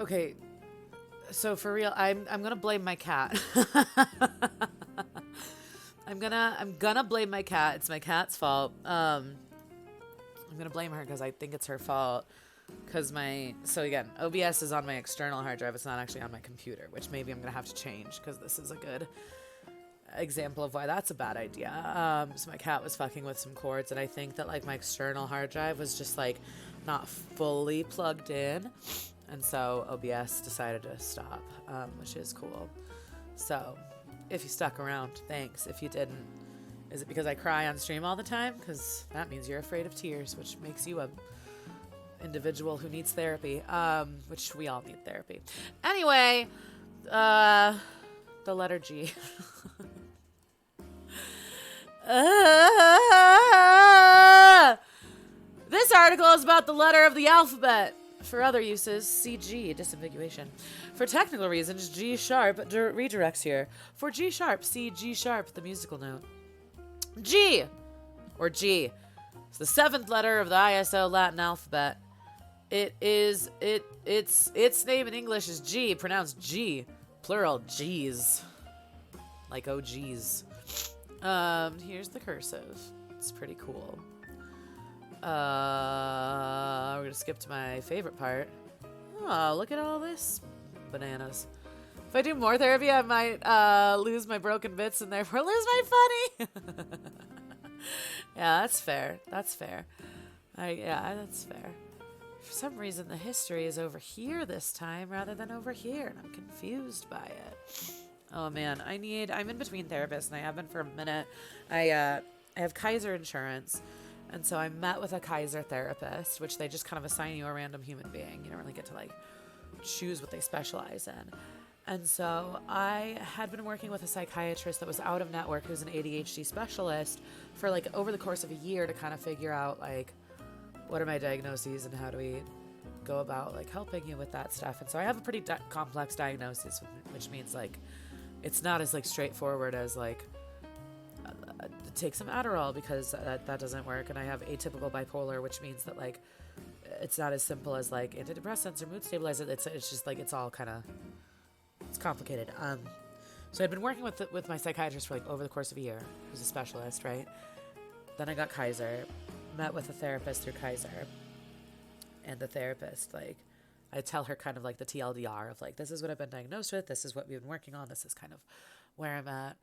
Okay, so for real, I'm gonna blame my cat. I'm gonna blame my cat. It's my cat's fault. I'm gonna blame her because I think it's her fault. Because so again, OBS is on my external hard drive. It's not actually on my computer, which maybe I'm gonna have to change because this is a good example of why that's a bad idea. So my cat was fucking with some cords, and I think that like my external hard drive was just like not fully plugged in, and so OBS decided to stop, which is cool. So if you stuck around, thanks. If you didn't, is it because I cry on stream all the time? Because that means you're afraid of tears, which makes you a individual who needs therapy, which we all need therapy. Anyway, the letter G. This article is about the letter of the alphabet. For other uses, see G, disambiguation. For technical reasons, G sharp redirects here. For G sharp, see G sharp, the musical note. G, or G, is the 7th letter of the ISO Latin alphabet. Its name in English is G, pronounced G, plural G's, like OGs. Here's the cursive. It's pretty cool. We're gonna skip to my favorite part. Oh, look at all this bananas. If I do more therapy, I might lose my broken bits and therefore lose my funny. Yeah, that's fair. That's fair. That's fair. For some reason, the history is over here this time rather than over here, and I'm confused by it. Oh man, I'm in between therapists, and I have been for a minute. I have Kaiser insurance, and so I met with a Kaiser therapist, which they just kind of assign you a random human being. You don't really get to like choose what they specialize in. And so I had been working with a psychiatrist that was out of network, who's an ADHD specialist, for like over the course of a year to kind of figure out like what are my diagnoses and how do we go about like helping you with that stuff. And so I have a pretty complex diagnosis, which means like it's not as like straightforward as like take some Adderall, because that doesn't work. And I have atypical bipolar, which means that like it's not as simple as like antidepressants or mood stabilizers. It's just like it's all kind of, it's complicated. So I'd been working with my psychiatrist for like over the course of a year, who's a specialist, right? Then I got Kaiser, met with a therapist through Kaiser, and the therapist, like, I tell her kind of like the TLDR of like, this is what I've been diagnosed with, this is what we've been working on, this is kind of where I'm at.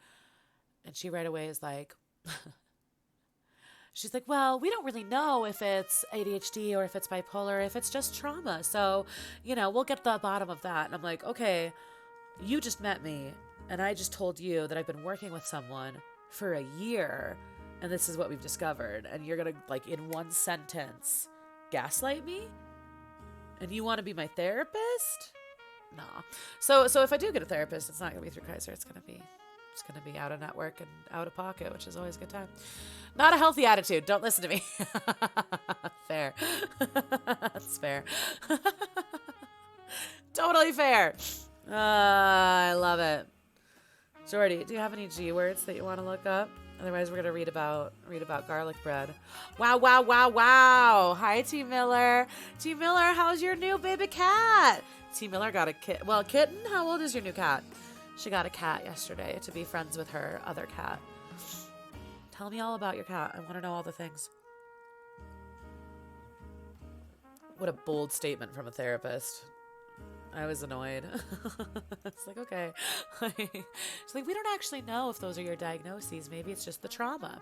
And she right away is like, she's like, well, we don't really know if it's ADHD or if it's bipolar, if it's just trauma. So, you know, we'll get to the bottom of that. And I'm like, okay, you just met me, and I just told you that I've been working with someone for a year, and this is what we've discovered. And you're going to, like, in one sentence, gaslight me? And you want to be my therapist? Nah. So if I do get a therapist, it's not going to be through Kaiser. It's going to be out of network and out of pocket, which is always a good time. Not a healthy attitude. Don't listen to me. Fair. That's fair. Totally fair. I love it. Jordy, do you have any G words that you want to look up? Otherwise, we're gonna read about garlic bread. Wow. Hi, T Miller. T Miller, how's your new baby cat? T Miller got a kitten. How old is your new cat? She got a cat yesterday to be friends with her other cat. Tell me all about your cat. I want to know all the things. What a bold statement from a therapist. I was annoyed. It's like, okay. She's like, we don't actually know if those are your diagnoses. Maybe it's just the trauma.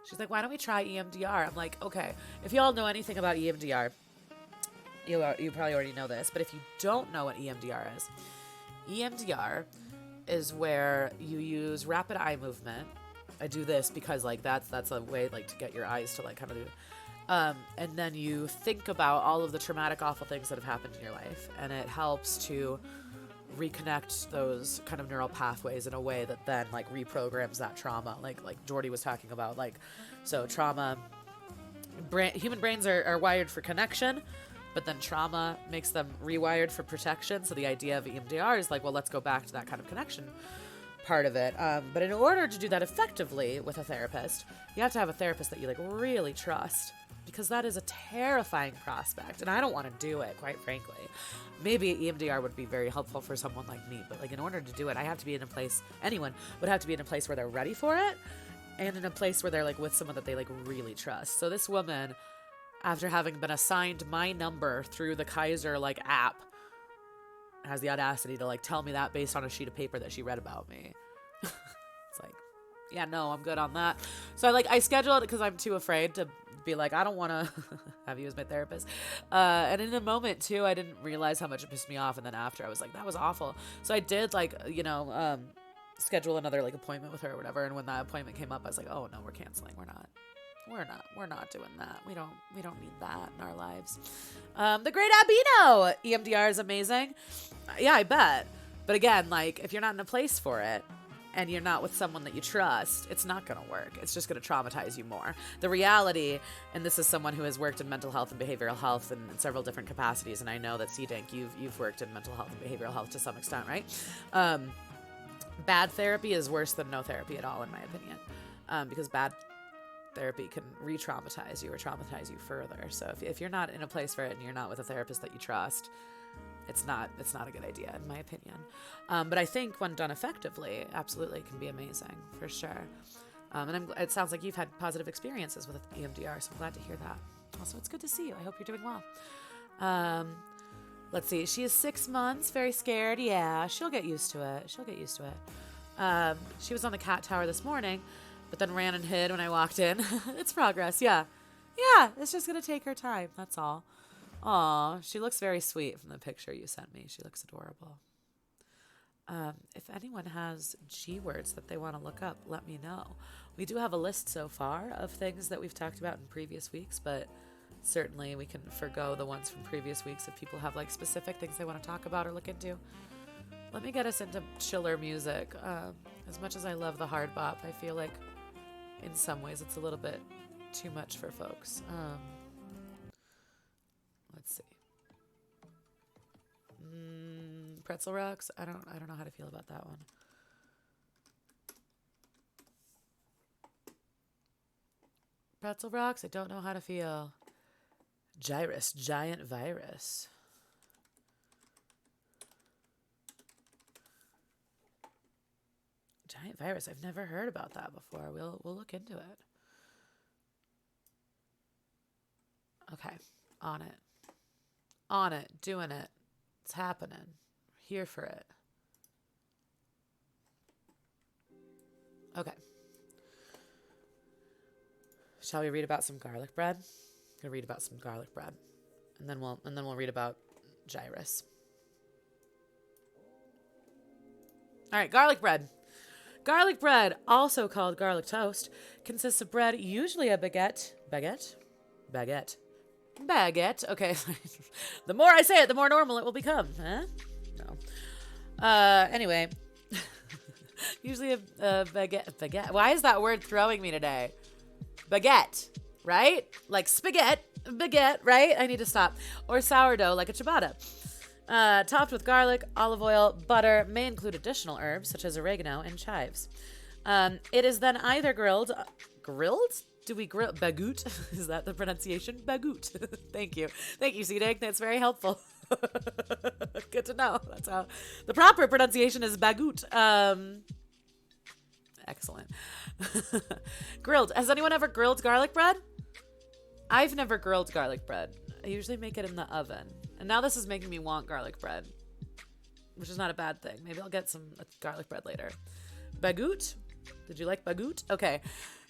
She's like, why don't we try EMDR? I'm like, okay. If you all know anything about EMDR, you probably already know this. But if you don't know what EMDR is, EMDR is where you use rapid eye movement. I do this because like that's a way like to get your eyes to like kind of do. And then you think about all of the traumatic, awful things that have happened in your life, and it helps to reconnect those kind of neural pathways in a way that then like reprograms that trauma. Like Jordy was talking about, like, so trauma, human brains are wired for connection, but then trauma makes them rewired for protection. So the idea of EMDR is like, well, let's go back to that kind of connection part of it. But in order to do that effectively with a therapist, you have to have a therapist that you like really trust. because that is a terrifying prospect, and I don't want to do it, quite frankly. Maybe EMDR would be very helpful for someone like me, but like in order to do it, I have to be in a place, anyone would have to be in a place where they're ready for it, and in a place where they're like with someone that they like really trust. So this woman, after having been assigned my number through the Kaiser like app, has the audacity to like tell me that based on a sheet of paper that she read about me. It's like, yeah, no, I'm good on that. So I schedule it because I'm too afraid to be like, I don't want to have you as my therapist. And in the moment too, I didn't realize how much it pissed me off. And then after I was like, that was awful. So I did like, schedule another like appointment with her or whatever. And when that appointment came up, I was like, oh no, we're canceling. We're not doing that. We don't need that in our lives. The Great Albino EMDR is amazing. Yeah, I bet. But again, like if you're not in a place for it, and you're not with someone that you trust, it's not going to work. It's just going to traumatize you more. The reality, and this is someone who has worked in mental health and behavioral health in several different capacities, and I know that C-Dink, you've worked in mental health and behavioral health to some extent, right? Bad therapy is worse than no therapy at all, in my opinion, because bad therapy can re-traumatize you or traumatize you further. So if you're not in a place for it and you're not with a therapist that you trust, it's not a good idea, in my opinion. But I think when done effectively, absolutely can be amazing, for sure. And it sounds like you've had positive experiences with EMDR, so I'm glad to hear that. Also, it's good to see you. I hope you're doing well. Let's see. She is 6 months, very scared. Yeah, she'll get used to it. She was on the cat tower this morning, but then ran and hid when I walked in. It's progress, yeah. Yeah, it's just going to take her time, that's all. Aw, she looks very sweet from the picture you sent me. She looks adorable. If anyone has G words that they want to look up, let me know. We do have a list so far of things that we've talked about in previous weeks, but certainly we can forgo the ones from previous weeks if people have like specific things they want to talk about or look into. Let me get us into chiller music. As much as I love the hard bop, I feel like in some ways it's a little bit too much for folks. Let's see. Pretzel Rocks. I don't know how to feel about that one. Pretzel Rocks. I don't know how to feel. Gyrus, Giant Virus. Giant Virus. I've never heard about that before. We'll look into it. Okay, on it, doing it. It's happening. Here for it. Okay. Shall we read about some garlic bread? I'm gonna read about some garlic bread, and then we'll read about Gyrus. All right, garlic bread. Garlic bread, also called garlic toast, consists of bread, usually a baguette. Okay. The more I say it, the more normal it will become. Huh? No. Anyway. Usually a baguette. Why is that word throwing me today? Baguette, right? Like spaghetti, baguette, right? I need to stop. Or sourdough, like a ciabatta. Topped with garlic, olive oil, butter, may include additional herbs such as oregano and chives. It is then either grilled? Do we grill? Bagout? Is that the pronunciation? Bagout. Thank you, C-Dink. That's very helpful. Good to know. That's how the proper pronunciation is bagout. Excellent. Grilled. Has anyone ever grilled garlic bread? I've never grilled garlic bread. I usually make it in the oven. And now this is making me want garlic bread, which is not a bad thing. Maybe I'll get some garlic bread later. Bagout? Did you like bagout? Okay.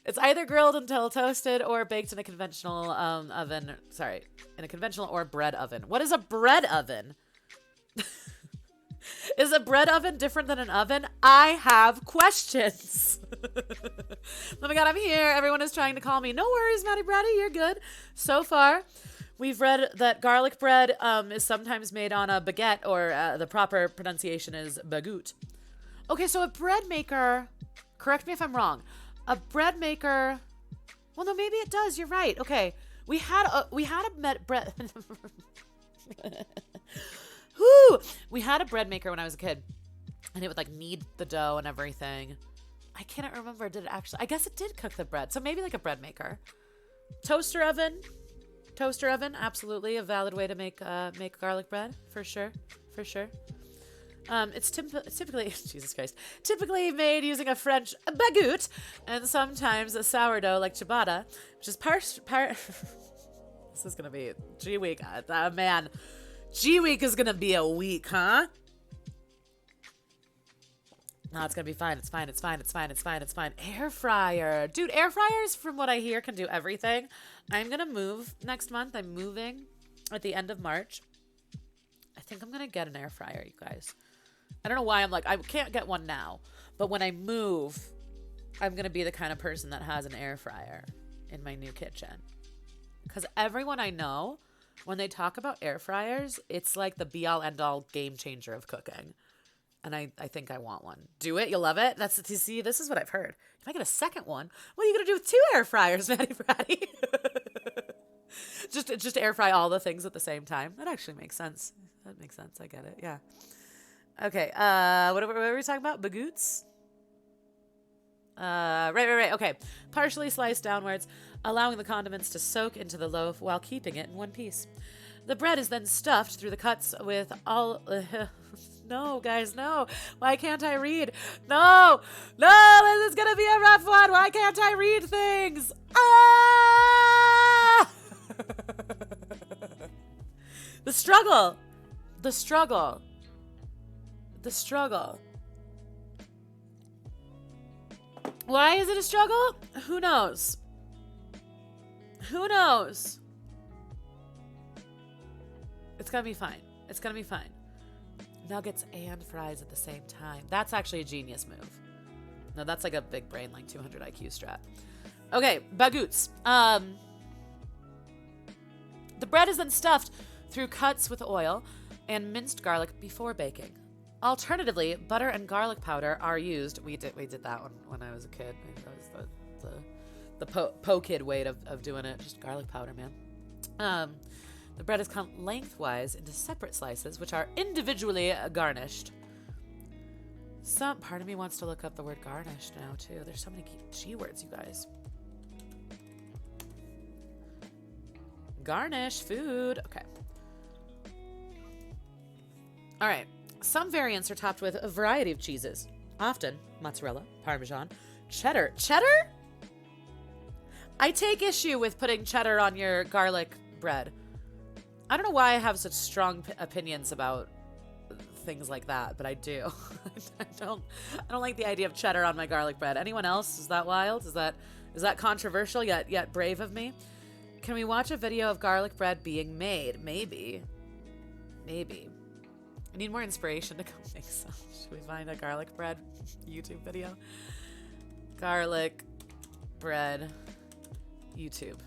It's either grilled until toasted or baked in a conventional oven. Sorry, in a conventional or bread oven. What is a bread oven? Is a bread oven different than an oven? I have questions. Oh my God, I'm here. Everyone is trying to call me. No worries, Maddie Bratty, you're good. So far, we've read that garlic bread is sometimes made on a baguette, or the proper pronunciation is bagout. Okay, so a bread maker, correct me if I'm wrong, a bread maker, well, no, maybe it does. You're right. Okay, we had a bread. Whoo! We had a bread maker when I was a kid, and it would like knead the dough and everything. I cannot remember. Did it actually? I guess it did cook the bread. So maybe like a bread maker. Toaster oven. Toaster oven, absolutely a valid way to make garlic bread, for sure, for sure. It's typically, Jesus Christ, typically made using a French baguette and sometimes a sourdough like ciabatta, which is This is gonna be G week. Man, G week is gonna be a week, huh? No, it's gonna be fine. It's fine. It's fine. It's fine. It's fine. It's fine. Air fryer, dude. Air fryers, from what I hear, can do everything. I'm gonna move next month. I'm moving at the end of March. I think I'm gonna get an air fryer, you guys. I don't know why I'm like, I can't get one now, but when I move, I'm gonna be the kind of person that has an air fryer in my new kitchen. Because everyone I know, when they talk about air fryers, it's like the be all end all game changer of cooking. And I think I want one. Do it. You'll love it. See, this is what I've heard. If I get a second one, what are you going to do with 2 air fryers, Matty Bratty? just air fry all the things at the same time. That actually makes sense. That makes sense. I get it. Yeah. Okay. What were we talking about? Baguettes? Right. Okay. Partially sliced downwards, allowing the condiments to soak into the loaf while keeping it in one piece. The bread is then stuffed through the cuts with all... No, guys, no. Why can't I read? No, this is going to be a rough one. Why can't I read things? Ah! The struggle. Why is it a struggle? Who knows? It's going to be fine. Nuggets and fries at the same time. That's actually a genius move. No, that's like a big brain, like 200 IQ strat. Okay, baguettes. The bread is then stuffed through cuts with oil and minced garlic before baking. Alternatively, butter and garlic powder are used. We did that one when I was a kid. That was the po-kid way of doing it. Just garlic powder, man. The bread is cut lengthwise into separate slices, which are individually garnished. Some part of me wants to look up the word garnished now, too. There's so many G words, you guys. Garnish food. Okay. All right. Some variants are topped with a variety of cheeses. Often mozzarella, Parmesan, cheddar. Cheddar? I take issue with putting cheddar on your garlic bread. I don't know why I have such strong opinions about things like that, but I do. I don't like the idea of cheddar on my garlic bread. Anyone else? Is that wild? Is that controversial yet brave of me? Can we watch a video of garlic bread being made? Maybe. I need more inspiration to go make some. Should we find a garlic bread YouTube video? Garlic bread YouTube.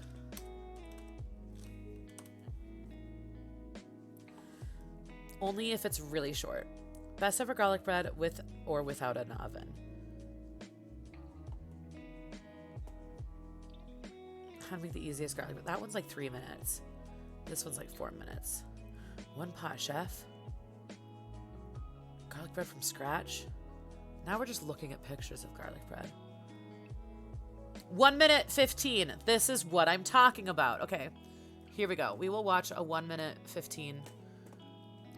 Only if it's really short. Best ever garlic bread with or without an oven. How to make the easiest garlic bread. That one's like 3 minutes. This one's like 4 minutes. One pot, chef. Garlic bread from scratch. Now we're just looking at pictures of garlic bread. 1 minute 15. This is what I'm talking about. Okay, here we go. We will watch a 1 minute 15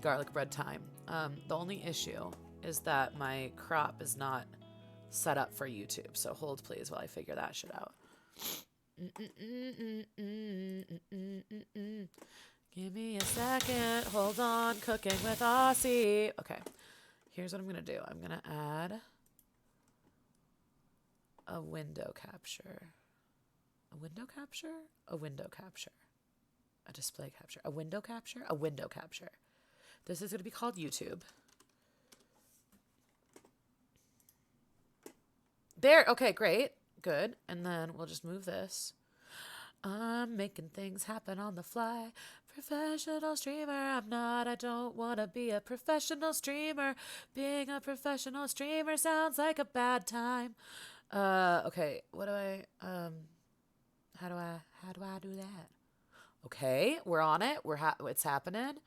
garlic bread time. The only issue is that my crop is not set up for YouTube. So hold please while I figure that shit out. Give me a second. Hold on. Cooking with Aussie. Okay. Here's what I'm going to do. I'm going to add a window capture. A window capture? A window capture. A display capture. A window capture? A window capture. This is going to be called YouTube. There. Okay, great. Good. And then we'll just move this. I'm making things happen on the fly. Professional streamer, I'm not. I don't want to be a professional streamer. Being a professional streamer sounds like a bad time. Okay. What do I, how do I do that? Okay. We're on it. It's happening.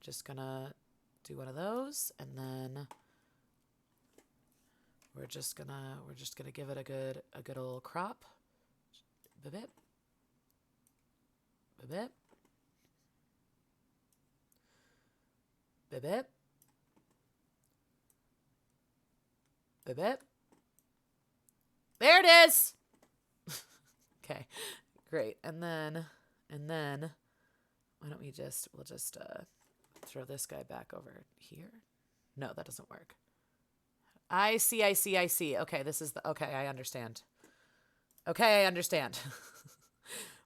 Just gonna do one of those, and then we're just gonna give it a good old crop. Bip. Bip. Bip. Bip. Bip. Bip. There it is. Okay, great. And then, why don't we'll just throw this guy back over here? No, that doesn't work. I see. Okay, okay, I understand.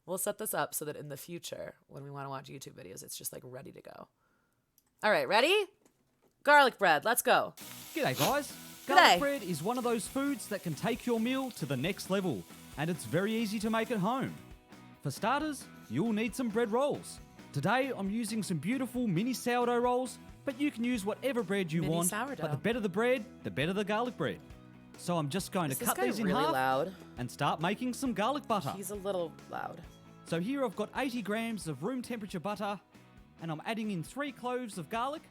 We'll set this up so that in the future, when we want to watch YouTube videos, it's just like ready to go. All right, ready? Garlic bread, let's go. G'day guys. G'day. Garlic bread is one of those foods that can take your meal to the next level, and it's very easy to make at home. For starters, you'll need some bread rolls. Today I'm using some beautiful mini sourdough rolls, but you can use whatever bread you want. Sourdough. But the better the bread, the better the garlic bread. So I'm just going to cut these in really half loud? and start making some garlic butter. He's a little loud. So here I've got 80 grams of room temperature butter, and I'm adding in 3 cloves of garlic,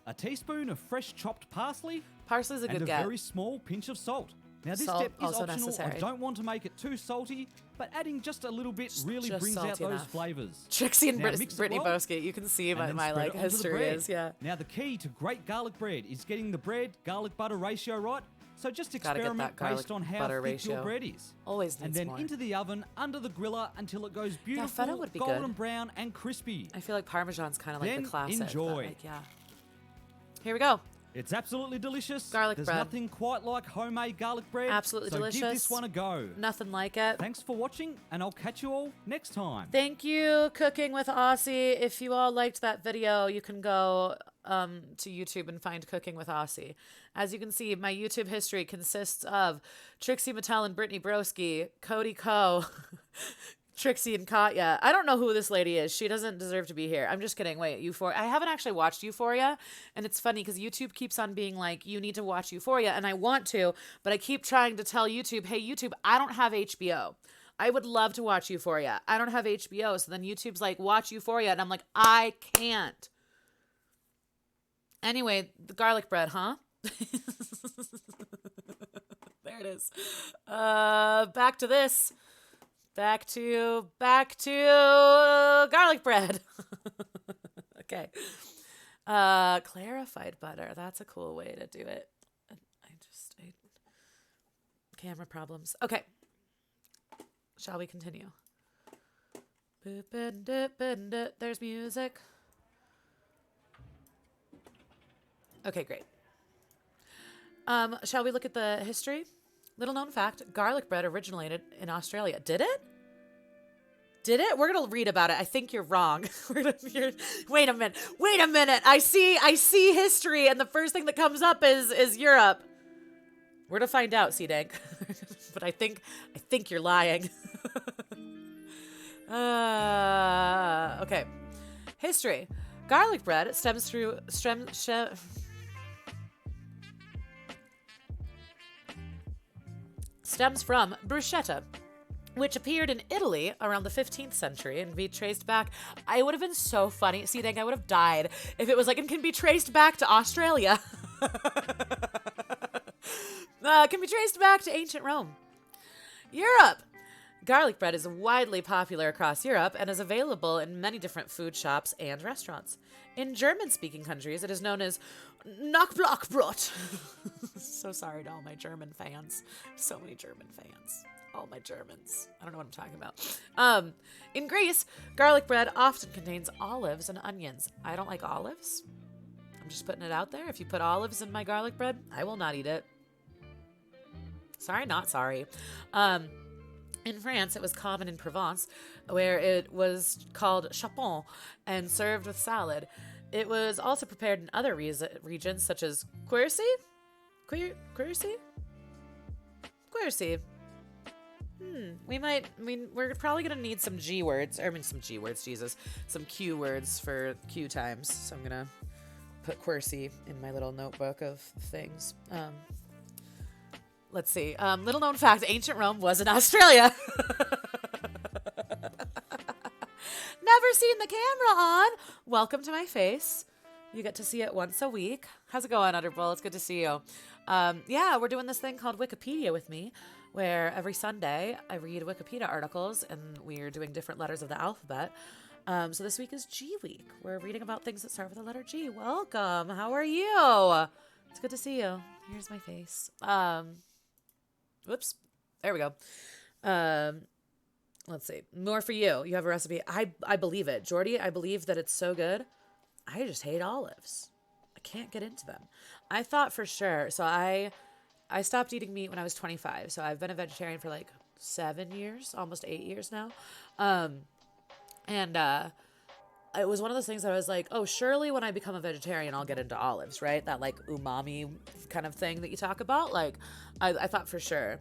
a teaspoon of fresh chopped parsley, Parsley's a good and a get. very small pinch of salt. Now this Salt step is also optional. necessary. I don't want to make it too salty, but adding just a little bit really just brings out salty those enough. flavors. Trixie and Now mix it Brittany well, Boski. You can see and then my spread like it onto the history bread. is, yeah. Now the key to great garlic bread is getting the bread garlic butter ratio right. So just Gotta get experiment that garlic based on how butter thick your ratio. bread is. Always needs And then more. into the oven under the griller until it goes beautiful, feta would be golden good. brown and crispy. I feel like Parmesan's kind of like Then the classic. but, enjoy. like, yeah. Here we go. It's absolutely delicious. Garlic There's bread. nothing quite like homemade garlic bread. Absolutely so delicious. give this one a go. Nothing like it. Thanks for watching, and I'll catch you all next time. Thank you, Cooking with Aussie. If you all liked that video, you can go to YouTube and find Cooking with Aussie. As you can see, my YouTube history consists of Trixie Mattel and Brittany Broski, Cody Ko, Trixie and Katya. I don't know who this lady is. She doesn't deserve to be here. I'm just kidding. Wait, Euphoria. I haven't actually watched Euphoria, and it's funny because YouTube keeps on being like, you need to watch Euphoria, and I want to, but I keep trying to tell YouTube, hey, YouTube, I don't have HBO. I would love to watch Euphoria. I don't have HBO, so then YouTube's like, watch Euphoria, and I'm like, I can't. Anyway, the garlic bread, huh? There it is. Back to this. Back to garlic bread. Okay. Clarified butter. That's a cool way to do it. Camera problems. Okay. Shall we continue? There's music. Okay, great. Shall we look at the history? Little known fact, garlic bread originated in Australia. Did it? Did it? We're going to read about it. I think you're wrong. Wait a minute. I see history, and the first thing that comes up is Europe. We're to find out, C-Dank. But I think you're lying. Okay. History. Garlic bread stems from bruschetta, which appeared in Italy around the 15th century and be traced back. I would have been so funny. See, I would have died if it was like, and can be traced back to Australia. Can be traced back to ancient Rome. Europe. Garlic bread is widely popular across Europe and is available in many different food shops and restaurants. In German-speaking countries, it is known as Knockblockbrot. So sorry to all my German fans. So many German fans. All my Germans. I don't know what I'm talking about. In Greece, garlic bread often contains olives and onions. I don't like olives. I'm just putting it out there. If you put olives in my garlic bread, I will not eat it. Sorry, not sorry. In France, it was common in Provence, where it was called chapon and served with salad. It was also prepared in other regions, such as Quercy? We're probably going to need some Q words, some Q words for Q times. So I'm going to put Quercy in my little notebook of things. Let's see. Little known fact, ancient Rome was in Australia. Never seen the camera on. Welcome to my face. You get to see it once a week. How's it going, Utterbull? It's good to see you. Yeah, we're doing this thing called Wikipedia with me. where every Sunday I read Wikipedia articles and we're doing different letters of the alphabet. So this week is G Week. We're reading about things that start with the letter G. Welcome. How are you? It's good to see you. Here's my face. Whoops. There we go. Let's see. More for you. You have a recipe. I believe it. Jordy, I believe that it's so good. I just hate olives. I can't get into them. I thought for sure. So I stopped eating meat when I was 25. So I've been a vegetarian for like 7 years, almost 8 years now. It was one of those things that I was like, oh, surely when I become a vegetarian, I'll get into olives, right? That like umami kind of thing that you talk about. Like I thought for sure.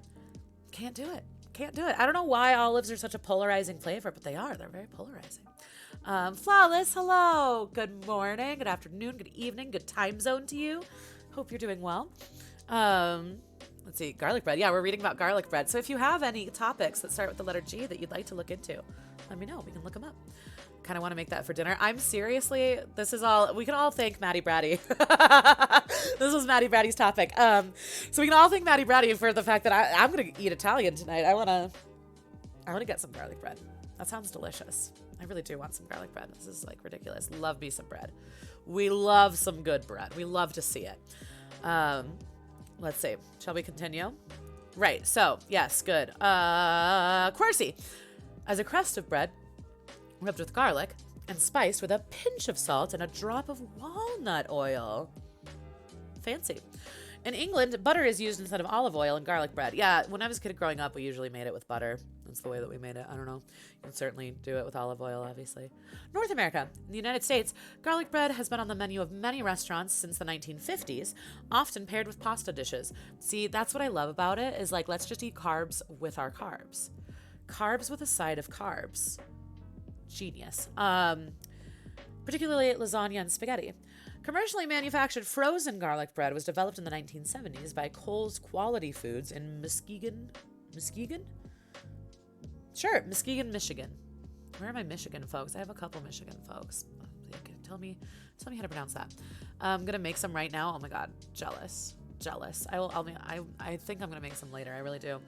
Can't do it. Can't do it. I don't know why olives are such a polarizing flavor, but they are. They're very polarizing. Flawless, hello. Good morning, good afternoon, good evening, good time zone to you. Hope you're doing well. Let's see, garlic bread. Yeah, we're reading about garlic bread. So if you have any topics that start with the letter G that you'd like to look into, let me know. We can look them up. Kind of want to make that for dinner. I'm seriously, this is all, we can all thank Maddie Bratty. This was Maddie Bratty's topic. So we can all thank Maddie Bratty for the fact that I'm going to eat Italian tonight. I want to get some garlic bread. That sounds delicious. I really do want some garlic bread. This is like ridiculous. Love me some bread. We love some good bread. We love to see it. Let's see. Shall we continue? Right. So yes, good. Quercy. As a crust of bread, rubbed with garlic and spiced with a pinch of salt and a drop of walnut oil. Fancy. In England, butter is used instead of olive oil in garlic bread. Yeah, when I was a kid growing up, we usually made it with butter. That's the way that we made it. I don't know. You can certainly do it with olive oil, obviously. North America. In the United States, garlic bread has been on the menu of many restaurants since the 1950s, often paired with pasta dishes. See, that's what I love about it, is like, let's just eat carbs with our carbs. Carbs with a side of carbs. Genius. Particularly lasagna and spaghetti. Commercially manufactured frozen garlic bread was developed in the 1970s by Kohl's Quality Foods in Muskegon? Sure, Muskegon, Michigan. Where are my Michigan folks? I have a couple Michigan folks. Okay, tell me how to pronounce that. I'm gonna make some right now. Oh my god, jealous. I think I'm gonna make some later. I really do.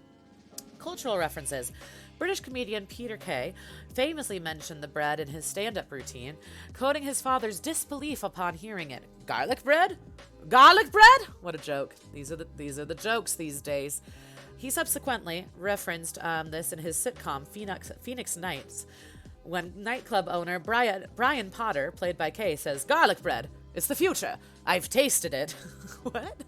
Cultural references. British comedian Peter Kay famously mentioned the bread in his stand-up routine, quoting his father's disbelief upon hearing it. Garlic bread? Garlic bread? What a joke. These are the jokes these days. He subsequently referenced this in his sitcom Phoenix Nights, when nightclub owner Brian Potter, played by Kay, says, "Garlic bread. It's the future. I've tasted it." What?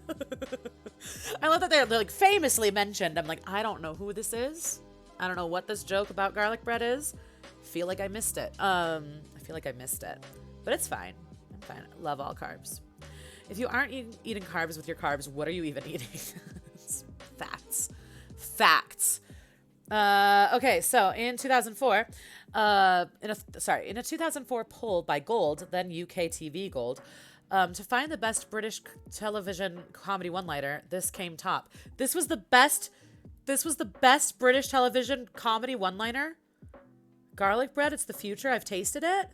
I love that they're like famously mentioned. I'm like, I don't know who this is. I don't know what this joke about garlic bread is. I feel like I missed it. But it's fine. I'm fine. I love all carbs. If you aren't eating carbs with your carbs, what are you even eating? Facts. Okay, so in 2004, in a 2004 poll by Gold, then UK TV Gold, to find the best British television comedy one-liner, this came top. This was the best British television comedy one-liner. Garlic bread, it's the future. I've tasted it.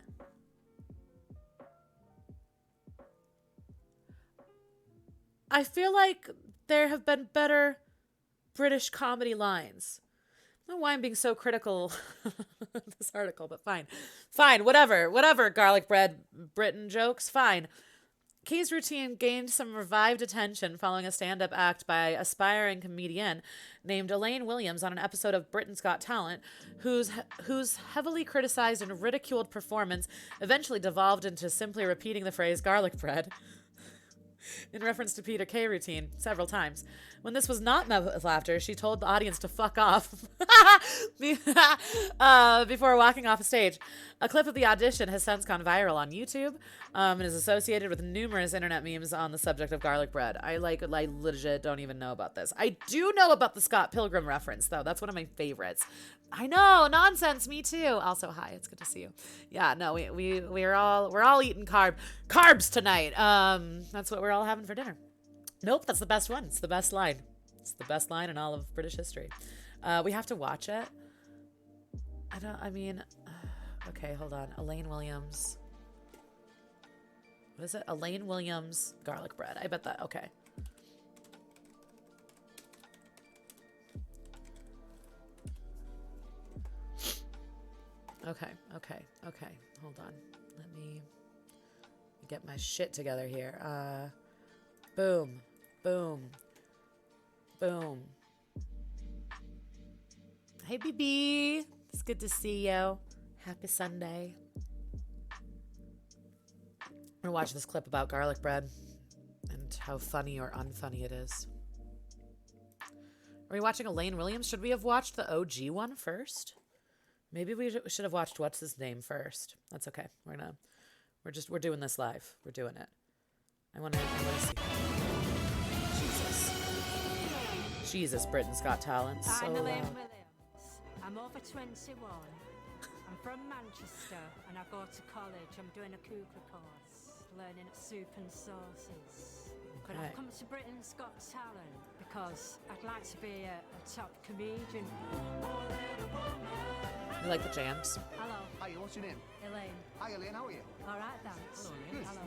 I feel like there have been better British comedy lines. I don't know why I'm being so critical of this article, but fine. Fine, whatever, garlic bread Britain jokes, fine. Kay's routine gained some revived attention following a stand-up act by aspiring comedian named Elaine Williams on an episode of Britain's Got Talent, whose heavily criticized and ridiculed performance eventually devolved into simply repeating the phrase garlic bread in reference to Peter Kay routine several times. When this was not met with laughter, she told the audience to fuck off before walking off the stage. A clip of the audition has since gone viral on YouTube and is associated with numerous internet memes on the subject of garlic bread. I legit don't even know about this. I do know about the Scott Pilgrim reference, though. That's one of my favorites. I know, nonsense. Me too. Also, hi. It's good to see you. Yeah, no, we're all eating carbs tonight. That's what we're all having for dinner. Nope, that's the best one. It's the best line. It's the best line in all of British history. We have to watch it. Okay, hold on. Elaine Williams. What is it? Elaine Williams garlic bread. I bet that. Okay. Okay. Hold on. Let me get my shit together here. Boom. Hey, BB. It's good to see you. Happy Sunday. I'm gonna watch this clip about garlic bread and how funny or unfunny it is. Are we watching Elaine Williams? Should we have watched the OG one first? Maybe we should have watched What's His Name first. That's okay. We're doing this live. We're doing it. I want to see. Jesus, Britain's Got Talent. So I'm Elaine Williams. I'm over 21. I'm from Manchester and I go to college. I'm doing a cookery course, learning at soup and sauces. But I've come to Britain's Got Talent because I'd like to be a top comedian. You like the jams? Hello. Hi, what's your name? Elaine. Hi, Elaine, how are you? All right, thanks. Hello, Elaine. Hello.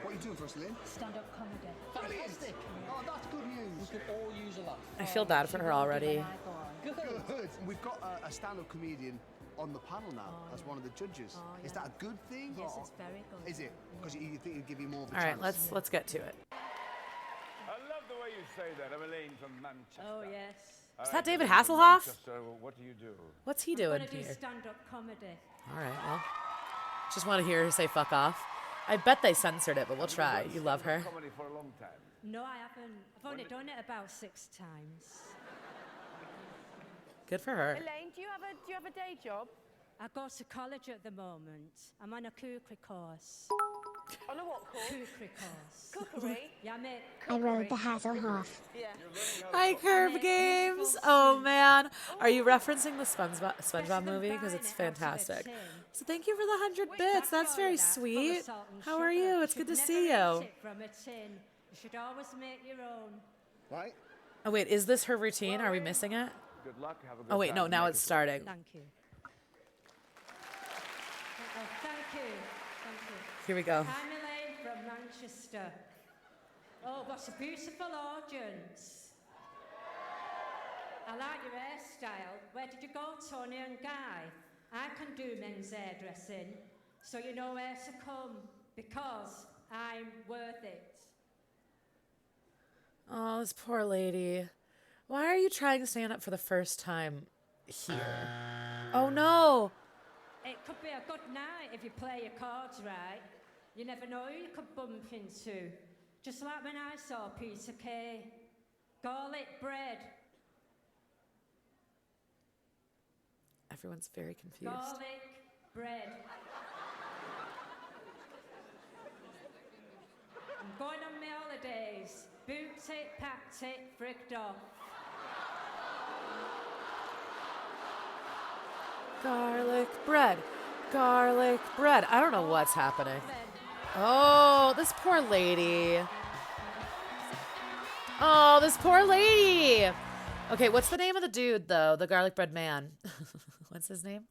What are you doing for us, Elaine? Stand-up comedy. Fantastic! Oh, that's good news. We could all use a laugh. I feel bad for her already. Good. We've got a stand-up comedian on the panel now as one of the judges. Is that a good thing? Yes, or it's very good. Is it? Because you think it'd give you more of a All right, chance? let's get to it. I love the way you say that. I'm Elaine from Manchester. Oh, yes. Is that David Hasselhoff? Manchester, what do you do? What's he I'm doing going to do here? stand-up comedy. All right, well, just want to hear her say fuck off. I bet they censored it, but we'll try. You love her. Comedy for a long time. No, I haven't. I've only done it about 6 times. Good for her. Elaine, do you have a day job? I go to college at the moment. I'm on a cookery course. On a what course? Cookery course. Cookery? Yeah, I make I rode the Hasselhoff. Yeah. Hi, Curve Games. Oh, man. Are you referencing the SpongeBob movie? Because it's fantastic. So thank you for the 100 bits. That's very sweet. How are you? It's good to see you. From a tin. You should always make your own. Right? Oh, wait. Is this her routine? Are we missing it? Good luck. Have a good Oh, wait. time. No, now Make it's it- starting. Thank you. Thank you. Thank you. Here we go. I'm Elaine from Manchester. Oh, what a beautiful audience. I like your hairstyle. Where did you go, Tony and Guy? I can do men's hairdressing, so you know where to come, because I'm worth it. Oh, this poor lady. Why are you trying to stand up for the first time here? Oh, no. It could be a good night if you play your cards right. You never know who you could bump into. Just like when I saw Peter Kay. Garlic bread. Everyone's very confused. Garlic bread. I'm going on my holidays. Booked it, packed it, frigged off. Garlic bread. Garlic bread. I don't know what's happening. Oh, this poor lady. Oh, this poor lady. Okay, what's the name of the dude, though? The garlic bread man. What's his name?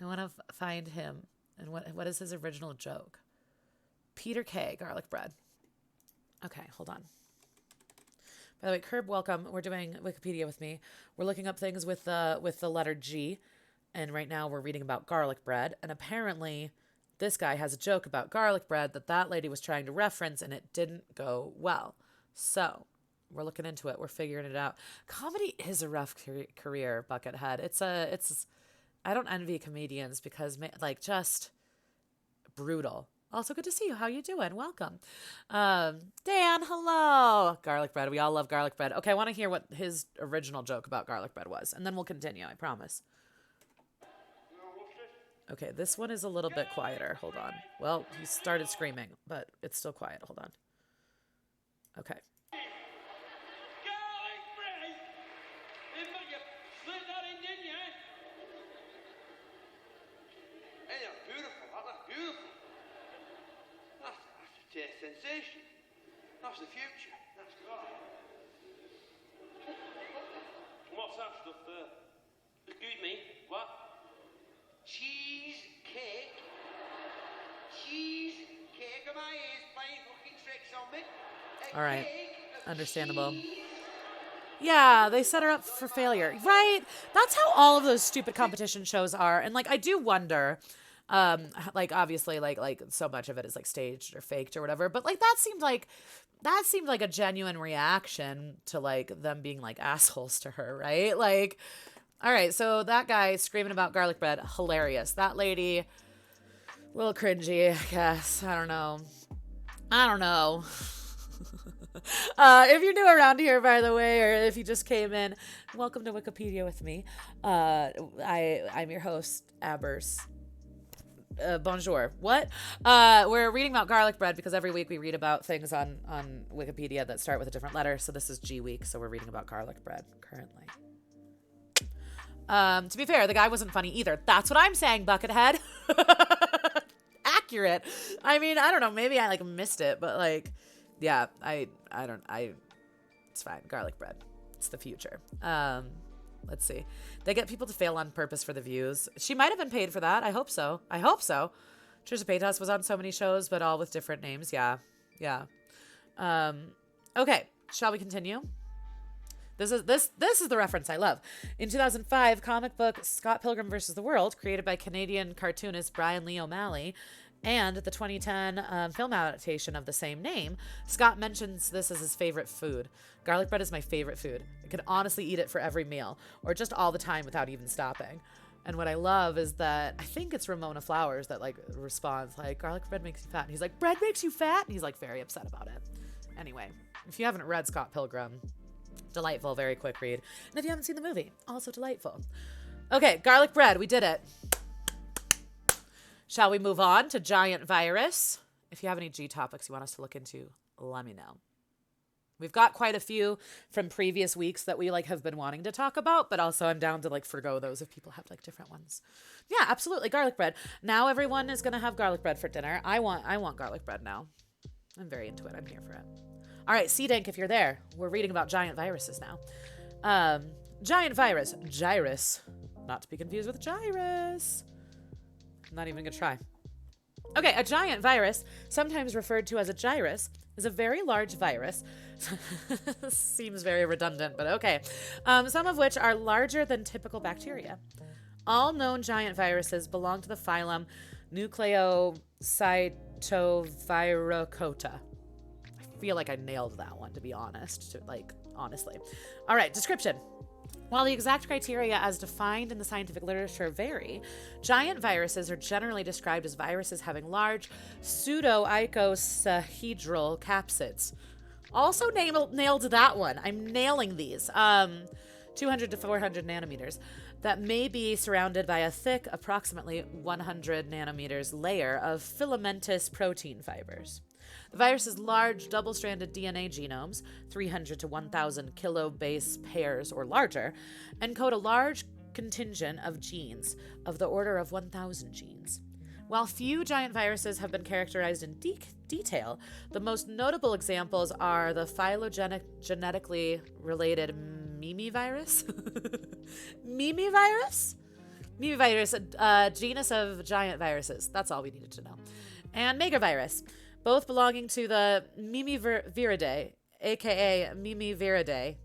I want to find him. And what is his original joke? Peter Kay, garlic bread. Okay, hold on. By the way, Curb, welcome. We're doing Wikipedia with me. We're looking up things with the letter G. And right now we're reading about garlic bread. And apparently this guy has a joke about garlic bread that lady was trying to reference, and it didn't go well. So we're looking into it. We're figuring it out. Comedy is a rough career, Buckethead. I don't envy comedians because, just brutal. Also, good to see you. How you doing? Welcome. Dan, hello. Garlic bread. We all love garlic bread. Okay, I want to hear what his original joke about garlic bread was, and then we'll continue, I promise. Okay, this one is a little bit quieter. Hold on. Well, he started screaming, but it's still quiet. Hold on. Okay. Garlic bread? You slid that in, didn't you? Hey, that's beautiful. That's beautiful. That's a taste sensation. That's the future. That's the future. What's that stuff there? Excuse me. What? Cheesecake. Cheesecake. Am I ears playing fucking tricks on me? All right. Understandable. Yeah, they set her up for failure. Right? That's how all of those stupid competition shows are. And like I do wonder, like obviously like so much of it is like staged or faked or whatever, but like that seemed like a genuine reaction to like them being like assholes to her, right? Like, all right, so that guy screaming about garlic bread, hilarious. That lady, a little cringy, I guess. I don't know. If you're new around here, by the way, or if you just came in, welcome to Wikipedia with me. I'm your host, Abers. Bonjour. What? We're reading about garlic bread because every week we read about things on Wikipedia that start with a different letter. So this is G week, so we're reading about garlic bread currently. To be fair, the guy wasn't funny either. That's what I'm saying, Buckethead. Accurate. I mean, I don't know. Maybe I like missed it, but like, yeah, it's fine. Garlic bread. It's the future. Let's see. They get people to fail on purpose for the views. She might have been paid for that. I hope so. Trisha Paytas was on so many shows, but all with different names. Yeah. Okay. Shall we continue? This is the reference I love. In 2005, comic book Scott Pilgrim vs. the World, created by Canadian cartoonist Brian Lee O'Malley, and the 2010 film adaptation of the same name, Scott mentions this as his favorite food. Garlic bread is my favorite food. I could honestly eat it for every meal, or just all the time without even stopping. And what I love is that, I think it's Ramona Flowers that like responds like, garlic bread makes you fat. And he's like, bread makes you fat? And he's like very upset about it. Anyway, if you haven't read Scott Pilgrim, delightful, very quick read. And if you haven't seen the movie, also delightful. Okay, garlic bread, we did it. Shall we move on to giant virus? If you have any G topics you want us to look into, let me know. We've got quite a few from previous weeks that we like have been wanting to talk about, but also I'm down to like forgo those if people have like different ones. Yeah, absolutely. Garlic bread. Now everyone is going to have garlic bread for dinner. I want garlic bread now. I'm very into it. I'm here for it. All right, C-Dank, if you're there, we're reading about giant viruses now. Giant virus, Gyrus. Not to be confused with Gyrus. I'm not even going to try. Okay, a giant virus, sometimes referred to as a gyrus, is a very large virus. Seems very redundant, but okay. Some of which are larger than typical bacteria. All known giant viruses belong to the phylum Nucleocytovirocota. I feel like I nailed that one, to be honest. Honestly. All right, description. While the exact criteria as defined in the scientific literature vary, giant viruses are generally described as viruses having large pseudo-icosahedral capsids. Also nailed that one. I'm nailing these. 200 to 400 nanometers. That may be surrounded by a thick, approximately 100 nanometers layer of filamentous protein fibers. The virus's large double-stranded DNA genomes, 300 to 1,000 kilobase pairs or larger, encode a large contingent of genes, of the order of 1,000 genes. While few giant viruses have been characterized in detail, the most notable examples are the phylogenetically related mimivirus. Mimivirus, a genus of giant viruses. That's all we needed to know. And megavirus, both belonging to the Mimiviridae, aka Mimiviridae.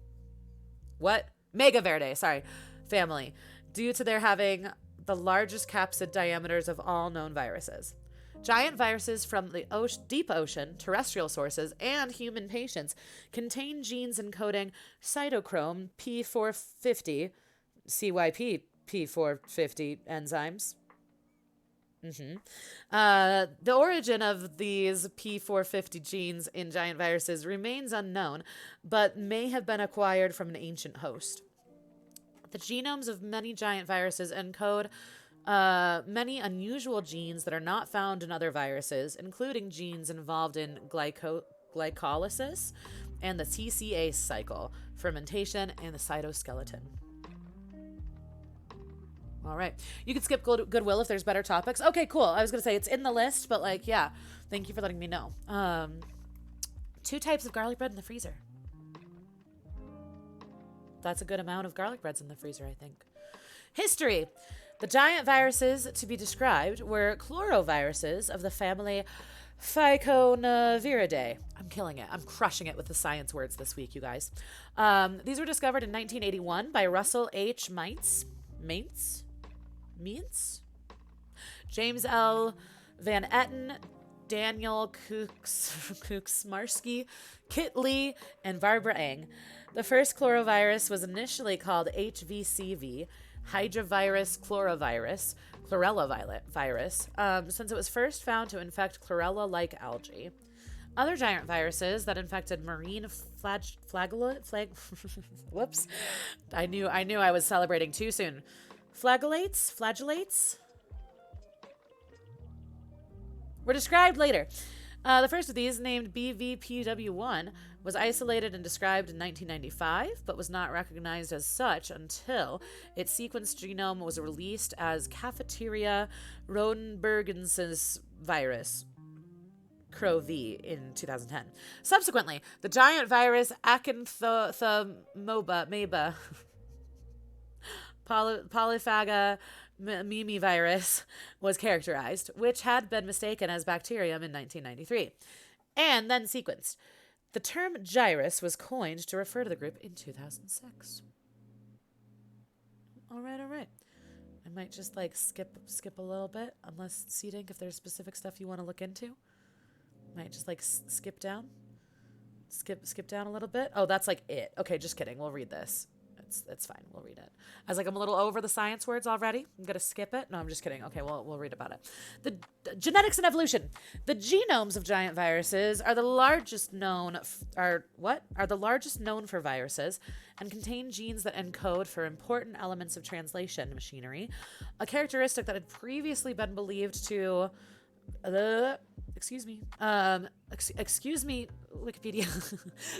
What? Megaviridae, sorry, family, due to their having the largest capsid diameters of all known viruses. Giant viruses from the deep ocean, terrestrial sources, and human patients contain genes encoding cytochrome P450, CYP P450 enzymes. The origin of these P450 genes in giant viruses remains unknown, but may have been acquired from an ancient host. The genomes of many giant viruses encode many unusual genes that are not found in other viruses, including genes involved in glycolysis and the TCA cycle, fermentation, and the cytoskeleton. All right. You can skip Goodwill if there's better topics. Okay, cool. I was going to say it's in the list, but like, yeah. Thank you for letting me know. 2 types of garlic bread in the freezer. That's a good amount of garlic breads in the freezer, I think. History. The giant viruses to be described were chloroviruses of the family Phyconaviridae. I'm killing it. I'm crushing it with the science words this week, you guys. These were discovered in 1981 by Russell H. Meintz, James L. Van Etten, Daniel Kuksmarsky, Kit Lee, and Barbara Eng. The first chlorovirus was initially called HVCV, Hydrovirus chlorovirus, chlorella virus, since it was first found to infect chlorella-like algae. Other giant viruses that infected marine whoops. I knew I was celebrating too soon. Flagellates were described later. The first of these, named BVPW1, was isolated and described in 1995, but was not recognized as such until its sequenced genome was released as Cafeteria Rodenbergensis virus, CRO-V, in 2010. Subsequently, the giant virus Acanthomoeba polyphaga mimivirus was characterized, which had been mistaken as bacterium in 1993, and then sequenced. The term Gyrus was coined to refer to the group in 2006. All right. I might just skip a little bit, unless Seedink, if there's specific stuff you want to look into. Might just skip down. Skip down a little bit. Oh, that's it. Okay, just kidding. We'll read this. It's fine. We'll read it. I was I'm a little over the science words already. I'm going to skip it. No, I'm just kidding. Okay, we'll read about it. The genetics and evolution. The genomes of giant viruses are the largest known for viruses and contain genes that encode for important elements of translation machinery, a characteristic that had previously been believed to excuse me, Wikipedia,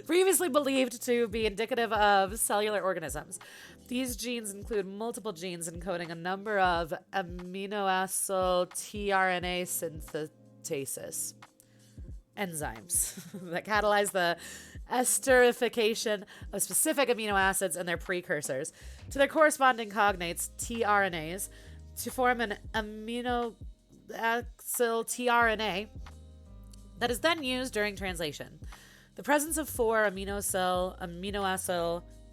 previously believed to be indicative of cellular organisms. These genes include multiple genes encoding a number of aminoacyl tRNA synthetases enzymes that catalyze the esterification of specific amino acids and their precursors to their corresponding cognates, tRNAs, to form an aminoacyl tRNA that is then used during translation. The presence of 4 aminoacyl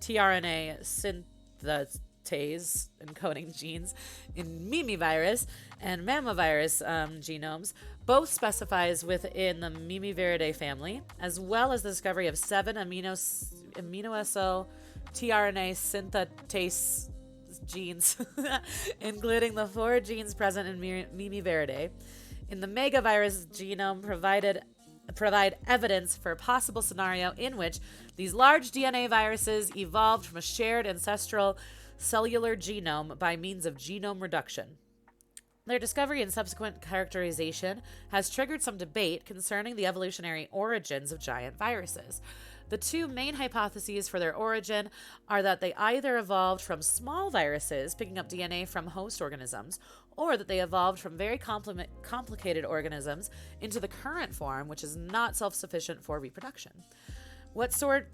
tRNA synthetase encoding genes in mimivirus and mammavirus genomes both specifies within the Mimiviridae family, as well as the discovery of 7 aminoacyl tRNA synthetase genes, including the 4 genes present in Mimiviridae. In the megavirus genome provide evidence for a possible scenario in which these large DNA viruses evolved from a shared ancestral cellular genome by means of genome reduction. Their discovery and subsequent characterization has triggered some debate concerning the evolutionary origins of giant viruses. The 2 main hypotheses for their origin are that they either evolved from small viruses picking up DNA from host organisms, or that they evolved from very complicated organisms into the current form, which is not self-sufficient for reproduction. What sort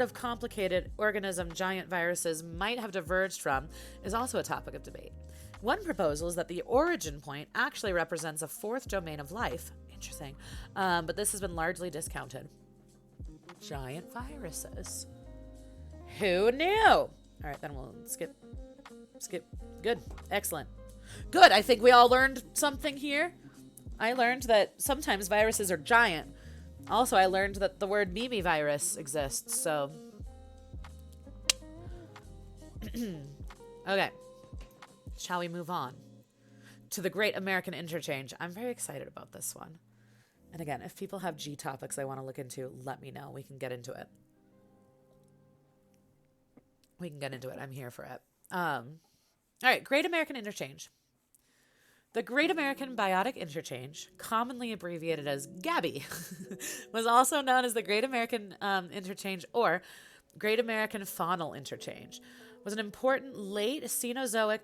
of complicated organism giant viruses might have diverged from is also a topic of debate. One proposal is that the origin point actually represents a 4th domain of life. Interesting. But this has been largely discounted. Giant viruses. Who knew? All right, then we'll skip. Good. Excellent. Good. I think we all learned something here. I learned that sometimes viruses are giant. Also, I learned that the word mimivirus exists, so. Okay. Shall we move on to the Great American Interchange? I'm very excited about this one. And again, if people have G topics they want to look into, let me know. We can get into it. I'm here for it. All right, Great American Interchange. The Great American Biotic Interchange, commonly abbreviated as GABI, was also known as the Great American Interchange or Great American Faunal Interchange, was an important late Cenozoic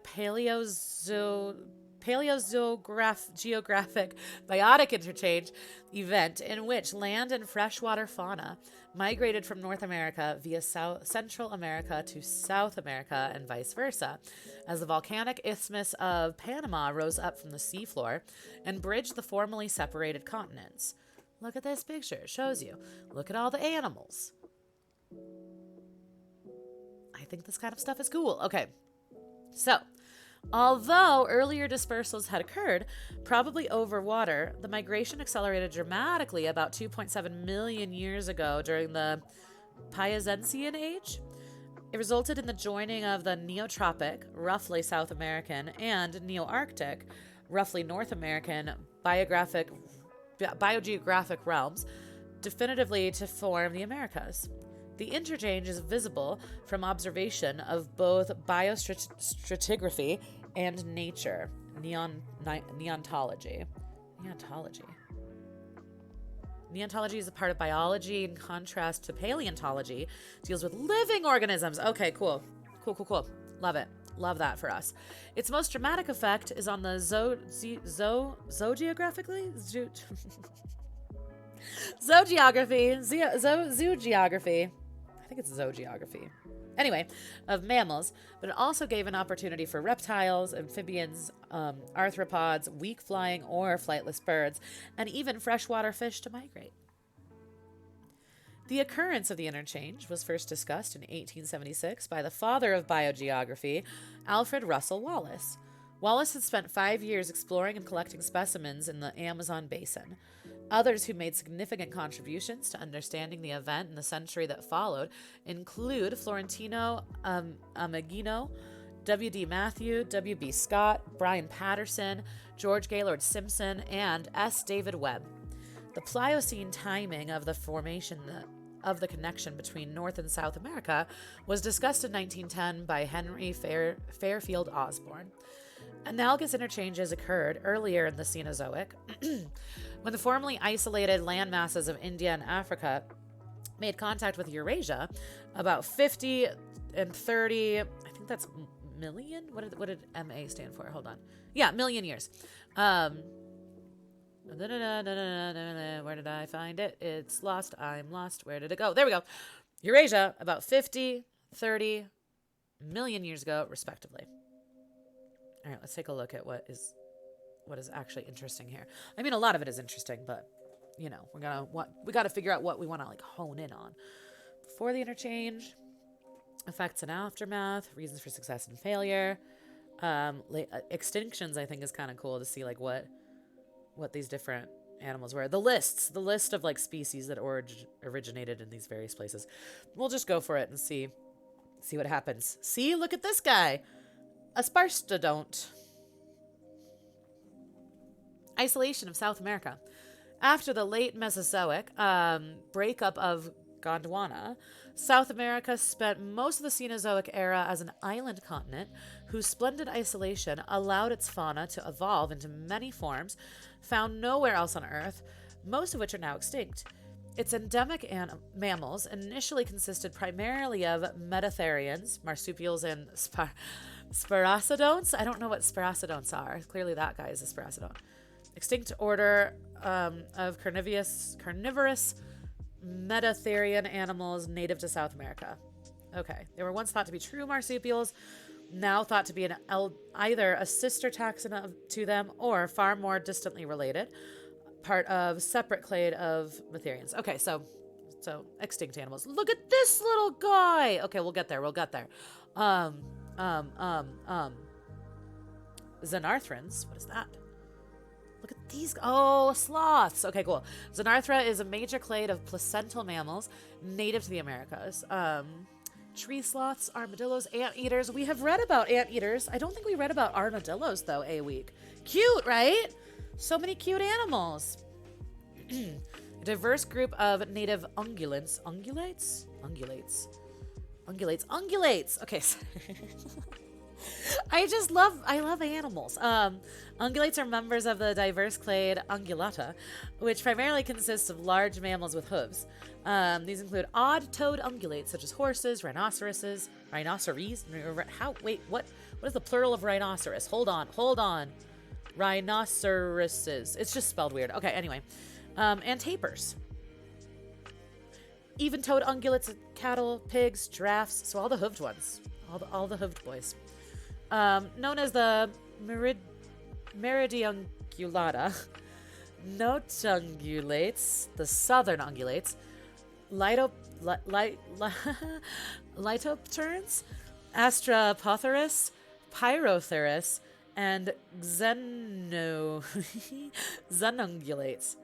paleogeographic biotic interchange event in which land and freshwater fauna migrated from North America via Central America to South America and vice versa, as the volcanic isthmus of Panama rose up from the seafloor and bridged the formerly separated continents. Look at this picture. It shows you. Look at all the animals. I think this kind of stuff is cool. Okay. So, although earlier dispersals had occurred, probably over water, the migration accelerated dramatically about 2.7 million years ago during the Pliocene age. It resulted in the joining of the Neotropic, roughly South American, and Neoarctic, roughly North American, biogeographic realms, definitively to form the Americas. The interchange is visible from observation of both biostratigraphy and nature, neontology. Neontology is a part of biology in contrast to paleontology, deals with living organisms. Okay, cool. Love it. Love that for us. Its most dramatic effect is on the zoogeography. I think it's zoogeography. Anyway, of mammals, but it also gave an opportunity for reptiles, amphibians, arthropods, weak-flying or flightless birds, and even freshwater fish to migrate. The occurrence of the interchange was first discussed in 1876 by the father of biogeography, Alfred Russel Wallace. Wallace had spent 5 years exploring and collecting specimens in the Amazon basin. Others who made significant contributions to understanding the event in the century that followed include Florentino Ameghino, W.D. Matthew, W.B. Scott, Brian Patterson, George Gaylord Simpson, and S. David Webb. The Pliocene timing of the formation of the connection between North and South America was discussed in 1910 by Henry Fairfield Osborn. Analogous interchanges occurred earlier in the Cenozoic, when the formerly isolated land masses of India and Africa made contact with Eurasia about 50 and 30, I think that's million? What did MA stand for? Hold on. Yeah, million years. Where did I find it? It's lost. I'm lost. Where did it go? There we go. Eurasia, about 50, 30 million years ago, respectively. All right, let's take a look at what is actually interesting here. I mean, a lot of it is interesting, but we got to figure out what we want to hone in on. Before the interchange, effects and aftermath, reasons for success and failure, extinctions. I think is kind of cool to see what these different animals were. The list of species that originated in these various places. We'll just go for it and see what happens. See, look at this guy. A sparstodont. Isolation of South America. After the late Mesozoic breakup of Gondwana, South America spent most of the Cenozoic era as an island continent whose splendid isolation allowed its fauna to evolve into many forms found nowhere else on Earth, most of which are now extinct. Its endemic mammals initially consisted primarily of megatherians, marsupials, and sparassodonts. I don't know what sparassodonts are. Clearly that guy is a sparassodont. Extinct order of carnivorous megatherian animals native to South America. Okay, they were once thought to be true marsupials, now thought to be either a sister taxon to them or far more distantly related, part of separate clade of megatherians. Okay, so extinct animals. Look at this little guy. Okay, we'll get there. Xenarthrans. What is that? Look at these. Oh, sloths. Okay, cool. Xenarthra is a major clade of placental mammals native to the Americas. Tree sloths, armadillos, anteaters. We have read about anteaters. I don't think we read about armadillos, though, a week. Cute, right? So many cute animals. A diverse group of native ungulates. Ungulates. Okay. I love animals. Ungulates are members of the diverse clade Ungulata, which primarily consists of large mammals with hooves. These include odd-toed ungulates such as horses, rhinoceros. What is the plural of rhinoceros? Hold on. Rhinoceroses. It's just spelled weird. Okay, anyway. And tapirs. Even-toed ungulates, cattle, pigs, giraffes. So all the hooved ones. All the hooved boys. Known as the Meridiungulata. Notungulates, the southern ungulates. Litopterns, Astrapotheris, Pyrotherus, and Xenungulates.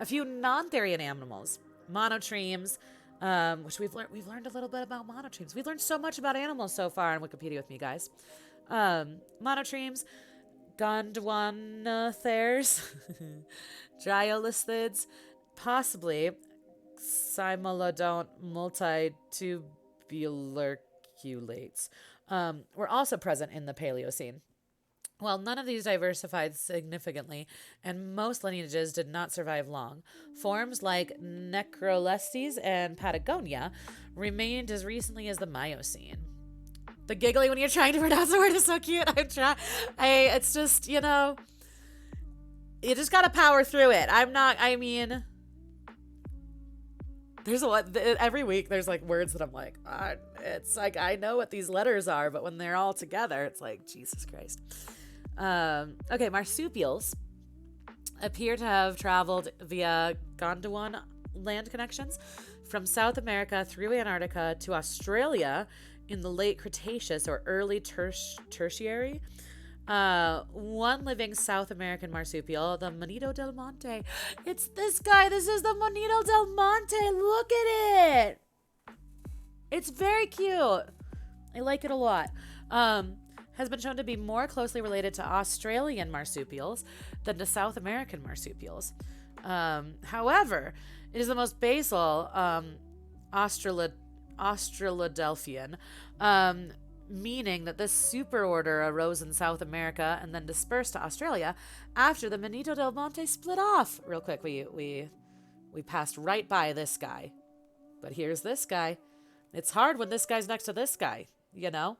A few non-therian animals. Monotremes, which we've learned a little bit about monotremes. We've learned so much about animals so far on Wikipedia with me, guys. Monotremes, Gondwanathers, Dryolisthids, possibly Cymolodont multitubularculates, were also present in the Paleocene. While none of these diversified significantly, and most lineages did not survive long, forms like Necrolestes and Patagonia remained as recently as the Miocene. The giggling when you're trying to pronounce the word is so cute. It's just, you know, you just gotta power through it. There's a lot, every week there's like words that I'm like, it's like, I know what these letters are, but when they're all together, it's like, Jesus Christ. Okay, marsupials appear to have traveled via Gondwana land connections from South America through Antarctica to Australia in the late Cretaceous or early Tertiary. One living South American marsupial, the Monito del Monte. It's this guy. This is the Monito del Monte. Look at it. It's very cute. I like it a lot. Has been shown to be more closely related to Australian marsupials than to South American marsupials. However, it is the most basal Australodelphian, meaning that this superorder arose in South America and then dispersed to Australia after the Monito del Monte split off. Real quick, we passed right by this guy. But here's this guy. It's hard when this guy's next to this guy, you know?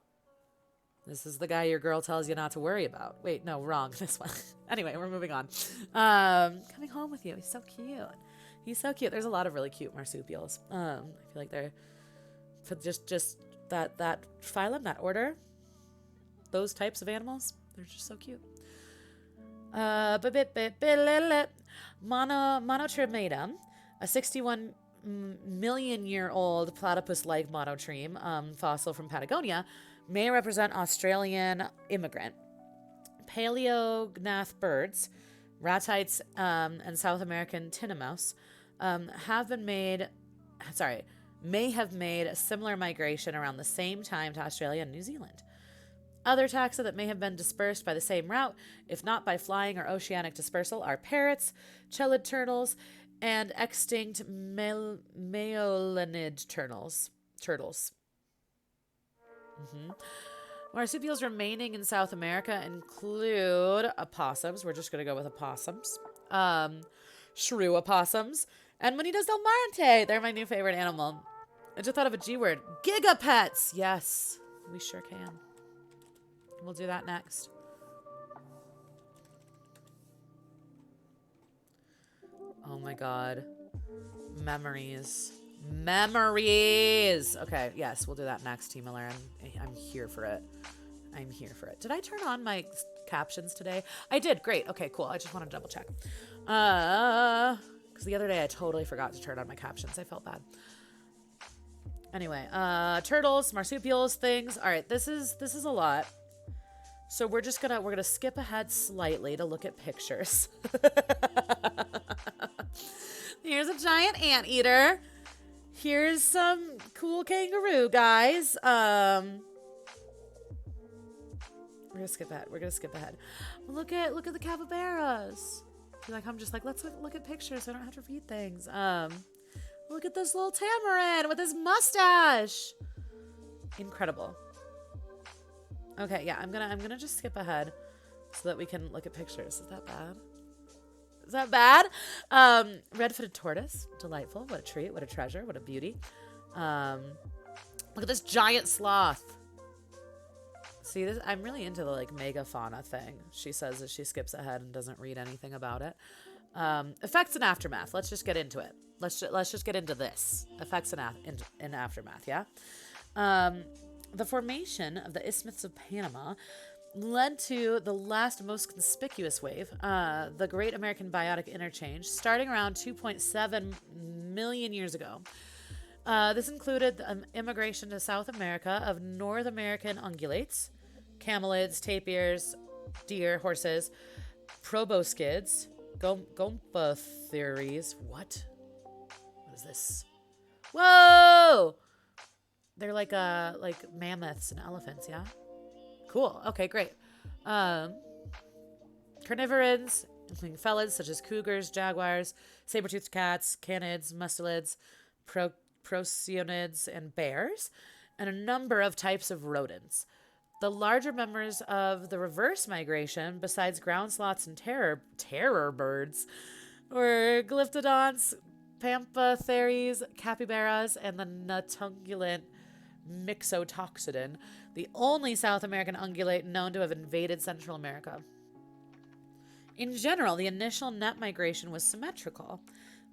This is the guy your girl tells you not to worry about. Wait, no, wrong. This one. Anyway, we're moving on. Coming home with you. He's so cute. He's so cute. There's a lot of really cute marsupials. I feel like they're just that phylum, that order, those types of animals, they're just so cute. Monotrematum, a 61 million year old platypus-like monotreme fossil from Patagonia, may represent Australian immigrant. Paleognath birds, ratites, and South American tinamous may have made a similar migration around the same time to Australia and New Zealand. Other taxa that may have been dispersed by the same route, if not by flying or oceanic dispersal, are parrots, chelid turtles, and extinct meolinid turtles. Marsupials remaining in South America include opossums. We're just going to go with opossums. Shrew opossums. And Monitas del Monte. They're my new favorite animal. I just thought of a G word. Gigapets. Yes, we sure can. We'll do that next. Oh my God. Memories. Okay, yes, we'll do that next, Team Miller. I'm here for it. I'm here for it. Did I turn on my captions today? I did. Great. Okay, cool. I just want to double check. Because the other day I totally forgot to turn on my captions. I felt bad. Anyway, turtles, marsupials, things. All right, this is a lot. So we're gonna skip ahead slightly to look at pictures. Here's a giant anteater. Here's some cool kangaroo guys. We're gonna skip ahead. Look at the capybaras. I'm just like, let's look at pictures so I don't have to read things. Look at this little tamarin with his mustache. Incredible. Okay, yeah, I'm gonna just skip ahead so that we can look at pictures. Is that bad? Is that bad? Red-footed tortoise. Delightful. What a treat. What a treasure. What a beauty. Look at this giant sloth. See, this, I'm really into the like megafauna thing. She says as she skips ahead and doesn't read anything about it. Effects and aftermath. Let's just get into it. Let's just get into this. Effects and aftermath, yeah? The formation of the Isthmus of Panama led to the last most conspicuous wave, the Great American Biotic Interchange, starting around 2.7 million years ago. This included the immigration to South America of North American ungulates, camelids, tapirs, deer, horses, proboscids, gomphotheres. What is this? Whoa! They're like mammoths and elephants, yeah? Cool. Okay, great. Carnivores, including felids such as cougars, jaguars, saber-toothed cats, canids, mustelids, procyon and bears, and a number of types of rodents. The larger members of the reverse migration, besides ground sloths and terror birds, were glyptodonts, pamphotheres, capybaras, and the nutungulate Mixotoxodon, the only South American ungulate known to have invaded Central America. In general, the initial net migration was symmetrical.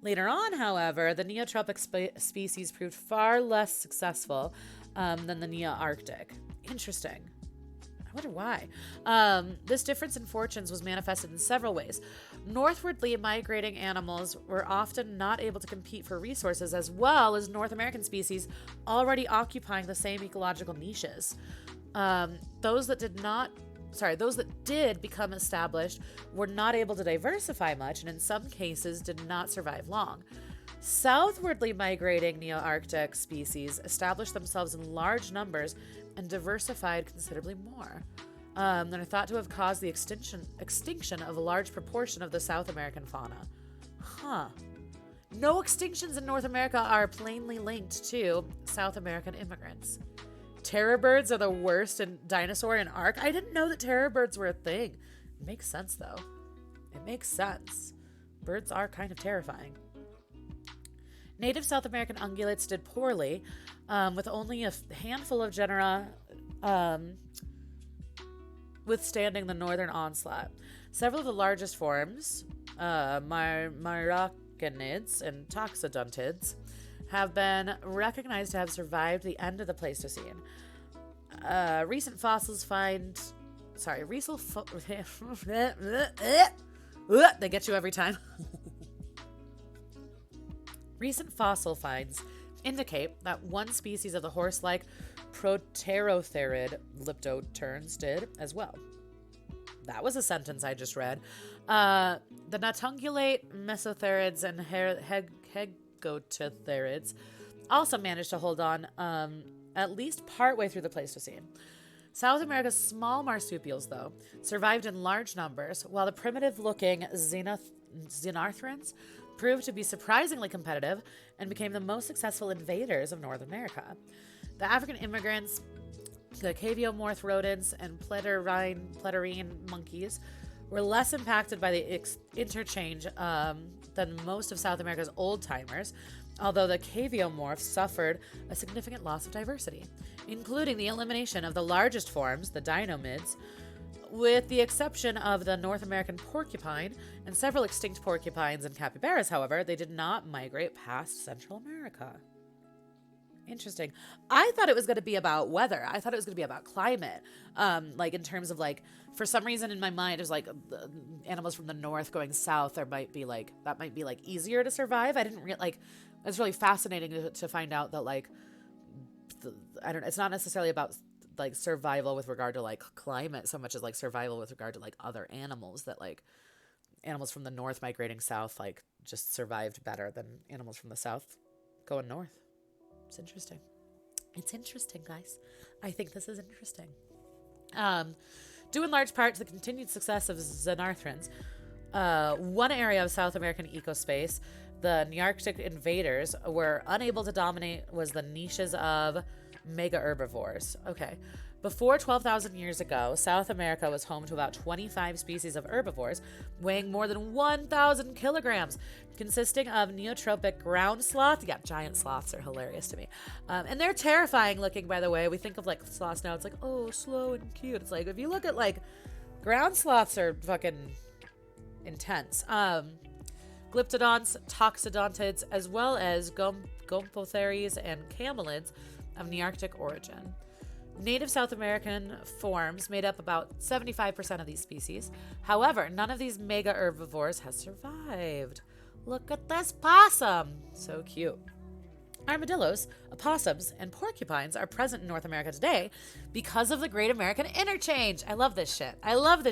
Later on, however, the neotropic species proved far less successful than the Neo-Arctic. Interesting. I wonder why. This difference in fortunes was manifested in several ways. Northwardly migrating animals were often not able to compete for resources, as well as North American species already occupying the same ecological niches. Those that did become established were not able to diversify much, and in some cases did not survive long. Southwardly migrating Neo-Arctic species established themselves in large numbers and diversified considerably more. And are thought to have caused the extinction of a large proportion of the South American fauna. Huh. No extinctions in North America are plainly linked to South American immigrants. Terror birds are the worst in dinosaur and ark. I didn't know that terror birds were a thing. It makes sense, though. It makes sense. Birds are kind of terrifying. Native South American ungulates did poorly, with only a handful of genera withstanding the northern onslaught. Several of the largest forms, myraconids and toxodontids, have been recognized to have survived the end of the Pleistocene. Recent fossils find... Sorry, they get you every time. Recent fossil finds indicate that one species of the horse-like Proterotherid leptoterns did as well. That was a sentence I just read. The nutungulate mesotherids and hegototherids also managed to hold on at least partway through the Pleistocene. South America's small marsupials, though, survived in large numbers, while the primitive-looking xenarthrans proved to be surprisingly competitive and became the most successful invaders of North America. The African immigrants, the caviomorph rodents, and pletyrene monkeys were less impacted by the interchange than most of South America's old-timers, although the caviomorphs suffered a significant loss of diversity, including the elimination of the largest forms, the dinomids. With the exception of the North American porcupine and several extinct porcupines and capybaras, however, they did not migrate past Central America. Interesting. I thought it was going to be about weather. I thought it was going to be about climate. Like in terms of like, for some reason in my mind, it was like animals from the north going south. That might be like easier to survive. I didn't like. It's really fascinating to find out that like, I don't know. It's not necessarily about like survival with regard to like climate so much as like survival with regard to like other animals, that like animals from the north migrating south like just survived better than animals from the south going north. It's interesting. It's interesting, guys. I think this is interesting. Due in large part to the continued success of xenarthrans, one area of South American ecospace, the Nearctic invaders were unable to dominate was the niches of mega herbivores. Okay. Before 12,000 years ago, South America was home to about 25 species of herbivores, weighing more than 1,000 kilograms, consisting of neotropic ground sloth. Yeah, giant sloths are hilarious to me. And they're terrifying looking, by the way. We think of like sloths now, it's like, oh, slow and cute. It's like, if you look at like, ground sloths are fucking intense. Glyptodonts, toxodontids, as well as gomphotheres and camelids of Nearctic origin. Native South American forms made up about 75% of these species. However, none of these mega herbivores has survived. Look at this possum. So cute. Armadillos, opossums, and porcupines are present in North America today because of the Great American Interchange. I love this shit. I love,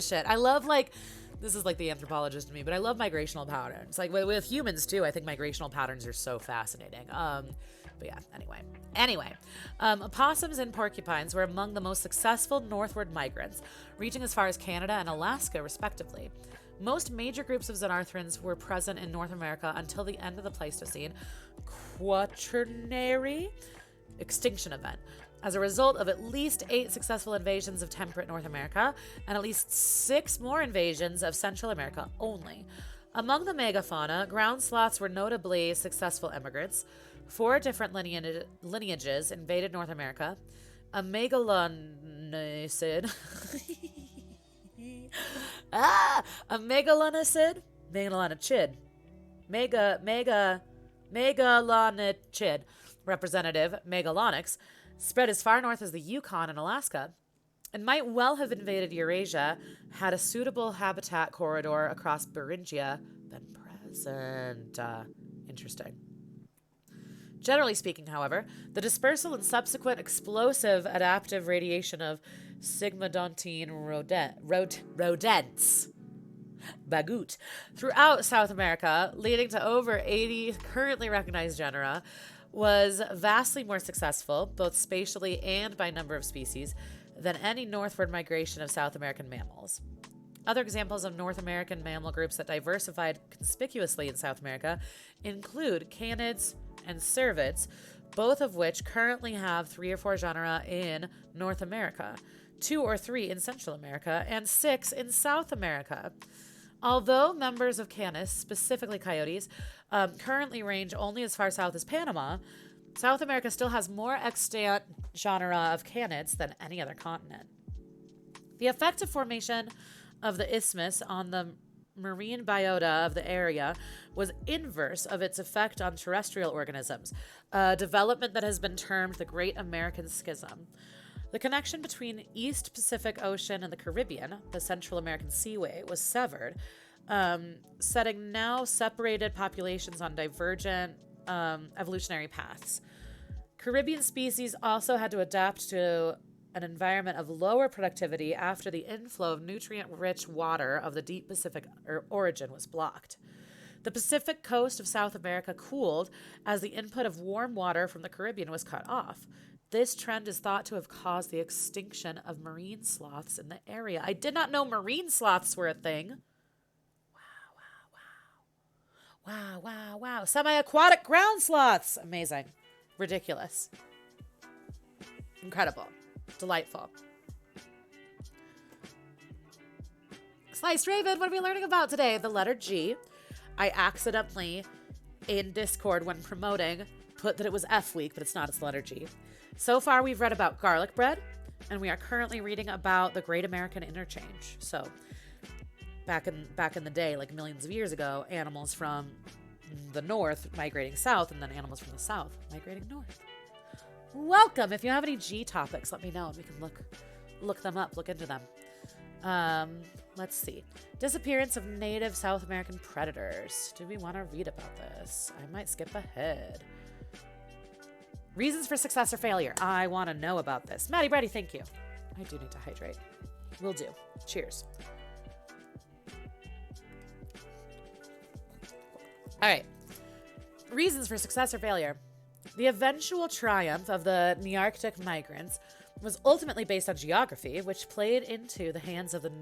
like, this is like the anthropologist in me, but I love migrational patterns. Like with humans too, I think migrational patterns are so fascinating. But yeah, anyway. Opossums and porcupines were among the most successful northward migrants, reaching as far as Canada and Alaska, respectively. Most major groups of xenarthrans were present in North America until the end of the Pleistocene Quaternary extinction event, as a result of at least 8 successful invasions of temperate North America and at least 6 more invasions of Central America only. Among the megafauna, ground sloths were notably successful immigrants. 4 different lineages invaded North America. A megalonocid. A megalonocid representative, Megalonyx, spread as far north as the Yukon and Alaska, and might well have invaded Eurasia had a suitable habitat corridor across Beringia been present. Interesting. Generally speaking, however, the dispersal and subsequent explosive adaptive radiation of sigmodontine rodents Bagut throughout South America, leading to over 80 currently recognized genera, was vastly more successful, both spatially and by number of species, than any northward migration of South American mammals. Other examples of North American mammal groups that diversified conspicuously in South America include canids and cervids, both of which currently have 3 or 4 genera in North America, 2 or 3 in Central America, and 6 in South America. Although members of Canis, specifically coyotes, currently range only as far south as Panama, South America still has more extant genera of canids than any other continent. The effective formation of the isthmus on the marine biota of the area was inverse of its effect on terrestrial organisms, a development that has been termed the Great American Schism. The connection between East Pacific Ocean and the Caribbean, the Central American Seaway, was severed, setting now separated populations on divergent evolutionary paths. Caribbean species also had to adapt to an environment of lower productivity after the inflow of nutrient-rich water of the deep Pacific origin was blocked. The Pacific coast of South America cooled as the input of warm water from the Caribbean was cut off. This trend is thought to have caused the extinction of marine sloths in the area. I did not know marine sloths were a thing. Wow. Semi-aquatic ground sloths. Amazing. Ridiculous. Incredible. Delightful. Sliced Raven, what are we learning about today? The letter G. I accidentally, in Discord when promoting, put that it was F week, but it's not. It's the letter G. So far, we've read about garlic bread, and we are currently reading about the Great American Interchange. So, back in the day, like millions of years ago, animals from the north migrating south, and then animals from the south migrating north. Welcome. If you have any G topics, let me know, and we can look them up, look into them. Let's see. Disappearance of native South American predators. Do we want to read about this? I might skip ahead. Reasons for success or failure. I want to know about this. Maddie Brady, thank you. I do need to hydrate. Will do. Cheers. All right. Reasons for success or failure. The eventual triumph of the Nearctic migrants was ultimately based on geography, which played into the hands of the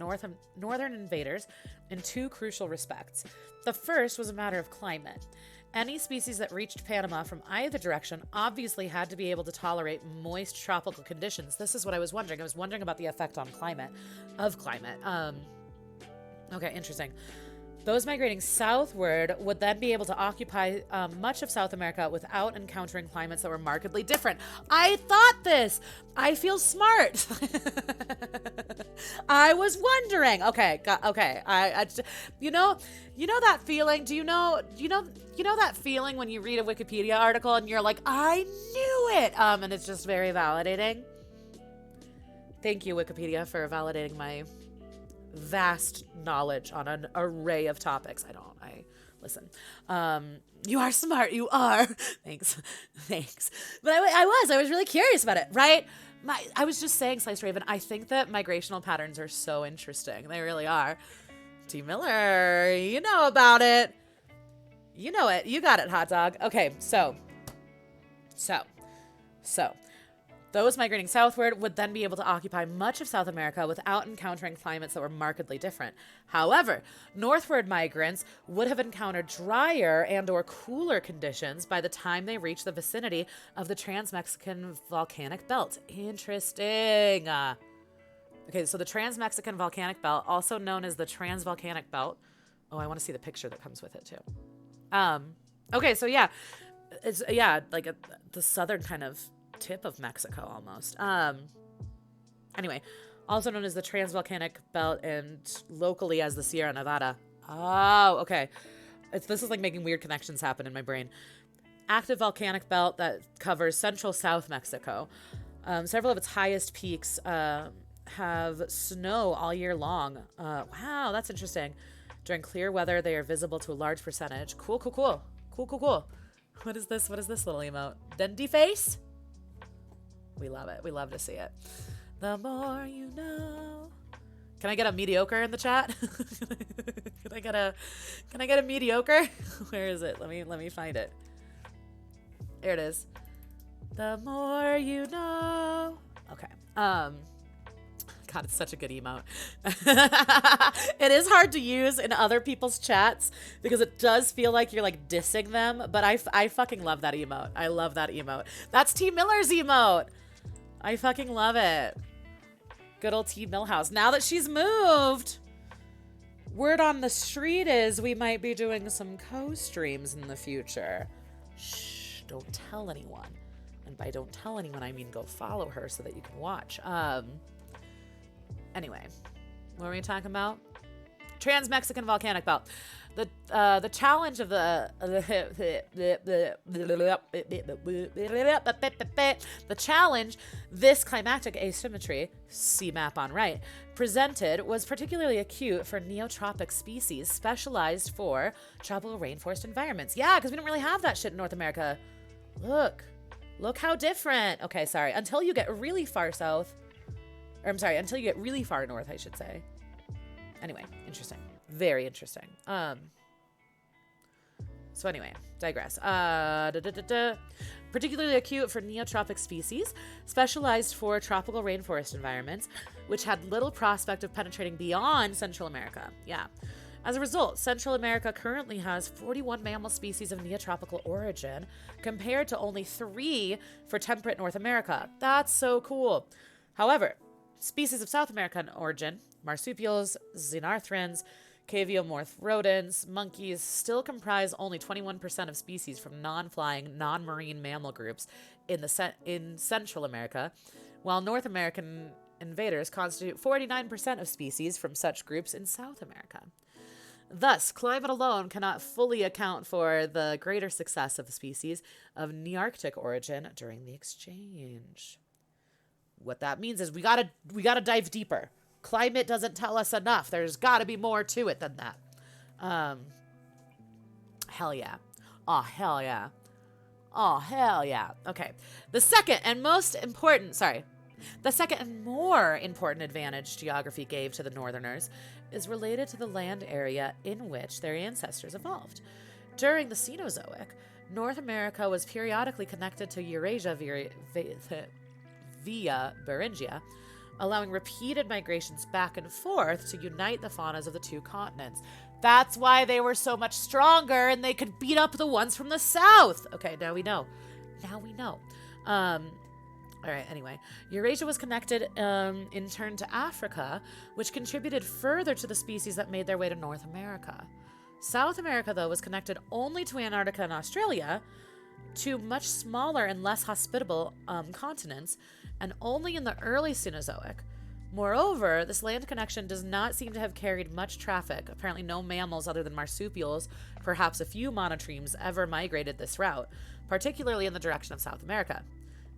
northern invaders in 2 crucial respects. The first was a matter of climate. Any species that reached Panama from either direction obviously had to be able to tolerate moist tropical conditions. This is what I was wondering. I was wondering about the effect on climate. Okay, interesting. Those migrating southward would then be able to occupy much of South America without encountering climates that were markedly different. I thought this. I feel smart. I was wondering. Okay. You know that feeling. Do you know that feeling when you read a Wikipedia article and you're like, I knew it. And it's just very validating. Thank you, Wikipedia, for validating my vast knowledge on an array of topics. I listen. You are smart. You are. Thanks. But I was really curious about it, right? I was just saying, Slice Raven, I think that migrational patterns are so interesting. They really are. T. Miller, you know about it. You know it. You got it, hot dog. Okay, so. Those migrating southward would then be able to occupy much of South America without encountering climates that were markedly different. However, northward migrants would have encountered drier and or cooler conditions by the time they reached the vicinity of the Trans-Mexican Volcanic Belt. Interesting. Okay, so the Trans-Mexican Volcanic Belt, also known as the Transvolcanic Belt. Oh, I want to see the picture that comes with it too. Okay, so yeah, it's like the southern kind of tip of Mexico almost. Anyway, also known as the Transvolcanic Belt and locally as the Sierra Nevada. Oh, okay. This is like making weird connections happen in my brain. Active volcanic belt that covers central South Mexico. Several of its highest peaks have snow all year long. Wow, that's interesting. During clear weather, they are visible to a large percentage. Cool. What is this little emote? Dendy face? We love it. We love to see it. The more you know. Can I get a mediocre in the chat? Can I get a mediocre? Where is it? Let me find it. There it is. The more you know. Okay. God, it's such a good emote. It is hard to use in other people's chats because it does feel like you're like dissing them, but I fucking love that emote. I love that emote. That's T. Miller's emote. I fucking love it. Good old T. Millhouse. Now that she's moved, word on the street is we might be doing some co-streams in the future. Shh, don't tell anyone. And by don't tell anyone, I mean go follow her so that you can watch. Anyway, what were we talking about? Trans-Mexican Volcanic Belt. The challenge of the challenge this climatic asymmetry, see map on right, presented was particularly acute for neotropic species specialized for tropical rainforest environments. Yeah, because we don't really have that shit in North America. Look how different. Okay, sorry. Until you get really far south. Or I'm sorry, until you get really far north, I should say. Anyway, interesting. Very interesting. So anyway, digress. Particularly acute for neotropic species, specialized for tropical rainforest environments, which had little prospect of penetrating beyond Central America. Yeah. As a result, Central America currently has 41 mammal species of neotropical origin, compared to only 3 for temperate North America. That's so cool. However, species of South American origin, marsupials, xenarthrans, caviomorph rodents, monkeys, still comprise only 21% of species from non-flying, non-marine mammal groups in Central America, while North American invaders constitute 49% of species from such groups in South America. Thus, climate alone cannot fully account for the greater success of the species of Nearctic origin during the exchange. What that means is we gotta dive deeper. Climate doesn't tell us enough. There's got to be more to it than that. Hell yeah. Oh, hell yeah. Oh, hell yeah. Okay. The second and more important advantage geography gave to the Northerners is related to the land area in which their ancestors evolved. During the Cenozoic, North America was periodically connected to Eurasia via Beringia, allowing repeated migrations back and forth to unite the faunas of the two continents. That's why they were so much stronger and they could beat up the ones from the south. Okay, now we know. Now we know. All right, anyway. Eurasia was connected in turn to Africa, which contributed further to the species that made their way to North America. South America, though, was connected only to Antarctica and Australia, two much smaller and less hospitable continents, and only in the early Cenozoic. Moreover, this land connection does not seem to have carried much traffic. Apparently no mammals other than marsupials, perhaps a few monotremes, ever migrated this route, particularly in the direction of South America.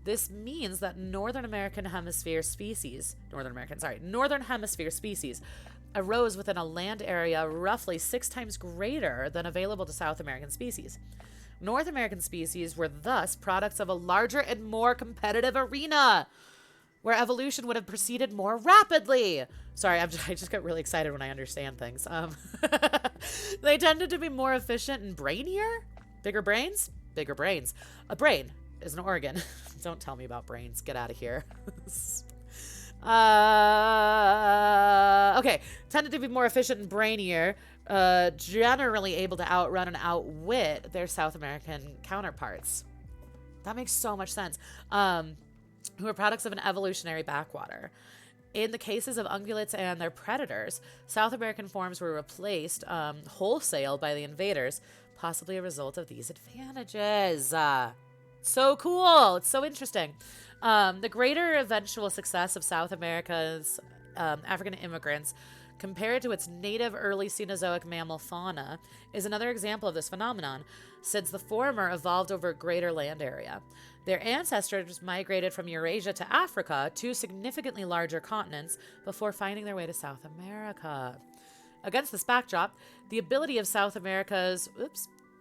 This means that Northern Hemisphere species arose within a land area roughly 6 times greater than available to South American species. North American species were thus products of a larger and more competitive arena, where evolution would have proceeded more rapidly. Sorry, I just get really excited when I understand things. They tended to be more efficient and brainier. Bigger brains? Bigger brains. A brain is an organ. Don't tell me about brains. Get out of here. Okay. Tended to be more efficient and brainier, generally able to outrun and outwit their South American counterparts. That makes so much sense. Who are products of an evolutionary backwater. In the cases of ungulates and their predators, South American forms were replaced wholesale by the invaders, possibly a result of these advantages. So cool. It's so interesting. The greater eventual success of South America's African immigrants compared to its native early Cenozoic mammal fauna is another example of this phenomenon, since the former evolved over a greater land area. Their ancestors migrated from Eurasia to Africa, 2 significantly larger continents, before finding their way to South America. Against this backdrop, the ability of South America's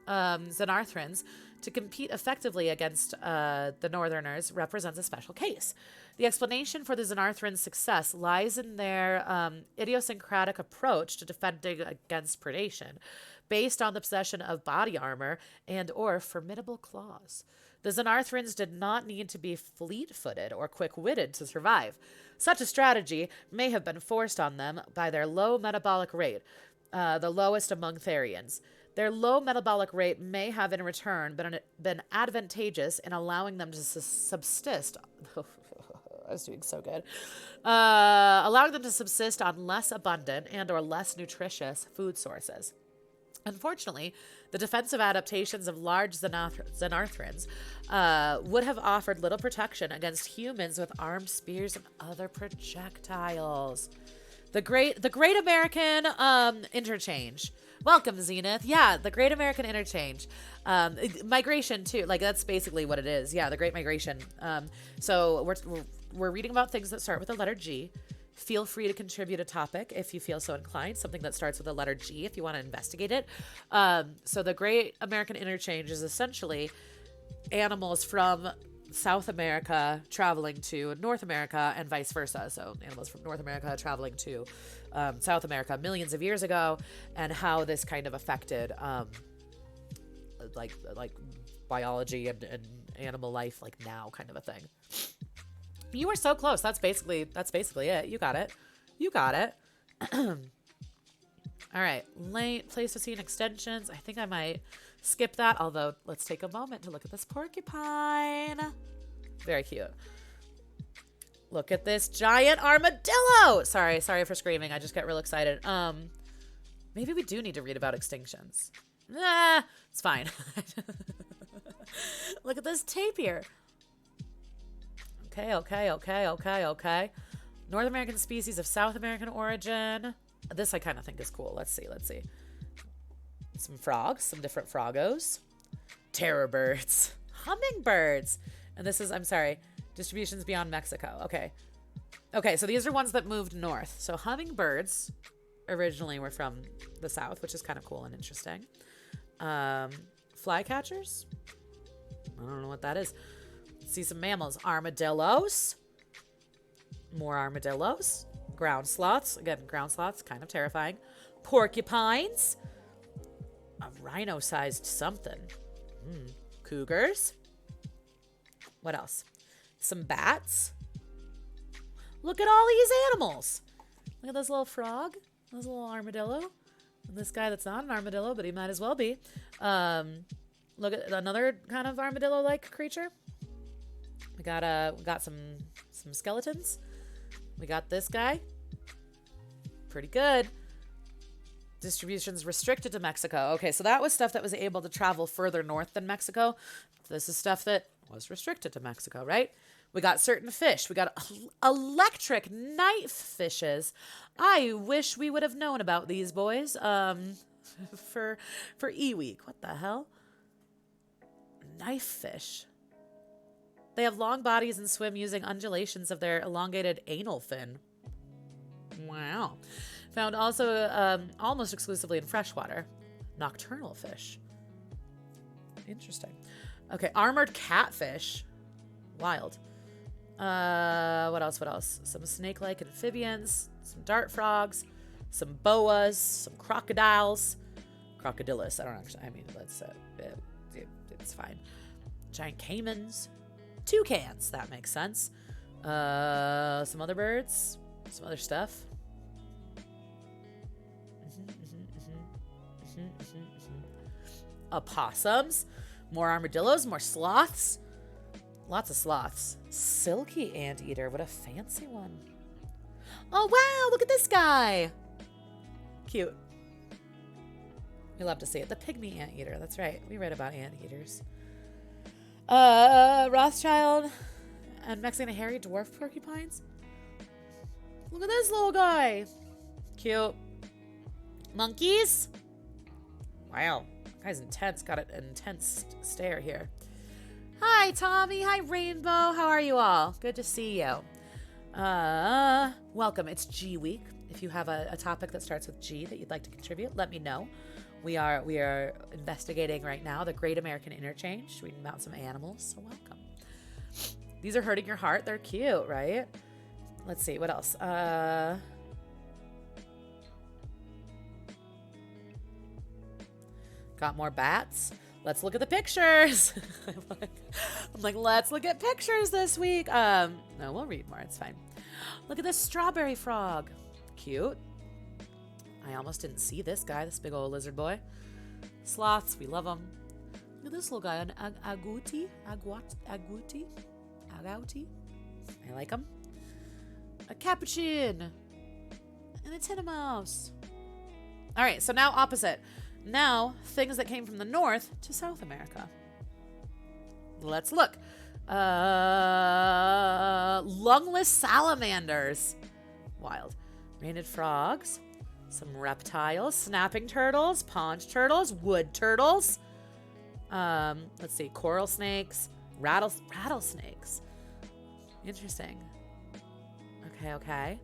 Xenarthrans to compete effectively against the Northerners represents a special case. The explanation for the Xenarthrans' success lies in their idiosyncratic approach to defending against predation, based on the possession of body armor and or formidable claws. The Xenarthrans did not need to be fleet-footed or quick-witted to survive. Such a strategy may have been forced on them by their low metabolic rate, the lowest among Therians. Their low metabolic rate may have in return been advantageous in allowing them to subsist. I was doing so good. Allowing them to subsist on less abundant and or less nutritious food sources. Unfortunately, the defensive adaptations of large Xenarthrans would have offered little protection against humans with armed spears and other projectiles. The Great American Interchange. Welcome, Zenith. Yeah, the Great American Interchange. Migration, too. Like, that's basically what it is. Yeah, the Great Migration. So we're reading about things that start with the letter G. Feel free to contribute a topic if you feel so inclined. Something that starts with the letter G if you want to investigate it. So the Great American Interchange is essentially animals from South America traveling to North America and vice versa. So animals from North America traveling to South America millions of years ago, and how this kind of affected like biology and animal life like now kind of a thing. You were so close. That's basically it. You got it. All right. Place to see in extensions. I think I might skip that, although let's take a moment to look at this porcupine. Very cute. Look at this giant armadillo. Sorry for screaming. I just get real excited. Maybe we do need to read about extinctions. Nah, it's fine. Look at this tapir. Okay. North American species of South American origin. This I kind of think is cool. Let's see. Some frogs, some different froggos. Terror birds. Hummingbirds. And this is, I'm sorry, distributions beyond Mexico. Okay, so these are ones that moved north. So hummingbirds originally were from the south, which is kind of cool and interesting. Flycatchers? I don't know what that is. See some mammals. Armadillos. More armadillos. Ground sloths. Again, ground sloths, kind of terrifying. Porcupines. A rhino-sized something. Cougars. What else? Some bats. Look at all these animals. Look at this little frog. This little armadillo. This guy that's not an armadillo, but he might as well be. Look at another kind of armadillo-like creature. We got some skeletons. We got this guy. Pretty good. Distribution's restricted to Mexico. Okay, so that was stuff that was able to travel further north than Mexico. This is stuff that was restricted to Mexico, right? We got certain fish. We got electric knife fishes. I wish we would have known about these boys. For E-Week. What the hell? Knife fish. They have long bodies and swim using undulations of their elongated anal fin. Wow. Found also almost exclusively in freshwater. Nocturnal fish. Interesting. Okay, armored catfish. Wild. What else? Some snake-like amphibians, some dart frogs, some boas, some crocodiles. Crocodilus. I don't actually, I mean, that's it's fine. Giant caimans. Toucans, that makes sense. Some other birds, some other stuff. Opossums, more armadillos, more sloths. Lots of sloths. Silky anteater, what a fancy one. Oh wow, look at this guy. Cute. We love to see it. The pygmy anteater, that's right. We read about anteaters. Rothschild and Mexican hairy dwarf porcupines. Look at this little guy. Cute. Monkeys. Wow. Guy's intense. Got an intense stare here. Hi, Tommy. Hi, Rainbow. How are you all? Good to see you. Welcome. It's G Week. If you have a topic that starts with G that you'd like to contribute, let me know. We are investigating right now the Great American Interchange, reading about some animals, so welcome. These are hurting your heart. They're cute, right? Let's see, what else? Got more bats. Let's look at the pictures. I'm like, let's look at pictures this week. No, we'll read more. It's fine. Look at this strawberry frog. Cute. I almost didn't see this guy, this big old lizard boy. Sloths, we love them. Look at this little guy, an agouti. I like him. A capuchin. And a tinamous. All right, so now opposite. Now, things that came from the north to South America. Let's look. Lungless salamanders. Wild. Rained frogs. Some reptiles. Snapping turtles. Pond turtles. Wood turtles. Let's see. Coral snakes. Rattlesnakes. Interesting. Okay.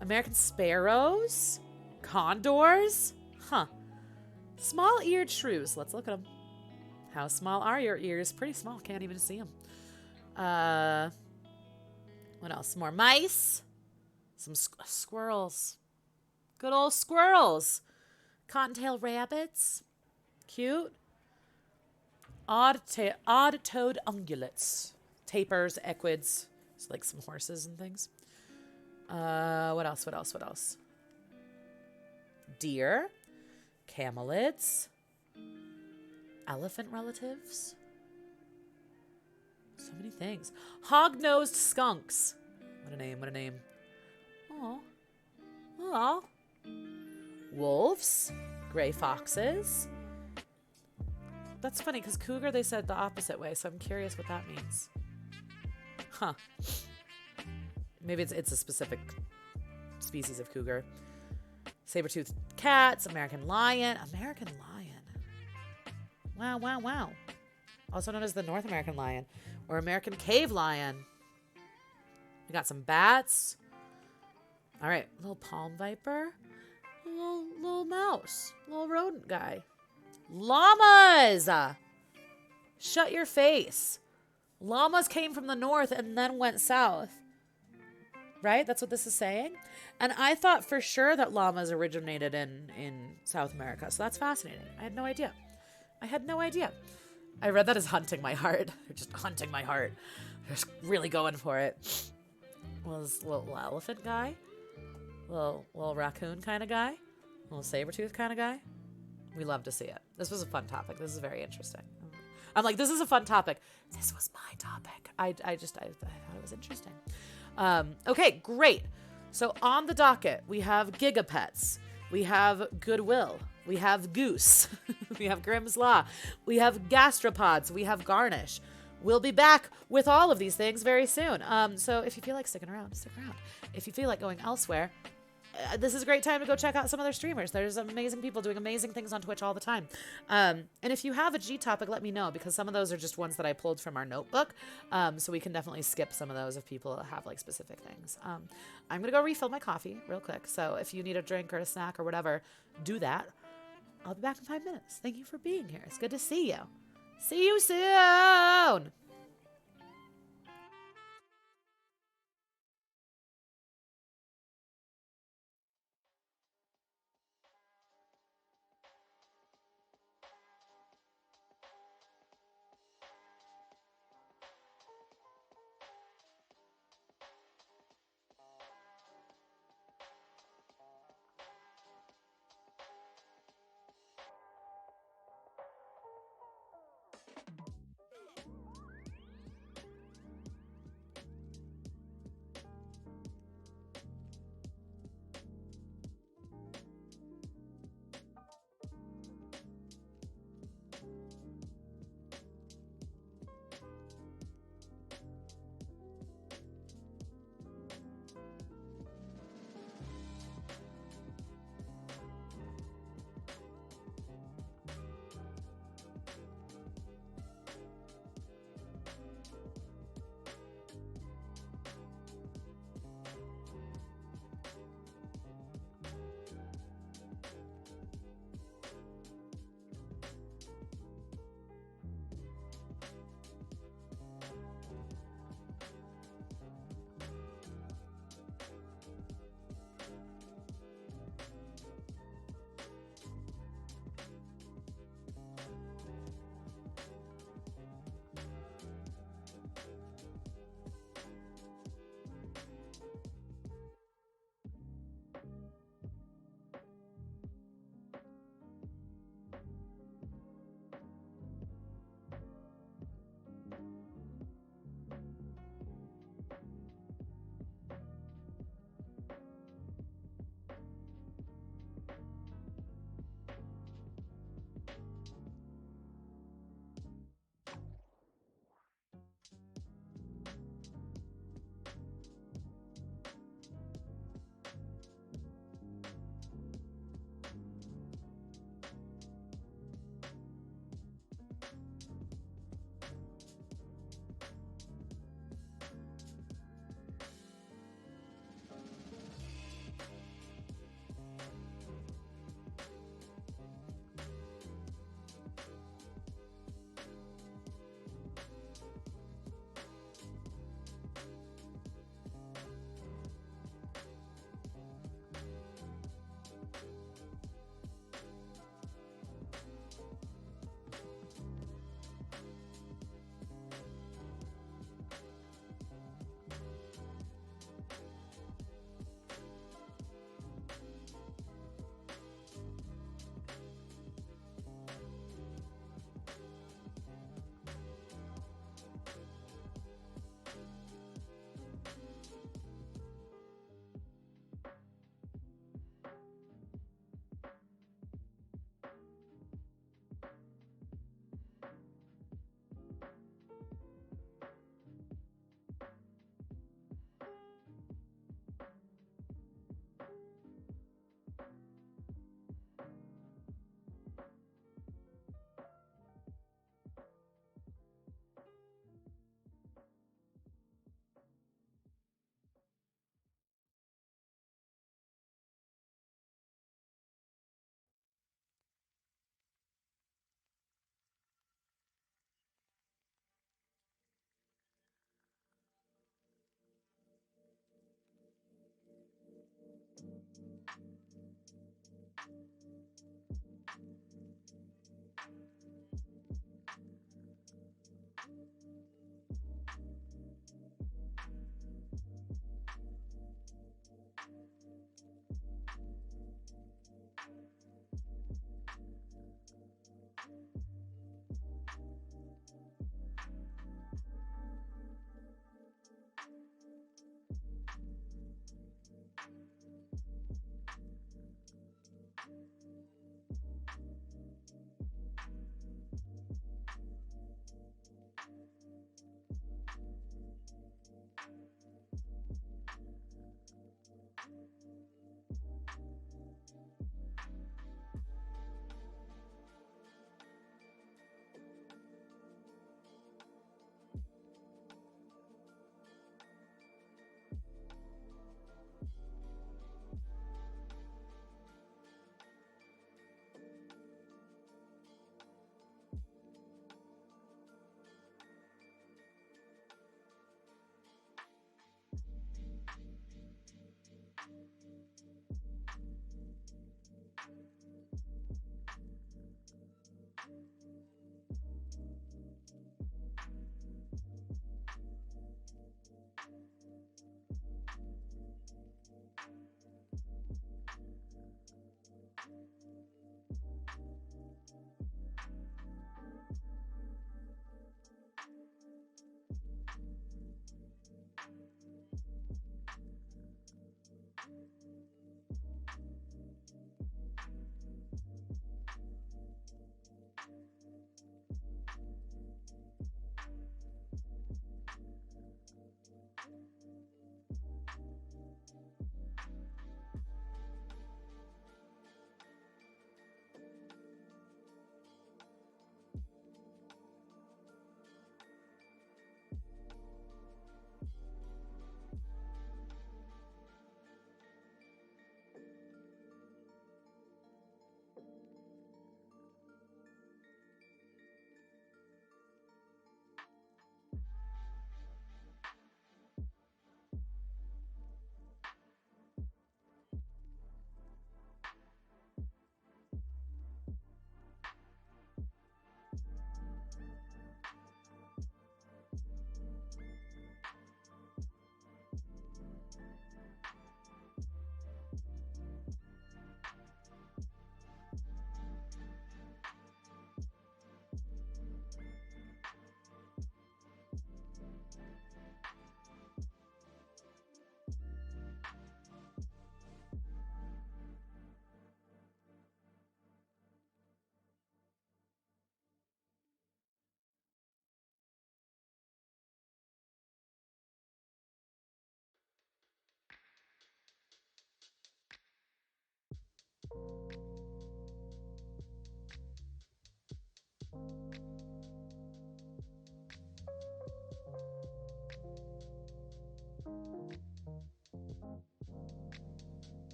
American sparrows. Condors. Huh. Small-eared shrews. Let's look at them. How small are your ears? Pretty small. Can't even see them. What else? More mice. Some squirrels. Good old squirrels. Cottontail rabbits. Cute. Odd-toed ungulates. Tapirs, equids. It's like some horses and things. What else? Deer. Camelids. Elephant relatives. So many things. Hog-nosed skunks. What a name. Aw. Wolves. Gray foxes. That's funny because cougar they said the opposite way, so I'm curious what that means. Huh. Maybe it's a specific species of cougar. Saber-toothed cats, American lion. Wow. Also known as the North American lion or American cave lion. We got some bats. All right, little palm viper. Little mouse. Little rodent guy. Llamas! Shut your face. Llamas came from the north and then went south. Right? That's what this is saying. And I thought for sure that llamas originated in South America. So that's fascinating. I had no idea. I read that as hunting my heart. They're just hunting my heart. They're just really going for it. Well, this little elephant guy. Little raccoon kind of guy. little saber-tooth kind of guy. We love to see it. This was a fun topic. This is very interesting. I'm like, this is a fun topic. This was my topic. I thought it was interesting. Okay, great. So on the docket, we have Gigapets. We have Goodwill. We have Goose. We have Grimm's Law. We have gastropods. We have Garnish. We'll be back with all of these things very soon. So if you feel like sticking around, stick around. If you feel like going elsewhere, this is a great time to go check out some other streamers. There's amazing people doing amazing things on Twitch all the time. And if you have a G topic, let me know, because some of those are just ones that I pulled from our notebook. So we can definitely skip some of those if people have like specific things. I'm going to go refill my coffee real quick. So if you need a drink or a snack or whatever, do that. I'll be back in 5 minutes. Thank you for being here. It's good to see you. See you soon.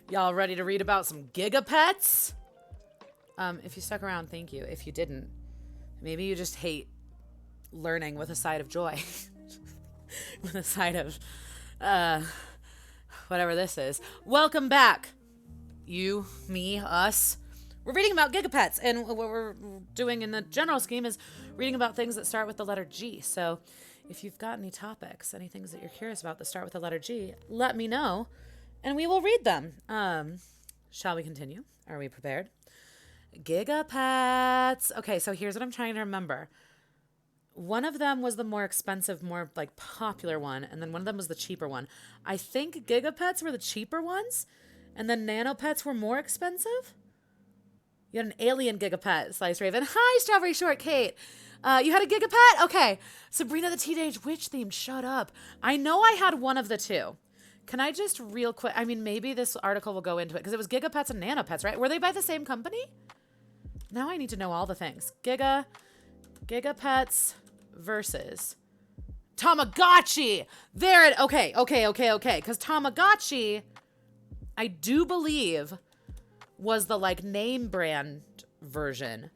Y'all ready to read about some Gigapets? If you stuck around, thank you. If you didn't, maybe you just hate learning with a side of joy. With a side of, whatever this is. Welcome back. You, me, us. We're reading about Gigapets, and what we're doing in the general scheme is reading about things that start with the letter G. So if you've got any topics, any things that you're curious about that start with the letter G, let me know, and we will read them. Shall we continue? Are we prepared? Gigapets. Okay, so here's what I'm trying to remember. One of them was the more expensive, more like popular one, and then one of them was the cheaper one. I think Gigapets were the cheaper ones, and then Nanopets were more expensive. You had an alien Gigapet, Slice Raven. Hi, Strawberry Shortcake. You had a Gigapet? Okay. Sabrina the Teenage Witch theme. Shut up. I know I had one of the two. Can I just real quick? I mean, maybe this article will go into it because it was Gigapets and Nanopets, right? Were they by the same company? Now I need to know all the things. Gigapets versus Tamagotchi. There it. Okay. Because Tamagotchi, I do believe, was the like name brand version.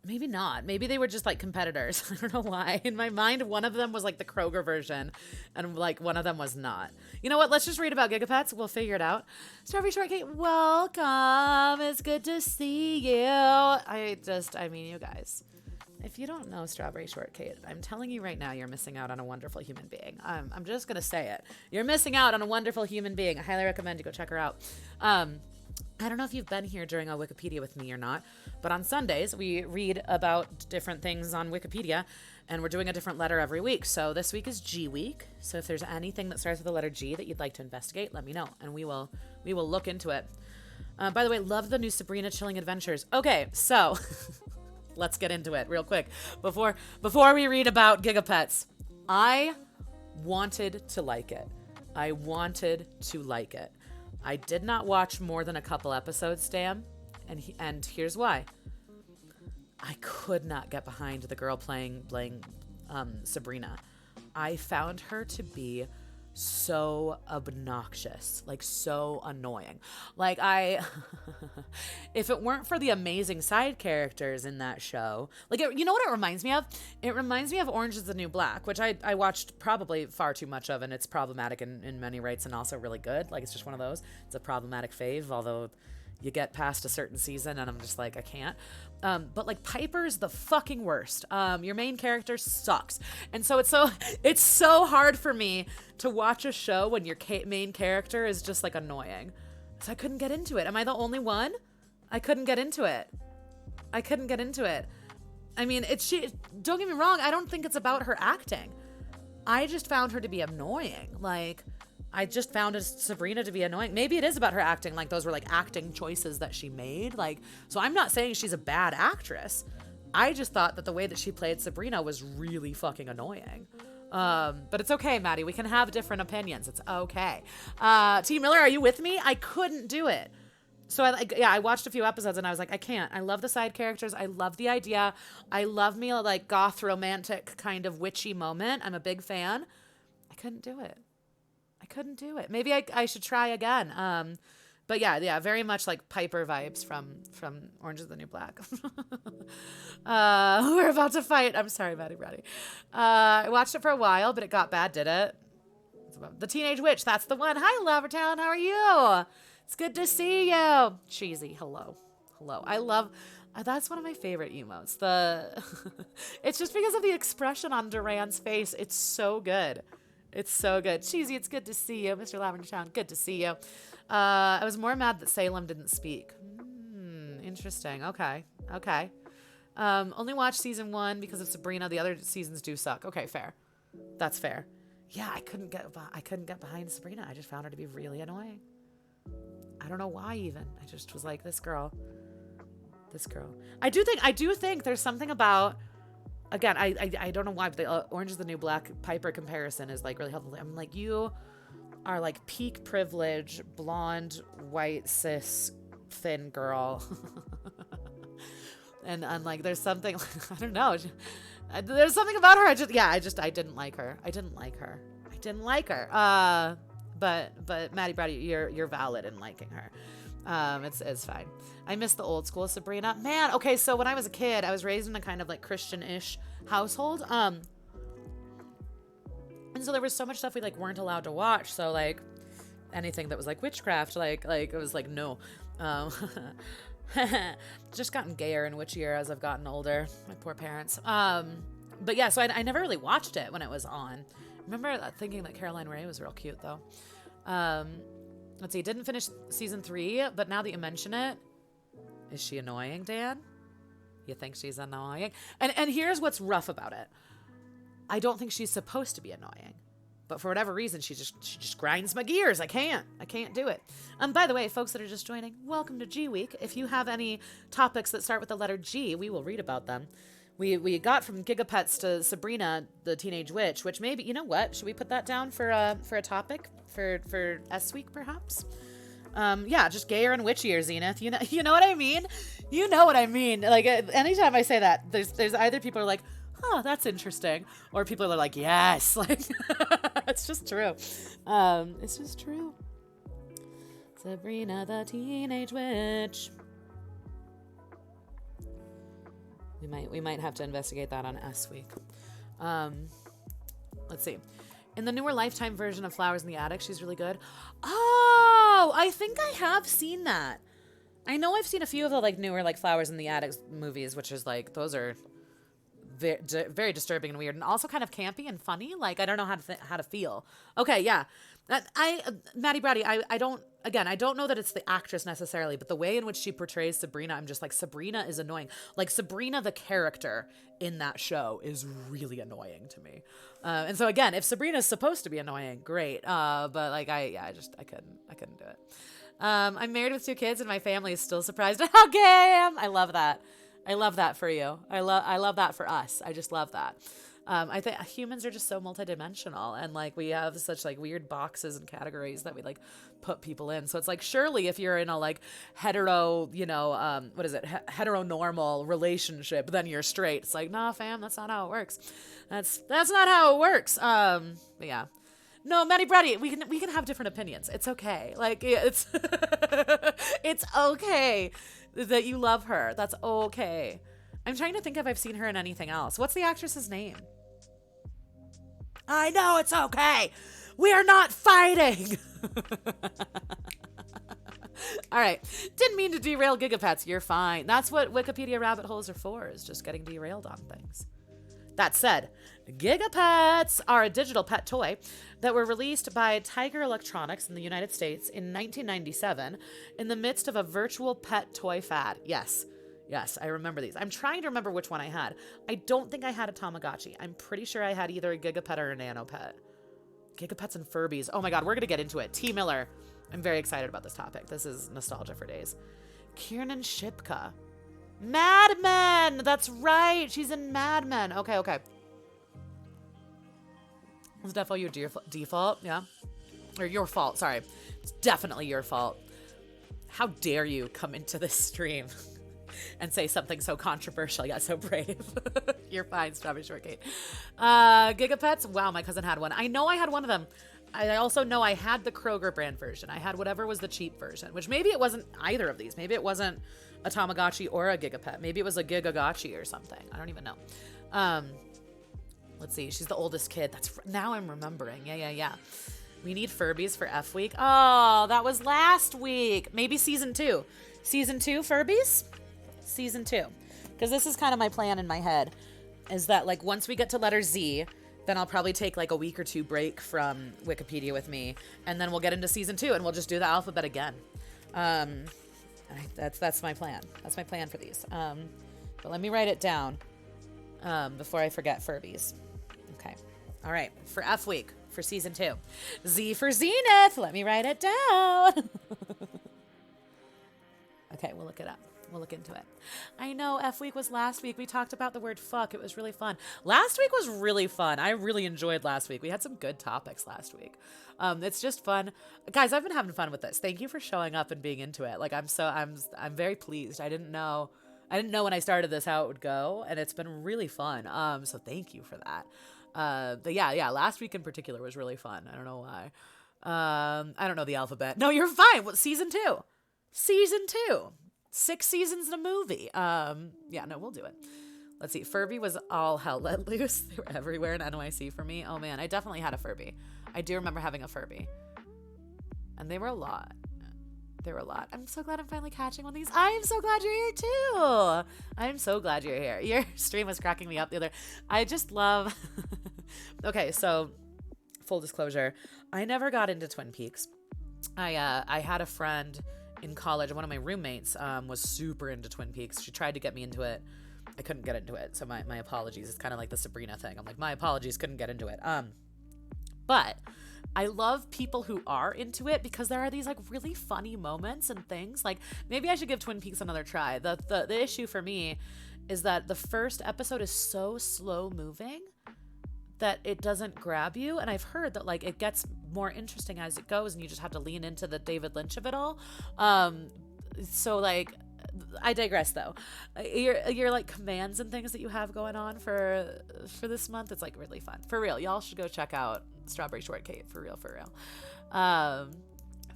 Maybe not. Maybe they were just like competitors. I don't know why. In my mind, one of them was like the Kroger version and like one of them was not. You know what? Let's just read about Gigapets. We'll figure it out. Strawberry Shortcake, welcome. It's good to see you. I mean, you guys, if you don't know Strawberry Shortcake, I'm telling you right now, you're missing out on a wonderful human being. I'm just going to say it. You're missing out on a wonderful human being. I highly recommend you go check her out. I don't know if you've been here during a Wikipedia with me or not, but on Sundays we read about different things on Wikipedia, and we're doing a different letter every week. So this week is G week. So if there's anything that starts with the letter G that you'd like to investigate, let me know, and we will look into it. By the way, love the new Sabrina Chilling Adventures. Okay, so let's get into it real quick before we read about Gigapets. I wanted to like it. I did not watch more than a couple episodes, Dan, and here's why. I could not get behind the girl playing Sabrina. I found her to be so obnoxious, like so annoying. Like if it weren't for the amazing side characters in that show, like you know what it reminds me of? It reminds me of Orange is the New Black, which I watched probably far too much of, and it's problematic in many rights and also really good. Like it's just one of those. It's a problematic fave, although you get past a certain season and I'm just like, I can't. But like Piper's the fucking worst. Your main character sucks. And so it's so hard for me to watch a show when your main character is just like annoying. So I couldn't get into it. Am I the only one? I couldn't get into it. I mean, don't get me wrong. I don't think it's about her acting. I just found her to be annoying. Like, I just found Sabrina to be annoying. Maybe it is about her acting. Like those were like acting choices that she made. Like, so I'm not saying she's a bad actress. I just thought that the way that she played Sabrina was really fucking annoying. But it's okay, Maddie. We can have different opinions. It's okay. T. Miller, are you with me? I couldn't do it. So I watched a few episodes and I was like, I can't. I love the side characters. I love the idea. I love me a like goth romantic kind of witchy moment. I'm a big fan. I couldn't do it. Maybe I should try again. But yeah, very much like Piper vibes from Orange is the New Black. We're about to fight. I'm sorry, Maddie. I watched it for a while, but it got bad, did it? The Teenage Witch, that's the one. Hi, Lovertown. How are you? It's good to see you. Cheesy. Hello. I love... that's one of my favorite emotes. It's just because of the expression on Duran's face. It's so good. Cheesy, it's good to see you. Mr. Lavender Town, good to see you. I was more mad that Salem didn't speak. Interesting. Okay. Only watched season 1 because of Sabrina. The other seasons do suck. Okay, fair. That's fair. Yeah, I couldn't get behind Sabrina. I just found her to be really annoying. I don't know why even. I just was like, this girl. I do think there's something about... Again, I don't know why, but the Orange is the New Black Piper comparison is like really helpful. I'm like, you are like peak privilege, blonde, white, cis, thin girl. and like, there's something, I don't know. There's something about her. I didn't like her. But but Maddie Brady, you're valid in liking her. It's fine. I miss the old school Sabrina. Man, okay, so when I was a kid, I was raised in a kind of like Christian-ish household. And so there was so much stuff we like weren't allowed to watch. So like anything that was like witchcraft, like it was like no. Just gotten gayer and witchier as I've gotten older. My poor parents. But yeah, so I never really watched it when it was on. I remember thinking that Caroline Rhea was real cute though. Let's see, didn't finish season 3, but now that you mention it, is she annoying, Dan? You think she's annoying? And here's what's rough about it. I don't think she's supposed to be annoying. But for whatever reason, she just grinds my gears. I can't do it. By the way, folks that are just joining, welcome to G Week. If you have any topics that start with the letter G, we will read about them. We got from Gigapets to Sabrina, the Teenage Witch, which maybe, you know what? Should we put that down for a topic for S Week, perhaps? Yeah, just gayer and witchier, Zenith. You know what I mean? You know what I mean. Like, anytime I say that, there's either people are like, oh, that's interesting, or people are like, yes. Like, it's just true. It's just true. Sabrina, the Teenage Witch. We might have to investigate that on S Week. Let's see. In the newer Lifetime version of Flowers in the Attic, she's really good. Oh, I think I have seen that. I know I've seen a few of the like newer like Flowers in the Attic movies, which is like those are very disturbing and weird, and also kind of campy and funny. Like I don't know how to feel. Okay, yeah. Maddie Brady, I don't know that it's the actress necessarily, but the way in which she portrays Sabrina, I'm just like, Sabrina is annoying. Like Sabrina, the character in that show, is really annoying to me. And so again, if Sabrina is supposed to be annoying, great. But like, I couldn't do it. I'm married with 2 kids and my family is still surprised at how gay I am. I love that. I love that for you. I love that for us. I just love that. I think humans are just so multidimensional, and like we have such like weird boxes and categories that we like put people in. So it's like, surely if you're in a like hetero, heteronormal relationship, then you're straight. It's like, nah, fam, that's not how it works. That's not how it works. But yeah. No, Maddie Brady, we can have different opinions. It's okay. Like it's it's okay that you love her. That's okay. I'm trying to think if I've seen her in anything else. What's the actress's name? I know, it's okay. We are not fighting. All right. Didn't mean to derail Gigapets. You're fine. That's what Wikipedia rabbit holes are for, is just getting derailed on things. That said, Gigapets are a digital pet toy that were released by Tiger Electronics in the United States in 1997 in the midst of a virtual pet toy fad. Yes, I remember these. I'm trying to remember which one I had. I don't think I had a Tamagotchi. I'm pretty sure I had either a Gigapet or a Nanopet. Gigapets and Furbies. Oh my God, we're going to get into it. T. Miller. I'm very excited about this topic. This is nostalgia for days. Kiernan Shipka. Mad Men! That's right. She's in Mad Men. Okay. It's definitely your default, yeah? Or your fault, sorry. It's definitely your fault. How dare you come into this stream and say something so controversial yet so brave. You're fine, Strawberry Shortcake. Gigapets? Wow, my cousin had one. I know I had one of them. I also know I had the Kroger brand version. I had whatever was the cheap version, which maybe it wasn't either of these. Maybe it wasn't a Tamagotchi or a Gigapet. Maybe it was a Gigagotchi or something. I don't even know. Let's see. She's the oldest kid. Now I'm remembering. Yeah. We need Furbies for F Week. Oh, that was last week. Maybe season 2. Season 2 Furbies? Season 2. Because this is kind of my plan in my head, is that like once we get to letter Z, then I'll probably take like a week or 2 break from Wikipedia with me, and then we'll get into season 2 and we'll just do the alphabet again. That's my plan. That's my plan for these. But let me write it down before I forget Furbies. Okay. All right. For F Week, for season 2. Z for Zenith. Let me write it down. Okay, we'll look it up. We'll look into it. I know F Week was last week. We talked about the word fuck. It was really fun. Last week was really fun. I really enjoyed last week. We had some good topics last week. It's just fun. Guys, I've been having fun with this. Thank you for showing up and being into it. Like I'm very pleased. I didn't know when I started this how it would go, and it's been really fun. So thank you for that. But yeah, last week in particular was really fun. I don't know why. I don't know the alphabet. No, you're fine. What, season 2? Season 2. 6 seasons in a movie. Yeah, no, we'll do it. Let's see. Furby was all hell let loose. They were everywhere in NYC for me. Oh man, I definitely had a Furby. I do remember having a Furby. And they were a lot. They were a lot. I'm so glad I'm finally catching one of these. I am so glad you're here too. I'm so glad you're here. Your stream was cracking me up the other. I just love. Okay, so full disclosure, I never got into Twin Peaks. I had a friend in college. One of my roommates was super into Twin Peaks. She tried to get me into it. I couldn't get into it. So my apologies. It's kind of like the Sabrina thing. I'm like, my apologies, couldn't get into it. But I love people who are into it because there are these like really funny moments and things. Like maybe I should give Twin Peaks another try. The issue for me is that the first episode is so slow moving that it doesn't grab you. And I've heard that like it gets more interesting as it goes and you just have to lean into the David Lynch of it all. So like, I digress though. Your like commands and things that you have going on for this month, it's like really fun. For real, y'all should go check out Strawberry Shortcake. For real.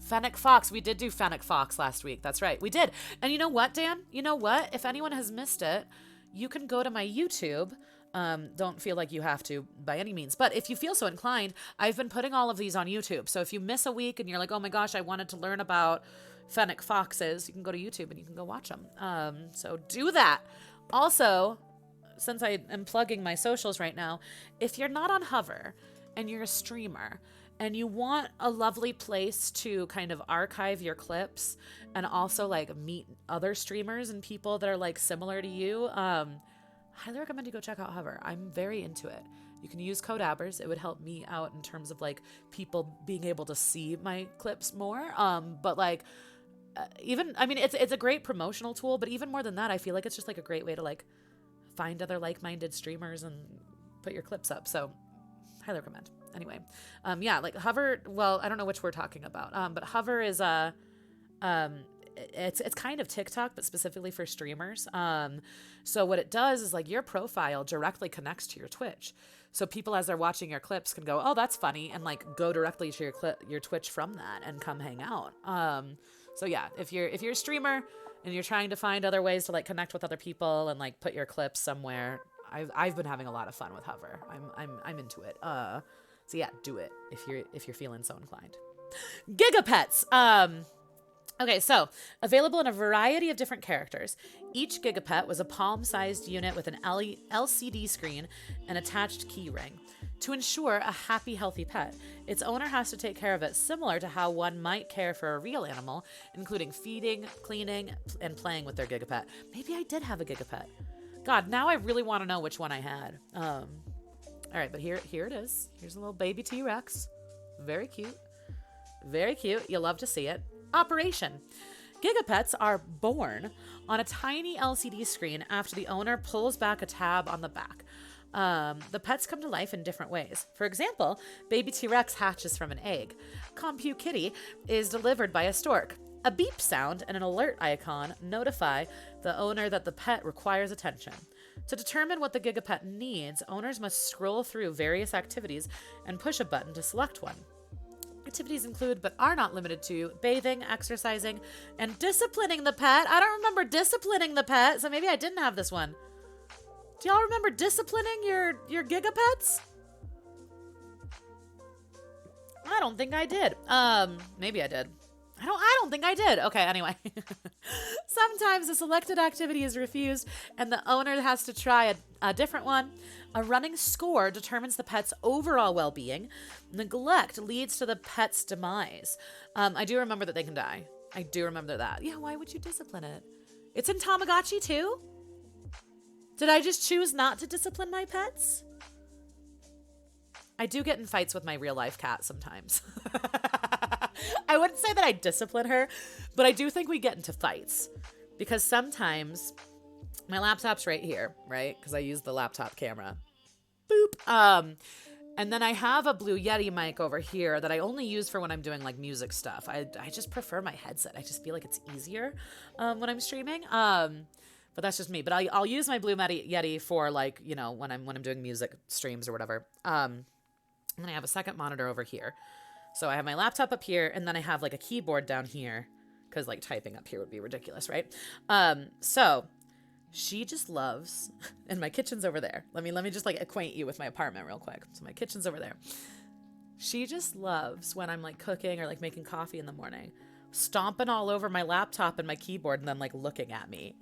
Fennec Fox. We did do Fennec Fox last week. That's right, we did. And you know what, Dan? You know what? If anyone has missed it, you can go to my YouTube. Don't feel like you have to by any means, but if you feel so inclined, I've been putting all of these on YouTube. So if you miss a week and you're like, oh my gosh, I wanted to learn about Fennec Foxes, you can go to YouTube and you can go watch them. So do that. Also, since I am plugging my socials right now, if you're not on Hover and you're a streamer and you want a lovely place to kind of archive your clips and also like meet other streamers and people that are like similar to you, highly recommend you go check out Hover. I'm very into it. You can use code ABBERS. It would help me out in terms of like people being able to see my clips more. But like, even, I mean, it's a great promotional tool, but even more than that, I feel like it's just like a great way to like find other like-minded streamers and put your clips up. So highly recommend. Anyway, yeah, like Hover, well, I don't know which we're talking about, but Hover is it's kind of TikTok, but specifically for streamers. So what it does is like your profile directly connects to your Twitch. So people, as they're watching your clips, can go, oh, that's funny, and like go directly to your Twitch from that and come hang out. So yeah, if you're a streamer and you're trying to find other ways to like connect with other people and like put your clips somewhere, I've been having a lot of fun with Hover. I'm into it. So yeah, do it if you're feeling so inclined. Gigapets. Okay, so available in a variety of different characters. Each Gigapet was a palm-sized unit with an LCD screen and attached key ring. To ensure a happy, healthy pet, its owner has to take care of it similar to how one might care for a real animal, including feeding, cleaning, and playing with their Gigapet. Maybe I did have a Gigapet. God, now I really want to know which one I had. All right, but here it is. Here's a little baby T-Rex. Very cute. Very cute. You'll love to see it. Operation. Gigapets are born on a tiny LCD screen after the owner pulls back a tab on the back. The pets come to life in different ways. For example, baby T-Rex hatches from an egg. Compu Kitty is delivered by a stork. A beep sound and an alert icon notify the owner that the pet requires attention. To determine what the Gigapet needs, owners must scroll through various activities and push a button to select one. Activities include, but are not limited to, bathing, exercising, and disciplining the pet. I don't remember disciplining the pet, so maybe I didn't have this one. Do y'all remember disciplining your Gigapets? I don't think I did. Maybe I did. I don't think I did. Okay, anyway. Sometimes a selected activity is refused and the owner has to try a different one. A running score determines the pet's overall well-being. Neglect leads to the pet's demise. I do remember that they can die. I do remember that. Yeah, why would you discipline it? It's in Tamagotchi too? Did I just choose not to discipline my pets? I do get in fights with my real-life cat sometimes. I wouldn't say that I discipline her, but I do think we get into fights. Because sometimes, my laptop's right here, right? Because I use the laptop camera. Boop. And then I have a Blue Yeti mic over here that I only use for when I'm doing like music stuff. I just prefer my headset. I just feel like it's easier when I'm streaming. But that's just me. But I'll use my Blue Yeti for like, you know, when I'm doing music streams or whatever. And then I have a second monitor over here. So I have my laptop up here, and then I have like a keyboard down here, because like typing up here would be ridiculous, right? So she just loves, and my kitchen's over there. Let me just like acquaint you with my apartment real quick. So my kitchen's over there. She just loves when I'm like cooking or like making coffee in the morning, stomping all over my laptop and my keyboard and then like looking at me.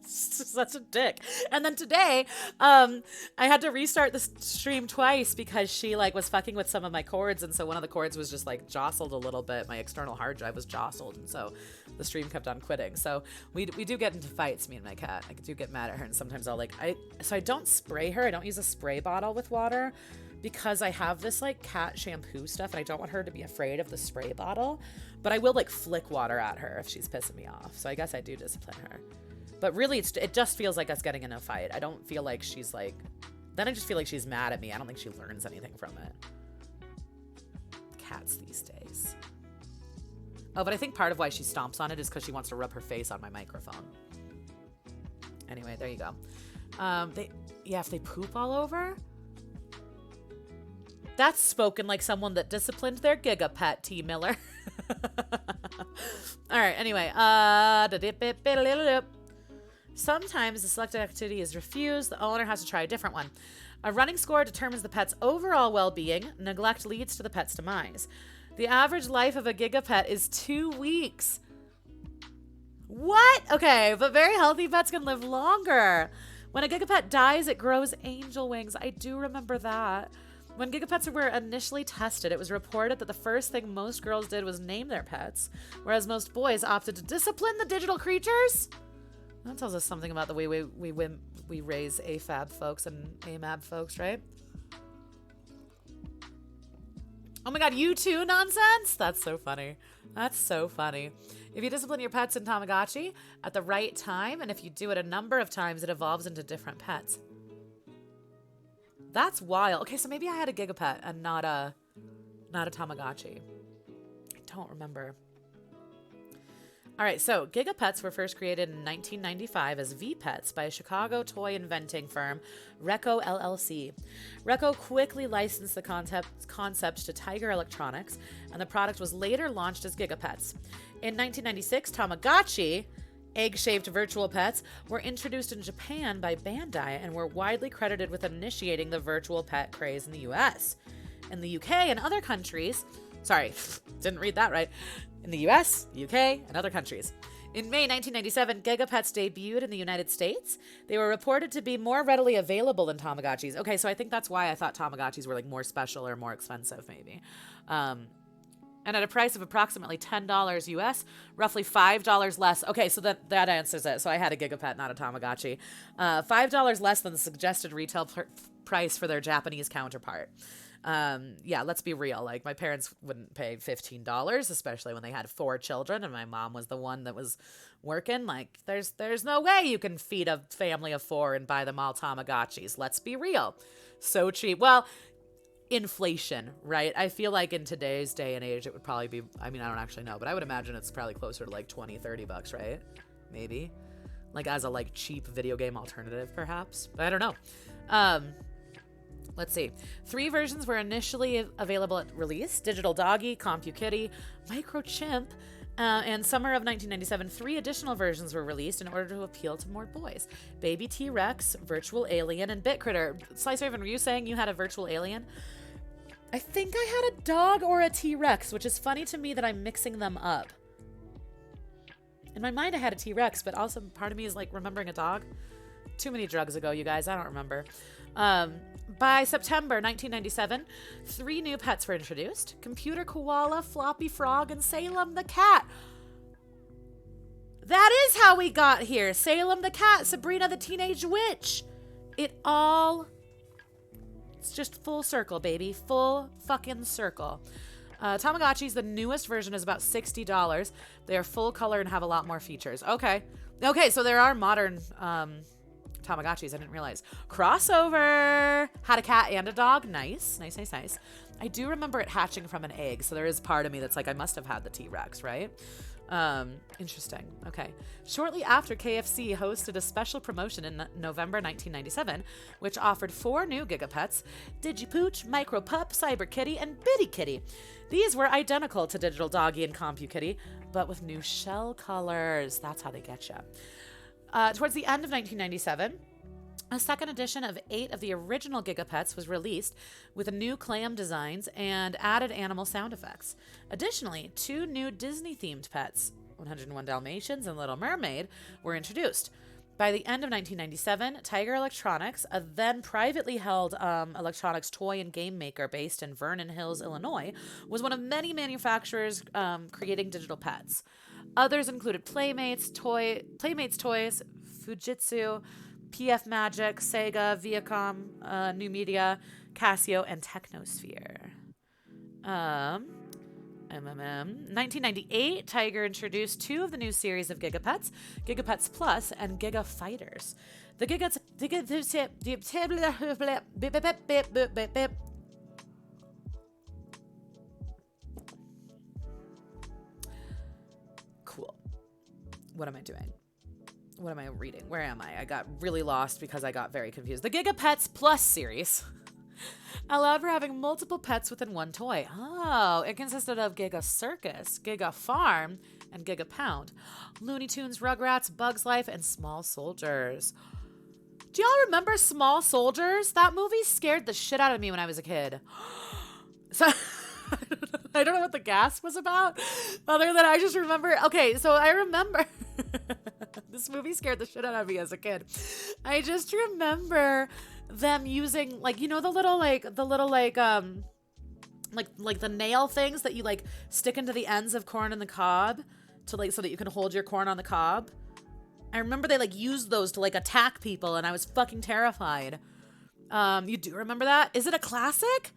Such a dick. And then today, I had to restart the stream twice because she like was fucking with some of my cords, and so one of the cords was just like jostled a little bit. My external hard drive was jostled, and so the stream kept on quitting. So we do get into fights, me and my cat. I do get mad at her, and sometimes I'll like I don't spray her. I don't use a spray bottle with water because I have this like cat shampoo stuff, and I don't want her to be afraid of the spray bottle. But I will like flick water at her if she's pissing me off. So I guess I do discipline her. But really, it just feels like us getting in a fight. I don't feel like she's like... Then I just feel like she's mad at me. I don't think she learns anything from it. Cats these days. Oh, but I think part of why she stomps on it is because she wants to rub her face on my microphone. Anyway, there you go. If they poop all over... That's spoken like someone that disciplined their Gigapet, T. Miller. All right, anyway. Sometimes the selected activity is refused. The owner has to try a different one. A running score determines the pet's overall well-being. Neglect leads to the pet's demise. The average life of a Gigapet is 2 weeks. What? Okay, but very healthy pets can live longer. When a Gigapet dies, it grows angel wings. I do remember that. When Gigapets were initially tested, it was reported that the first thing most girls did was name their pets, whereas most boys opted to discipline the digital creatures. That tells us something about the way we raise AFAB folks and AMAB folks, right? Oh my god, you too nonsense? That's so funny. That's so funny. If you discipline your pets in Tamagotchi at the right time, and if you do it a number of times, it evolves into different pets. That's wild. Okay, so maybe I had a Gigapet and not a Tamagotchi. I don't remember. All right, so Gigapets were first created in 1995 as V-Pets by a Chicago toy inventing firm, Recco LLC. Recco quickly licensed the concept to Tiger Electronics, and the product was later launched as Gigapets. In 1996, Tamagotchi, egg-shaped virtual pets, were introduced in Japan by Bandai and were widely credited with initiating the virtual pet craze in the US. In the UK and other countries... Sorry, didn't read that right. In the US, UK, and other countries. In May 1997, Gigapets debuted in the United States. They were reported to be more readily available than Tamagotchis. Okay, so I think that's why I thought Tamagotchis were like more special or more expensive, maybe. And at a price of approximately $10 US, roughly $5 less. Okay, so that answers it. So I had a Gigapet, not a Tamagotchi. $5 less than the suggested retail price for their Japanese counterpart. Yeah, let's be real. Like, my parents wouldn't pay $15, especially when they had 4 children and my mom was the one that was working. Like, there's no way you can feed a family of 4 and buy them all Tamagotchis. Let's be real. So cheap. Well, inflation, right? I feel like in today's day and age, it would probably be, I mean, I don't actually know, but I would imagine it's probably closer to like $20-$30, right? Maybe. Like, as a like cheap video game alternative, perhaps. But I don't know. Let's see. 3 versions were initially available at release: Digital Doggy, CompuKitty, Microchimp, and summer of 1997, 3 additional versions were released in order to appeal to more boys: Baby T-Rex, Virtual Alien, and Bit Critter. Slice Raven, were you saying you had a Virtual Alien? I think I had a dog or a T-Rex, which is funny to me that I'm mixing them up. In my mind, I had a T-Rex, but also part of me is like remembering a dog. Too many drugs ago, you guys. I don't remember. By September 1997, 3 new pets were introduced: Computer Koala, Floppy Frog, and Salem the Cat. That is how we got here. Salem the Cat, Sabrina the Teenage Witch. It's just full circle, baby. Full fucking circle. Tamagotchis, the newest version, is about $60. They are full color and have a lot more features. Okay, so there are modern... Tamagotchis, I didn't realize. Crossover! Had a cat and a dog. Nice. I do remember it hatching from an egg, so there is part of me that's like, I must have had the T-Rex, right? Interesting. Okay. Shortly after, KFC hosted a special promotion in November 1997, which offered 4 new Gigapets: Digipooch, Micro Pup, Cyber Kitty, and Bitty Kitty. These were identical to Digital Doggy and CompuKitty, but with new shell colors. That's how they get you. Towards the end of 1997, a second edition of 8 of the original Gigapets was released with new clam designs and added animal sound effects. Additionally, 2 new Disney-themed pets, 101 Dalmatians and Little Mermaid, were introduced. By the end of 1997, Tiger Electronics, a then privately held electronics toy and game maker based in Vernon Hills, Illinois, was one of many manufacturers creating digital pets. Others included Playmates Toys, Fujitsu, PF Magic, Sega, Viacom, New Media, Casio, and Technosphere. 1998, Tiger introduced 2 of the new series of Gigapets, Gigapets Plus and Gigafighters. The Cool. What am I doing? What am I reading? Where am I? I got really lost because I got very confused. The Gigapets Plus series allowed for having multiple pets within one toy. Oh, it consisted of Giga Circus, Giga Farm, and Giga Pound, Looney Tunes, Rugrats, Bugs Life, and Small Soldiers. Do y'all remember Small Soldiers? That movie scared the shit out of me when I was a kid. So I don't know what the gasp was about, other than I just remember. Okay, so I remember this movie scared the shit out of me as a kid. I just remember them using, like, you know, the little the nail things that you like stick into the ends of corn on the cob to like so that you can hold your corn on the cob. I remember they like used those to like attack people, and I was fucking terrified. You do remember that? Is it a classic?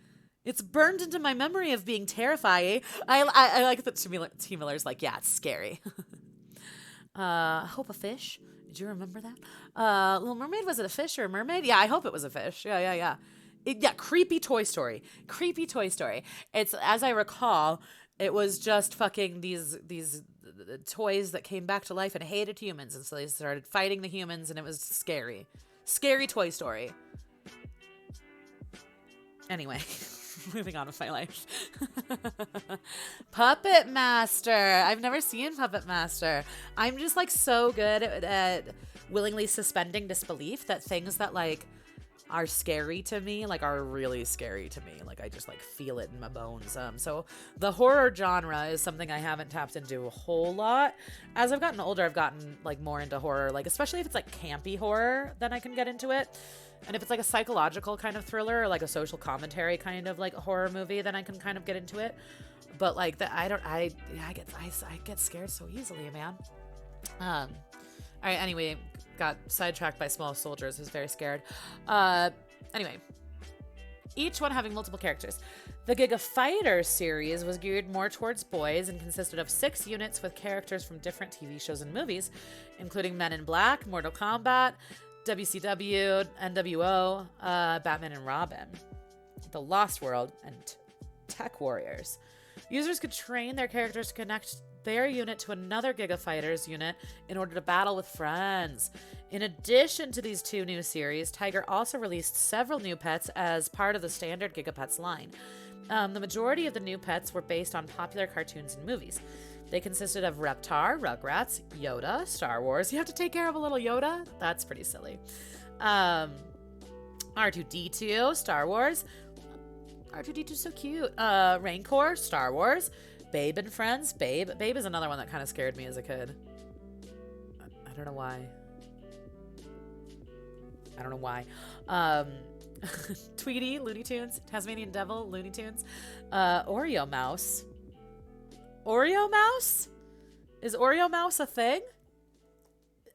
It's burned into my memory of being terrifying. I like that T. Miller's like, yeah, it's scary. Hope a fish. Did you remember that? Little Mermaid, was it a fish or a mermaid? Yeah, I hope it was a fish. Yeah. Creepy Toy Story. Creepy Toy Story. It's, as I recall, it was just fucking these toys that came back to life and hated humans, and so they started fighting the humans, and it was scary. Scary Toy Story. Anyway. Moving on with my life. Puppet Master. I've never seen Puppet Master. I'm just like so good at willingly suspending disbelief that things that like are scary to me like are really scary to me. Like I just like feel it in my bones. So the horror genre is something I haven't tapped into a whole lot. As I've gotten older, I've gotten like more into horror, like especially if it's like campy horror, then I can get into it. And if it's like a psychological kind of thriller or like a social commentary kind of like a horror movie, then I can kind of get into it. But like that, I get scared so easily, man. All right. Anyway, got sidetracked by Small Soldiers. Was very scared. Anyway, each one having multiple characters. The Gigafighter series was geared more towards boys and consisted of 6 units with characters from different TV shows and movies, including Men in Black, Mortal Kombat, WCW, NWO, Batman and Robin, The Lost World, and Tech Warriors. Users could train their characters to connect their unit to another Gigafighter's unit in order to battle with friends. In addition to these 2 new series, Tiger also released several new pets as part of the standard Gigapets line. The majority of the new pets were based on popular cartoons and movies. They consisted of Reptar, Rugrats, Yoda, Star Wars. You have to take care of a little Yoda? That's pretty silly. R2-D2, Star Wars. R2-D2's so cute. Rancor, Star Wars. Babe and Friends. Babe is another one that kind of scared me as a kid. I don't know why. Tweety, Looney Tunes. Tasmanian Devil, Looney Tunes. Oreo Mouse. Oreo Mouse? Is Oreo Mouse a thing?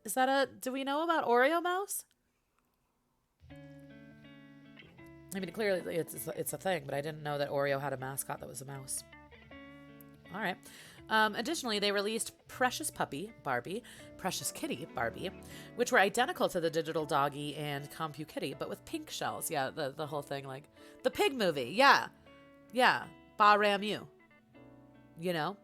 Is that do we know about Oreo Mouse? I mean, clearly it's a thing, but I didn't know that Oreo had a mascot that was a mouse. All right. Additionally, they released Precious Puppy, Barbie, Precious Kitty, Barbie, which were identical to the Digital Doggy and CompuKitty, but with pink shells. Yeah, the whole thing, like the pig movie. Yeah. Ba Ram You. You know?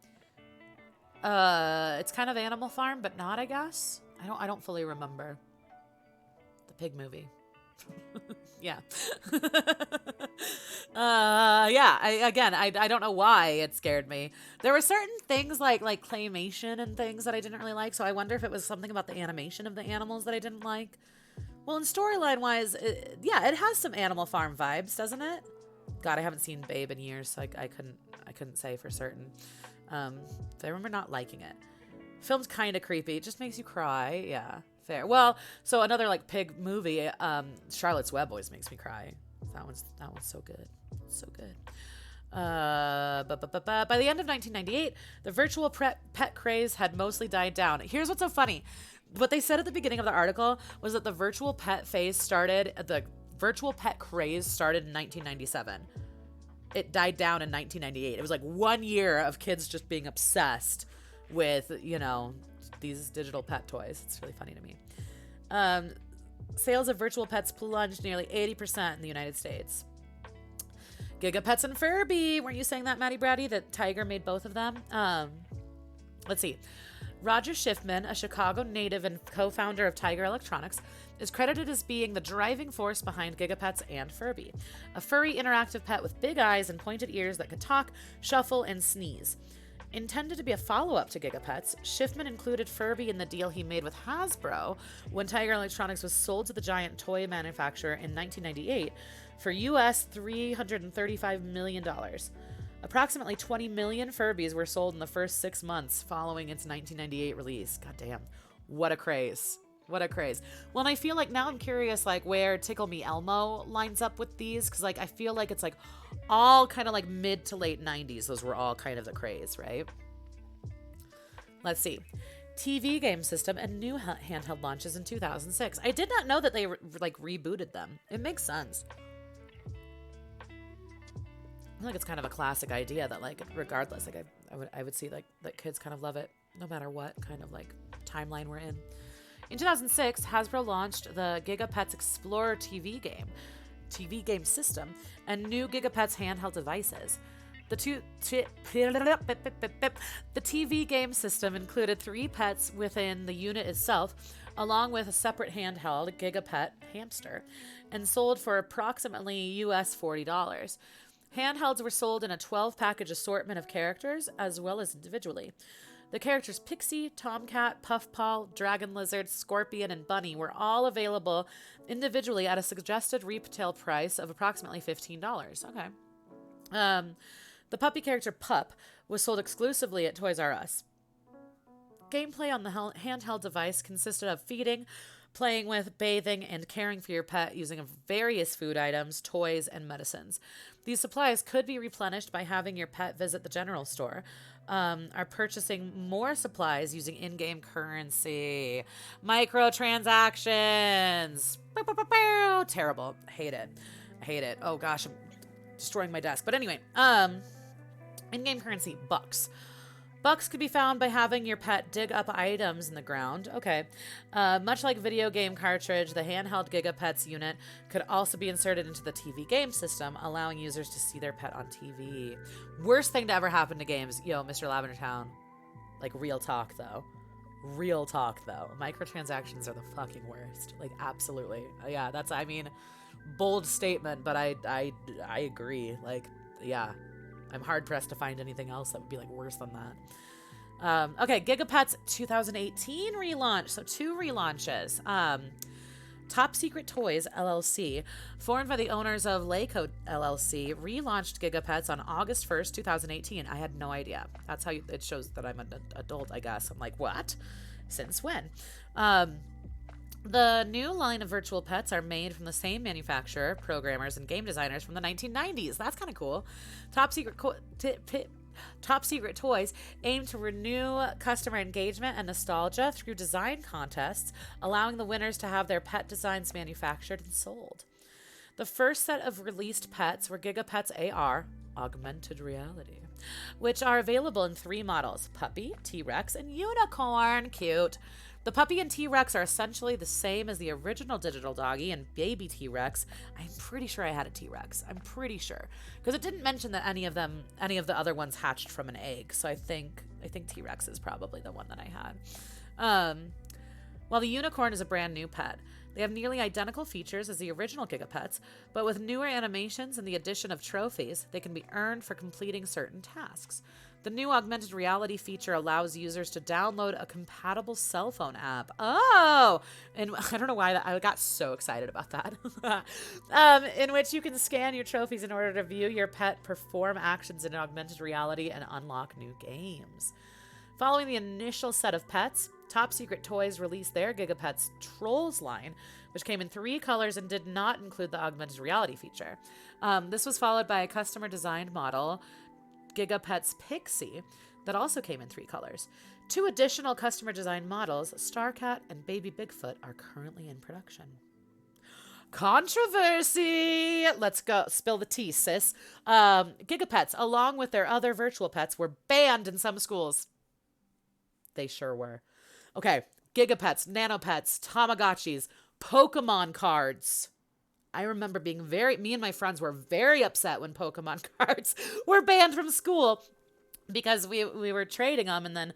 It's kind of Animal Farm, but not, I guess. I don't fully remember. The pig movie. Yeah. Yeah. I don't know why it scared me. There were certain things like claymation and things that I didn't really like. So I wonder if it was something about the animation of the animals that I didn't like. Well, in storyline wise, it has some Animal Farm vibes, doesn't it? God, I haven't seen Babe in years, so I couldn't say for certain. I remember not liking it. Film's kind of creepy. It just makes you cry. Yeah, fair. Well, so another like pig movie, Charlotte's Web always makes me cry. That one's so good. So good. By the end of 1998, the virtual pet craze had mostly died down. Here's what's so funny. What they said at the beginning of the article was that the virtual pet craze started in 1997. It died down in 1998. It was like 1 year of kids just being obsessed with, these digital pet toys. It's really funny to me. Sales of virtual pets plunged nearly 80% in the United States. Gigapets and Furby. Weren't you saying that, Maddie Brady, that Tiger made both of them? Let's see. Roger Schiffman, a Chicago native and co-founder of Tiger Electronics, is credited as being the driving force behind Gigapets and Furby, a furry interactive pet with big eyes and pointed ears that could talk, shuffle, and sneeze. Intended to be a follow-up to Gigapets, Schiffman included Furby in the deal he made with Hasbro when Tiger Electronics was sold to the giant toy manufacturer in 1998 for US $335 million. Approximately 20 million Furbies were sold in the first 6 months following its 1998 release. God damn. What a craze. What a craze. Well, and I feel like now I'm curious where Tickle Me Elmo lines up with these, because I feel like it's all kind of mid to late 90s. Those were all kind of the craze, right? Let's see. TV game system and new handheld launches in 2006. I did not know that they rebooted them. It makes sense. I feel like it's kind of a classic idea that regardless, I would see that kids kind of love it no matter what kind of timeline we're in. In 2006, Hasbro launched the Gigapets Explorer TV game system, and new Gigapets handheld devices. The TV game system included 3 pets within the unit itself, along with a separate handheld Gigapet hamster, and sold for approximately US $40. Handhelds were sold in a 12-package assortment of characters, as well as individually. The characters Pixie, Tomcat, Puffpaw, Dragon Lizard, Scorpion, and Bunny were all available individually at a suggested retail price of approximately $15. Okay. The puppy character Pup was sold exclusively at Toys R Us. Gameplay on the handheld device consisted of feeding, playing with, bathing, and caring for your pet using various food items, toys, and medicines. These supplies could be replenished by having your pet visit the general store, are purchasing more supplies using in-game currency. Microtransactions. Bow, bow, bow, bow. Terrible. Hate it. Oh gosh, I'm destroying my desk. But anyway, in-game currency, bucks. Bucks could be found by having your pet dig up items in the ground. Okay. Much like video game cartridge, the handheld Gigapets unit could also be inserted into the TV game system, allowing users to see their pet on TV. Worst thing to ever happen to games. Yo, Mr. Lavender Town. Real talk, though. Real talk, though. Microtransactions are the fucking worst. Absolutely. Yeah, that's, bold statement, but I agree. Yeah. I'm hard-pressed to find anything else that would be worse than that. Okay, Gigapets 2018 relaunch. So 2 relaunches. Top Secret Toys LLC, formed by the owners of Layco LLC, relaunched Gigapets on August 1st, 2018. I had no idea. That's how it shows that I'm an adult, I guess. I'm like, what? Since when? The new line of virtual pets are made from the same manufacturer, programmers, and game designers from the 1990s. That's kind of cool. Top Secret Toys aim to renew customer engagement and nostalgia through design contests, allowing the winners to have their pet designs manufactured and sold. The first set of released pets were Gigapets AR, augmented reality, which are available in 3 models: Puppy, T-Rex, and Unicorn. Cute. The Puppy and T-Rex are essentially the same as the original digital doggy and baby T-Rex. I'm pretty sure I had a T-Rex. I'm pretty sure. Because it didn't mention that any of the other ones hatched from an egg. So I think T-Rex is probably the one that I had. While the Unicorn is a brand new pet. They have nearly identical features as the original Gigapets, but with newer animations and the addition of trophies, they can be earned for completing certain tasks. The new augmented reality feature allows users to download a compatible cell phone app. Oh! And I don't know why I got so excited about that. In which you can scan your trophies in order to view your pet perform actions in augmented reality and unlock new games. Following the initial set of pets, Top Secret Toys released their Gigapets Trolls line, which came in 3 colors and did not include the augmented reality feature. This was followed by a customer-designed model, Gigapets Pixie, that also came in 3 colors. 2 additional customer-designed models, Starcat and Baby Bigfoot, are currently in production. Controversy! Let's go. Spill the tea, sis. Gigapets, along with their other virtual pets, were banned in some schools. They sure were. Okay, Gigapets, Nanopets, Tamagotchis, Pokemon cards. I remember me and my friends were very upset when Pokemon cards were banned from school because we were trading them, and then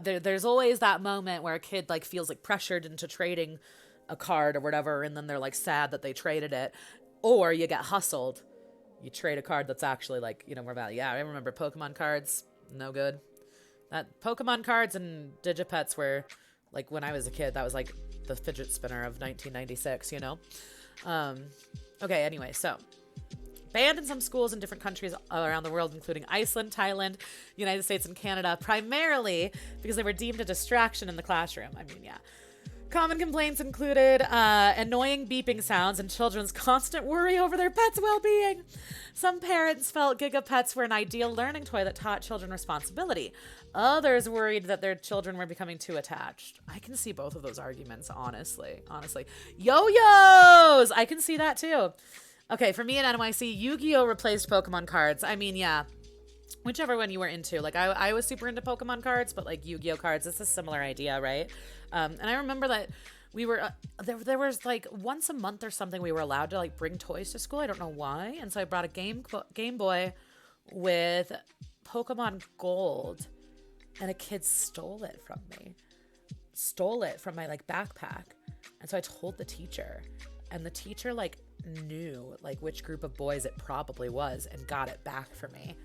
there's always that moment where a kid like feels like pressured into trading a card or whatever, and then they're like sad that they traded it, or you get hustled. You trade a card that's actually like, more value. Yeah, I remember Pokemon cards, no good. That Pokemon cards and Digipets were, like, when I was a kid, that was, like, the fidget spinner of 1996, Okay, anyway, so. Banned in some schools in different countries around the world, including Iceland, Thailand, United States, and Canada, primarily because they were deemed a distraction in the classroom. I mean, yeah. Common complaints included annoying beeping sounds and children's constant worry over their pets' well-being. Some parents felt Gigapets were an ideal learning toy that taught children responsibility. Others worried that their children were becoming too attached. I can see both of those arguments, honestly. Yo-yos! I can see that too. Okay, for me in NYC, Yu-Gi-Oh! Replaced Pokemon cards. I mean, yeah. Whichever one you were into. Like, I was super into Pokemon cards, but, like, Yu-Gi-Oh! Cards, it's a similar idea, right? And I remember that we were, there was, like, once a month or something we were allowed to, like, bring toys to school. I don't know why. And so I brought a Game Boy with Pokemon Gold, and a kid stole it from me. Stole it from my, like, backpack. And so I told the teacher. And the teacher, like, knew, like, which group of boys it probably was and got it back for me.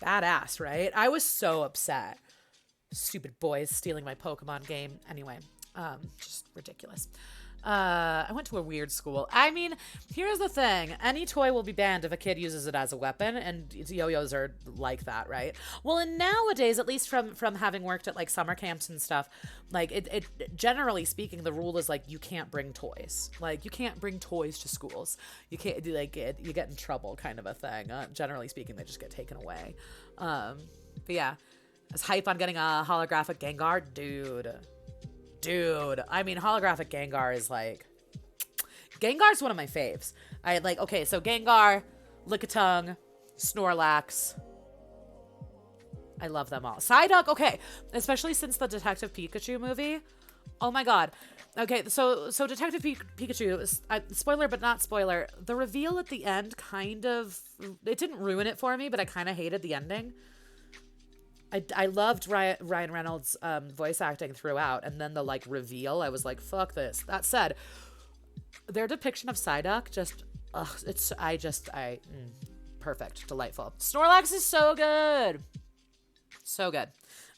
Badass, right? I was so upset. Stupid boys stealing my Pokemon game. Anyway, just ridiculous. I went to a weird school. I mean, here's the thing. Any toy will be banned if a kid uses it as a weapon, and yo-yos are like that, right? Well, and nowadays, at least from having worked at, like, summer camps and stuff, like, it generally speaking, the rule is, like, you can't bring toys. Like, you can't bring toys to schools. You can't, like, you get in trouble kind of a thing. Generally speaking, they just get taken away. But yeah, I was hype on getting a holographic Gengar. Dude, I mean, holographic Gengar is like... Gengar's one of my faves. Okay, so Gengar, Lickitung, Snorlax. I love them all. Psyduck, okay. Especially since the Detective Pikachu movie. Oh my god. Okay, so Detective Pikachu, spoiler but not spoiler, the reveal at the end kind of... It didn't ruin it for me, but I kind of hated the ending. I loved Ryan Reynolds' voice acting throughout, and then the, like, reveal, I was like, fuck this. That said, their depiction of Psyduck just, perfect, delightful. Snorlax is so good. So good.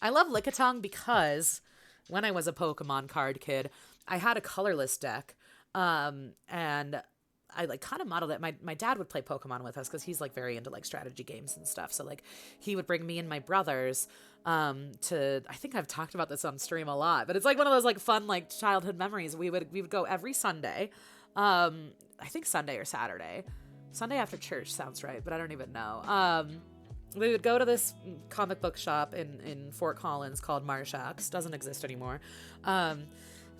I love Lickitung because when I was a Pokemon card kid, I had a colorless deck, and I, like, kind of modeled it. My dad would play Pokemon with us because he's, like, very into, like, strategy games and stuff. So, like, he would bring me and my brothers to, I think I've talked about this on stream a lot, but it's, like, one of those, like, fun, like, childhood memories. We would go every Sunday. I think Sunday or Saturday. Sunday after church sounds right, but I don't even know. We would go to this comic book shop in Fort Collins called Marshack's. Doesn't exist anymore.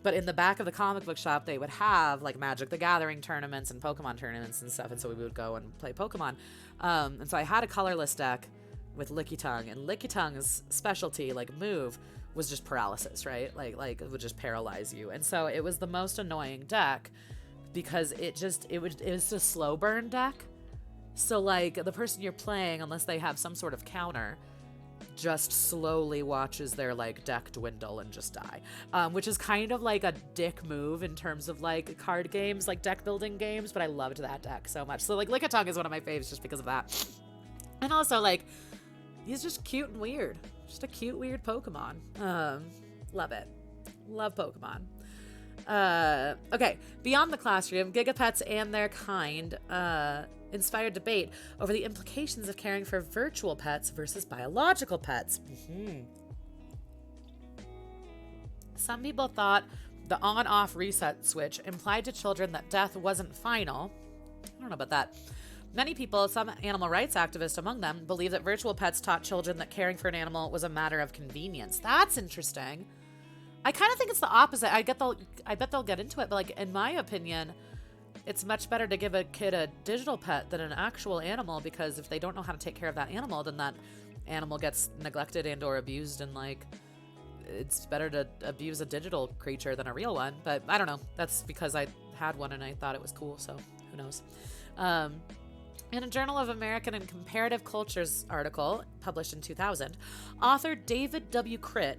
But in the back of the comic book shop, they would have like Magic the Gathering tournaments and Pokemon tournaments and stuff. And so we would go and play Pokemon. And so I had a colorless deck with Lickitung, and Lickitun's specialty, like move, was just paralysis, right? Like it would just paralyze you. And so it was the most annoying deck because it was a slow burn deck. So like the person you're playing, unless they have some sort of counter, just slowly watches their like deck dwindle and just die, which is kind of like a dick move in terms of like card games, like deck building games. But I loved that deck so much. So like Lickitung is one of my faves just because of that. And also like he's just cute and weird, just a cute weird Pokemon. Love it, love Pokemon. Okay, beyond the classroom, Gigapets and their kind inspired debate over the implications of caring for virtual pets versus biological pets. Some people thought the on-off reset switch implied to children that death wasn't final. I don't know about that. Many people, some animal rights activists among them, believe that virtual pets taught children that caring for an animal was a matter of convenience. That's interesting. I kind of think it's the opposite. I bet they'll get into it, but like in my opinion, it's much better to give a kid a digital pet than an actual animal, because if they don't know how to take care of that animal, then that animal gets neglected and or abused, and like it's better to abuse a digital creature than a real one. But I don't know. That's because I had one and I thought it was cool, so who knows. In a Journal of American and Comparative Cultures article published in 2000, author David W. Critt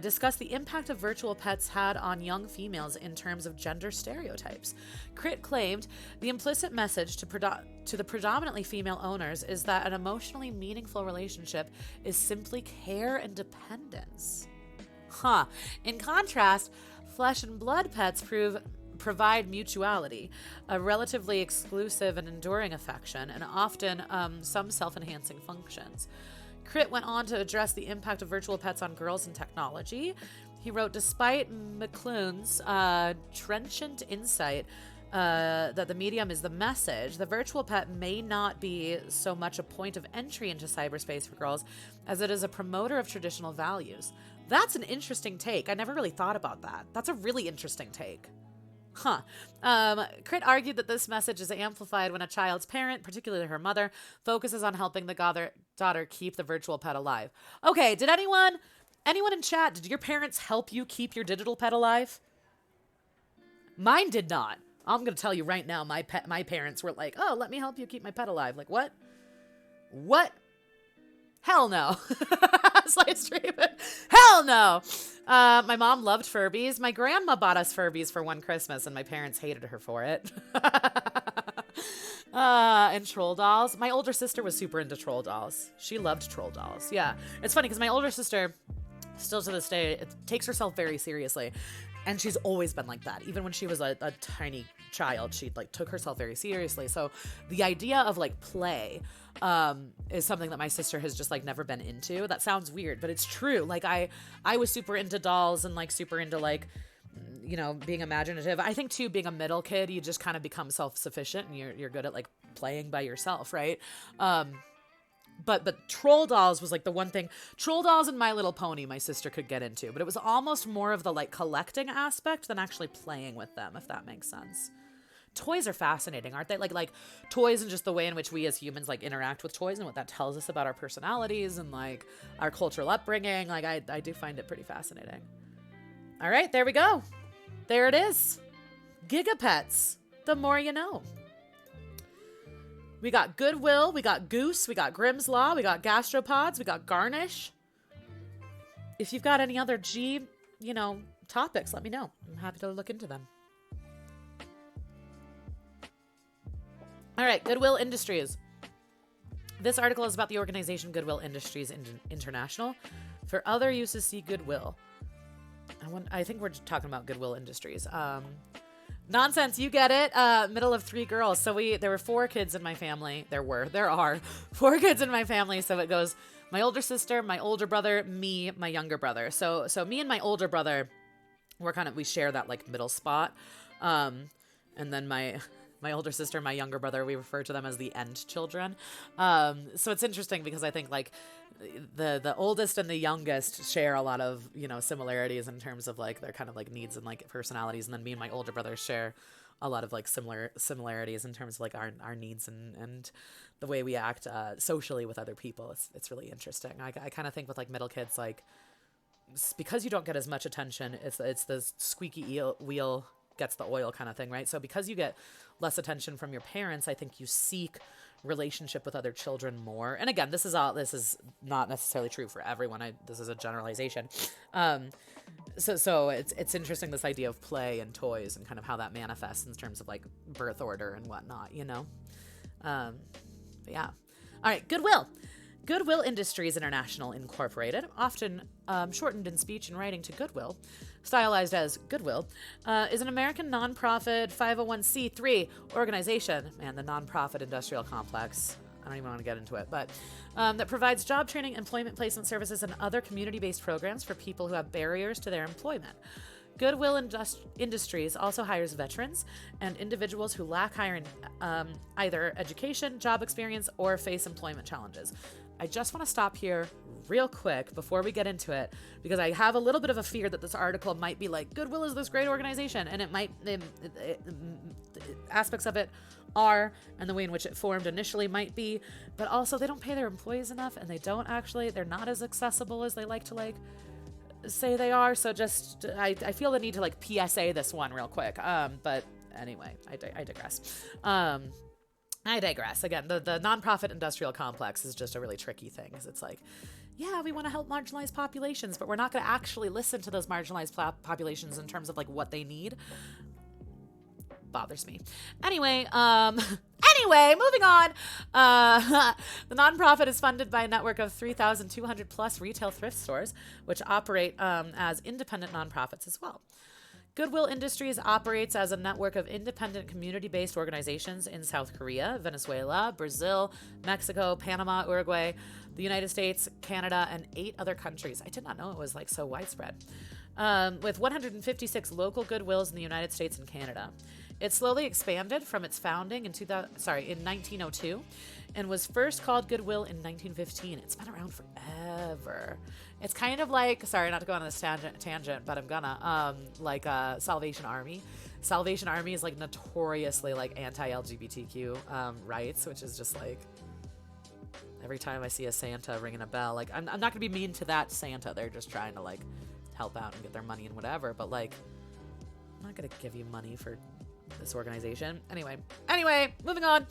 discussed the impact of virtual pets had on young females in terms of gender stereotypes. Critt claimed the implicit message to the predominantly female owners is that an emotionally meaningful relationship is simply care and dependence. In contrast, flesh and blood pets provide mutuality, a relatively exclusive and enduring affection, and often some self-enhancing functions. Critt went on to address the impact of virtual pets on girls and technology. He wrote, despite McClune's trenchant insight that the medium is the message, the virtual pet may not be so much a point of entry into cyberspace for girls as it is a promoter of traditional values. That's an interesting take. I never really thought about that. That's a really interesting take. Critt argued that this message is amplified when a child's parent, particularly her mother, focuses on helping the daughter keep the virtual pet alive. Okay, did anyone in chat, did your parents help you keep your digital pet alive? Mine did not. I'm going to tell you right now, my parents were like, oh, let me help you keep my pet alive. Like, what? What? Hell no. Slide stream. Hell no. My mom loved Furbies. My grandma bought us Furbies for one Christmas, and my parents hated her for it. And troll dolls. My older sister was super into troll dolls. She loved troll dolls. Yeah. It's funny because my older sister, still to this day, takes herself very seriously. And she's always been like that. Even when she was a tiny child, she like took herself very seriously. So the idea of like play is something that my sister has just like never been into. That sounds weird, but it's true. Like I was super into dolls and like super into like, you know, being imaginative. I think too, being a middle kid, you just kind of become self-sufficient and you're good at like playing by yourself, right? But troll dolls was like the one thing. Troll dolls and My Little Pony my sister could get into, but it was almost more of the like collecting aspect than actually playing with them, if that makes sense. Toys are fascinating, aren't they? Like toys and just the way in which we as humans like interact with toys and what that tells us about our personalities and like our cultural upbringing. Like I do find it pretty fascinating. All right, there we go. There it is. Gigapets. The more you know. We got Goodwill, we got Goose, we got Grimm's Law, we got Gastropods, we got Garnish. If you've got any other topics, let me know. I'm happy to look into them. All right, Goodwill Industries. This article is about the organization Goodwill Industries International. For other uses, see Goodwill. I think we're talking about Goodwill Industries. Nonsense, you get it. Middle of three girls. So there were four kids in my family. There are four kids in my family. So it goes my older sister, my older brother, me, my younger brother. So me and my older brother, we share that like middle spot. And then my my older sister, my younger brother, we refer to them as the end children. So it's interesting because I think like the oldest and the youngest share a lot of, you know, similarities in terms of like their kind of like needs and like personalities. And then me and my older brother share a lot of like similarities in terms of like our needs and the way we act socially with other people. It's really interesting. I kind of think with like middle kids, like because you don't get as much attention, it's the squeaky wheel gets the oil kind of thing, right? So because you get less attention from your parents, I think you seek relationship with other children more. And again, this is not necessarily true for everyone. This is a generalization. So it's interesting, this idea of play and toys and kind of how that manifests in terms of like birth order and whatnot, you know? But yeah. All right. Goodwill Industries International Incorporated, often shortened in speech and writing to Goodwill, stylized as Goodwill, is an American nonprofit 501c3 organization. Man, the nonprofit industrial complex. I don't even want to get into it, but that provides job training, employment placement services, and other community-based programs for people who have barriers to their employment. Goodwill Industries also hires veterans and individuals who lack either education, job experience, or face employment challenges. I just want to stop here real quick before we get into it, because I have a little bit of a fear that this article might be like, Goodwill is this great organization, and it might, aspects of it are, and the way in which it formed initially might be, but also they don't pay their employees enough, and they're not as accessible as they like to like say they are. So just, I feel the need to like PSA this one real quick. But anyway, I digress. I digress. Again, the nonprofit industrial complex is just a really tricky thing, because it's like, yeah, we want to help marginalized populations, but we're not going to actually listen to those marginalized populations in terms of like what they need. Bothers me. Anyway, moving on. The nonprofit is funded by a network of 3,200 plus retail thrift stores, which operate as independent nonprofits as well. Goodwill Industries operates as a network of independent community-based organizations in South Korea, Venezuela, Brazil, Mexico, Panama, Uruguay, the United States, Canada, and 8 other countries. I did not know it was like so widespread. With 156 local Goodwills in the United States and Canada. It slowly expanded from its founding in 1902 and was first called Goodwill in 1915. It's been around forever. It's kind of like, sorry not to go on this tangent, but I'm gonna, Salvation Army. Salvation Army is like notoriously like anti-LGBTQ rights, which is just like, every time I see a Santa ringing a bell, like I'm not gonna be mean to that Santa. They're just trying to like help out and get their money and whatever, but like, I'm not gonna give you money for this organization. Anyway, moving on.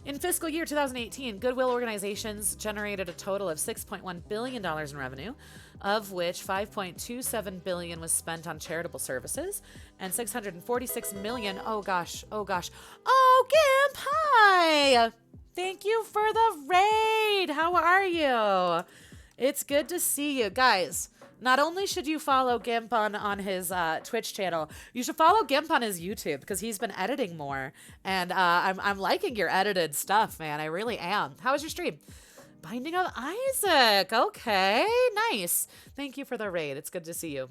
In fiscal year 2018, Goodwill organizations generated a total of $6.1 billion in revenue, of which $5.27 billion was spent on charitable services, and $646 million, oh gosh, Gimp, hi! Thank you for the raid! How are you? It's good to see you. Guys, not only should you follow Gimp on his Twitch channel, you should follow Gimp on his YouTube, because he's been editing more. And I'm liking your edited stuff, man. I really am. How was your stream? Binding of Isaac. Okay, nice. Thank you for the raid. It's good to see you.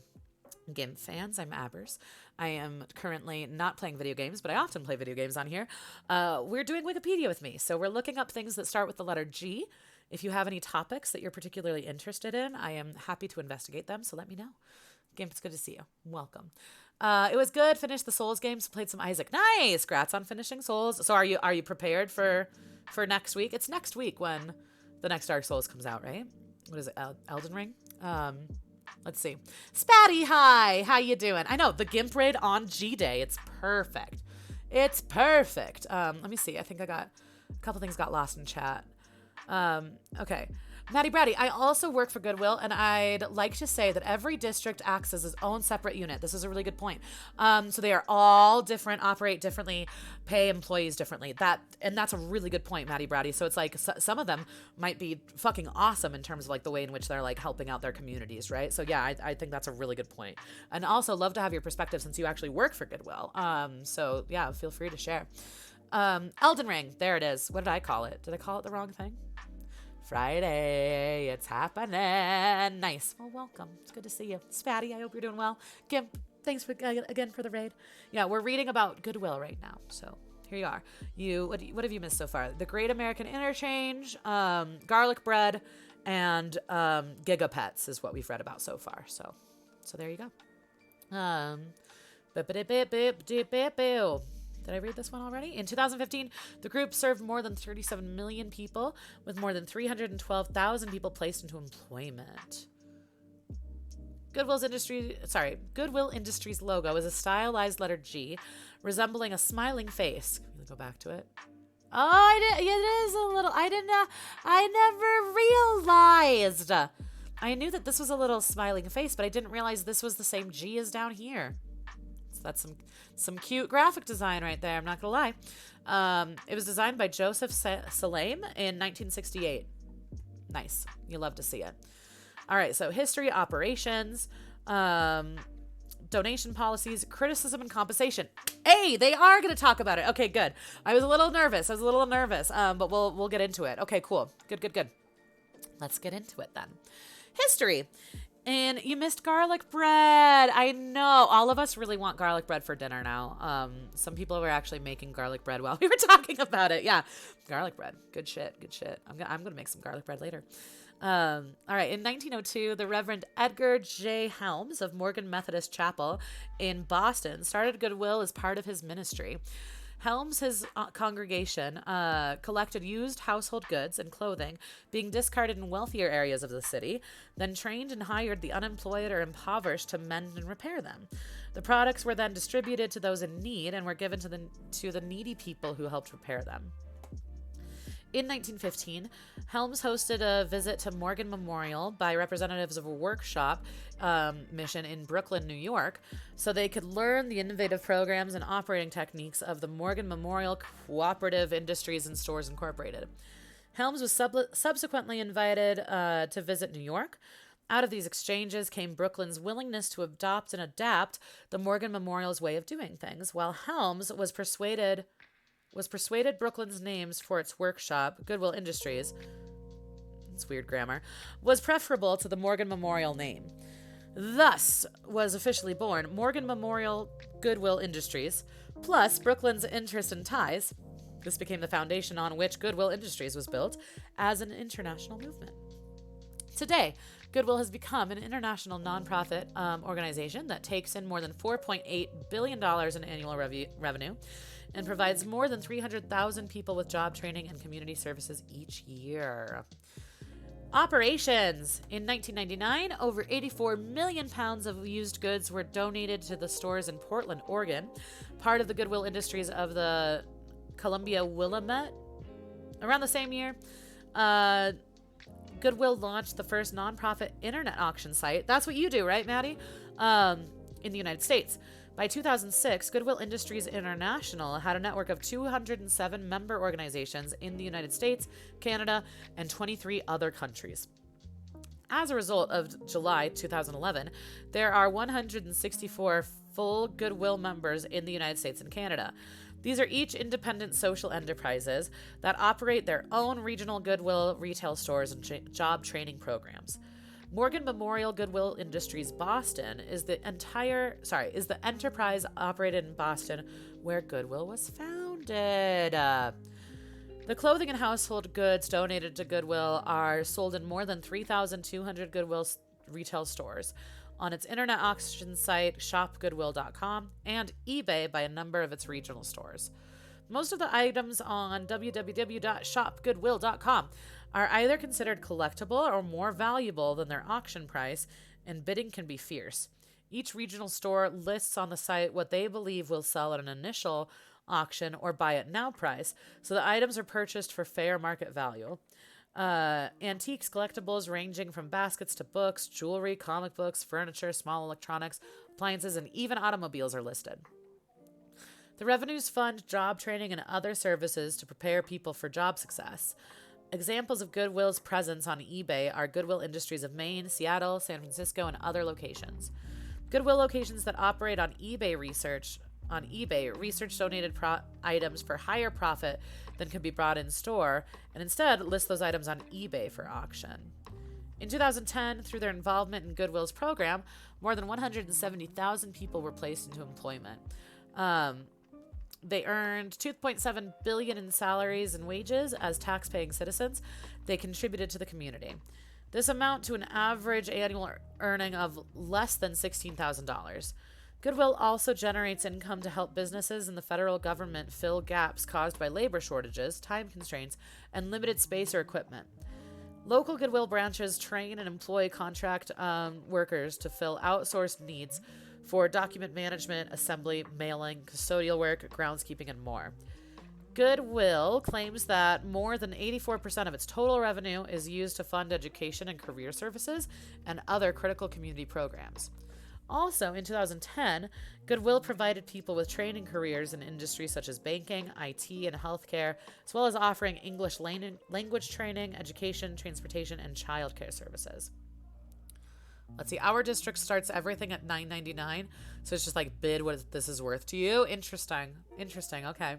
Gimp fans, I'm Abers. I am currently not playing video games, but I often play video games on here. We're doing Wikipedia with me. So we're looking up things that start with the letter G. If you have any topics that you're particularly interested in, I am happy to investigate them, so let me know. Gimp, it's good to see you. Welcome. It was good. Finished the Souls games, played some Isaac. Nice! Congrats on finishing Souls. So are you prepared for next week? It's next week when the next Dark Souls comes out, right? What is it, Elden Ring? Let's see. Spatty, hi! How you doing? I know, the Gimp raid on G-Day. It's perfect. It's perfect. Let me see. I think a couple things got lost in chat. Okay. Maddie Brady, I also work for Goodwill, and I'd like to say that every district acts as its own separate unit. This is a really good point. So they are all different, operate differently, pay employees differently. That's a really good point, Maddie Brady. So it's like some of them might be fucking awesome in terms of like the way in which they're like helping out their communities, right? So yeah, I think that's a really good point. And also love to have your perspective since you actually work for Goodwill. So yeah, feel free to share. Elden Ring, there it is. What did I call it? Did I call it the wrong thing? Friday, it's happening. Nice. Well, welcome. It's good to see you. Spatty, I hope you're doing well. Gimp, Thanks again for the raid. Yeah, we're reading about Goodwill right now. So here you are. What have you missed so far? The Great American Interchange, garlic bread, and Gigapets is what we've read about so far. So there you go. Did I read this one already? In 2015, the group served more than 37 million people, with more than 312,000 people placed into employment. Goodwill Industries logo is a stylized letter G, resembling a smiling face. Can we go back to it? Oh, it is a little. I never realized. I knew that this was a little smiling face, but I didn't realize this was the same G as down here. So that's some cute graphic design right there. I'm not gonna lie. It was designed by Joseph Salame in 1968. Nice. You love to see it. All right. So history, operations, donation policies, criticism, and compensation. Hey, they are going to talk about it. Okay, good. I was a little nervous, but we'll get into it. Okay, cool. Good. Let's get into it then. History. And you missed garlic bread. I know. All of us really want garlic bread for dinner now. Some people were actually making garlic bread while we were talking about it. Yeah, garlic bread. Good shit. I'm going to make some garlic bread later. All right. In 1902, the Reverend Edgar J. Helms of Morgan Methodist Chapel in Boston started Goodwill as part of his ministry. Helms, his congregation, collected used household goods and clothing being discarded in wealthier areas of the city, then trained and hired the unemployed or impoverished to mend and repair them. The products were then distributed to those in need and were given to the needy people who helped repair them. In 1915, Helms hosted a visit to Morgan Memorial by representatives of a workshop mission in Brooklyn, New York, so they could learn the innovative programs and operating techniques of the Morgan Memorial Cooperative Industries and Stores Incorporated. Helms was subsequently invited to visit New York. Out of these exchanges came Brooklyn's willingness to adopt and adapt the Morgan Memorial's way of doing things, while Helms was persuaded Brooklyn's names for its workshop, Goodwill Industries, it's weird grammar, was preferable to the Morgan Memorial name. Thus was officially born Morgan Memorial Goodwill Industries, plus Brooklyn's interest and ties. This became the foundation on which Goodwill Industries was built as an international movement. Today, Goodwill has become an international nonprofit organization that takes in more than $4.8 billion in annual revenue and provides more than 300,000 people with job training and community services each year. Operations. In 1999, over 84 million pounds of used goods were donated to the stores in Portland, Oregon, part of the Goodwill Industries of the Columbia Willamette. Around the same year, Goodwill launched the first nonprofit internet auction site. That's what you do, right, Maddie? In the United States. By 2006, Goodwill Industries International had a network of 207 member organizations in the United States, Canada, and 23 other countries. As a result of July 2011, there are 164 full Goodwill members in the United States and Canada. These are each independent social enterprises that operate their own regional Goodwill retail stores and job training programs. Morgan Memorial Goodwill Industries Boston is the enterprise operated in Boston where Goodwill was founded. The clothing and household goods donated to Goodwill are sold in more than 3,200 Goodwill retail stores, on its internet auction site shopgoodwill.com, and eBay by a number of its regional stores. Most of the items on www.shopgoodwill.com are either considered collectible or more valuable than their auction price, and bidding can be fierce. Each regional store lists on the site what they believe will sell at an initial auction or buy it now price, so the items are purchased for fair market value. Antiques, collectibles ranging from baskets to books, jewelry, comic books, furniture, small electronics, appliances, and even automobiles are listed. The revenues fund job training and other services to prepare people for job success. Examples of Goodwill's presence on eBay are Goodwill Industries of Maine, Seattle, San Francisco, and other locations. Goodwill locations that operate on eBay research donated items for higher profit than could be brought in store, and instead list those items on eBay for auction. In 2010, through their involvement in Goodwill's program, more than 170,000 people were placed into employment. They earned $2.7 billion in salaries and wages as tax-paying citizens. They contributed to the community. This amount to an average annual earning of less than $16,000. Goodwill also generates income to help businesses and the federal government fill gaps caused by labor shortages, time constraints, and limited space or equipment. Local Goodwill branches train and employ contract workers to fill outsourced needs for document management, assembly, mailing, custodial work, groundskeeping, and more. Goodwill claims that more than 84% of its total revenue is used to fund education and career services and other critical community programs. Also, in 2010, Goodwill provided people with training careers in industries such as banking, IT, and healthcare, as well as offering English language training, education, transportation, and childcare services. Let's see. Our district starts everything at $9.99, so it's just like bid what this is worth to you. Interesting. Okay.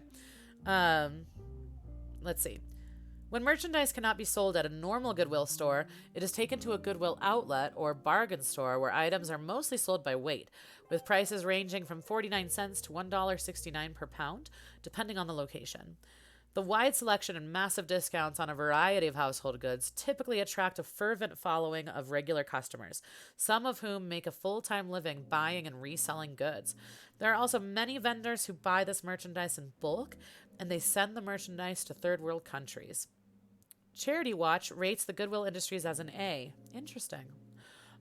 Let's see. When merchandise cannot be sold at a normal Goodwill store, it is taken to a Goodwill outlet or bargain store where items are mostly sold by weight, with prices ranging from 49 cents to $1.69 per pound, depending on the location. The wide selection and massive discounts on a variety of household goods typically attract a fervent following of regular customers, some of whom make a full-time living buying and reselling goods. There are also many vendors who buy this merchandise in bulk, and they send the merchandise to third world countries. Charity Watch rates the Goodwill Industries as an A. Interesting.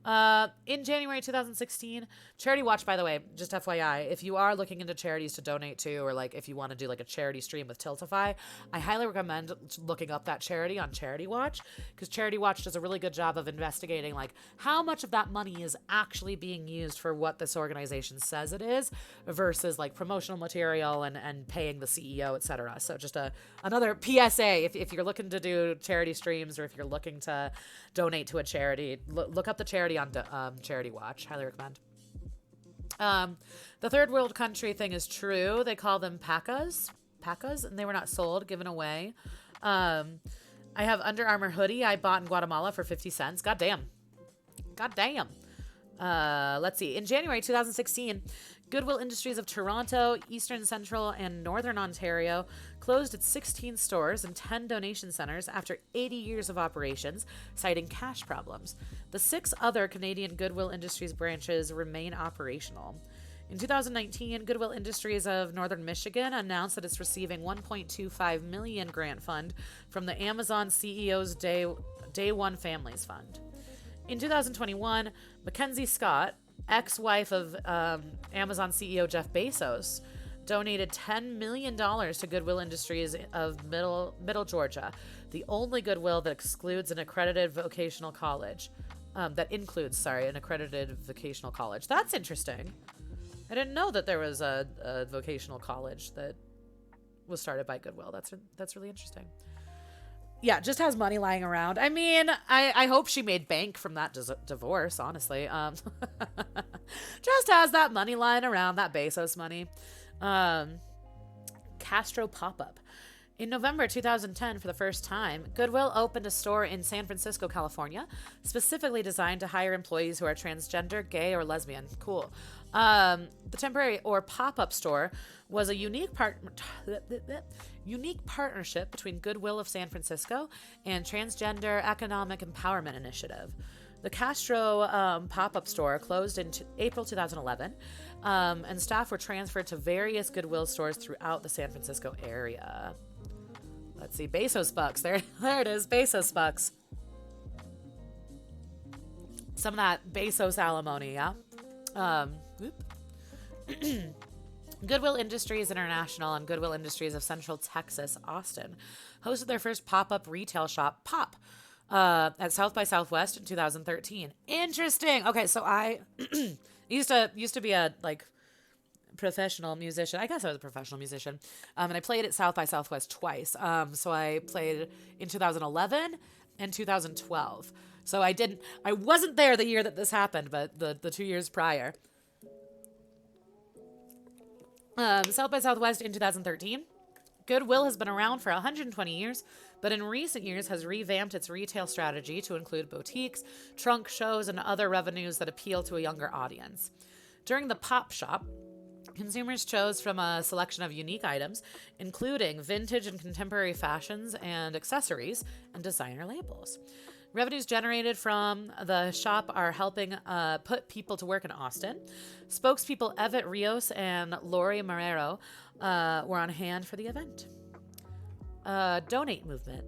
In January 2016, Charity Watch, by the way, just FYI, if you are looking into charities to donate to, or like if you want to do like a charity stream with Tiltify, I highly recommend looking up that charity on Charity Watch, because Charity Watch does a really good job of investigating like how much of that money is actually being used for what this organization says it is versus like promotional material and paying the CEO, etc. So just another PSA, if you're looking to do charity streams or if you're looking to donate to a charity, look up the charity on Charity Watch. Highly recommend. The third world country thing is true. They call them pacas, and they were not sold, given away. I have Under Armour hoodie I bought in Guatemala for 50 cents. God damn. Let's see. In January 2016, Goodwill Industries of Toronto, Eastern Central, and Northern Ontario closed its 16 stores and 10 donation centers after 80 years of operations, citing cash problems. The 6 other Canadian Goodwill Industries branches remain operational. In 2019, Goodwill Industries of Northern Michigan announced that it's receiving $1.25 million grant fund from the Amazon CEO's Day One Families Fund. In 2021, Mackenzie Scott, ex-wife of Amazon CEO Jeff Bezos, donated $10 million to Goodwill Industries of Middle Georgia, the only Goodwill that includes an accredited vocational college. That's interesting. I didn't know that there was a vocational college that was started by Goodwill. That's really interesting. Yeah, just has money lying around. I mean, I hope she made bank from that divorce, honestly. Just has that money lying around, that Bezos money. Castro Pop-Up. In November 2010, for the first time, Goodwill opened a store in San Francisco, California, specifically designed to hire employees who are transgender, gay, or lesbian. Cool. The temporary or pop-up store was a unique partnership between Goodwill of San Francisco and Transgender Economic Empowerment Initiative. The Castro pop-up store closed in April 2011, and staff were transferred to various Goodwill stores throughout the San Francisco area. Let's see, Bezos bucks. There it is, Bezos bucks. Some of that Bezos alimony, yeah? Goodwill Industries International and Goodwill Industries of Central Texas, Austin, hosted their first pop-up retail shop, Pop, at South by Southwest in 2013. Interesting. Okay, so I used to be a professional musician. I guess I was a professional musician. And I played at South by Southwest twice. So I played in 2011 and 2012. So I wasn't there the year that this happened, but the 2 years prior. South by Southwest in 2013. Goodwill has been around for 120 years, but in recent years has revamped its retail strategy to include boutiques, trunk shows, and other revenues that appeal to a younger audience. During the Pop Shop, consumers chose from a selection of unique items, including vintage and contemporary fashions and accessories and designer labels. Revenues generated from the shop are helping put people to work in Austin. Spokespeople Evet Rios and Lori Marrero were on hand for the event. Donate movement.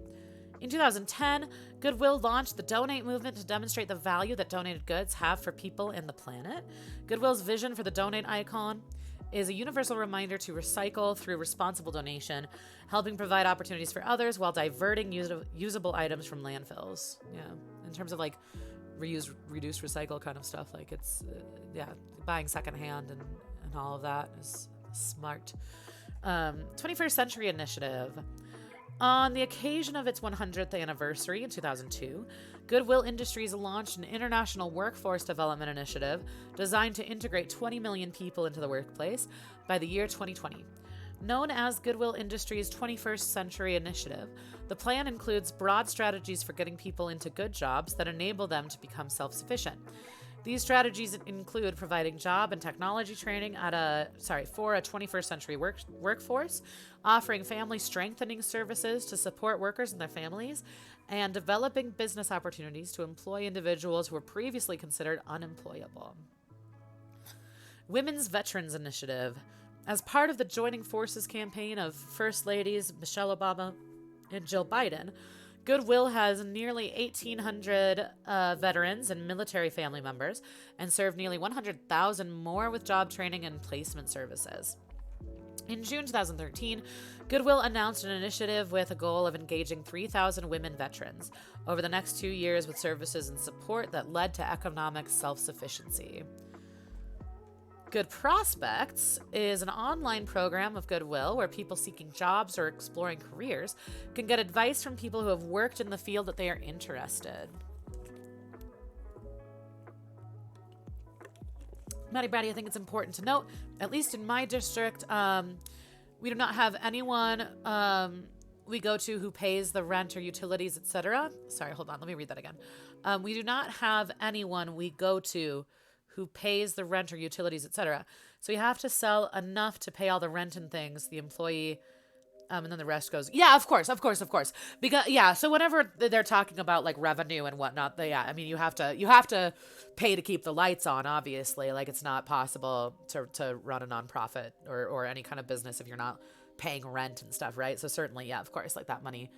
In 2010, Goodwill launched the Donate movement to demonstrate the value that donated goods have for people and the planet. Goodwill's vision for the Donate icon is a universal reminder to recycle through responsible donation, helping provide opportunities for others while diverting usable items from landfills. Yeah, in terms of like reuse, reduce, recycle kind of stuff, like it's, buying secondhand and all of that is smart. 21st Century Initiative. On the occasion of its 100th anniversary in 2002, Goodwill Industries launched an international workforce development initiative designed to integrate 20 million people into the workplace by the year 2020. Known as Goodwill Industries' 21st Century Initiative, the plan includes broad strategies for getting people into good jobs that enable them to become self-sufficient. These strategies include providing job and technology training for a 21st century workforce, offering family strengthening services to support workers and their families, and developing business opportunities to employ individuals who were previously considered unemployable. Women's Veterans Initiative. As part of the Joining Forces campaign of First Ladies Michelle Obama and Jill Biden, Goodwill has nearly 1,800 veterans and military family members and served nearly 100,000 more with job training and placement services. In June 2013, Goodwill announced an initiative with a goal of engaging 3,000 women veterans over the next 2 years with services and support that led to economic self-sufficiency. Good Prospects is an online program of Goodwill where people seeking jobs or exploring careers can get advice from people who have worked in the field that they are interested. Maddie Brady, I think it's important to note, at least in my district, we do not have anyone we go to who pays the rent or utilities, etc. Sorry, hold on. Let me read that again. We do not have anyone we go to who pays the rent or utilities, etc. So you have to sell enough to pay all the rent and things, the employee, and then the rest goes, yeah, of course. Because, yeah, so whenever they're talking about, like, revenue and whatnot, you have to pay to keep the lights on, obviously. Like, it's not possible to run a nonprofit or any kind of business if you're not paying rent and stuff, right? So certainly, yeah, of course, like, that money,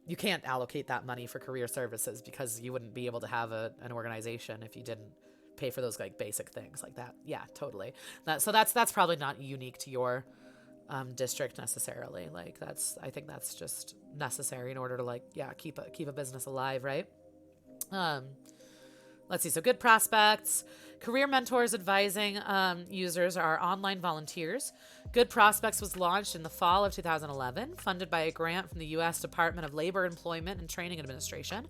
you can't allocate that money for career services because you wouldn't be able to have an organization if you didn't pay for those like basic things like that. Yeah, totally. So that's probably not unique to your district necessarily. Like I think that's just necessary in order to like, yeah, keep a business alive, right? Let's see. So Good Prospects, career mentors advising users are online volunteers. Good Prospects was launched in the fall of 2011, funded by a grant from the U.S. Department of Labor, Employment, and Training Administration.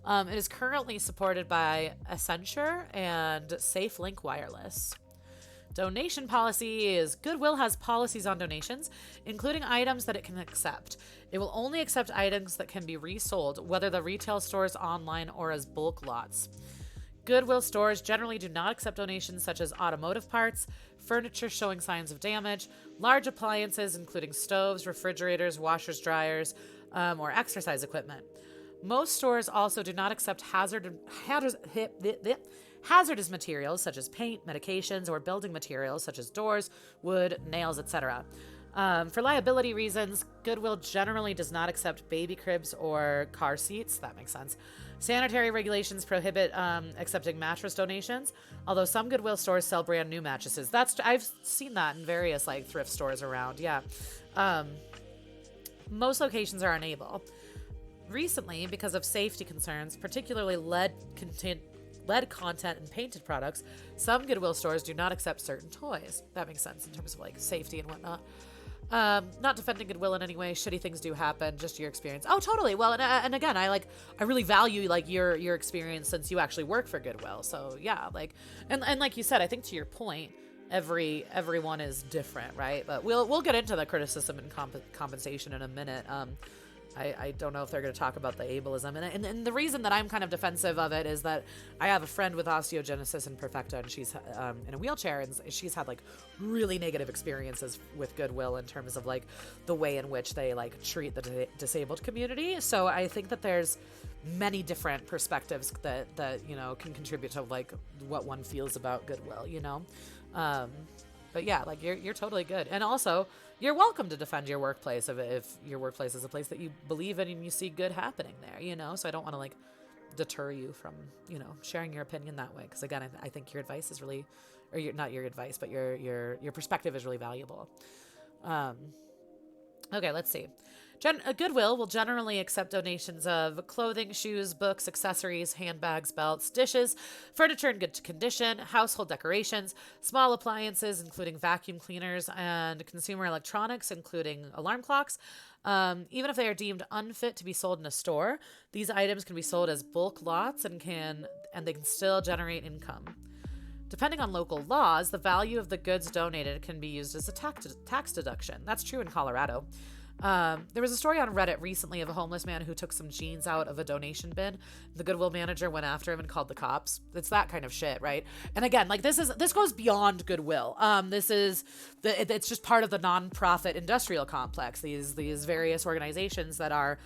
It is currently supported by Accenture and SafeLink Wireless. Donation policy is Goodwill has policies on donations, including items that it can accept. It will only accept items that can be resold, whether the retail store is online or as bulk lots. Goodwill stores generally do not accept donations such as automotive parts, furniture showing signs of damage, large appliances including stoves, refrigerators, washers, dryers, or exercise equipment. Most stores also do not accept hazardous materials such as paint, medications, or building materials such as doors, wood, nails, etc. For liability reasons, Goodwill generally does not accept baby cribs or car seats. That makes sense. Sanitary regulations prohibit accepting mattress donations, although some Goodwill stores sell brand new mattresses. I've seen that in various like thrift stores around. Yeah. Most locations are unable. Recently, because of safety concerns, particularly lead content and painted products, some Goodwill stores do not accept certain toys. That makes sense in terms of like safety and whatnot. Not defending Goodwill in any way. Shitty things do happen. Just your experience. Oh, totally. Well, and again, I really value like your experience since you actually work for Goodwill. So yeah, like, and like you said, I think to your point, everyone is different, right? But we'll get into the criticism and compensation in a minute. I don't know if they're going to talk about the ableism. And the reason that I'm kind of defensive of it is that I have a friend with osteogenesis imperfecta, and she's in a wheelchair, and she's had like really negative experiences with Goodwill in terms of like the way in which they like treat the disabled community. So I think that there's many different perspectives that you know can contribute to like what one feels about Goodwill, you know. But yeah, like you're totally good, and also you're welcome to defend your workplace if your workplace is a place that you believe in and you see good happening there, you know. So I don't want to like deter you from, you know, sharing your opinion that way, because again, I think your advice is really, or not your advice, but your perspective is really valuable. Okay, let's see. Goodwill will generally accept donations of clothing, shoes, books, accessories, handbags, belts, dishes, furniture in good condition, household decorations, small appliances, including vacuum cleaners, and consumer electronics, including alarm clocks. Even if they are deemed unfit to be sold in a store, these items can be sold as bulk lots and they can still generate income. Depending on local laws, the value of the goods donated can be used as a tax deduction. That's true in Colorado. There was a story on Reddit recently of a homeless man who took some jeans out of a donation bin. The Goodwill manager went after him and called the cops. It's that kind of shit, right? And again, like this goes beyond Goodwill. It's just part of the nonprofit industrial complex. These various organizations that are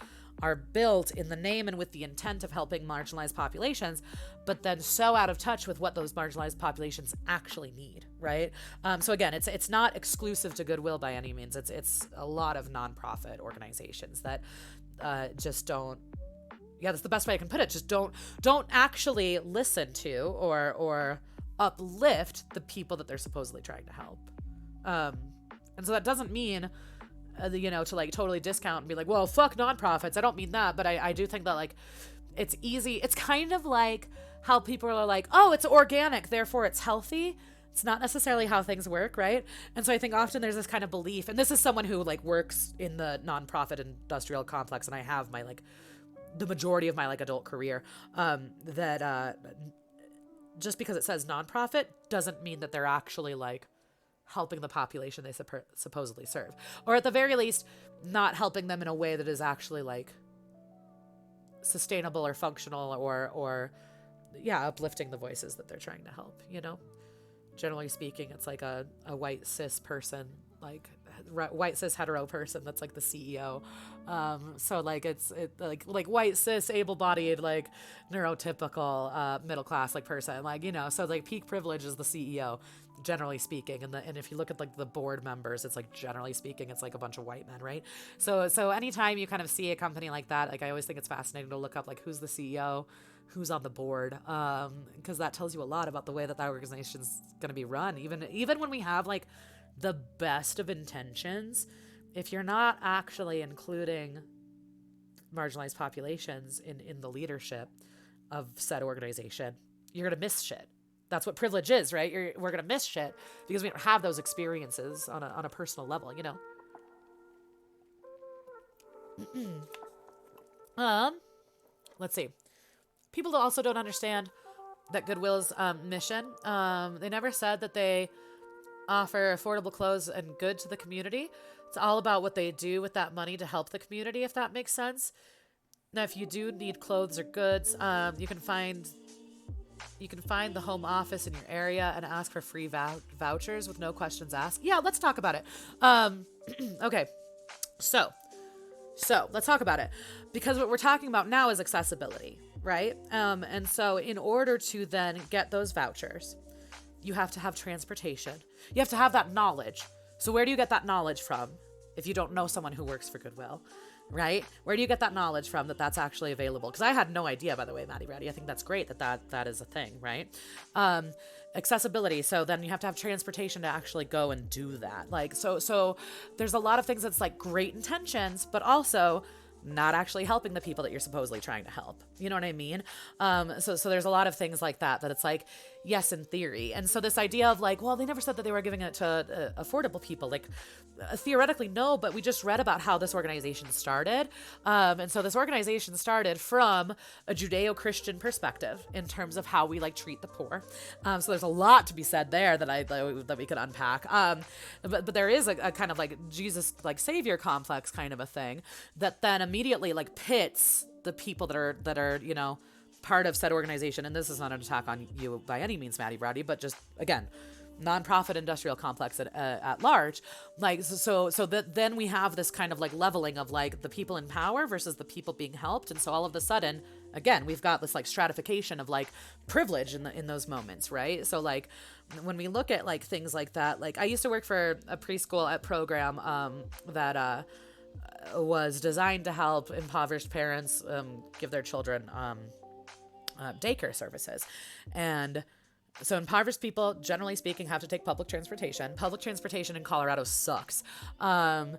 built in the name and with the intent of helping marginalized populations, but then so out of touch with what those marginalized populations actually need, right? So again, it's not exclusive to Goodwill by any means. It's a lot of nonprofit organizations that just don't. Yeah, that's the best way I can put it. Just don't actually listen to or uplift the people that they're supposedly trying to help. And so that doesn't mean you know, to like totally discount and be like, well, fuck nonprofits. I don't mean that, but I do think that like it's easy. It's kind of like how people are like, oh, it's organic, therefore it's healthy. It's not necessarily how things work, right? And so I think often there's this kind of belief, and this is someone who like works in the nonprofit industrial complex, and I have my like the majority of my like adult career, that just because it says nonprofit doesn't mean that they're actually like helping the population they supposedly serve, or at the very least not helping them in a way that is actually like sustainable or functional or uplifting the voices that they're trying to help, you know. Generally speaking, it's like a white cis person, like white cis hetero person that's like the CEO. So like it's like white cis able-bodied like neurotypical middle class like person, like, you know, so like peak privilege is the CEO, generally speaking, and if you look at like the board members, it's like generally speaking it's like a bunch of white men, right? So anytime you kind of see a company like that, like I always think it's fascinating to look up like who's the CEO, who's on the board, because that tells you a lot about the way that organization's going to be run. Even when we have like the best of intentions, if you're not actually including marginalized populations in the leadership of said organization, you're going to miss shit. That's what privilege is, right? We're going to miss shit because we don't have those experiences on a personal level, you know? Let's see. People also don't understand that Goodwill's mission. They never said that they offer affordable clothes and goods to the community. It's all about what they do with that money to help the community, if that makes sense. Now, if you do need clothes or goods, you can find the home office in your area and ask for free vouchers with no questions asked. Yeah, let's talk about it. Okay, so let's talk about it, because what we're talking about now is accessibility, right? And so in order to then get those vouchers, you have to have transportation. You have to have that knowledge. So where do you get that knowledge from if you don't know someone who works for Goodwill, right? Where do you get that knowledge from that that's actually available? Because I had no idea, by the way, Maddie Reddy. I think that's great that is a thing, right? Accessibility. So then you have to have transportation to actually go and do that. Like, so there's a lot of things that's like great intentions, but also not actually helping the people that you're supposedly trying to help. You know what I mean? So there's a lot of things like that it's like, yes, in theory. And so this idea of like, well, they never said that they were giving it to affordable people. Like, theoretically, no, but we just read about how this organization started. And so this organization started from a Judeo-Christian perspective in terms of how we like treat the poor. So there's a lot to be said there that we could unpack. But there is a kind of like Jesus like savior complex kind of a thing that then immediately like pits the people that are you know, part of said organization. And this is not an attack on you by any means, Maddie Browdy, but just again, nonprofit industrial complex at large. Like, so that then we have this kind of like leveling of like the people in power versus the people being helped. And so all of a sudden, again, we've got this like stratification of like privilege in those moments, right? So like when we look at like things like that, like I used to work for a preschool program that was designed to help impoverished parents give their children daycare services. And so impoverished people, generally speaking, have to take public transportation. Public transportation in Colorado sucks. And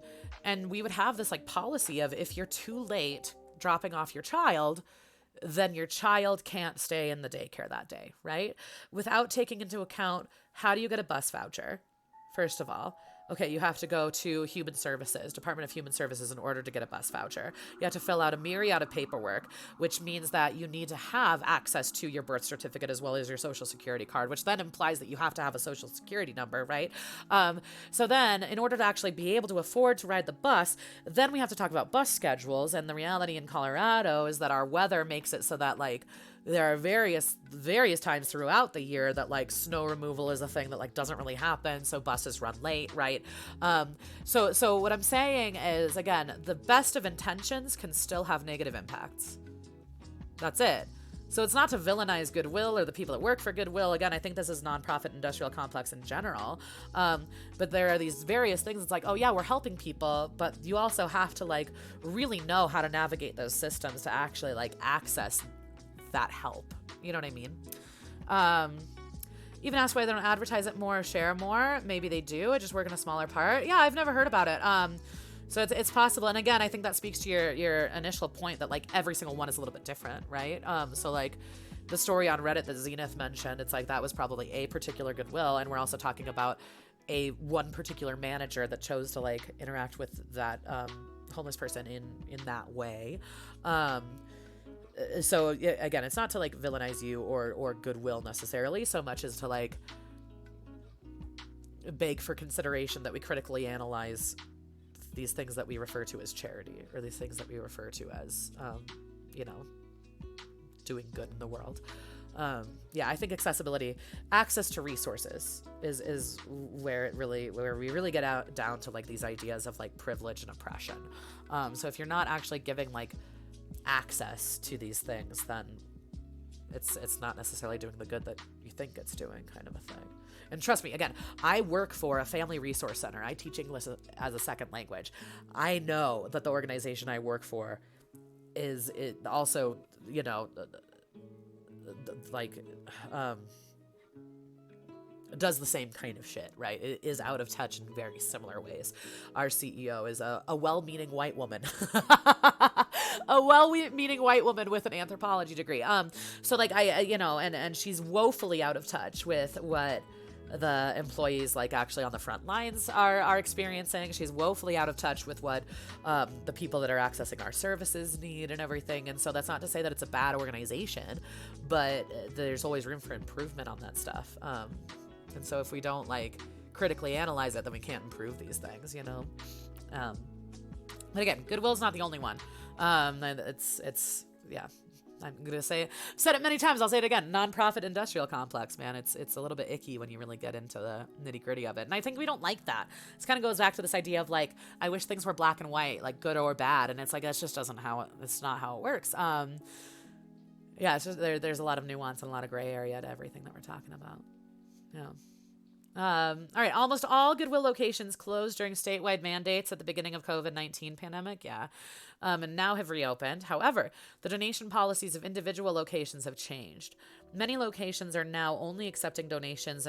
we would have this like policy of if you're too late dropping off your child, then your child can't stay in the daycare that day, right? Without taking into account, how do you get a bus voucher? First of all, okay, you have to go to Department of Human Services in order to get a bus voucher. You have to fill out a myriad of paperwork, which means that you need to have access to your birth certificate as well as your social security card, which then implies that you have to have a social security number, right? So then in order to actually be able to afford to ride the bus, then we have to talk about bus schedules. And the reality in Colorado is that our weather makes it so that like, there are various times throughout the year that like snow removal is a thing that like doesn't really happen. So buses run late, right? So what I'm saying is, again, the best of intentions can still have negative impacts. That's it. So it's not to villainize Goodwill or the people that work for Goodwill. Again, I think this is nonprofit industrial complex in general. But there are these various things. It's like, oh yeah, we're helping people, but you also have to like really know how to navigate those systems to actually like access that help. You know what I mean? Even ask why they don't advertise it more or share more. Maybe they do. I just work in a smaller part. Yeah, I've never heard about it. So it's possible. And again, I think that speaks to your initial point that like every single one is a little bit different, right? So like the story on Reddit that Zenith mentioned, it's like that was probably a particular Goodwill. And we're also talking about one particular manager that chose to like interact with that homeless person in that way. So again, it's not to like villainize you or Goodwill necessarily so much as to like beg for consideration that we critically analyze these things that we refer to as charity or these things that we refer to as, doing good in the world. I think access to resources is where we really get down to like these ideas of like privilege and oppression. So if you're not actually giving like access to these things, then it's not necessarily doing the good that you think it's doing, kind of a thing. And trust me, again, I work for a family resource center. I teach English as a second language. I know that the organization I work for is also, does the same kind of shit, right? It is out of touch in very similar ways. Our CEO is a well-meaning white woman. A well-meaning white woman with an anthropology degree. So like and she's woefully out of touch with what the employees like actually on the front lines are experiencing. She's woefully out of touch with what the people that are accessing our services need and everything. And so that's not to say that it's a bad organization, but there's always room for improvement on that stuff. And so if we don't like critically analyze it, then we can't improve these things, But again, Goodwill's not the only one. I'm gonna say it. I've said it many times. I'll say it again. Nonprofit industrial complex, man. It's a little bit icky when you really get into the nitty gritty of it. And I think we don't like that. This kind of goes back to this idea of like, I wish things were black and white, like good or bad. And it's like, that's just it's not how it works. It's just there's a lot of nuance and a lot of gray area to everything that we're talking about. Yeah. All right. Almost all Goodwill locations closed during statewide mandates at the beginning of COVID-19 pandemic. Yeah. And now have reopened. However, the donation policies of individual locations have changed. Many locations are now only accepting donations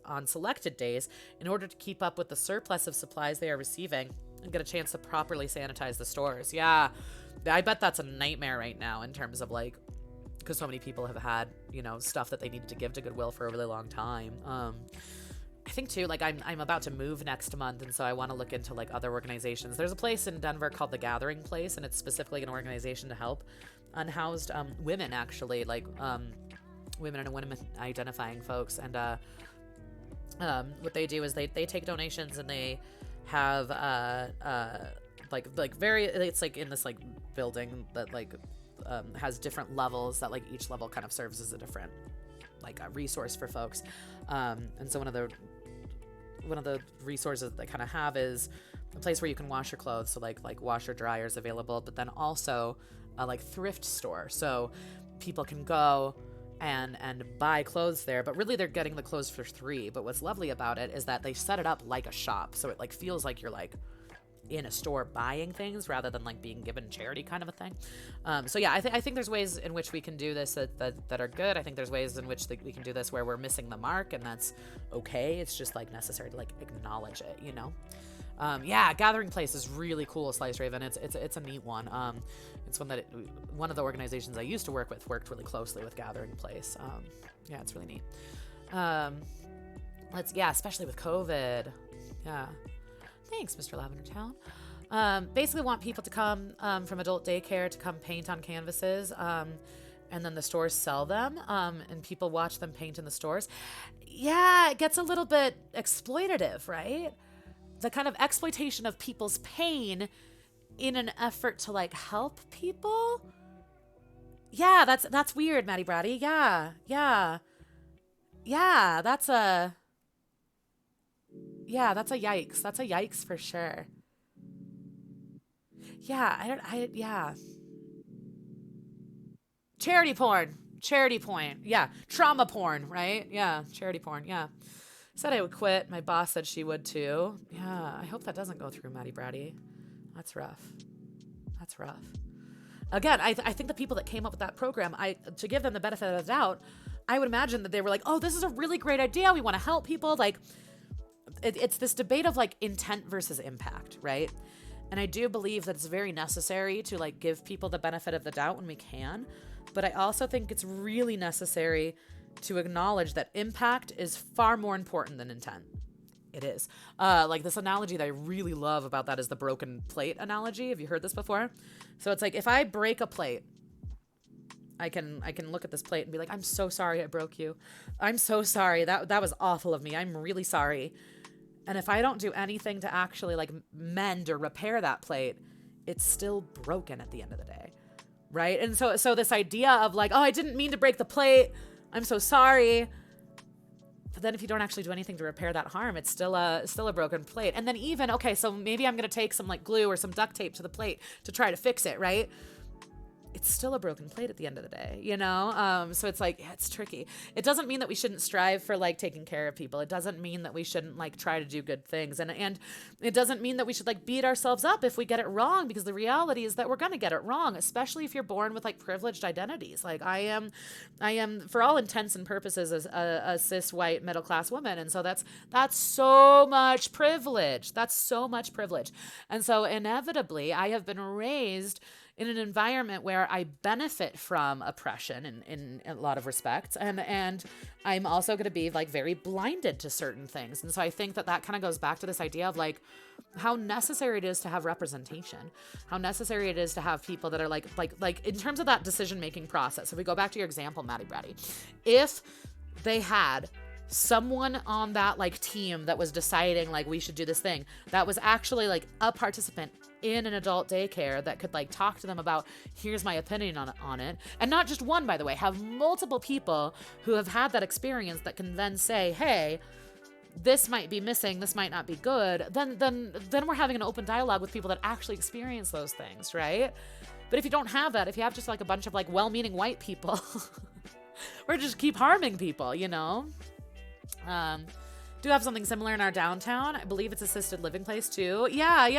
on selected days in order to keep up with the surplus of supplies they are receiving and get a chance to properly sanitize the stores. Yeah. I bet that's a nightmare right now in terms of like, because so many people have had, you know, stuff that they needed to give to Goodwill for a really long time. I think too, like I'm about to move next month, and so I want to look into like other organizations. There's a place in Denver called the Gathering Place, and it's specifically an organization to help unhoused women, actually, like women and women identifying folks. And what they do is they take donations, and they have like very, it's like in this like building that like has different levels that like each level kind of serves as a different like a resource for folks. And so one of the resources that they kind of have is a place where you can wash your clothes. So like washer dryers available, but then also a like thrift store. So people can go and buy clothes there, but really they're getting the clothes for free. But what's lovely about it is that they set it up like a shop. So it like feels like you're like in a store buying things rather than like being given charity kind of a thing. So yeah, I think there's ways in which we can do this that are good. I think there's ways in which we can do this where we're missing the mark, and that's okay. It's just like necessary to like acknowledge it, you know? Yeah, Gathering Place is really cool, Slice Raven. It's a neat one. It's one of the organizations I used to work with worked really closely with Gathering Place. Yeah, it's really neat. Especially with COVID. Yeah. Thanks, Mr. Lavender Town. Basically want people to come from adult daycare to come paint on canvases, and then the stores sell them, and people watch them paint in the stores. Yeah, it gets a little bit exploitative, right? The kind of exploitation of people's pain in an effort to like help people. Yeah, that's weird, Maddie Bratty. Yeah, that's a yikes. That's a yikes for sure. Yeah, yeah. Charity porn. Yeah. Trauma porn, right? Yeah. Charity porn. Yeah. Said I would quit. My boss said she would too. Yeah. I hope that doesn't go through, Maddie Bratty. That's rough. Again, I think the people that came up with that program, to give them the benefit of the doubt, I would imagine that they were like, oh, this is a really great idea. We want to help people. Like, it's this debate of like intent versus impact, right? And I do believe that it's very necessary to like give people the benefit of the doubt when we can. But I also think it's really necessary to acknowledge that impact is far more important than intent. It is. Like this analogy that I really love about that is the broken plate analogy. Have you heard this before? So it's like if I break a plate, I can look at this plate and be like, I'm so sorry I broke you. I'm so sorry. That was awful of me. I'm really sorry. And if I don't do anything to actually like mend or repair that plate, it's still broken at the end of the day. Right? And so this idea of like, oh, I didn't mean to break the plate. I'm so sorry. But then if you don't actually do anything to repair that harm, it's still a broken plate. And then even, okay, so maybe I'm going to take some like glue or some duct tape to the plate to try to fix it, right? It's still a broken plate at the end of the day, you know? So it's like, yeah, it's tricky. It doesn't mean that we shouldn't strive for like taking care of people. It doesn't mean that we shouldn't like try to do good things. And it doesn't mean that we should like beat ourselves up if we get it wrong, because the reality is that we're going to get it wrong, especially if you're born with like privileged identities. Like I am for all intents and purposes a cis white middle class woman. And so that's so much privilege. That's so much privilege. And so inevitably I have been raised in an environment where I benefit from oppression in a lot of respects. And I'm also going to be like very blinded to certain things. And so I think that kind of goes back to this idea of like how necessary it is to have representation, how necessary it is to have people that are like in terms of that decision-making process. If we go back to your example, Maddie Bratty, if they had someone on that like team that was deciding like we should do this thing, that was actually like a participant in an adult daycare that could like talk to them about, here's my opinion on it, and not just one, by the way, have multiple people who have had that experience that can then say, hey, this might be missing, this might not be good, then we're having an open dialogue with people that actually experience those things, right? But if you don't have that, if you have just like a bunch of like well-meaning white people or just keep harming people, you know? Do have something similar in our downtown. I believe it's assisted living place too. Yeah. I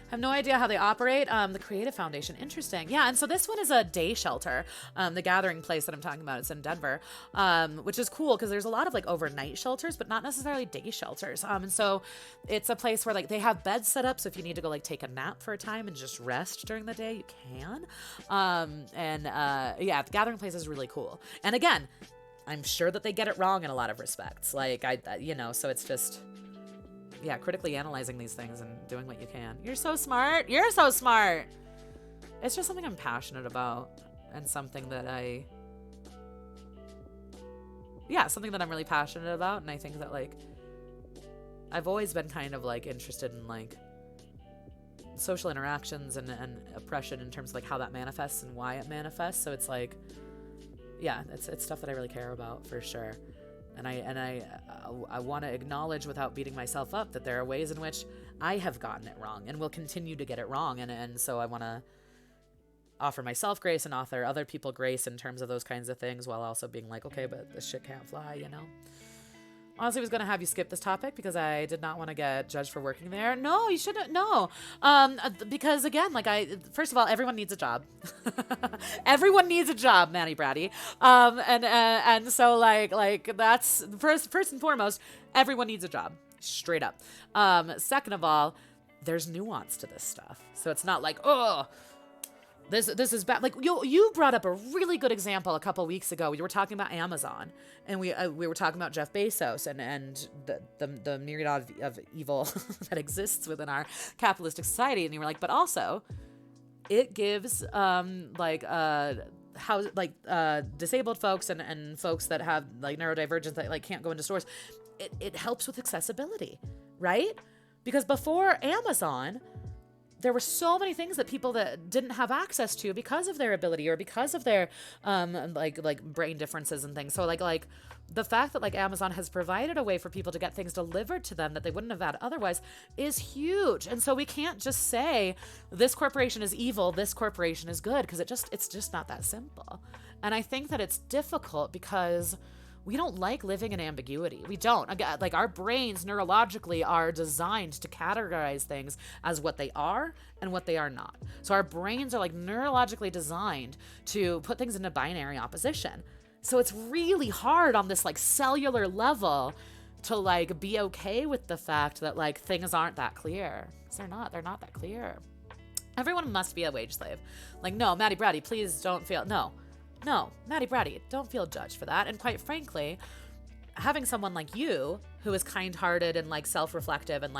have no idea how they operate. The Creative Foundation. Interesting. Yeah. And so this one is a day shelter. The Gathering place that I'm talking about, it's in Denver, which is cool because there's a lot of like overnight shelters, but not necessarily day shelters. And so it's a place where like they have beds set up. So if you need to go like take a nap for a time and just rest during the day, you can. The Gathering place is really cool. And again, I'm sure that they get it wrong in a lot of respects. Like, so it's just, critically analyzing these things and doing what you can. You're so smart. You're so smart. It's just something I'm passionate about and something that something that I'm really passionate about. And I think that, like, I've always been kind of, like, interested in, like, social interactions and oppression in terms of, like, how that manifests and why it manifests. So it's, like, it's stuff that I really care about for sure. And I want to acknowledge without beating myself up that there are ways in which I have gotten it wrong and will continue to get it wrong. And so I want to offer myself grace and offer other people grace in terms of those kinds of things, while also being like, okay, but this shit can't fly, you know? Honestly, I was going to have you skip this topic because I did not want to get judged for working there. No, you shouldn't. No. Because again, like first of all, everyone needs a job. Everyone needs a job, Manny Bratty. And so like that's first and foremost, everyone needs a job, straight up. Second of all, there's nuance to this stuff. So it's not like, oh, this is bad. Like you brought up a really good example a couple weeks ago. We were talking about Amazon, and we were talking about Jeff Bezos and the myriad of evil that exists within our capitalistic society. And you were like, but also, it gives disabled folks and folks that have like neurodivergence that like can't go into stores. It helps with accessibility, right? Because before Amazon, there were so many things that people that didn't have access to because of their ability or because of their like brain differences and things. So like the fact that like Amazon has provided a way for people to get things delivered to them that they wouldn't have had otherwise is huge. And so we can't just say this corporation is evil, this corporation is good, because it's just not that simple. And I think that it's difficult because we don't like living in ambiguity. We don't. Again, like our brains neurologically are designed to categorize things as what they are and what they are not. So our brains are like neurologically designed to put things into binary opposition. So it's really hard on this like cellular level to like be okay with the fact that like things aren't that clear. 'Cause they're not that clear. Everyone must be a wage slave. Like, no, Maddie Brady, please don't feel, no, Maddie Brady, don't feel judged for that. And quite frankly, having someone like you who is kind-hearted and like self-reflective and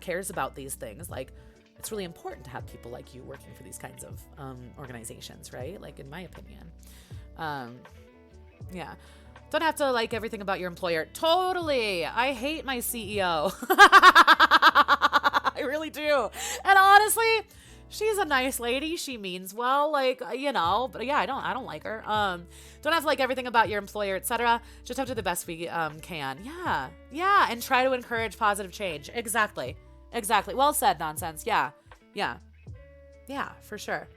cares about these things, like it's really important to have people like you working for these kinds of organizations, right? Like in my opinion. Don't have to like everything about your employer. Totally. I hate my CEO. I really do. And honestly, she's a nice lady. She means well, like, you know, but yeah, I don't like her. Don't have to like everything about your employer, etc. Just have to do the best we can. Yeah. And try to encourage positive change. Exactly. Well said, nonsense. Yeah, for sure.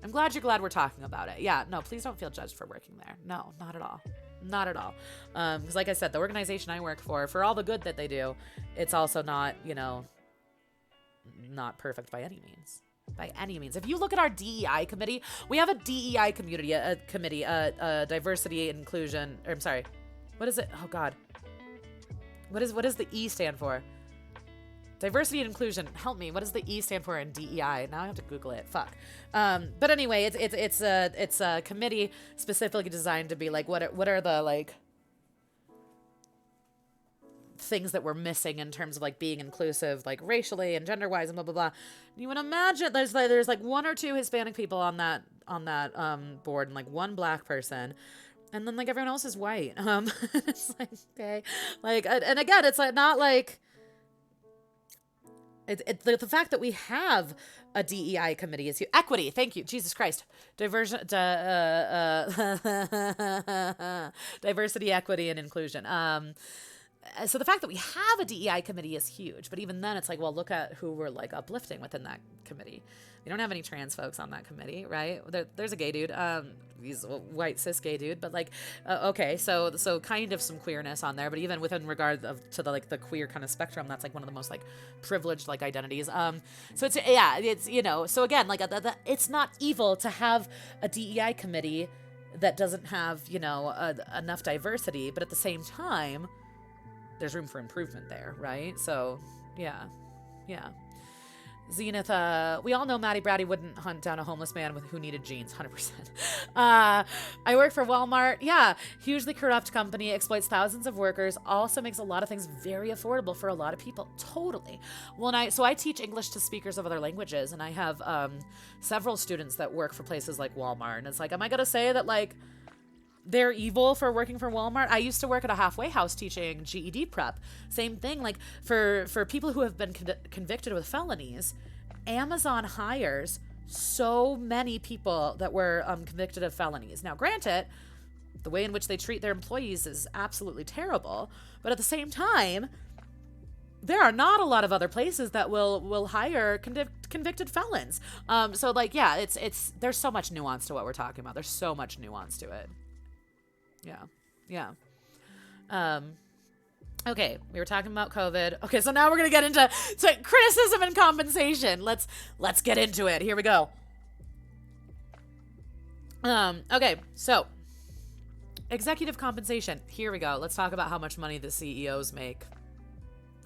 I'm glad we're talking about it. Yeah, no, please don't feel judged for working there. No, not at all. Because like I said, the organization I work for all the good that they do, it's also not, you know, not perfect by any means. If you look at our DEI committee, we have a DEI committee, diversity and inclusion, or I'm sorry, what is it? Oh God. What does the E stand for? Diversity and inclusion. Help me. What does the E stand for in DEI? Now I have to Google it. Fuck. But anyway, it's a committee specifically designed to be like, what are the like things that we're missing in terms of like being inclusive, like racially and gender wise and blah, blah, blah. You would imagine there's like one or two Hispanic people on that board and like one black person. And then like everyone else is white. It's like, okay. Like, and again, it's like not like, the fact that we have a DEI committee is equity. Thank you, Jesus Christ. Diversity, equity, and inclusion. So the fact that we have a DEI committee is huge, but even then it's like, well, look at who we're like uplifting within that committee. We don't have any trans folks on that committee, right? There's a gay dude, he's a white cis gay dude, but like, okay, so kind of some queerness on there, but even within regard to the like the queer kind of spectrum, that's like one of the most like privileged like identities. So it's you know, so again, like it's not evil to have a DEI committee that doesn't have, you know, enough diversity, but at the same time, there's room for improvement there, right? So, yeah. Zenith, we all know Maddie Bratty wouldn't hunt down a homeless man who needed jeans, 100%. I work for Walmart. Yeah, hugely corrupt company, exploits thousands of workers, also makes a lot of things very affordable for a lot of people. Totally. Well, so I teach English to speakers of other languages, and I have several students that work for places like Walmart, and it's like, am I going to say that, like, they're evil for working for Walmart? I used to work at a halfway house teaching GED prep. Same thing, like for people who have been convicted with felonies, Amazon hires so many people that were convicted of felonies. Now, granted, the way in which they treat their employees is absolutely terrible, but at the same time, there are not a lot of other places that will hire convicted felons. So like, yeah, it's there's so much nuance to what we're talking about. There's so much nuance to it. Yeah. Okay, we were talking about COVID. Okay, so now we're gonna get into criticism and compensation. Let's get into it. Here we go. Okay, so executive compensation. Here we go. Let's talk about how much money the CEOs make.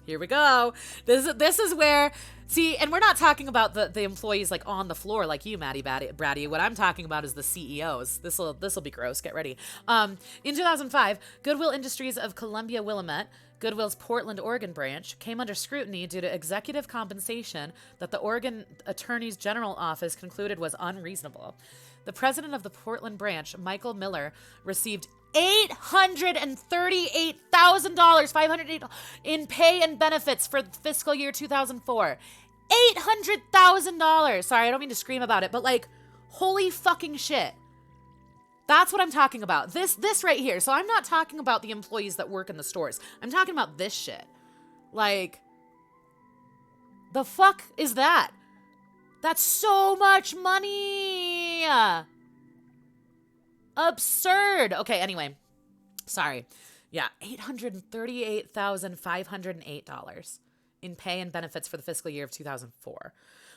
Here we go. This is where, see, and we're not talking about the employees like on the floor like you, Maddie Bratty. What I'm talking about is the CEOs. This'll be gross. Get ready. In 2005, Goodwill Industries of Columbia Willamette, Goodwill's Portland, Oregon branch, came under scrutiny due to executive compensation that the Oregon Attorney's General Office concluded was unreasonable. The president of the Portland branch, Michael Miller, received $838,000, $508 in pay and benefits for fiscal year 2004. $800,000. Sorry, I don't mean to scream about it, but like, holy fucking shit. That's what I'm talking about. This right here. So I'm not talking about the employees that work in the stores. I'm talking about this shit. Like, the fuck is that? That's so much money. Absurd. Okay, anyway. Sorry. Yeah, $838,508 in pay and benefits for the fiscal year of 2004,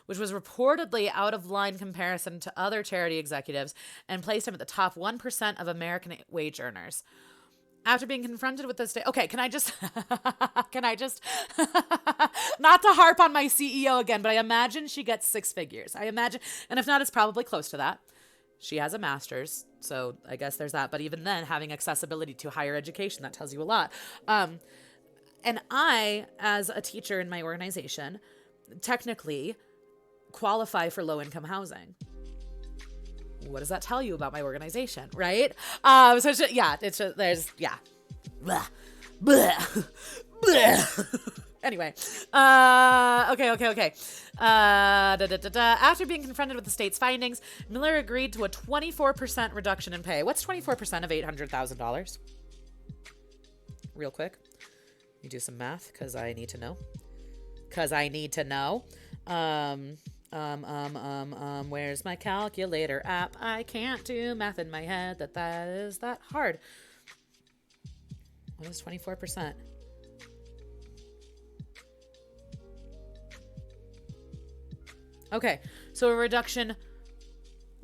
which was reportedly out of line comparison to other charity executives and placed him at the top 1% of American wage earners. After being confronted with this day, okay, can I just not to harp on my CEO again, but I imagine she gets six figures. I imagine, and if not, it's probably close to that. She has a master's, so I guess there's that. But even then, having accessibility to higher education, that tells you a lot. And I, as a teacher in my organization, technically qualify for low-income housing. What does that tell you about my organization, right? So it's just, there's. Blah, blah, blah. Anyway, okay. After being confronted with the state's findings, Miller agreed to a 24% reduction in pay. What's 24% of $800,000? Real quick. You do some math, because I need to know. Where's my calculator app? I can't do math in my head that is that hard. What is 24%? Okay, so a reduction,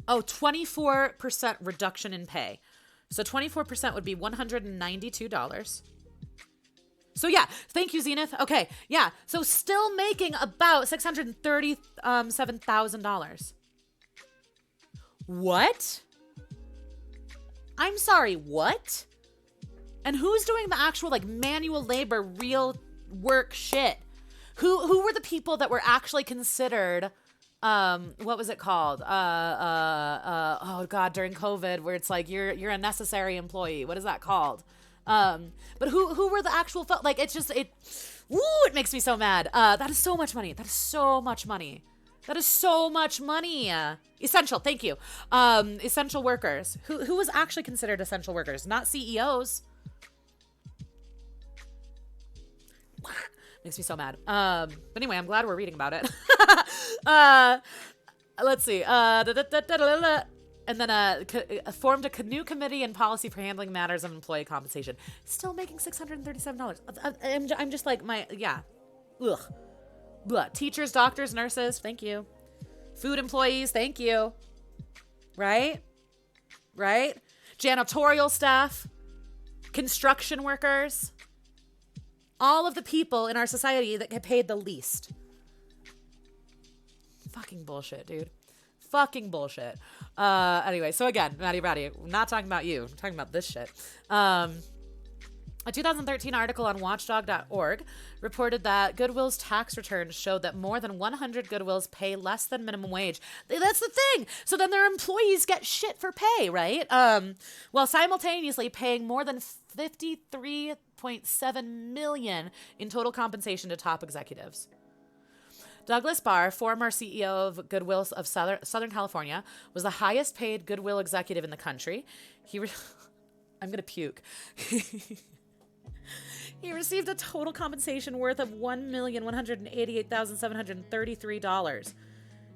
24% reduction in pay. So 24% would be $192. So yeah, thank you, Zenith. Okay, yeah, so still making about $637,000. What? I'm sorry, what? And who's doing the actual like manual labor, real work shit? Who were the people that were actually considered? What was it called? Oh God, during COVID, where it's like you're a necessary employee. What is that called? But who were the actual like? It's just it makes me so mad. That is so much money. That is so much money. That is so much money. Essential. Thank you. Essential workers. Who was actually considered essential workers? Not CEOs. Makes me so mad. But anyway, I'm glad we're reading about it. Let's see. And then formed a new committee and policy for handling matters of employee compensation. Still making $637. I'm just like, ugh. Blah. Teachers, doctors, nurses, thank you. Food employees, thank you. Right? Janitorial staff, construction workers, all of the people in our society that get paid the least. Fucking bullshit, dude. Fucking bullshit. Anyway, so again, Maddie Ratty, I'm not talking about you. I'm talking about this shit. A 2013 article on watchdog.org reported that Goodwill's tax returns showed that more than 100 Goodwills pay less than minimum wage. That's the thing. So then their employees get shit for pay, right? While simultaneously paying more than $53.7 million in total compensation to top executives. Douglas Barr, former CEO of Goodwill of Southern California, was the highest paid Goodwill executive in the country. I'm going to puke. He received a total compensation worth of $1,188,733,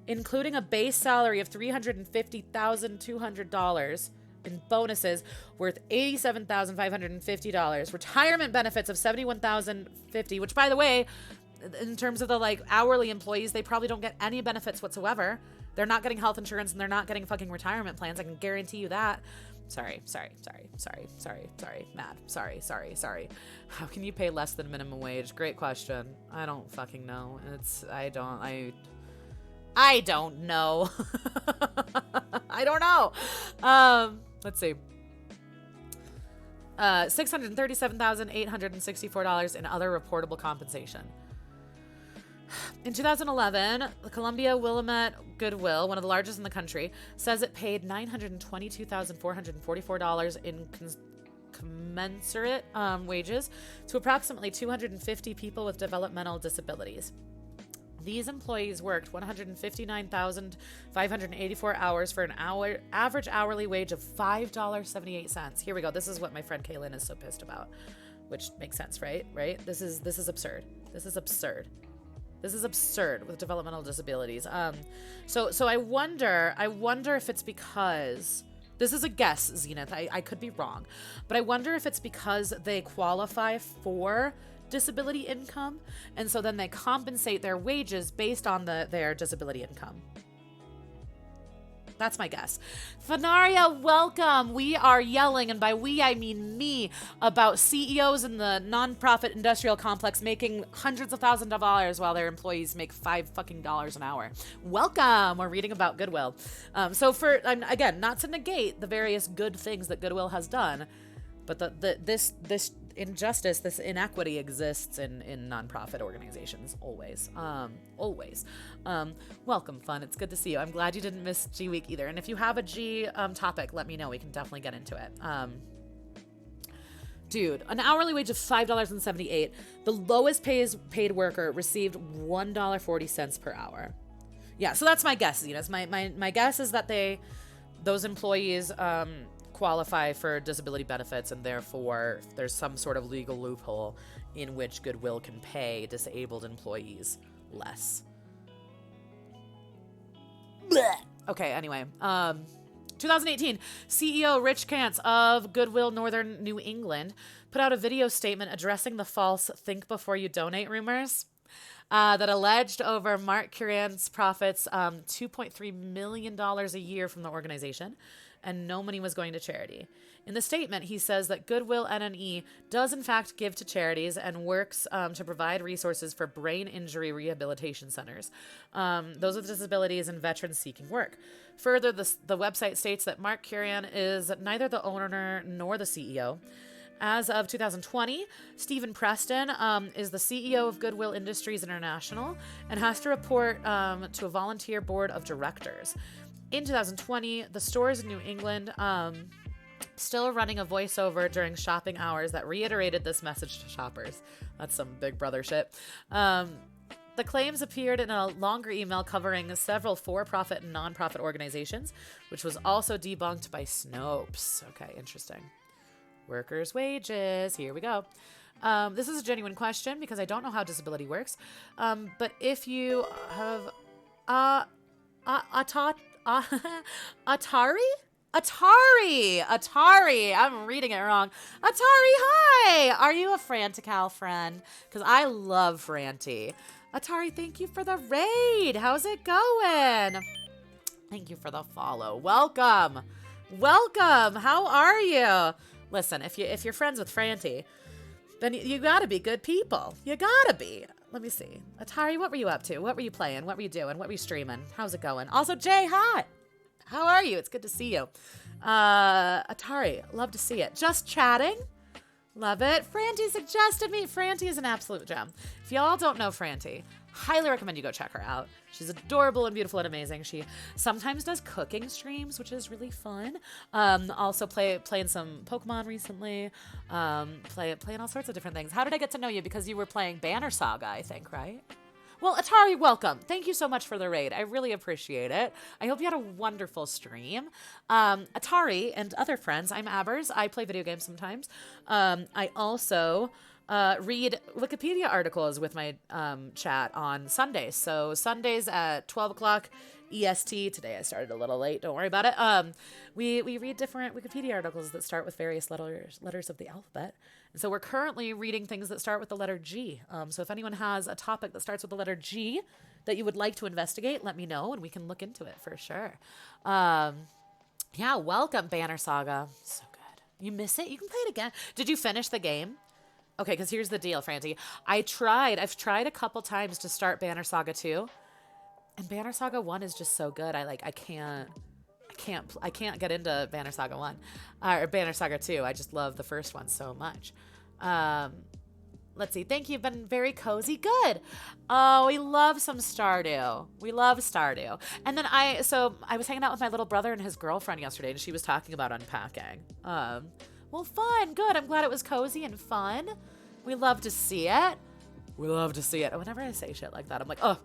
including a base salary of $350,200 in bonuses worth $87,550, retirement benefits of $71,050, which, by the way, in terms of the like hourly employees, they probably don't get any benefits whatsoever. They're not getting health insurance and they're not getting fucking retirement plans. I can guarantee you that. Sorry. Mad. Sorry. How can you pay less than minimum wage? Great question. I don't fucking know. I don't know. I don't know. Let's see. $637,864 in other reportable compensation. In 2011, the Columbia Willamette Goodwill, one of the largest in the country, says it paid $922,444 in commensurate wages to approximately 250 people with developmental disabilities. These employees worked 159,584 hours for an average hourly wage of $5.78. Here we go. This is what my friend Kaylin is so pissed about, which makes sense, right? This is absurd. This is absurd with developmental disabilities. So I wonder if it's because, this is a guess, Zenith, I could be wrong, but I wonder if it's because they qualify for disability income, and so then they compensate their wages based on their disability income. That's my guess. Fanaria, welcome. We are yelling, and by we, I mean me, about CEOs in the nonprofit industrial complex making hundreds of thousands of dollars while their employees make $5 an hour. Welcome. We're reading about Goodwill. So for, again, not to negate the various good things that Goodwill has done, but this injustice, this inequity exists in nonprofit organizations always. Welcome, Fun. It's good to see you. I'm glad you didn't miss G Week either. And if you have a G topic, let me know. We can definitely get into it. Dude, an hourly wage of $5.78. The lowest paid worker received $1.40 per hour. Yeah, so that's my guess. My guess is that those employees qualify for disability benefits, and therefore there's some sort of legal loophole in which Goodwill can pay disabled employees less. Blech. Okay, anyway. 2018, CEO Rich Kantz of Goodwill Northern New England put out a video statement addressing the false think before you donate rumors that alleged over Mark Curran's profits $2.3 million a year from the organization, and no money was going to charity. In the statement, he says that Goodwill NNE does in fact give to charities and works to provide resources for brain injury rehabilitation centers, those with disabilities and veterans seeking work. Further, the website states that Mark Curran is neither the owner nor the CEO. As of 2020, Stephen Preston is the CEO of Goodwill Industries International and has to report to a volunteer board of directors. In 2020, the stores in New England still running a voiceover during shopping hours that reiterated this message to shoppers. That's some Big Brother shit. The claims appeared in a longer email covering several for-profit and non-profit organizations, which was also debunked by Snopes. Okay, interesting. Workers' wages. Here we go. This is a genuine question because I don't know how disability works. But if you have Atari? Atari. I'm reading it wrong. Atari, hi. Are you a Frantical friend? Because I love Franti. Atari, thank you for the raid. How's it going? Thank you for the follow. Welcome. How are you? Listen, if you're friends with Franti, then you gotta be good people. You gotta be. Let me see. Atari, what were you up to? What were you playing? What were you doing? What were you streaming? How's it going? Also, Jay, hi. How are you? It's good to see you. Atari, love to see it. Just chatting. Love it. Franti suggested me. Franti is an absolute gem. If y'all don't know Franti, highly recommend you go check her out. She's adorable and beautiful and amazing. She sometimes does cooking streams, which is really fun. Also playing some Pokemon recently. Playing all sorts of different things. How did I get to know you? Because you were playing Banner Saga, I think, right? Well, Atari, welcome. Thank you so much for the raid. I really appreciate it. I hope you had a wonderful stream. Atari and other friends, I'm Abbers. I play video games sometimes. I also read Wikipedia articles with my chat on Sundays. So Sundays at 12 o'clock EST. Today I started a little late. Don't worry about it. We read different Wikipedia articles that start with various letters of the alphabet. And so we're currently reading things that start with the letter G. So if anyone has a topic that starts with the letter G that you would like to investigate, let me know and we can look into it for sure. Yeah, welcome, Banner Saga. So good. You miss it? You can play it again. Did you finish the game? Okay, because here's the deal, Franti. I've tried a couple times to start Banner Saga 2. And Banner Saga 1 is just so good. I can't get into Banner Saga 1 or Banner Saga 2. I just love the first one so much. Let's see. Thank you. You've been very cozy. Good. Oh, we love some Stardew. We love Stardew. And then I was hanging out with my little brother and his girlfriend yesterday, and she was talking about unpacking. Well, fun. Good. I'm glad it was cozy and fun. We love to see it. Whenever I say shit like that, I'm like, oh,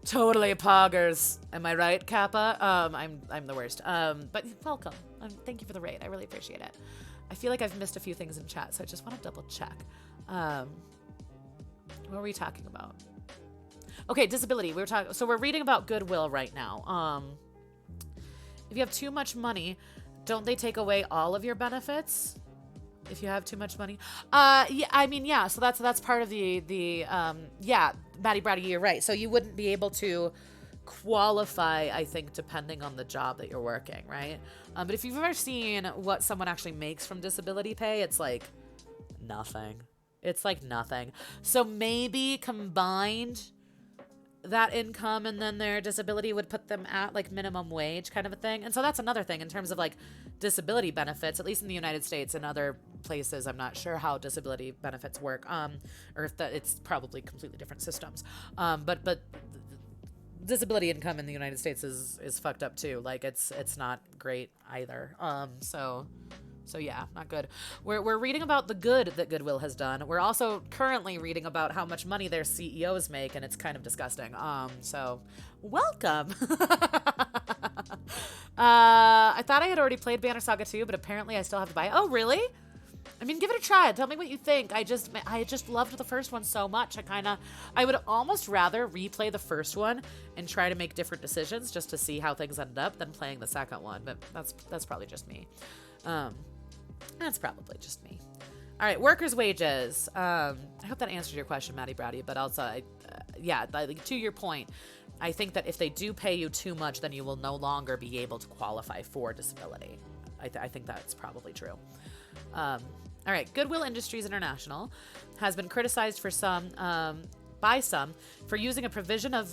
totally poggers. Am I right, Kappa? I'm the worst. But welcome. Thank you for the raid. I really appreciate it. I feel like I've missed a few things in chat, so I just want to double check. What were we talking about? Okay, disability. So we're reading about Goodwill right now. If you have too much money, don't they take away all of your benefits? If you have too much money, yeah, I mean, yeah. So that's part of yeah, Batty Bratty, you're right. So you wouldn't be able to qualify, I think, depending on the job that you're working, right? But if you've ever seen what someone actually makes from disability pay, it's like nothing. It's like nothing. So maybe combined that income and then their disability would put them at like minimum wage kind of a thing. And so that's another thing in terms of like disability benefits, at least in the United States and other places. I'm not sure how disability benefits work, or if it's probably completely different systems. But disability income in the United States is fucked up too. Like it's not great either. So yeah, not good. We're reading about the good that Goodwill has done. We're also currently reading about how much money their CEOs make, and it's kind of disgusting. So welcome. I thought I had already played Banner Saga 2, but apparently I still have to buy it. Oh, really? I mean, give it a try. Tell me what you think. I just loved the first one so much. I would almost rather replay the first one and try to make different decisions just to see how things ended up than playing the second one. But that's probably just me. That's probably just me. All right, workers' wages. I hope that answered your question, Maddie Browdy. But also, yeah, to your point, I think that if they do pay you too much, then you will no longer be able to qualify for disability. I think that's probably true. All right, Goodwill Industries International has been criticized by some for using a provision of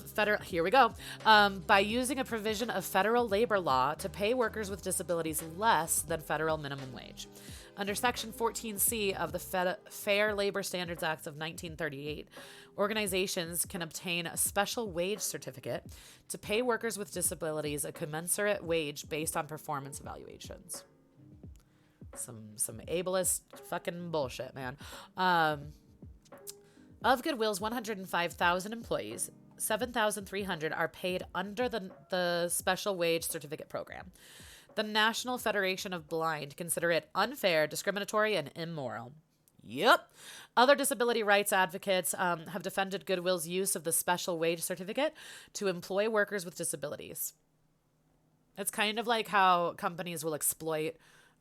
by using a provision of federal labor law to pay workers with disabilities less than federal minimum wage. Under Section 14C of the Fair Labor Standards Act of 1938, organizations can obtain a special wage certificate to pay workers with disabilities a commensurate wage based on performance evaluations. Some ableist fucking bullshit, man. Of Goodwill's 105,000 employees, 7,300 are paid under the special wage certificate program. The National Federation of Blind consider it unfair, discriminatory, and immoral. Yep. Other disability rights advocates have defended Goodwill's use of the special wage certificate to employ workers with disabilities. It's kind of like how companies will exploit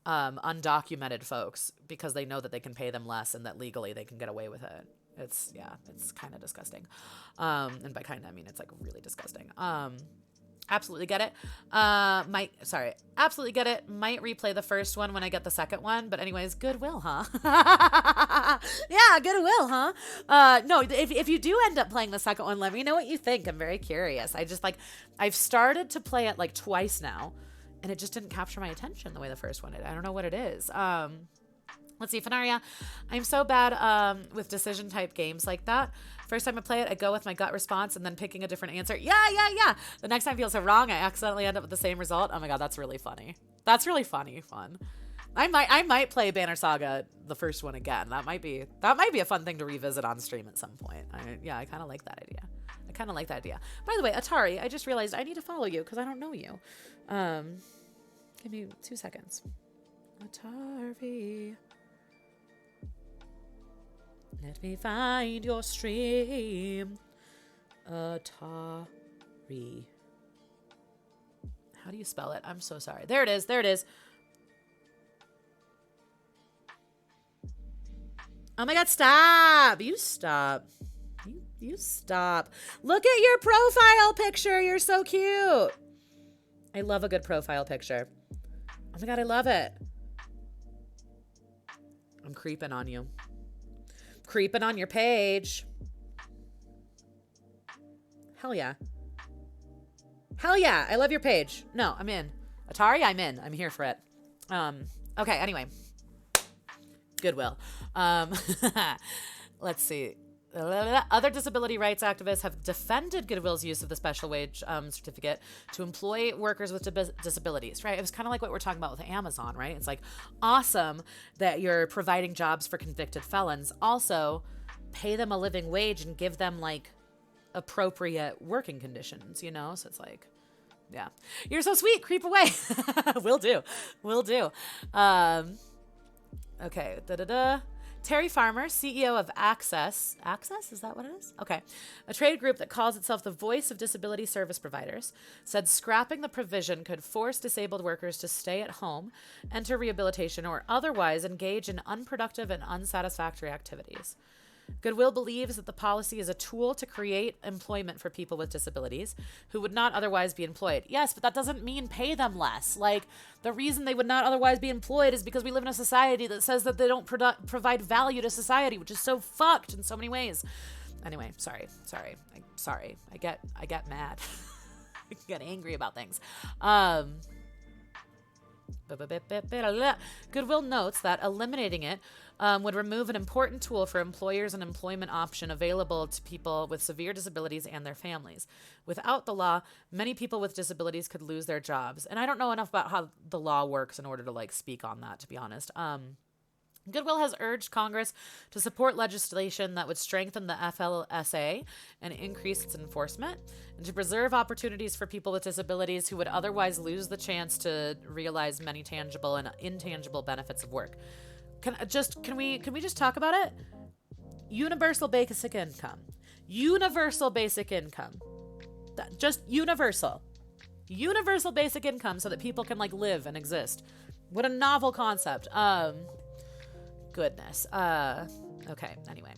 undocumented folks because they know that they can pay them less and that legally they can get away with it. It's kind of disgusting. And by kind of, I mean, it's like really disgusting. Absolutely get it. Absolutely get it. Might replay the first one when I get the second one. But anyways, Goodwill, huh? Yeah, Goodwill, huh? No, if you do end up playing the second one, let me know what you think. I'm very curious. I've started to play it like twice now, and it just didn't capture my attention the way the first one did. I don't know what it is. Let's see, Fenaria, I'm so bad with decision type games like that. First time I play it, I go with my gut response and then picking a different answer. Yeah. The next time feels so wrong, I accidentally end up with the same result. Oh my God, that's really funny. That's really fun. I might play Banner Saga, the first one again. That might be a fun thing to revisit on stream at some point. I kind of like that idea. By the way, Atari, I just realized I need to follow you because I don't know you. Give me 2 seconds. Atari. Let me find your stream. Atari. How do you spell it? I'm so sorry. There it is. Oh my God, stop. You stop. You stop. Look at your profile picture. You're so cute. I love a good profile picture. Oh my God, I love it. I'm creeping on you. Creeping on your page. Hell yeah. I love your page. No, I'm in. Atari, I'm in. I'm here for it. Okay, anyway. Goodwill. Let's see. Other disability rights activists have defended Goodwill's use of the special wage certificate to employ workers with disabilities, right? It was kind of like what we're talking about with Amazon, right? It's like awesome that you're providing jobs for convicted felons. Also, pay them a living wage and give them like appropriate working conditions, you know? So it's like, yeah. You're so sweet. Creep away. Will do. Okay. Terry Farmer, CEO of Access, is that what it is? Okay. A trade group that calls itself the voice of disability service providers, said scrapping the provision could force disabled workers to stay at home, enter rehabilitation, or otherwise engage in unproductive and unsatisfactory activities. Goodwill believes that the policy is a tool to create employment for people with disabilities who would not otherwise be employed. Yes, but that doesn't mean pay them less. Like, the reason they would not otherwise be employed is because we live in a society that says that they don't provide value to society, which is so fucked in so many ways. Anyway, sorry. I get mad. I get angry about things. Goodwill notes that eliminating it would remove an important tool for employers and employment option available to people with severe disabilities and their families. Without the law, many people with disabilities could lose their jobs. And I don't know enough about how the law works in order to like speak on that, to be honest. Goodwill has urged Congress to support legislation that would strengthen the FLSA and increase its enforcement, and to preserve opportunities for people with disabilities who would otherwise lose the chance to realize many tangible and intangible benefits of work. Can we just talk about it? Universal basic income. Just universal. Universal basic income so that people can like live and exist. What a novel concept. Goodness. Okay, anyway.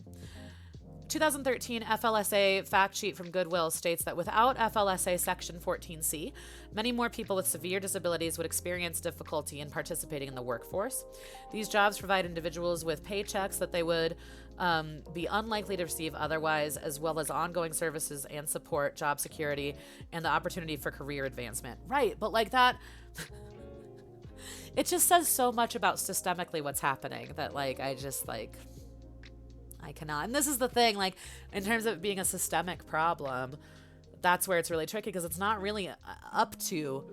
2013 FLSA fact sheet from Goodwill states that without FLSA Section 14C, many more people with severe disabilities would experience difficulty in participating in the workforce. These jobs provide individuals with paychecks that they would be unlikely to receive otherwise, as well as ongoing services and support, job security, and the opportunity for career advancement. Right, but like that... It just says so much about systemically what's happening that, like, I cannot. And this is the thing, like, in terms of it being a systemic problem, that's where it's really tricky, because it's not really up to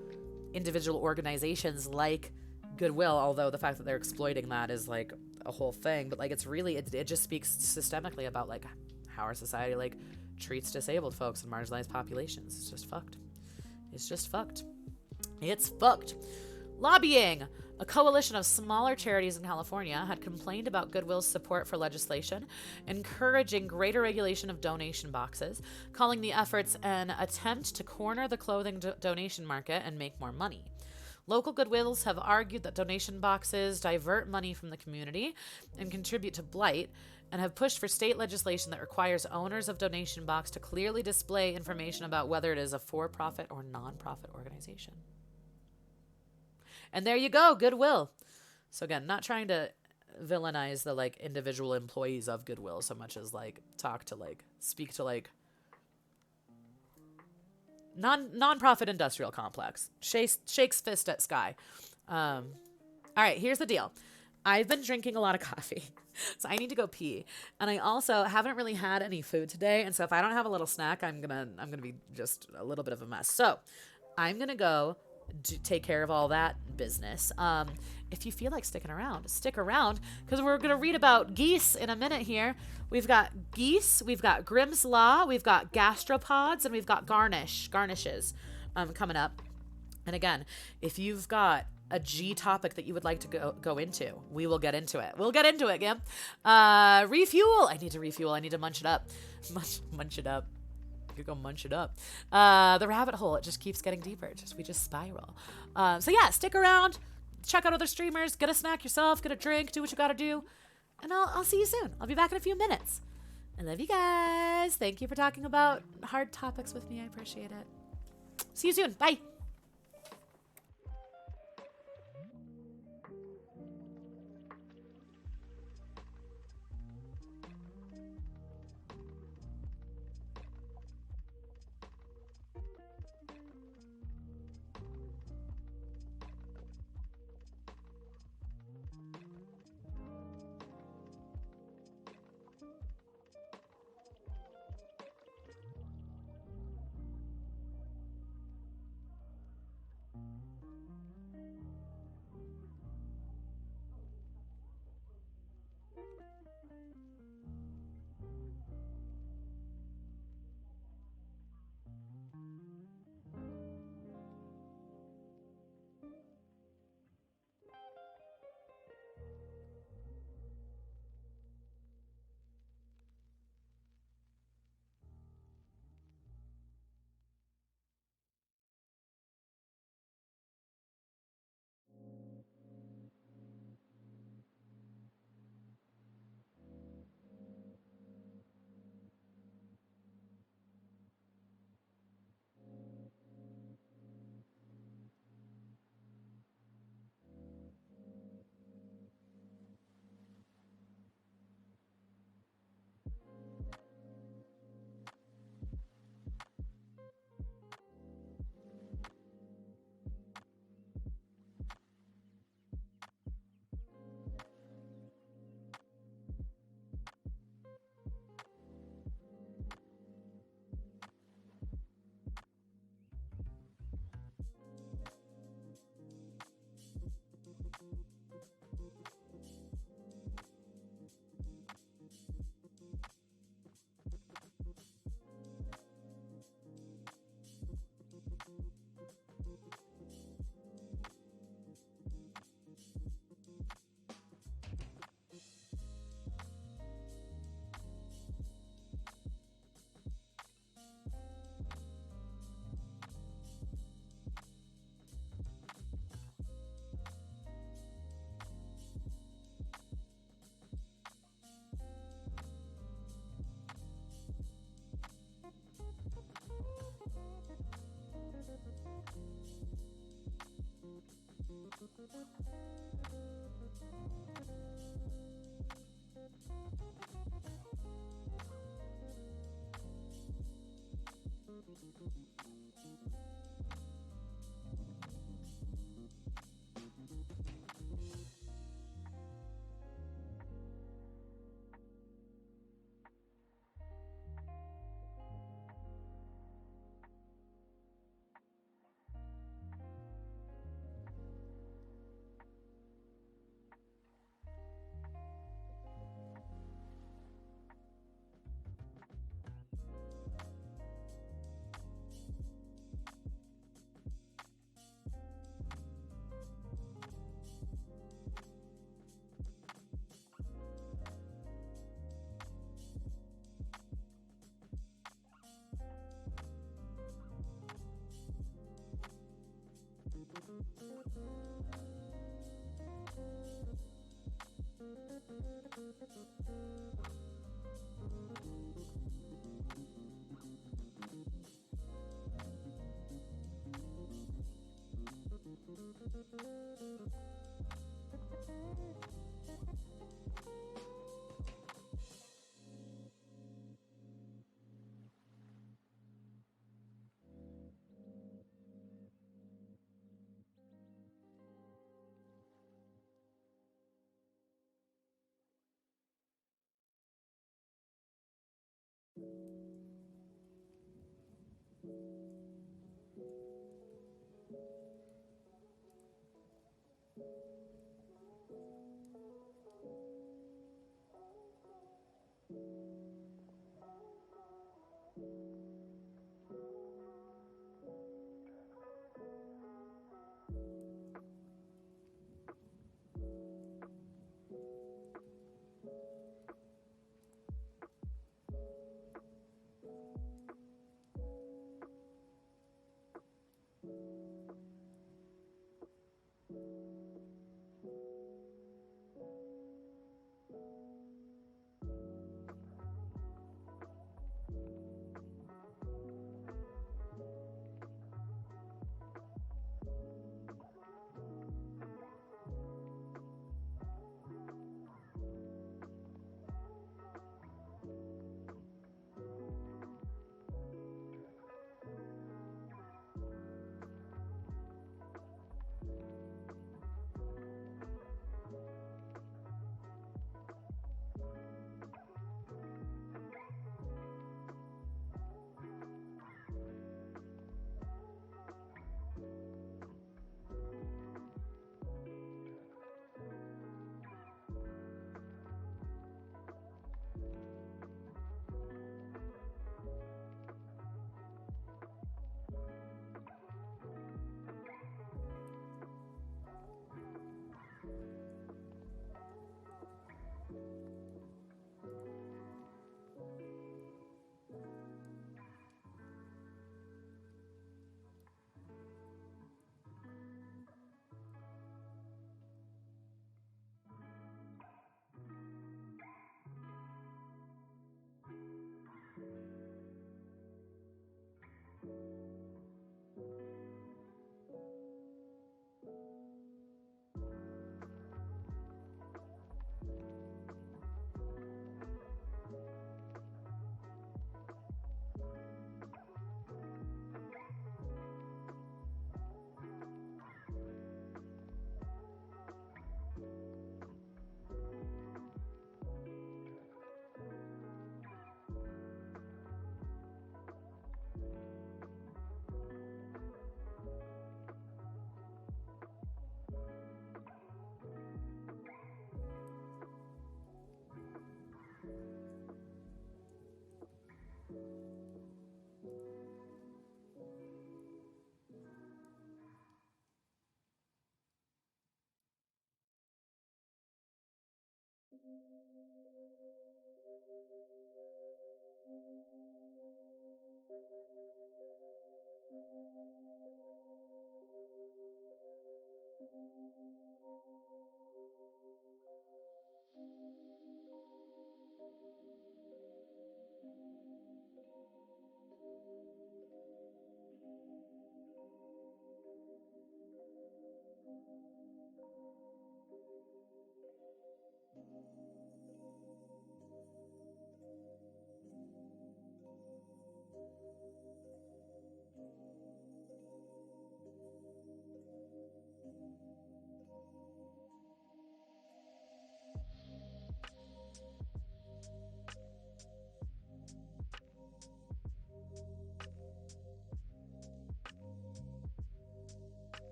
individual organizations like Goodwill, although the fact that they're exploiting that is, like, a whole thing. But, like, it's really, it just speaks systemically about, like, how our society, like, treats disabled folks and marginalized populations. It's just fucked. It's fucked. Lobbying. A coalition of smaller charities in California had complained about Goodwill's support for legislation encouraging greater regulation of donation boxes, calling the efforts an attempt to corner the clothing donation market and make more money. Local Goodwills have argued that donation boxes divert money from the community and contribute to blight, and have pushed for state legislation that requires owners of donation box to clearly display information about whether it is a for-profit or non-profit organization. And there you go, Goodwill. So again, not trying to villainize the like individual employees of Goodwill so much as like speak to like non-profit industrial complex. Shakes fist at sky. All right, here's the deal. I've been drinking a lot of coffee, so I need to go pee. And I also haven't really had any food today, and so if I don't have a little snack, I'm gonna be just a little bit of a mess. So I'm gonna go take care of all that business. If you feel like sticking around, stick around, because we're gonna read about geese in a minute here. We've got geese, we've got Grimm's Law, we've got gastropods, and we've got garnishes coming up. And again, if you've got a G topic that you would like to go into, we will get into it. We'll get into it, Gim. Refuel. I need to refuel. I need to munch it up. Munch it up. I could go munch it up. The rabbit hole, it just keeps getting deeper. We just spiral. So yeah, stick around. Check out other streamers. Get a snack yourself. Get a drink. Do what you gotta do. And I'll see you soon. I'll be back in a few minutes. I love you guys. Thank you for talking about hard topics with me. I appreciate it. See you soon. Bye.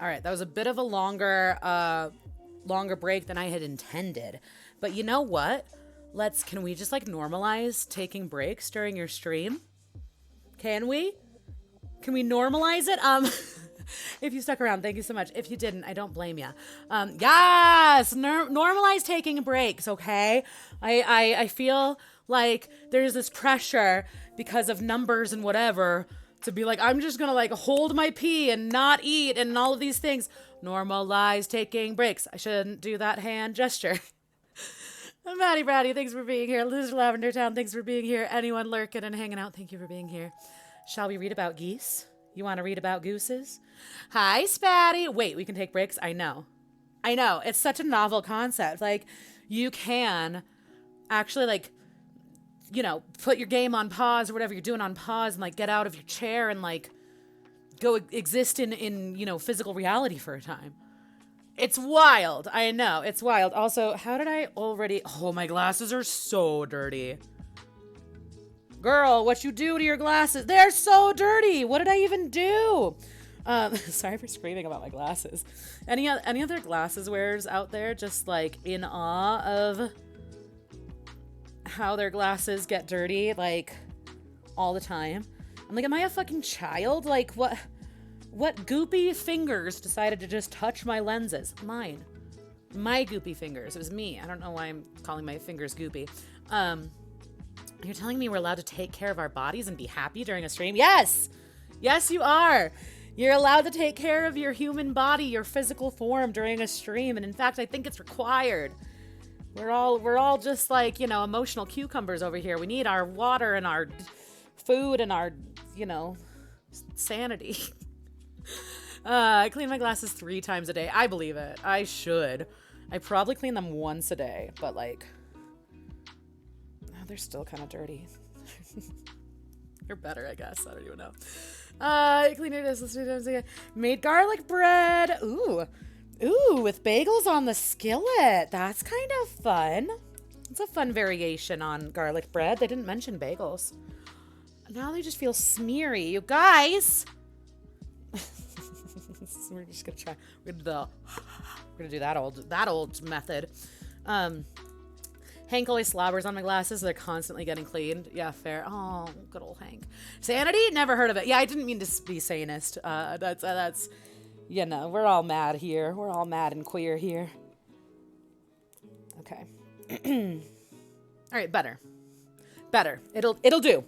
All right, that was a bit of a longer break than I had intended. But you know what? Can we just like normalize taking breaks during your stream? Can we? Can we normalize it? If you stuck around, thank you so much. If you didn't, I don't blame you. Yes, normalize taking breaks, okay? I feel like there's this pressure because of numbers and whatever to be like, I'm just gonna like hold my pee and not eat and all of these things. Normalize taking breaks. I shouldn't do that hand gesture. Maddie Brady, thanks for being here. Liz Lavender Town, thanks for being here. Anyone lurking and hanging out, thank you for being here. Shall we read about geese? You want to read about gooses? Hi, Spatty. Wait, we can take breaks? I know. It's such a novel concept. Like, you can actually, like, you know, put your game on pause or whatever you're doing on pause and, like, get out of your chair and, like, go exist in you know, physical reality for a time. It's wild. I know. It's wild. Also, how did I already... Oh, my glasses are so dirty. Girl, what you do to your glasses? They're so dirty. What did I even do? Sorry for screaming about my glasses. Any other glasses wearers out there just like in awe of how their glasses get dirty like all the time? I'm like, am I a fucking child? Like what goopy fingers decided to just touch my lenses? Mine. My goopy fingers. It was me. I don't know why I'm calling my fingers goopy. You're telling me we're allowed to take care of our bodies and be happy during a stream? Yes! Yes, you are! You're allowed to take care of your human body, your physical form during a stream. And in fact, I think it's required. We're all just like, you know, emotional cucumbers over here. We need our water and our food and our, you know, sanity. I clean my glasses 3 times a day. I believe it. I should. I probably clean them once a day, but like... they're still kind of dirty. They're better, I guess. I don't even know. Clean your dishes 3 times again. Made garlic bread. Ooh, with bagels on the skillet. That's kind of fun. It's a fun variation on garlic bread. They didn't mention bagels. Now they just feel smeary. You guys. We're just gonna try. We're gonna do that old method. Hank always slobbers on my glasses. So they're constantly getting cleaned. Yeah, fair. Oh, good old Hank. Sanity? Never heard of it. Yeah, I didn't mean to be sanist. That's, you know, we're all mad here. We're all mad and queer here. Okay. All right, better. It'll do.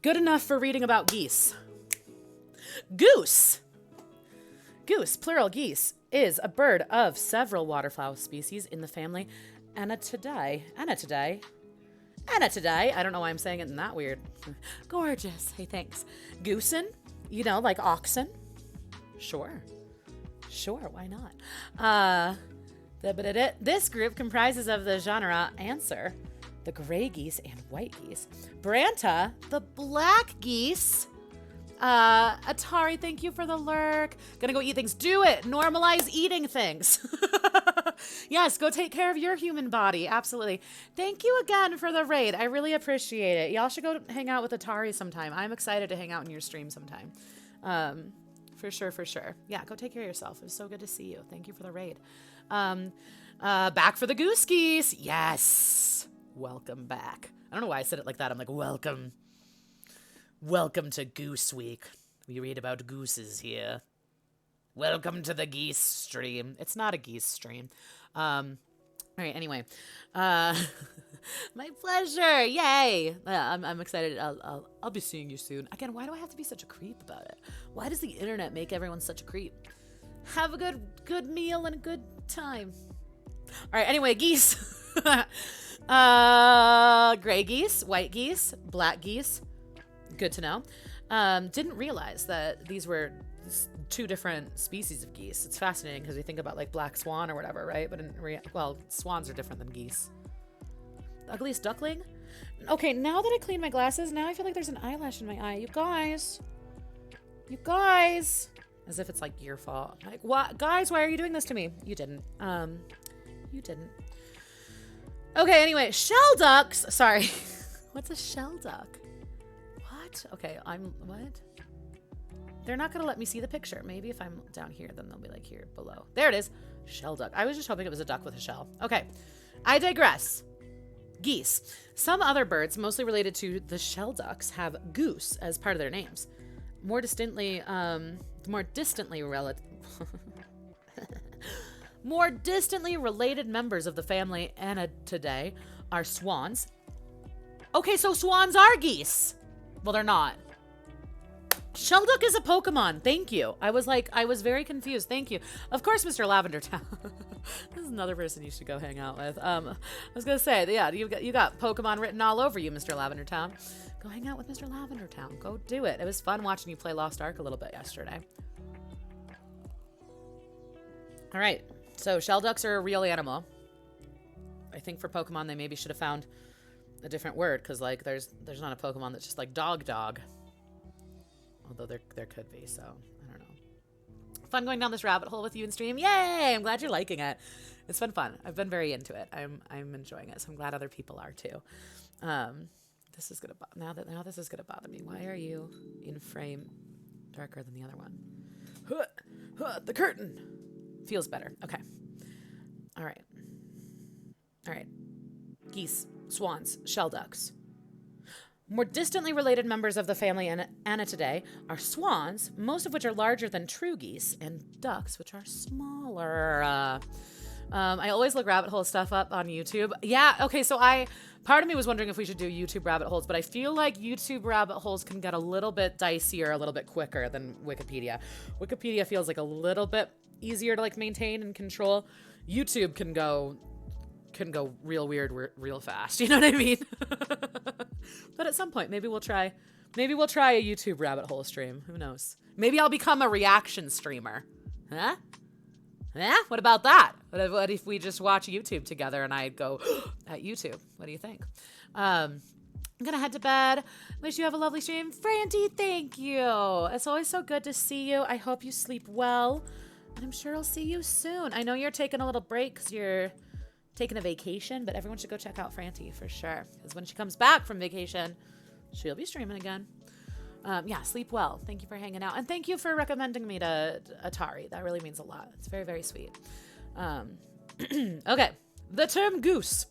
Good enough for reading about geese. Goose, plural geese, is a bird of several waterfowl species in the family Anatidae. I don't know why I'm saying it in that weird. Gorgeous. Hey, thanks. Goosen, you know, like oxen. Sure, why not? This group comprises of the genre Answer, the gray geese and white geese. Branta, the black geese. Atari, thank you for the lurk. Gonna go eat things. Do it. Normalize eating things. Yes, go take care of your human body. Absolutely. Thank you again for the raid. I really appreciate it. Y'all should go hang out with Atari sometime. I'm excited to hang out in your stream sometime. For sure, for sure. Yeah, go take care of yourself. It was so good to see you. Thank you for the raid. Back for the goose geese. Yes. Welcome back. I don't know why I said it like that. I'm like, welcome. Welcome to Goose Week. We read about gooses here. Welcome to the geese stream. It's not a geese stream. All right, anyway. My pleasure. Yay. I'm excited. I'll be seeing you soon. Again, why do I have to be such a creep about it? Why does the internet make everyone such a creep? Have a good meal and a good time. All right, anyway, geese. Gray geese, white geese, black geese. Good to know. Didn't realize that these were two different species of geese. It's fascinating because we think about like black swan or whatever, right? But well, swans are different than geese. The ugliest duckling? Okay, now that I cleaned my glasses, now I feel like there's an eyelash in my eye. You guys. As if it's like your fault. Like, what? Guys, why are you doing this to me? You didn't. You didn't. Okay, anyway, shell ducks. Sorry. What's a shell duck? What? Okay, what? They're not gonna let me see the picture. Maybe if I'm down here, then they'll be like here below. There it is. Shell duck. I was just hoping it was a duck with a shell. Okay, I digress. Geese. Some other birds, mostly related to the shell ducks, have goose as part of their names. More distantly related members of the family Anaeidae are swans. Okay, so swans are geese. Well, they're not. Shelduck is a Pokemon. Thank you. I was very confused. Thank you. Of course, Mr. Lavender Town. This is another person you should go hang out with. I was gonna say, yeah, you got Pokemon written all over you, Mr. Lavender Town. Go hang out with Mr. Lavender Town. Go do it. It was fun watching you play Lost Ark a little bit yesterday. All right. So Shelducks are a real animal. I think for Pokemon they maybe should have found a different word because like there's not a Pokemon that's just like dog. Although there could be, so I don't know. Fun going down this rabbit hole with you in stream. Yay! I'm glad you're liking it. It's been fun. I've been very into it. I'm enjoying it. So I'm glad other people are too. This is gonna now this is gonna bother me. Why are you in frame darker than the other one? The curtain feels better. Okay. All right. Geese, swans, shell ducks. More distantly related members of the family Anaeidae are swans, most of which are larger than true geese, and ducks, which are smaller. I always look rabbit hole stuff up on YouTube. Yeah, okay, so part of me was wondering if we should do YouTube rabbit holes, but I feel like YouTube rabbit holes can get a little bit dicier, a little bit quicker than Wikipedia. Wikipedia feels like a little bit easier to like maintain and control. YouTube can go real weird real fast. You know what I mean? But at some point, maybe we'll try a YouTube rabbit hole stream. Who knows? Maybe I'll become a reaction streamer. Huh? Yeah? What about that? What if we just watch YouTube together and I go at YouTube? What do you think? I'm gonna head to bed. Wish you have a lovely stream. Franty, thank you. It's always so good to see you. I hope you sleep well. And I'm sure I'll see you soon. I know you're taking a little break because you're taking a vacation, but everyone should go check out Franty for sure. Because when she comes back from vacation, she'll be streaming again. Yeah, sleep well. Thank you for hanging out. And thank you for recommending me to Atari. That really means a lot. It's very, very sweet. Okay. The term goose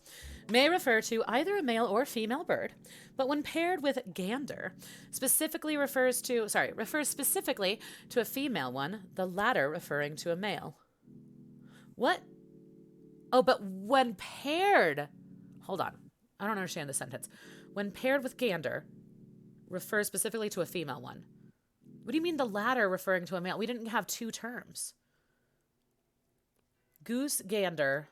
may refer to either a male or female bird, but when paired with gander, refers specifically to a female one, the latter referring to a male. What? Oh, but when paired... Hold on. I don't understand this sentence. When paired with gander, refers specifically to a female one. What do you mean the latter referring to a male? We didn't have two terms. Goose, gander.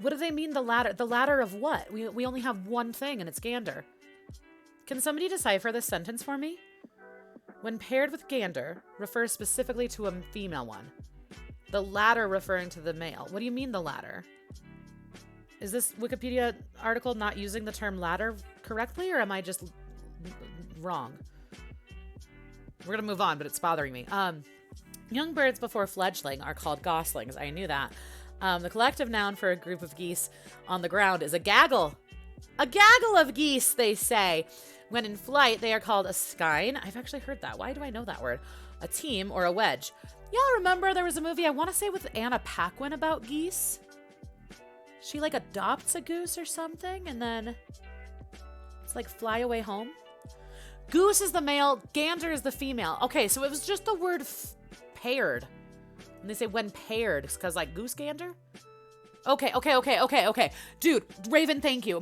What do they mean the latter? The latter of what? We only have one thing, and it's gander. Can somebody decipher this sentence for me? When paired with gander, refers specifically to a female one. The latter referring to the male. What do you mean the latter? Is this Wikipedia article not using the term latter correctly, or am I just wrong? We're gonna move on, but it's bothering me. Young birds before fledgling are called goslings. I knew that. The collective noun for a group of geese on the ground is a gaggle. A gaggle of geese, they say. When in flight, they are called a skein. I've actually heard that. Why do I know that word? A team or a wedge. Y'all remember there was a movie, I want to say with Anna Paquin about geese? She like adopts a goose or something and then it's like fly away home. Goose is the male, gander is the female. Okay, so it was just the word paired. And they say when paired, it's because like goose gander? Okay. Dude, Raven, thank you.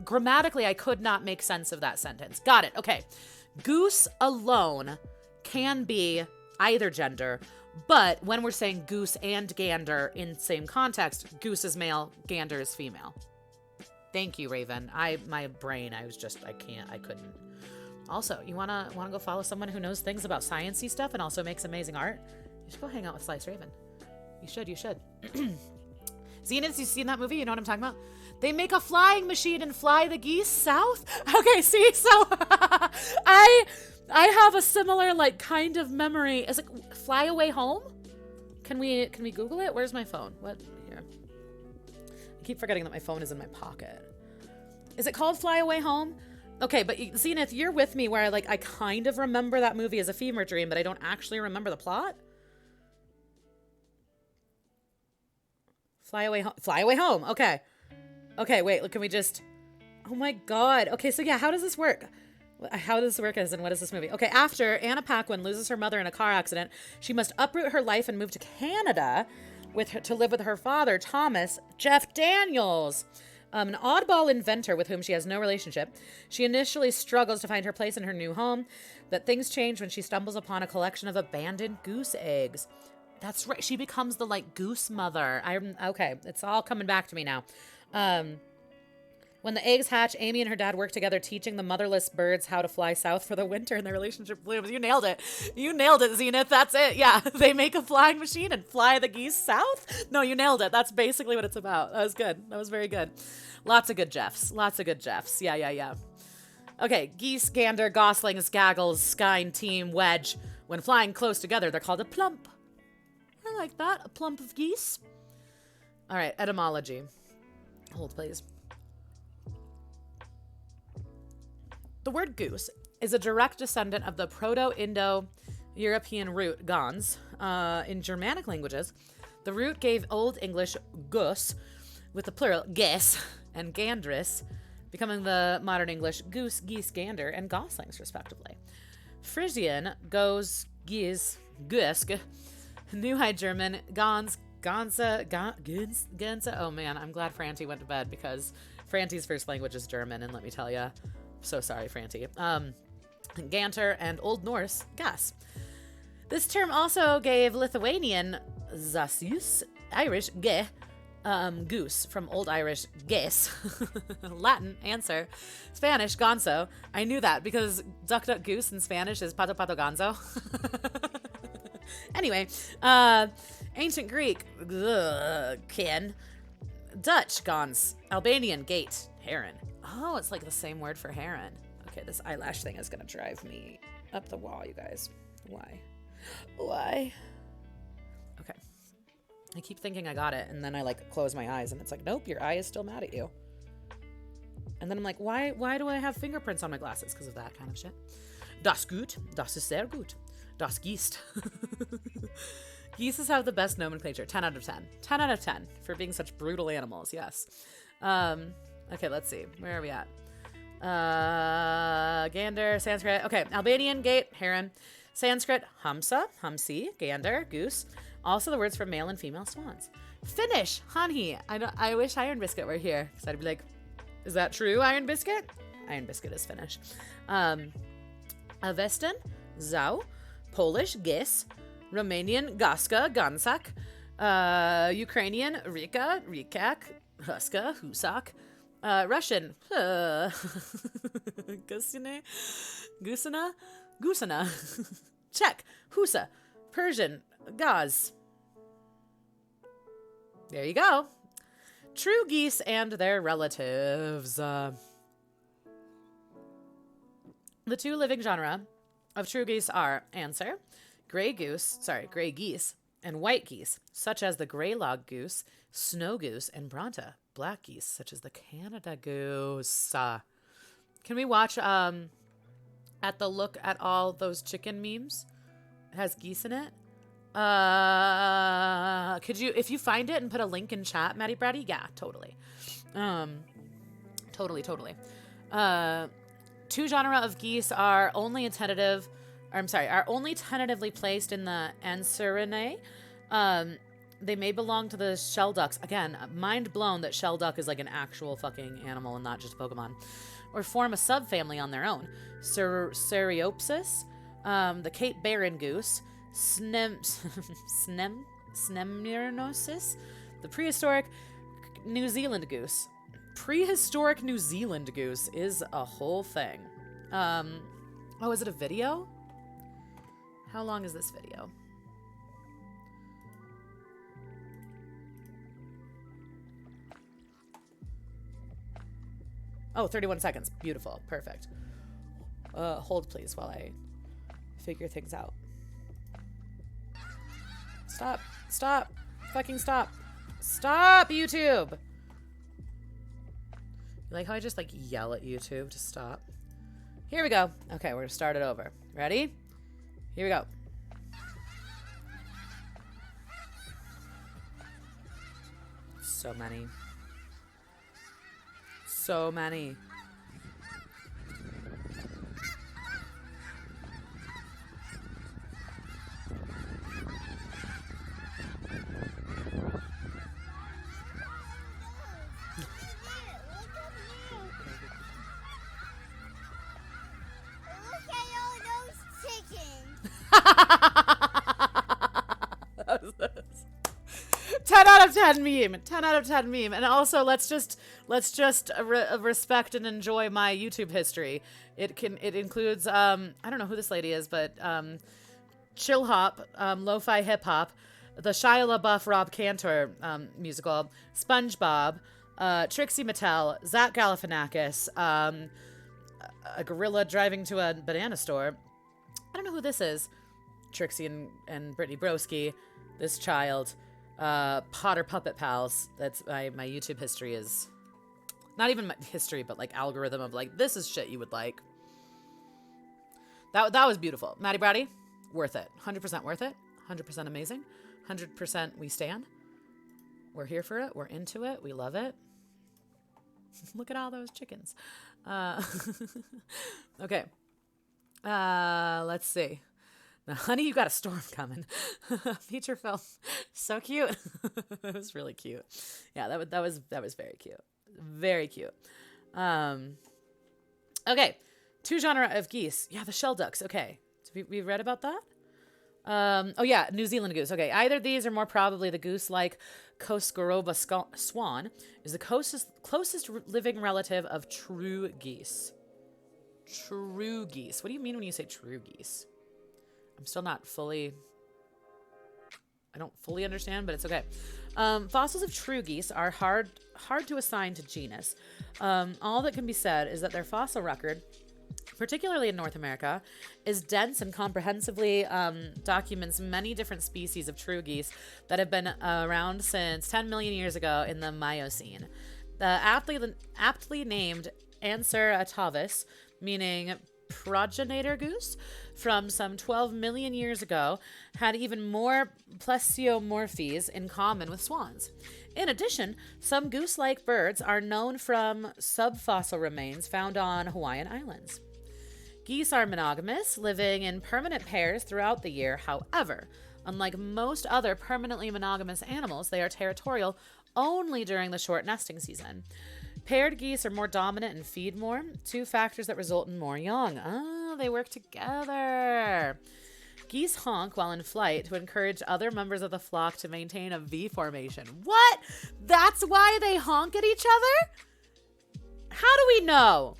Grammatically, I could not make sense of that sentence. Got it. Okay. Goose alone can be either gender, but when we're saying goose and gander in same context, goose is male, gander is female. Thank you, Raven. My brain, I couldn't. Also, you wanna go follow someone who knows things about sciencey stuff and also makes amazing art? You should go hang out with Slice Raven. You should. Zenith, you seen that movie? You know what I'm talking about? They make a flying machine and fly the geese south? Okay, see, so I have a similar like kind of memory. Is it Fly Away Home? Can we Google it? Where's my phone? What here? I keep forgetting that my phone is in my pocket. Is it called Fly Away Home? Okay, but Zenith, you're with me where I kind of remember that movie as a fever dream, but I don't actually remember the plot. Fly Away Home. Okay, wait, can we just... Oh my god. Okay, so yeah, how does this work? How does this work as in what is this movie? Okay, after Anna Paquin loses her mother in a car accident, she must uproot her life and move to Canada to live with her father, Thomas Jeff Daniels. An oddball inventor with whom she has no relationship. She initially struggles to find her place in her new home, but things change when she stumbles upon a collection of abandoned goose eggs. That's right. She becomes the goose mother. Okay. It's all coming back to me now. When the eggs hatch, Amy and her dad work together, teaching the motherless birds how to fly south for the winter, and their relationship blooms. You nailed it, Zenith. That's it. Yeah, they make a flying machine and fly the geese south. No, you nailed it. That's basically what it's about. That was good. That was very good. Lots of good Jeffs. Yeah. Okay, geese, gander, goslings, gaggles, skein, team, wedge. When flying close together, they're called a plump. I like that. A plump of geese. All right, etymology. Hold, please. The word goose is a direct descendant of the Proto-Indo-European root gons. In Germanic languages, the root gave Old English gus, with the plural ges, and gandris, becoming the modern English goose, geese, gander, and goslings, respectively. Frisian, goes, geese, gusk, New High German, gons, ganza. Oh man, I'm glad Franti went to bed because Franti's first language is German, and let me tell you, so sorry, Franti. Ganter and Old Norse, gas. This term also gave Lithuanian zasius, Irish ge, goose, from Old Irish ges, Latin answer, Spanish gonzo. I knew that because duck duck goose in Spanish is pato pato gonzo. Anyway, ancient Greek, kin, Dutch gons, Albanian gate, heron. Oh, it's like the same word for heron. Okay, this eyelash thing is gonna drive me up the wall, you guys. Why? Okay. I keep thinking I got it, and then I close my eyes, and it's like, nope, your eye is still mad at you. And then I'm like, why do I have fingerprints on my glasses? Because of that kind of shit. Das gut, das ist sehr gut. Das Geest. Geeses have the best nomenclature. 10 out of 10. 10 out of 10 for being such brutal animals, yes. Okay, let's see. Where are we at? Gander, Sanskrit. Okay, Albanian, gate, heron. Sanskrit, hamsa, hamsi, gander, goose. Also the words for male and female swans. Finnish, honey. I wish Iron Biscuit were here, because I'd be like, is that true, Iron Biscuit? Iron Biscuit is Finnish. Avestan, zau. Polish, gis. Romanian, gaska, gansak. Ukrainian, rika, rikak, huska, husak. Russian, gusana. Czech, husa. Persian, gaz. There you go. True geese and their relatives. The two living genera of true geese are answer, gray geese, and white geese, such as the gray log goose, snow goose, and Bronta. Black geese, such as the Canada goose. Can we watch at the look at all those chicken memes? It has geese in it. Could you, if you find it and put a link in chat, Maddie Bratty? Yeah, totally. Totally. Two genera of geese are only tentatively placed in the Anserinae. They may belong to the shell ducks. Again, mind blown that shell duck is like an actual fucking animal and not just a Pokemon. Or form a subfamily on their own. Cereopsis, the Cape Barren goose, Snemnirnosis, the prehistoric New Zealand goose. Prehistoric New Zealand goose is a whole thing. Oh, is it a video? How long is this video? Oh, 31 seconds. Beautiful. Perfect. Hold, please, while I figure things out. Stop. Stop. Fucking stop. Stop, YouTube! You like how I just, like, yell at YouTube to stop? Here we go. Okay, we're gonna start it over. Ready? Here we go. So many. So many. Look at all those chickens. 10 out of 10 meme. 10 out of 10 meme. And also, let's just respect and enjoy my YouTube history. It includes I don't know who this lady is, but chill hop, lo-fi hip hop, the Shia LaBeouf Rob Cantor musical, SpongeBob, Trixie Mattel, Zach Galifianakis, a gorilla driving to a banana store. I don't know who this is. Trixie and Brittany Broski, this child. Potter Puppet Pals. That's my YouTube history is not even my history, but like algorithm of like, this is shit you would like. That was beautiful. Maddie Brady, worth it. 100% worth it. 100% amazing. 100% we stand. We're here for it. We're into it. We love it. Look at all those chickens. Okay. Let's see. Now, honey, you got a storm coming. Feature film, so cute. It was really cute. Yeah, that was very cute, very cute. Okay, two genre of geese. Yeah, the shell ducks. Okay, so we read about that. Oh yeah, New Zealand goose. Okay, either these or more probably the goose-like Koskoroba swan is the closest living relative of true geese. True geese. What do you mean when you say true geese? I'm still not fully... I don't fully understand, but it's okay. Fossils of true geese are hard to assign to genus. All that can be said is that their fossil record, particularly in North America, is dense and comprehensively documents many different species of true geese that have been around since 10 million years ago in the Miocene. The aptly named Answer atavis, meaning progenitor goose, from some 12 million years ago, had even more plesiomorphies in common with swans. In addition, some goose-like birds are known from subfossil remains found on Hawaiian Islands. Geese are monogamous, living in permanent pairs throughout the year. However, unlike most other permanently monogamous animals, they are territorial only during the short nesting season. Paired geese are more dominant and feed more, two factors that result in more young. They work together. Geese honk while in flight to encourage other members of the flock to maintain a V formation. What? That's why they honk at each other? How do we know?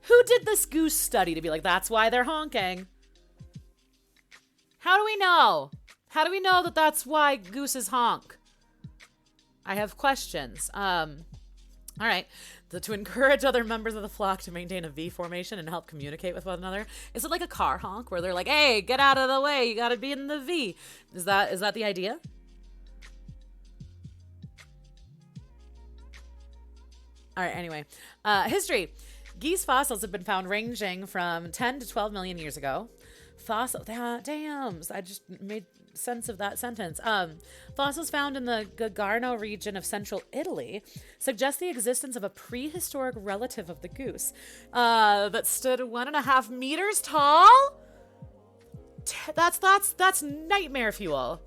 Who did this goose study to be like, that's why they're honking? How do we know? How do we know that that's why gooses honk? I have questions. All right. To encourage other members of the flock to maintain a V formation and help communicate with one another. Is it like a car honk where they're like, hey, get out of the way, you gotta be in the V? Is that the idea? All right, anyway. History. Geese fossils have been found ranging from 10 to 12 million years ago. Damn, I just made sense of that sentence. Fossils found in the Gargano region of central Italy suggest the existence of a prehistoric relative of the goose that stood 1.5 meters tall. That's nightmare fuel.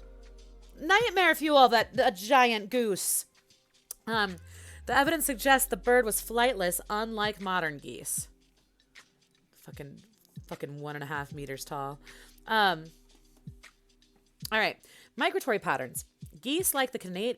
Nightmare fuel, that a giant goose. The evidence suggests the bird was flightless, unlike modern geese. Fucking 1.5 meters tall. All right, migratory patterns. Geese like the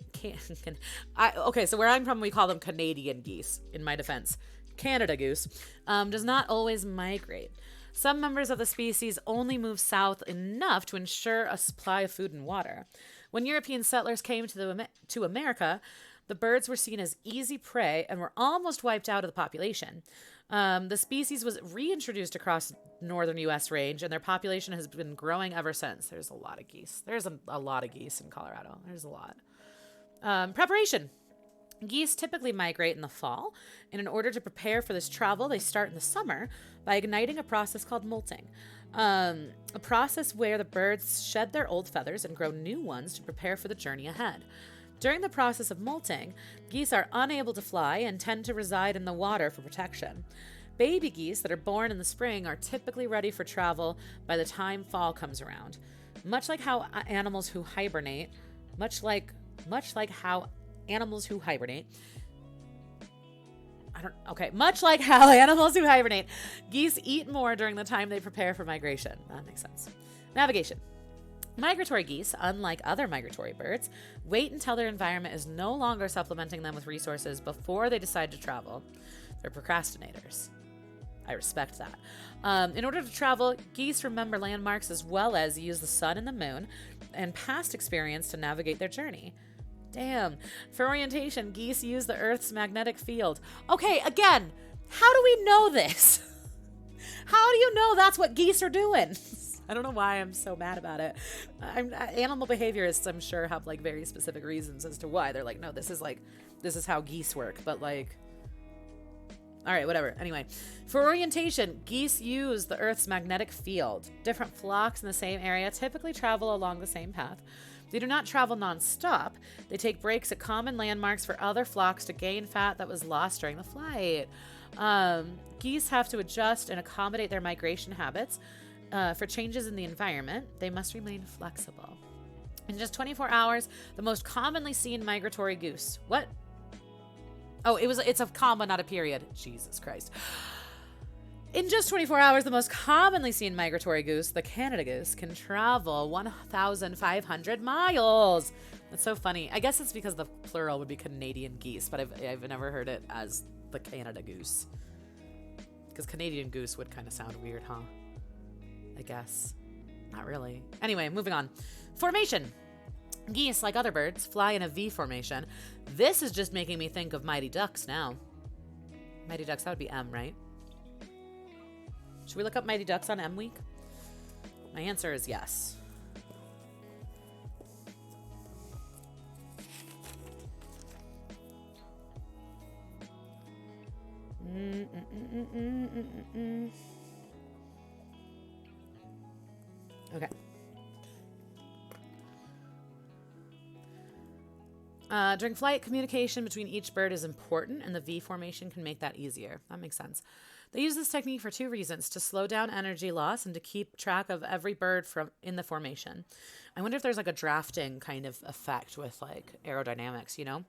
okay, so where I'm from, we call them Canadian geese, in my defense. Canada goose does not always migrate. Some members of the species only move south enough to ensure a supply of food and water. When European settlers came to America, the birds were seen as easy prey and were almost wiped out of the population. The species was reintroduced across northern U.S. range, and their population has been growing ever since. There's a lot of geese. There's a lot of geese in Colorado. There's a lot. Preparation. Geese typically migrate in the fall, and in order to prepare for this travel, they start in the summer by igniting a process called molting. A process where the birds shed their old feathers and grow new ones to prepare for the journey ahead. During the process of molting, geese are unable to fly and tend to reside in the water for protection. Baby geese that are born in the spring are typically ready for travel by the time fall comes around. Much like how animals who hibernate, geese eat more during the time they prepare for migration. That makes sense. Navigation. Migratory geese, unlike other migratory birds, wait until their environment is no longer supplementing them with resources before they decide to travel. They're procrastinators. I respect that. In order to travel, geese remember landmarks as well as use the sun and the moon and past experience to navigate their journey. Damn. For orientation, geese use the Earth's magnetic field. Okay, again, how do we know this? How do you know that's what geese are doing? I don't know why I'm so mad about it. Animal behaviorists, I'm sure, have like very specific reasons as to why. They're like, no, this is how geese work. But like, all right, whatever. Anyway, for orientation, geese use the Earth's magnetic field. Different flocks in the same area typically travel along the same path. They do not travel non-stop. They take breaks at common landmarks for other flocks to gain fat that was lost during the flight. Geese have to adjust and accommodate their migration habits. For changes in the environment, they must remain flexible. In just 24 hours, the most commonly seen migratory goose. What? Oh, it's a comma, not a period. Jesus Christ. In just 24 hours, the most commonly seen migratory goose, the Canada goose, can travel 1,500 miles. That's so funny. I guess it's because the plural would be Canadian geese, but I've never heard it as the Canada goose. Because Canadian goose would kind of sound weird, huh? I guess. Not really. Anyway, moving on. Formation. Geese, like other birds, fly in a V formation. This is just making me think of Mighty Ducks now. Mighty Ducks, that would be M, right? Should we look up Mighty Ducks on M Week? My answer is yes. Okay. During flight, communication between each bird is important, and the V formation can make that easier. That makes sense. They use this technique for two reasons: to slow down energy loss and to keep track of every bird in the formation. I wonder if there's like a drafting kind of effect with like aerodynamics, you know?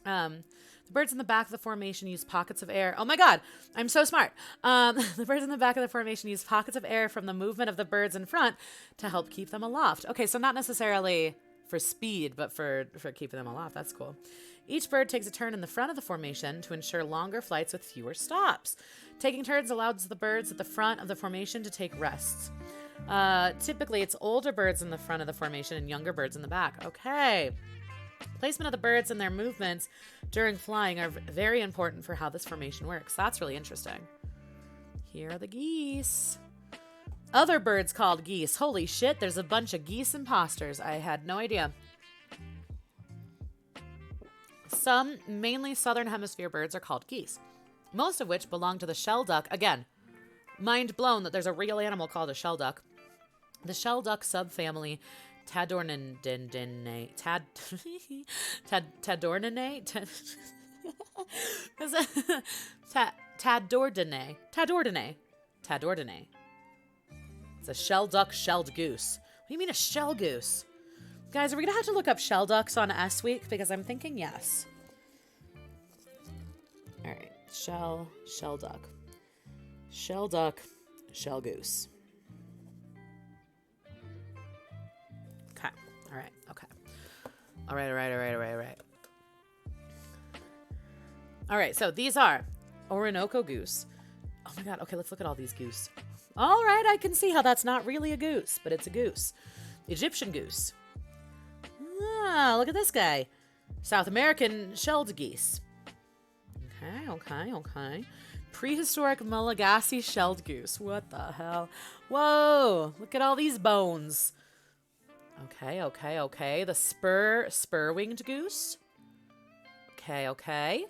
The birds in the back of the formation use pockets of air. Oh my God, I'm so smart. The birds in the back of the formation use pockets of air from the movement of the birds in front to help keep them aloft. Okay, so not necessarily for speed, but for keeping them aloft. That's cool. Each bird takes a turn in the front of the formation to ensure longer flights with fewer stops. Taking turns allows the birds at the front of the formation to take rests. Typically, it's older birds in the front of the formation and younger birds in the back. Okay. Placement of the birds and their movements during flying are very important for how this formation works. That's really interesting. Here are the geese. Other birds called geese. Holy shit, there's a bunch of geese imposters. I had no idea. Some, mainly southern hemisphere birds, are called geese, most of which belong to the shelduck. Again, mind blown that there's a real animal called a shelduck. The shelduck subfamily Tadorninae. Tadordinae. It's a shelduck shelled goose. What do you mean a shell goose? Guys, are we going to have to look up shelducks on S Week? Because I'm thinking yes. All right. Shelduck. Shelduck, shell goose. Okay. All right. Okay. All right. All right. So these are Orinoco goose. Oh my God. Okay. Let's look at all these goose. All right. I can see how that's not really a goose, but it's a goose. Egyptian goose. Ah, look at this guy. South American shelled geese. Okay. Prehistoric Malagasy shelled goose. What the hell? Whoa, look at all these bones. Okay. The spur-winged goose. Okay.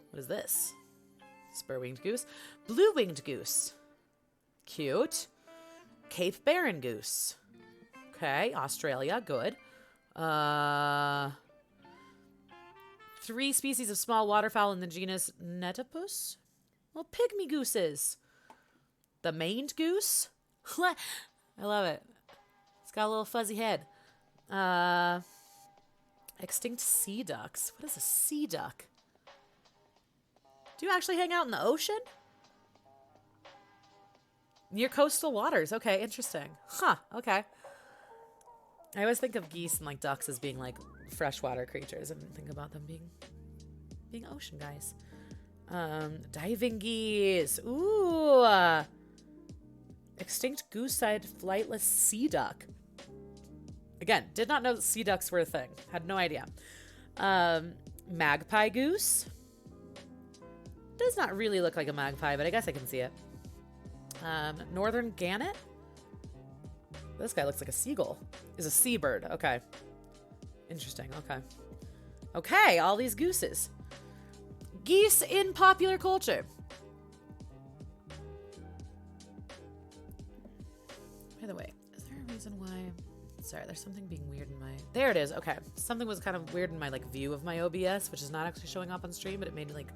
What is this? Spur-winged goose. Blue-winged goose. Cute. Cape Barren goose. Okay, Australia, good. 3 species of small waterfowl in the genus Netopus. Well, pygmy gooses. The maned goose. I love it. It's got a little fuzzy head. Extinct sea ducks. What is a sea duck? Do you actually hang out in the ocean? Near coastal waters. Okay, interesting. Huh, okay. I always think of geese and like ducks as being like freshwater creatures. I didn't think about them being ocean guys. Diving geese. Ooh. Extinct goose-eyed flightless sea duck. Again, did not know that sea ducks were a thing. Had no idea. Magpie goose. Does not really look like a magpie, but I guess I can see it. Northern gannet. This guy looks like a seagull. Is a seabird. Okay. Interesting. Okay, all these gooses. Geese in popular culture. By the way, is there a reason why... Sorry, there's something being weird in my... There it is. Okay. Something was kind of weird in my like view of my OBS, which is not actually showing up on stream, but it made me like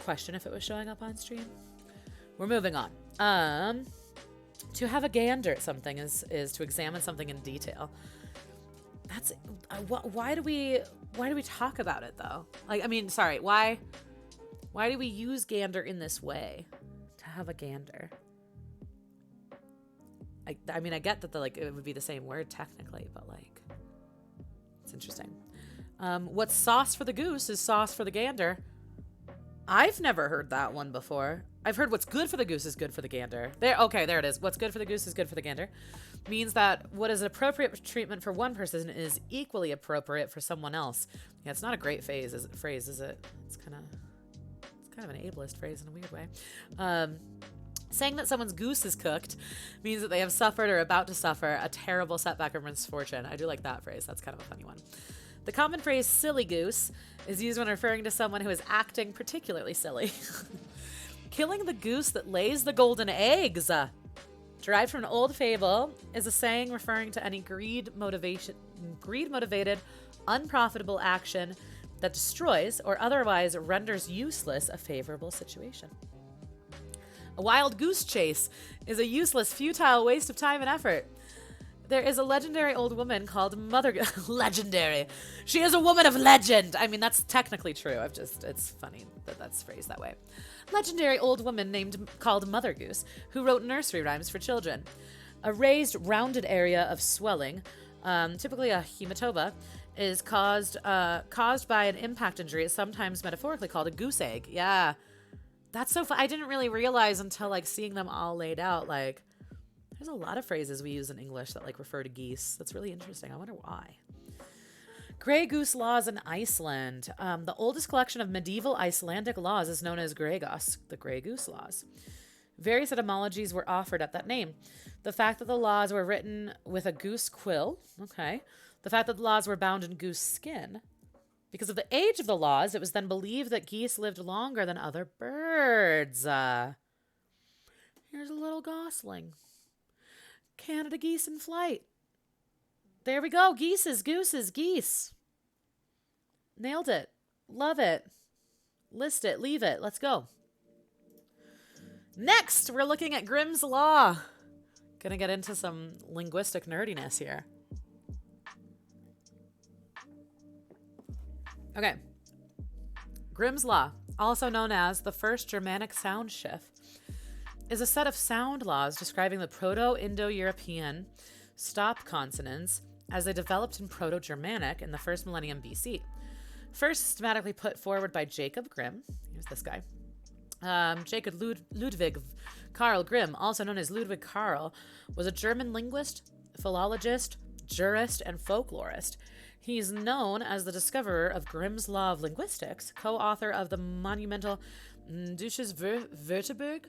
question if it was showing up on stream. We're moving on. To have a gander at something is to examine something in detail. That's why do we talk about it though? Like, I mean, sorry, why do we use gander in this way? To have a gander. I mean, I get that it would be the same word technically, but like, it's interesting. What's sauce for the goose is sauce for the gander. I've never heard that one before. I've heard what's good for the goose is good for the gander. There it is. What's good for the goose is good for the gander. Means that what is appropriate treatment for one person is equally appropriate for someone else. Yeah, it's not a great phrase, is it? It's kind of an ableist phrase in a weird way. Saying that someone's goose is cooked means that they have suffered or about to suffer a terrible setback or misfortune. I do like that phrase. That's kind of a funny one. The common phrase silly goose is used when referring to someone who is acting particularly silly. Killing the goose that lays the golden eggs, derived from an old fable, is a saying referring to any greed-motivated, unprofitable action that destroys or otherwise renders useless a favorable situation. A wild goose chase is a useless, futile waste of time and effort. There is a legendary old woman called Mother... Legendary. She is a woman of legend. I mean, that's technically true. It's funny that that's phrased that way. Legendary old woman called Mother Goose, who wrote nursery rhymes for children. A raised, rounded area of swelling, typically a hematoma, is caused by an impact injury. It's sometimes metaphorically called a goose egg. Yeah. That's so fun. I didn't really realize until like seeing them all laid out, like... There's a lot of phrases we use in English that like refer to geese. That's really interesting. I wonder why. Grey Goose laws in Iceland. The oldest collection of medieval Icelandic laws is known as Gregos, the Grey Goose laws. Various etymologies were offered at that name. The fact that the laws were written with a goose quill, okay. The fact that the laws were bound in goose skin. Because of the age of the laws, it was then believed that geese lived longer than other birds. Here's a little gosling. Canada geese in flight. There we go. Geeses, gooses, geese. Nailed it. Love it. List it. Leave it. Let's go. Next, we're looking at Grimm's Law. Gonna get into some linguistic nerdiness here. Okay. Grimm's Law, also known as the first Germanic sound shift, is a set of sound laws describing the Proto-Indo-European stop consonants as they developed in Proto-Germanic in the first millennium BC. First systematically put forward by Jacob Grimm. Here's this guy. Jacob Ludwig Karl Grimm, also known as Ludwig Karl, was a German linguist, philologist, jurist, and folklorist. He's known as the discoverer of Grimm's Law of Linguistics, co-author of the monumental Deutsches Wörterbuch,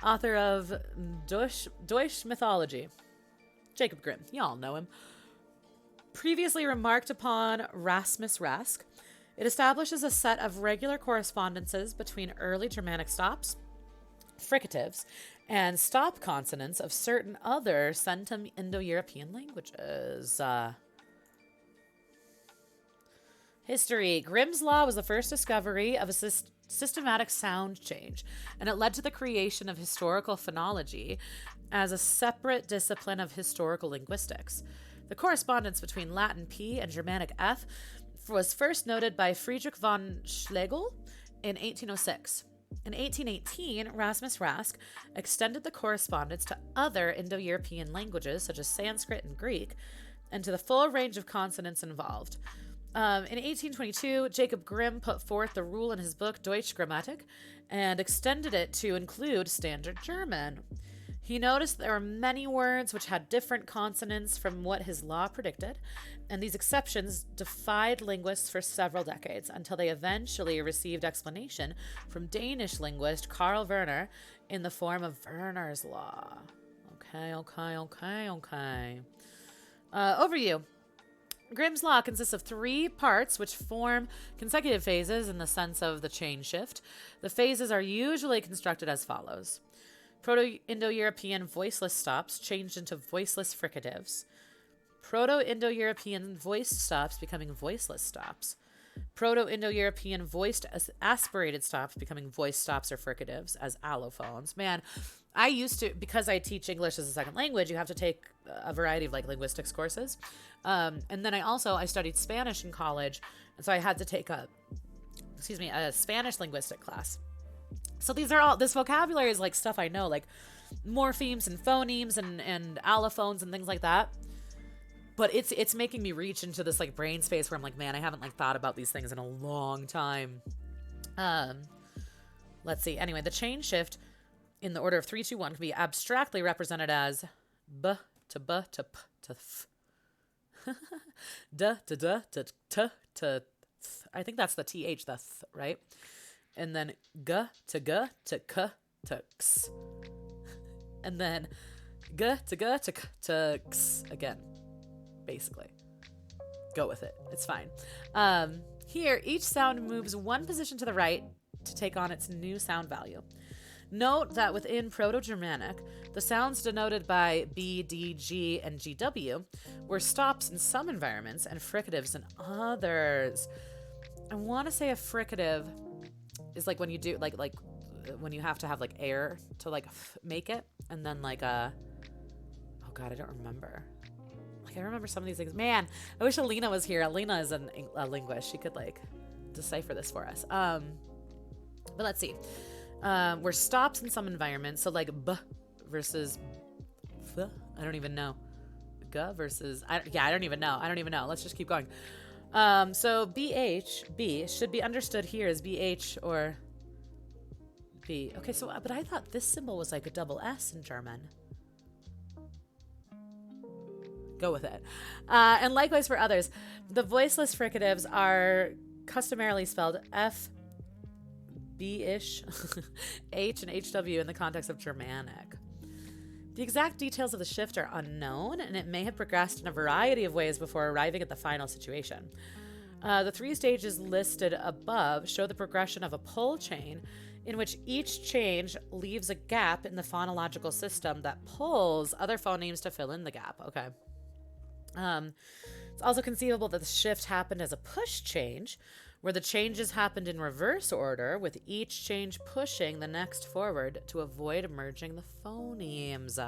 author of Deutsche Mythology. Jacob Grimm, y'all know him. Previously remarked upon Rasmus Rask, it establishes a set of regular correspondences between early Germanic stops, fricatives, and stop consonants of certain other Centum Indo-European languages. History. Grimm's Law was the first discovery of a systematic sound change, and it led to the creation of historical phonology as a separate discipline of historical linguistics. The correspondence between Latin P and Germanic F was first noted by Friedrich von Schlegel in 1806. In 1818, Rasmus Rask extended the correspondence to other Indo-European languages such as Sanskrit and Greek, and to the full range of consonants involved. In 1822, Jacob Grimm put forth the rule in his book Deutsche Grammatik and extended it to include Standard German. He noticed there were many words which had different consonants from what his law predicted, and these exceptions defied linguists for several decades until they eventually received explanation from Danish linguist Carl Werner in the form of Werner's Law. Okay. Overview. Grimm's Law consists of 3 parts which form consecutive phases in the sense of the chain shift. The phases are usually constructed as follows. Proto-Indo-European voiceless stops changed into voiceless fricatives. Proto-Indo-European voiced stops becoming voiceless stops. Proto-Indo-European voiced aspirated stops becoming voiced stops or fricatives as allophones. Man, I used to, because I teach English as a second language, you have to take a variety of linguistics courses. And then I studied Spanish in college. And so I had to take a Spanish linguistic class. So this vocabulary is stuff I know, like morphemes and phonemes and allophones and things like that. But it's making me reach into this brain space where I'm like, man, I haven't thought about these things in a long time. Let's see. Anyway, the chain shift in the order of 3, 2, 1 can be abstractly represented as b to b to p to th. D to d to t to th. I think that's the th, the th, right? And then g to k to x. And then g to k to x again. Basically. Go with it. It's fine. Here, each sound moves one position to the right to take on its new sound value. Note that within Proto-Germanic, the sounds denoted by B, D, G, and GW were stops in some environments and fricatives in others. I want to say a fricative is when you do when you have to have air to make it, and then oh god, I don't remember. I remember some of these things. Man, I wish Alina was here. Alina is a linguist. She could decipher this for us. But let's see. We're stops in some environments. So b versus f. I don't even know. G versus I don't even know. Let's just keep going. So B should be understood here as BH or B. Okay, so but I thought this symbol was a double S in German. go with it. And likewise for others, the voiceless fricatives are customarily spelled F, B-ish, H, and HW in the context of Germanic. The exact details of the shift are unknown, and it may have progressed in a variety of ways before arriving at the final situation. The 3 stages listed above show the progression of a pull chain in which each change leaves a gap in the phonological system that pulls other phonemes to fill in the gap. Okay. It's also conceivable that the shift happened as a push change, where the changes happened in reverse order, with each change pushing the next forward to avoid merging the phonemes.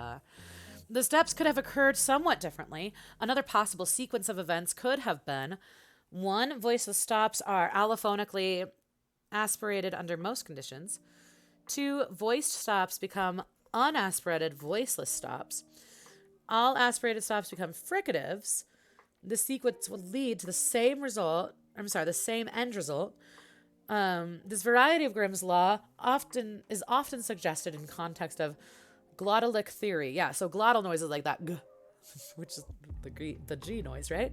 The steps could have occurred somewhat differently. Another possible sequence of events could have been: 1, voiceless stops are allophonically aspirated under most conditions. 2, voiced stops become unaspirated voiceless stops. All aspirated stops become fricatives. This sequence will lead to the same end result. This variety of Grimm's law is often suggested in context of glottalic theory. Yeah, so glottal noises like that, g, which is the G noise, right?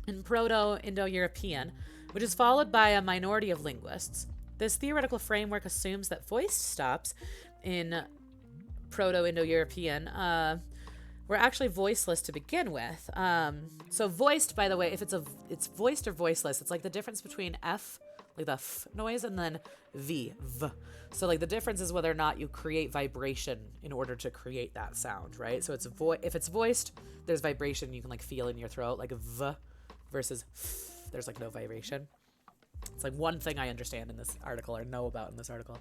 In Proto-Indo-European, which is followed by a minority of linguists. This theoretical framework assumes that voiced stops in Proto-Indo-European were actually voiceless to begin with. So voiced, by the way, if it's voiced or voiceless, it's like the difference between F, like the F noise, and then V. So like the difference is whether or not you create vibration in order to create that sound, right? So if it's voiced, there's vibration you can like feel in your throat, like V versus F, there's like no vibration. It's like one thing I understand in this article or know about in this article.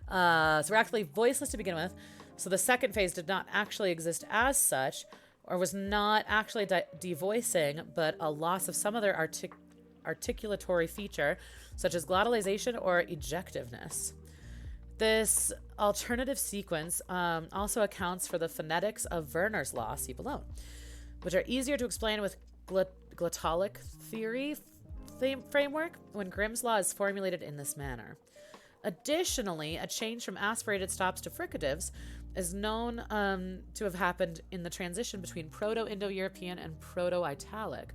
So we're actually voiceless to begin with. So the second phase did not actually exist as such, or was not actually devoicing, but a loss of some other articulatory feature, such as glottalization or ejectiveness. This alternative sequence also accounts for the phonetics of Werner's law, see below, which are easier to explain with glottalic theory framework when Grimm's law is formulated in this manner. Additionally, a change from aspirated stops to fricatives is known to have happened in the transition between Proto-Indo-European and Proto-Italic.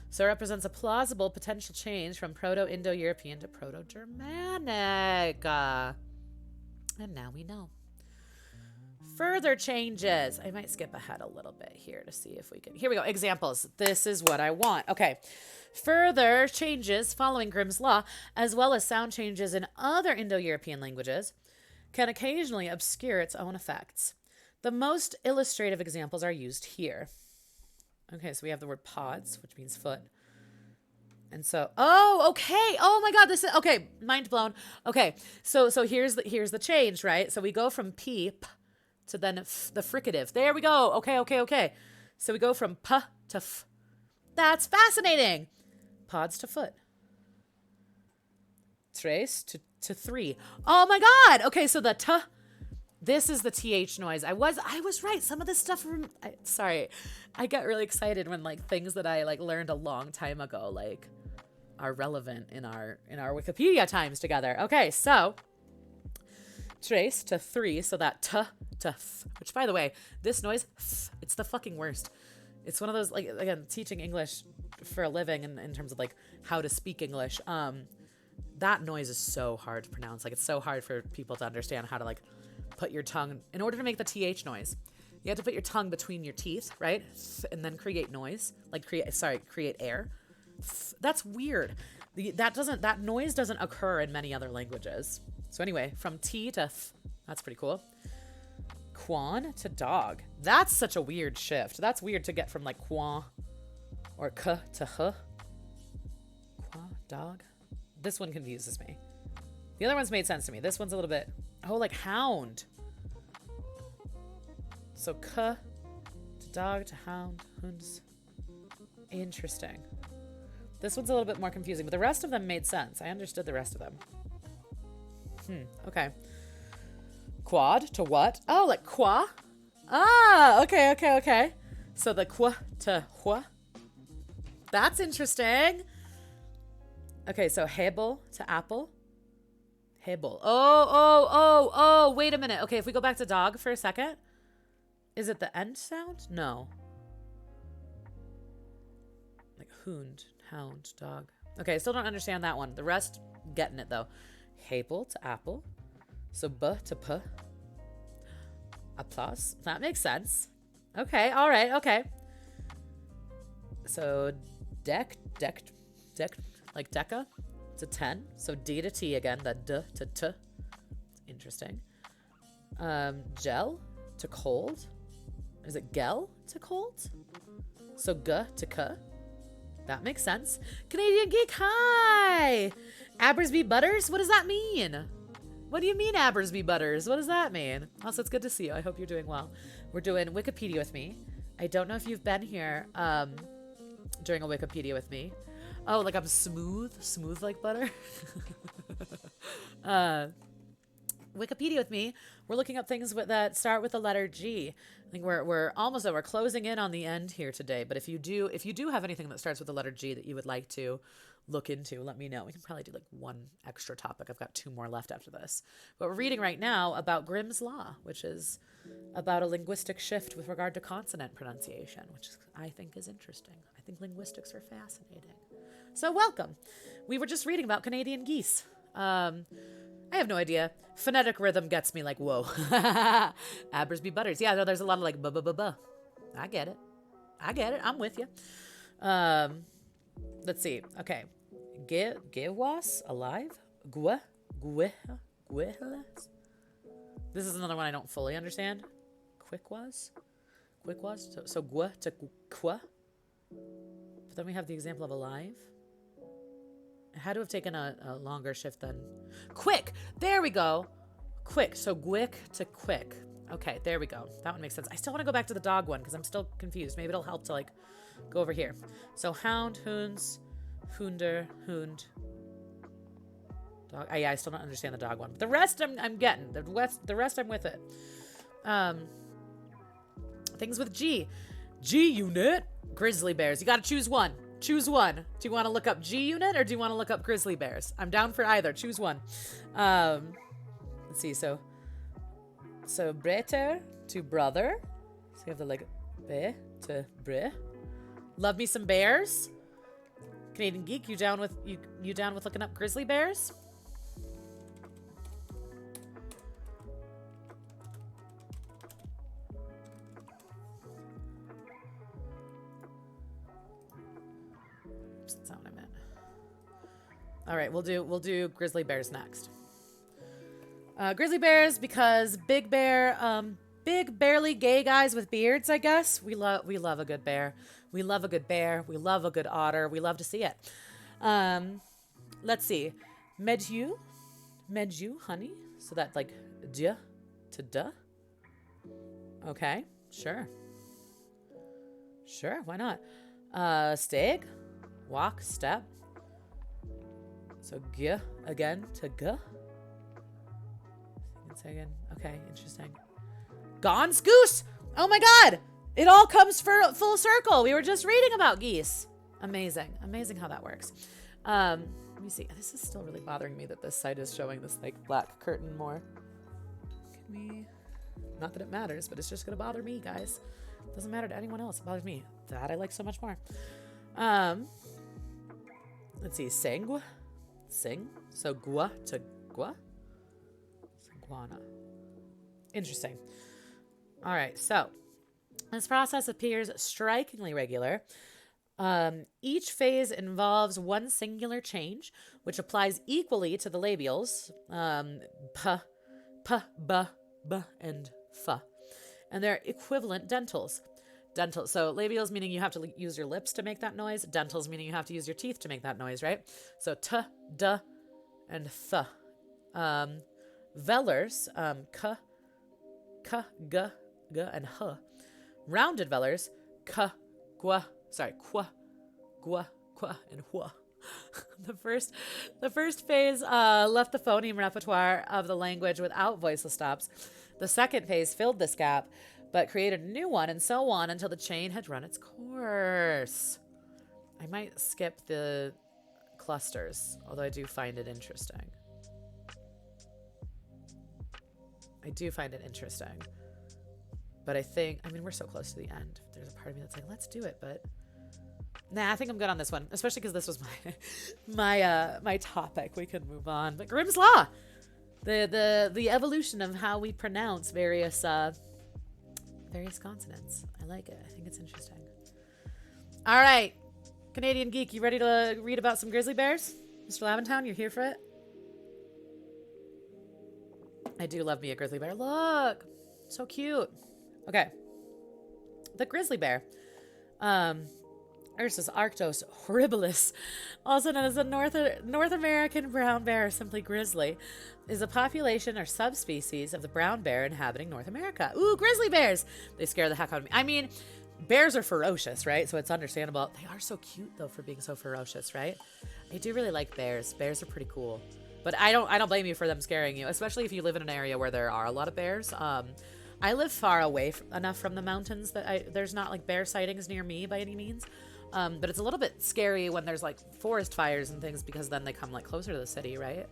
So it represents a plausible potential change from Proto-Indo-European to Proto-Germanic. And now we know. Further changes. I might skip ahead a little bit here to see if we can. Here we go. Examples. This is what I want. Okay. Further changes following Grimm's law, as well as sound changes in other Indo-European languages, can occasionally obscure its own effects. The most illustrative examples are used here. Okay, so we have the word pods, which means foot. And so, okay. Oh my God, this is, okay, mind blown. Okay, so here's the change, right? So we go from p to then the fricative. There we go. Okay. So we go from p to f. That's fascinating. Pods to foot. Tres to 3. Oh my God. Okay, so the t, this is the th noise. I was right. Some of this stuff, sorry, I get really excited when like things that I like learned a long time ago like are relevant in our Wikipedia times together. Okay, so tres to 3, so that t to f, which by the way, this noise, f, it's the fucking worst. It's one of those, like, again, teaching English for a living in terms of like how to speak English. That noise is so hard to pronounce. Like, it's so hard for people to understand how to like put your tongue, in order to make the th noise, you have to put your tongue between your teeth, right? And then create noise, like create air. That's weird. That noise doesn't occur in many other languages. So anyway, from t to th, that's pretty cool. Quan to dog. That's such a weird shift. That's weird to get from like quan or k to h. Qua, dog. This one confuses me. The other one's made sense to me. This one's a little bit, like hound. So k to dog to hound, hunds. Interesting. This one's a little bit more confusing, but the rest of them made sense. I understood the rest of them. Okay. Quad to what? Oh, like qua? Ah, okay. So the qua to hua. That's interesting. Okay, so hebel to apple. Hebel. Oh, wait a minute. Okay, if we go back to dog for a second. Is it the end sound? No. hound, dog. Okay, I still don't understand that one. The rest, getting it though. Hapel to apple. So b to p. Applause. That makes sense. Okay, all right, okay. So deck, like deca. It's a 10. So D to T again. The D to T. Interesting. Gel to cold. Is it gel to cold? So G to K. That makes sense. Canadian Geek, hi! Abersby Butters? What does that mean? What do you mean, Abersby Butters? What does that mean? Also, it's good to see you. I hope you're doing well. We're doing Wikipedia with me. I don't know if you've been here during a Wikipedia with me. Oh, like I'm smooth like butter. Wikipedia with me. We're looking up things that start with the letter G. I think we're almost over. We're closing in on the end here today. But if you do have anything that starts with the letter G that you would like to look into, let me know. We can probably do like one extra topic. I've got 2 more left after this. But we're reading right now about Grimm's Law, which is about a linguistic shift with regard to consonant pronunciation, which I think is interesting. I think linguistics are fascinating. So welcome. We were just reading about Canadian geese. I have no idea. Phonetic rhythm gets me like, whoa. Abersby Butters. Yeah, there's a lot of like, buh. I get it. I'm with you. Let's see. Okay. Gewas, alive. Gwe. This is another one I don't fully understand. Quickwas. So gwe to qua. But then we have the example of alive. It had to have taken a longer shift than quick. There we go. Quick. So gwick to quick. Okay, there we go. That one makes sense. I still want to go back to the dog one because I'm still confused. Maybe it'll help to like go over here. So hound, hoons, hoonder, hound. Dog. Yeah, I still don't understand the dog one. The rest I'm getting. The rest I'm with it. Things with G. G unit. Grizzly bears. You got to choose one. Choose one. Do you want to look up G unit or do you want to look up grizzly bears? I'm down for either. Choose one. Let's see. So breter to brother. So you have the like be to bre. Love me some bears. Canadian Geek, you down with looking up grizzly bears? That's not what I meant. All right, we'll do grizzly bears next. Grizzly bears because big barely gay guys with beards, I guess. We love a good bear. We love a good bear. We love a good otter. We love to see it. Let's see. Medju, honey. So that's like dia to duh. Okay, sure, why not? Steg, walk, step. So g again to g. Again. Okay, interesting. Gons goose. Oh my god, it all comes for full circle. We were just reading about geese. Amazing how that works. Let me see. This is still really bothering me that this side is showing this like black curtain more. Not that it matters, but it's just gonna bother me, guys. It doesn't matter to anyone else. It bothers me. That I like so much more. Let's see. Sing. So gua to gua. Guana. Interesting. All right, so this process appears strikingly regular. Each phase involves one singular change, which applies equally to the labials, p, b, and f, and their equivalent dentals. So labials meaning you have to use your lips to make that noise. Dentals meaning you have to use your teeth to make that noise, right? So t, d, and th. Velars, k, g, and h. Rounded velars, k, qua, and hua. The first phase left the phoneme repertoire of the language without voiceless stops. The second phase filled this gap, but created a new one, and so on until the chain had run its course. I might skip the clusters, although I do find it interesting. But I mean, we're so close to the end. There's a part of me that's like, let's do it, but Nah, I think I'm good on this one, especially because this was my topic. We could move on. But Grimm's Law, the evolution of how we pronounce various consonants. I like it. I think it's interesting. All right, Canadian Geek, you ready to read about some grizzly bears? Mr. Laventown, you're here for it? I do love me a grizzly bear. Look, so cute. Okay, the grizzly bear. Ursus arctos horribilis, also known as the North American brown bear, or simply grizzly, is a population or subspecies of the brown bear inhabiting North America. Ooh, grizzly bears! They scare the heck out of me. I mean, bears are ferocious, right? So it's understandable. They are so cute, though, for being so ferocious, right? I do really like bears. Bears are pretty cool. But I don't blame you for them scaring you, especially if you live in an area where there are a lot of bears. I live far away enough from the mountains that there's not like bear sightings near me by any means. But it's a little bit scary when there's like forest fires and things, because then they come like closer to the city, right?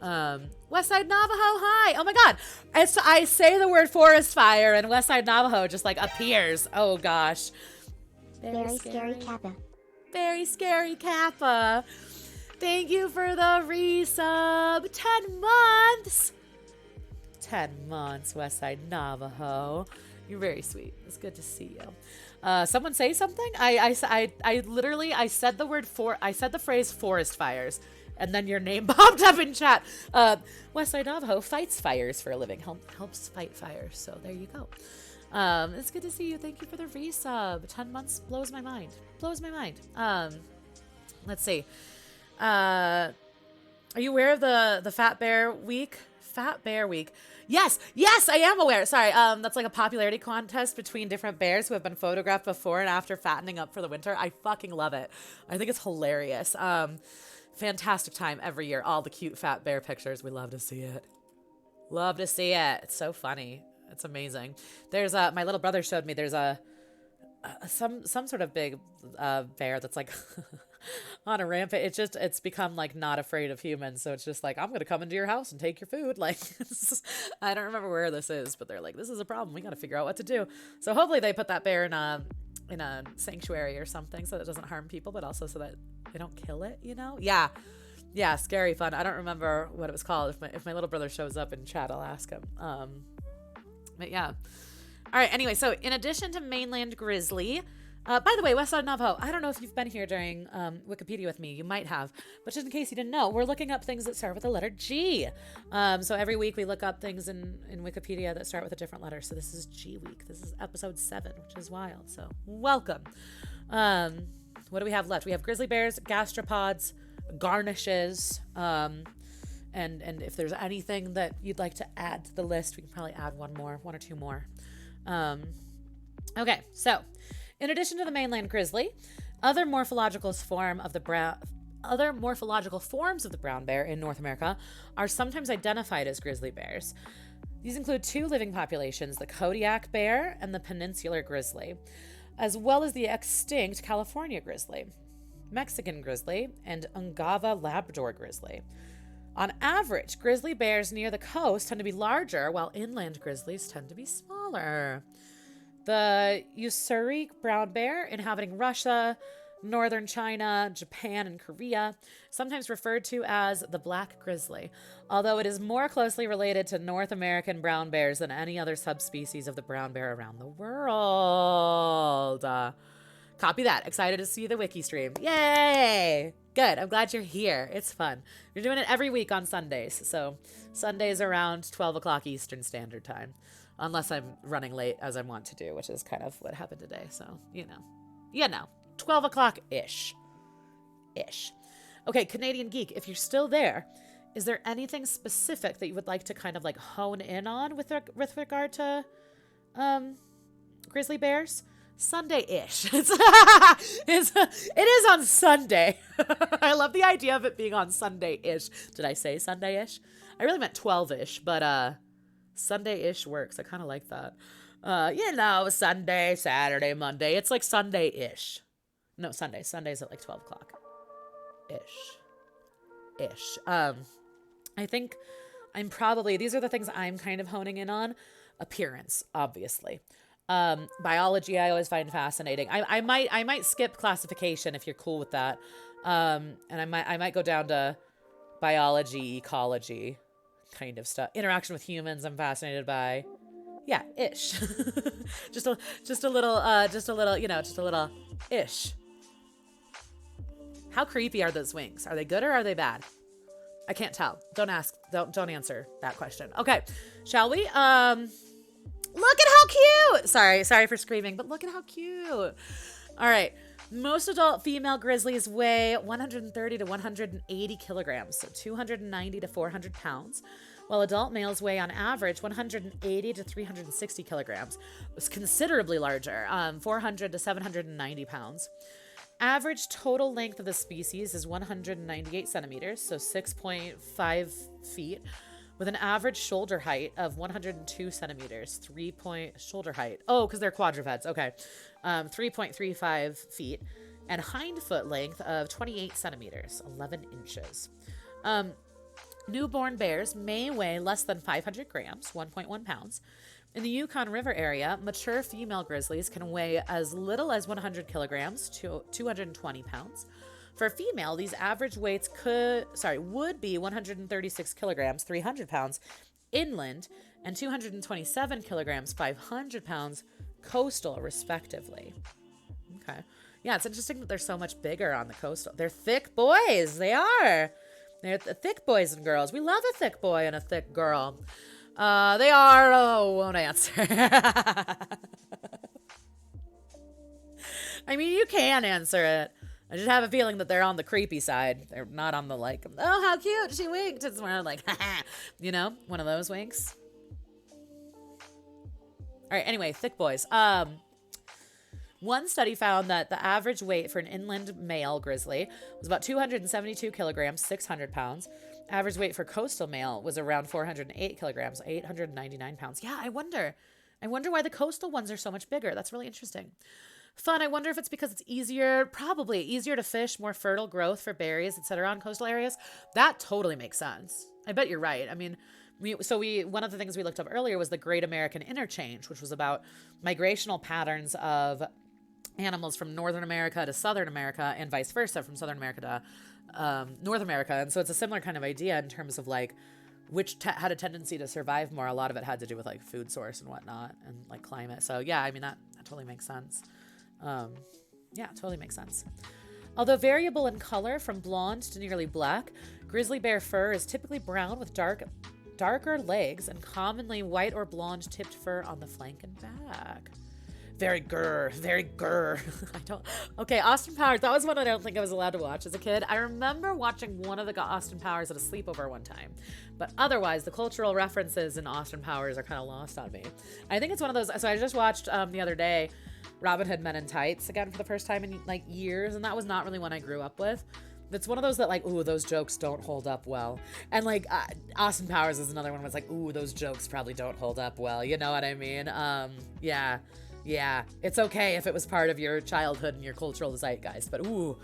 Westside Navajo, hi! Oh my god! I say the word forest fire and Westside Navajo just like appears. Oh gosh. Very scary Kappa. Very scary Kappa. Thank you for the resub. 10 months! 10 months, Westside Navajo. You're very sweet. It's good to see you. Someone say something? I literally said the phrase forest fires, and then your name popped up in chat. Westside Navajo fights fires for a living. Helps fight fires. So there you go. It's good to see you. Thank you for the resub. 10 months blows my mind. Blows my mind. Let's see. Are you aware of the Fat Bear Week? Fat Bear Week. Yes, I am aware. Sorry, that's like a popularity contest between different bears who have been photographed before and after fattening up for the winter. I fucking love it. I think it's hilarious. Fantastic time every year. All the cute fat bear pictures. We love to see it. Love to see it. It's so funny. It's amazing. There's my little brother showed me there's some sort of big bear that's like on a rampage. It's become like not afraid of humans, so it's just like, I'm gonna come into your house and take your food. Like, I don't remember where this is, but they're like, this is a problem, we gotta figure out what to do. So hopefully they put that bear in a sanctuary or something so that it doesn't harm people, but also so that they don't kill it, you know? Yeah, scary fun. I don't remember what it was called. If my little brother shows up in chat, I'll ask him. But yeah. All right, anyway, so in addition to mainland grizzly, by the way, Westside Navajo, I don't know if you've been here during Wikipedia with me. You might have. But just in case you didn't know, we're looking up things that start with the letter G. So every week we look up things in Wikipedia that start with a different letter. So this is G Week. This is episode 7, which is wild. So welcome. What do we have left? We have grizzly bears, gastropods, garnishes, and if there's anything that you'd like to add to the list, we can probably add one or two more. Okay, so in addition to the mainland grizzly, other morphological forms of the brown bear in North America are sometimes identified as grizzly bears. These include 2 living populations, the Kodiak bear and the peninsular grizzly, as well as the extinct California grizzly, Mexican grizzly, and Ungava Labrador grizzly. On average, grizzly bears near the coast tend to be larger, while inland grizzlies tend to be smaller. The Ussuri brown bear, inhabiting Russia, northern China, Japan, and Korea, sometimes referred to as the black grizzly, although it is more closely related to North American brown bears than any other subspecies of the brown bear around the world. Copy that. Excited to see the wiki stream. Yay! Good. I'm glad you're here. It's fun. We're doing it every week on Sundays. So Sundays around 12 o'clock Eastern Standard Time. Unless I'm running late, as I want to do, which is kind of what happened today. So, you know, 12 o'clock-ish. Okay, Canadian Geek, if you're still there, is there anything specific that you would like to kind of like hone in on with regard to grizzly bears? Sunday-ish. It is on Sunday. I love the idea of it being on Sunday-ish. Did I say Sunday-ish? I really meant 12-ish, but Sunday-ish works. I kind of like that. Sunday, Saturday, Monday. It's like Sunday-ish. No, Sunday. Sunday's at like 12 o'clock. Ish. I think these are the things I'm kind of honing in on. Appearance, obviously. Biology I always find fascinating. I might skip classification if you're cool with that. And I might go down to biology, ecology kind of stuff. Interaction with humans I'm fascinated by. Yeah, ish. just a little, you know, just a little ish. How creepy are those wings? Are they good or are they bad? I can't tell. Don't answer that question. Okay, shall we? Look at how cute. Sorry for screaming, but look at how cute. All right. Most adult female grizzlies weigh 130 to 180 kilograms, so 290 to 400 pounds, while adult males weigh on average 180 to 360 kilograms. It's considerably larger, 400 to 790 pounds. Average total length of the species is 198 centimeters, so 6.5 feet, with an average shoulder height of 102 centimeters, shoulder height. Oh, because they're quadrupeds. Okay. 3.35 feet, and hind foot length of 28 centimeters, 11 inches. Newborn bears may weigh less than 500 grams, 1.1 pounds. In the Yukon River area, mature female grizzlies can weigh as little as 100 kilograms to 220 pounds. For a female, these average weights would be 136 kilograms, 300 pounds inland, and 227 kilograms, 500 pounds coastal, respectively. Okay. Yeah, it's interesting that they're so much bigger on the coastal. They're thick boys. They are. They're thick boys and girls. We love a thick boy and a thick girl. They are. Oh, won't answer. I mean, you can answer it. I just have a feeling that they're on the creepy side. They're not on the like, oh, how cute, she winked. It's more like, you know, one of those winks. All right, anyway, thick boys. One study found that the average weight for an inland male grizzly was about 272 kilograms, 600 pounds. Average weight for coastal male was around 408 kilograms, 899 pounds. Yeah, I wonder why the coastal ones are so much bigger. That's really interesting. Fun. I wonder if it's because it's probably easier to fish, more fertile growth for berries, etc. on coastal areas. That totally makes sense. I bet you're right. I mean, one of the things we looked up earlier was the Great American Interchange, which was about migrational patterns of animals from Northern America to Southern America and vice versa, from Southern America to North America. And so it's a similar kind of idea in terms of like which had a tendency to survive more. A lot of it had to do with like food source and whatnot and like climate. So yeah, I mean, that totally makes sense. Yeah, it totally makes sense. Although variable in color from blonde to nearly black, grizzly bear fur is typically brown with darker legs and commonly white or blonde tipped fur on the flank and back. Very grr. Okay, Austin Powers. That was one I don't think I was allowed to watch as a kid. I remember watching one of the Austin Powers at a sleepover one time, but otherwise the cultural references in Austin Powers are kind of lost on me. I think it's one of those. So I just watched the other day Robin Hood Men in Tights again for the first time in like years, and that was not really one I grew up with. It's one of those that like, ooh, those jokes don't hold up well. And like Austin Powers is another one where it's like, ooh, those jokes probably don't hold up well. You know what I mean? Yeah, it's okay if it was part of your childhood and your cultural zeitgeist, but ooh,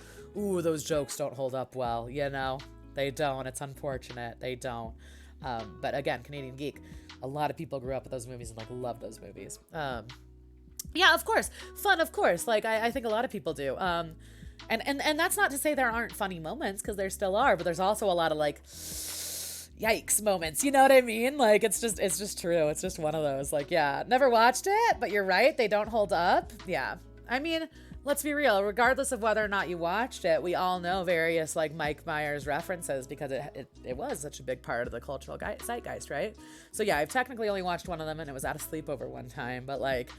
those jokes don't hold up well, you know? They don't. It's unfortunate. They don't. But again, Canadian Geek, a lot of people grew up with those movies and like love those movies. Yeah, of course. Fun, of course. Like I think a lot of people do. And that's not to say there aren't funny moments, because there still are, but there's also a lot of like yikes moments, you know what I mean? Like it's just true. It's just one of those, like, yeah, never watched it, but you're right, they don't hold up. Yeah, I mean, let's be real, regardless of whether or not you watched it, we all know various like Mike Myers references because it was such a big part of the cultural zeitgeist, right? So yeah, I've technically only watched one of them and it was at a sleepover one time, but like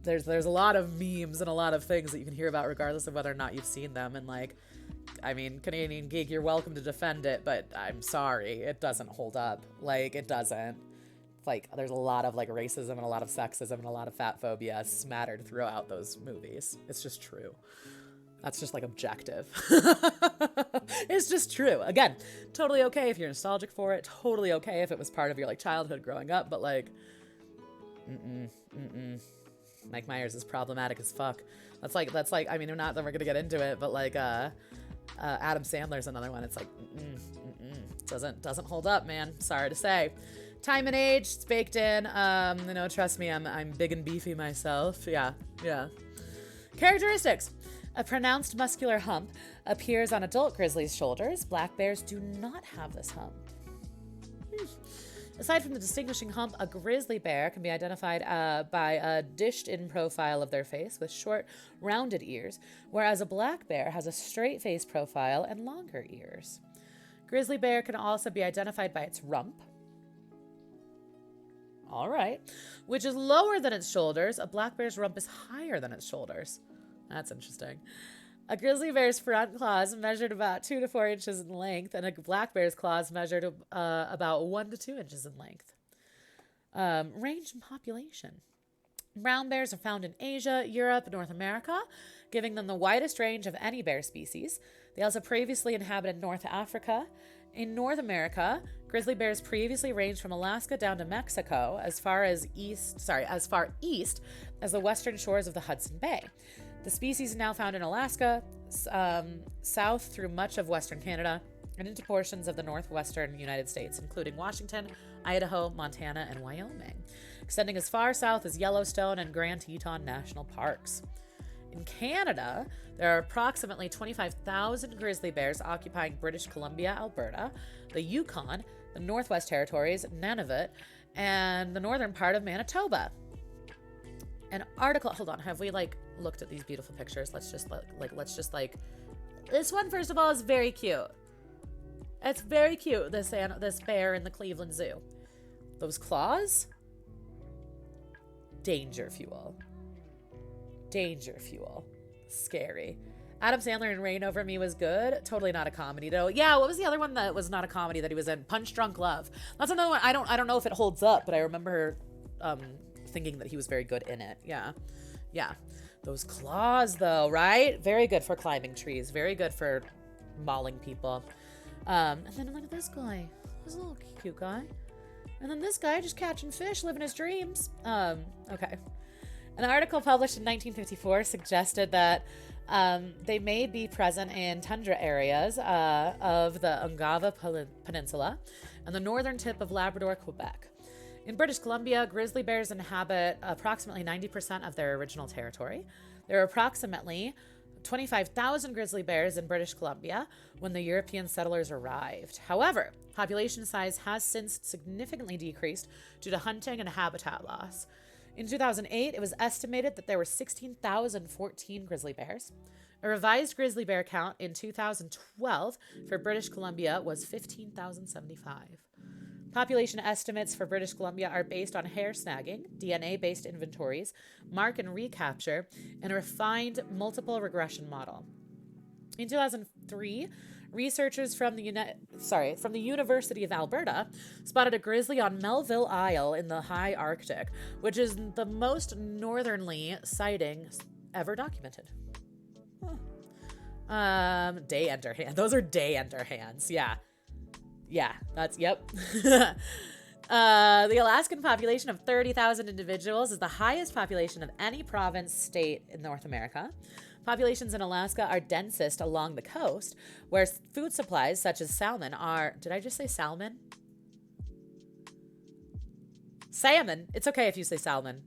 there's a lot of memes and a lot of things that you can hear about regardless of whether or not you've seen them. And like, I mean, Canadian Geek, you're welcome to defend it, but I'm sorry, it doesn't hold up. Like, it doesn't. Like, there's a lot of like racism and a lot of sexism and a lot of fat phobia smattered throughout those movies. It's just true. That's just like objective. It's just true. Again, totally okay if you're nostalgic for it. Totally okay if it was part of your like childhood growing up, but like, Mike Myers is problematic as fuck. That's like, I mean, we're gonna get into it, but like, Adam Sandler's another one. It's like, doesn't hold up, man. Sorry to say. Time and age, it's baked in. Trust me, I'm big and beefy myself. Yeah. Characteristics. A pronounced muscular hump appears on adult grizzlies' shoulders. Black bears do not have this hump. Aside from the distinguishing hump, a grizzly bear can be identified by a dished-in profile of their face with short, rounded ears, whereas a black bear has a straight face profile and longer ears. Grizzly bear can also be identified by its rump, all right, which is lower than its shoulders. A black bear's rump is higher than its shoulders. That's interesting. A grizzly bear's front claws measured about 2 to 4 inches in length, and a black bear's claws measured about 1 to 2 inches in length. Range and population. Brown bears are found in Asia, Europe, North America, giving them the widest range of any bear species. They also previously inhabited North Africa. In North America, grizzly bears previously ranged from Alaska down to Mexico, as far east as the western shores of the Hudson Bay. The species is now found in Alaska, south through much of western Canada, and into portions of the northwestern United States, including Washington, Idaho, Montana, and Wyoming, extending as far south as Yellowstone and Grand Teton National Parks. In Canada, there are approximately 25,000 grizzly bears occupying British Columbia, Alberta, the Yukon, the Northwest Territories, Nunavut, and the northern part of Manitoba. An article, hold on, have we looked at these beautiful pictures? Let's just this one, first of all, is very cute. It's very cute, this bear in the Cleveland Zoo. Those claws? Danger fuel. Scary. Adam Sandler in Reign Over Me was good. Totally not a comedy though. Yeah, what was the other one that was not a comedy that he was in? Punch Drunk Love. That's another one. I don't know if it holds up, but I remember thinking that he was very good in it. Yeah. Those claws though, right? Very good for climbing trees. Very good for mauling people. And then look at this guy. This little cute guy. And then this guy just catching fish, living his dreams. Okay. An article published in 1954 suggested that they may be present in tundra areas of the Ungava Peninsula and the northern tip of Labrador, Quebec. In British Columbia, grizzly bears inhabit approximately 90% of their original territory. There are approximately 25,000 grizzly bears in British Columbia when the European settlers arrived. However, population size has since significantly decreased due to hunting and habitat loss. In 2008, it was estimated that there were 16,014 grizzly bears. A revised grizzly bear count in 2012 for British Columbia was 15,075. Population estimates for British Columbia are based on hair snagging, DNA-based inventories, mark and recapture, and a refined multiple regression model. In 2003, researchers from the University of Alberta spotted a grizzly on Melville Isle in the high Arctic, which is the most northerly sighting ever documented. Day ender hand. Those are day ender hands. Yeah, that's, yep. The Alaskan population of 30,000 individuals is the highest population of any province, state in North America. Populations in Alaska are densest along the coast, where food supplies such as salmon are... Did I just say salmon? Salmon. It's okay if you say salmon.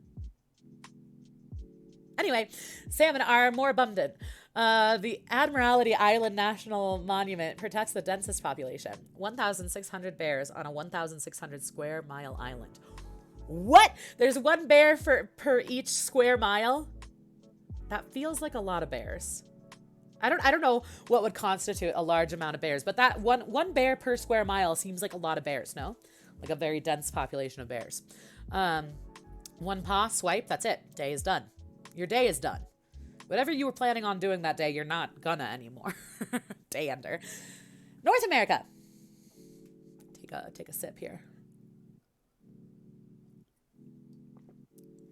Anyway, salmon are more abundant. The Admiralty Island National Monument protects the densest population, 1,600 bears on a 1,600 square mile island. What? There's one bear per each square mile? That feels like a lot of bears. I don't know what would constitute a large amount of bears, but that one bear per square mile seems like a lot of bears, no? Like a very dense population of bears. One paw swipe, that's it. Day is done. Your day is done. Whatever you were planning on doing that day, you're not gonna anymore. Day ender. North America. Take a sip here.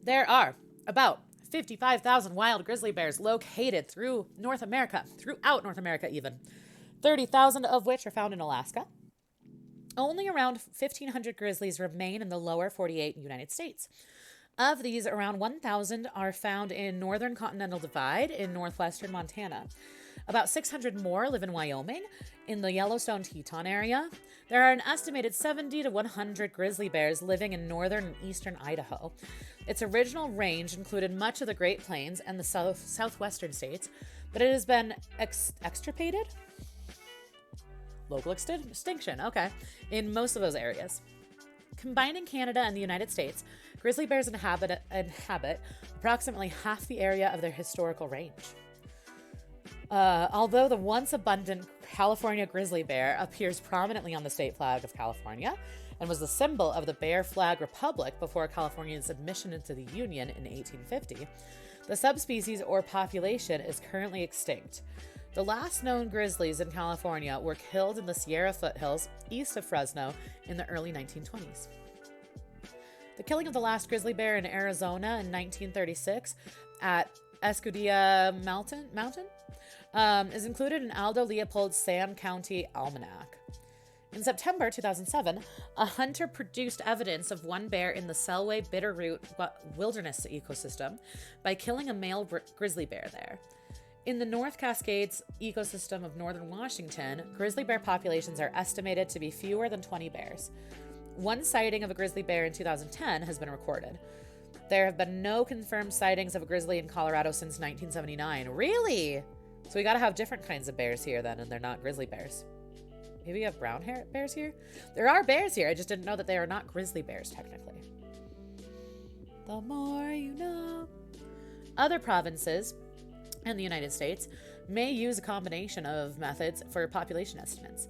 There are about 55,000 wild grizzly bears located throughout North America even. 30,000 of which are found in Alaska. Only around 1,500 grizzlies remain in the lower 48 United States. Of these, around 1,000 are found in northern Continental Divide in northwestern Montana. About 600 more live in Wyoming, in the Yellowstone Teton area. There are an estimated 70 to 100 grizzly bears living in northern and eastern Idaho. Its original range included much of the Great Plains and the southwestern states, but it has been extirpated? Local extinction, okay, in most of those areas. Combining Canada and the United States, grizzly bears inhabit approximately half the area of their historical range. Although the once abundant California grizzly bear appears prominently on the state flag of California and was the symbol of the Bear Flag Republic before California's admission into the Union in 1850, the subspecies or population is currently extinct. The last known grizzlies in California were killed in the Sierra foothills east of Fresno in the early 1920s. The killing of the last grizzly bear in Arizona in 1936 at Escudilla Mountain is included in Aldo Leopold's Sam County Almanac. In September 2007, a hunter produced evidence of one bear in the Selway Bitterroot Wilderness ecosystem by killing a male grizzly bear there. In the North Cascades ecosystem of northern Washington, grizzly bear populations are estimated to be fewer than 20 bears. One sighting of a grizzly bear in 2010 has been recorded. There have been no confirmed sightings of a grizzly in Colorado since 1979. Really? So we gotta have different kinds of bears here then, and they're not grizzly bears. Maybe you have brown hair bears here? There are bears here, I just didn't know that they are not grizzly bears technically. The more you know. Other provinces and the United States may use a combination of methods for population estimates.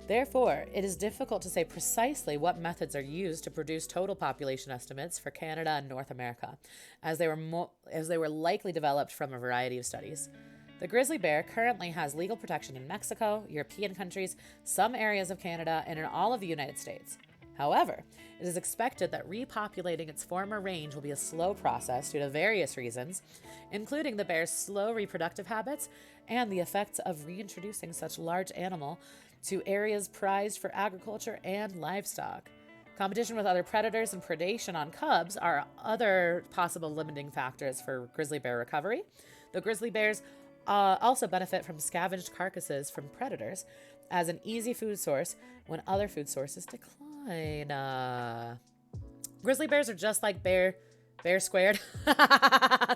Therefore, it is difficult to say precisely what methods are used to produce total population estimates for Canada and North America, as they were likely developed from a variety of studies. The grizzly bear currently has legal protection in Mexico, European countries, some areas of Canada, and in all of the United States. However, it is expected that repopulating its former range will be a slow process due to various reasons, including the bear's slow reproductive habits and the effects of reintroducing such large animal to areas prized for agriculture and livestock. Competition with other predators and predation on cubs are other possible limiting factors for grizzly bear recovery. The grizzly bears also benefit from scavenged carcasses from predators as an easy food source when other food sources decline. Grizzly bears are just like bear squared.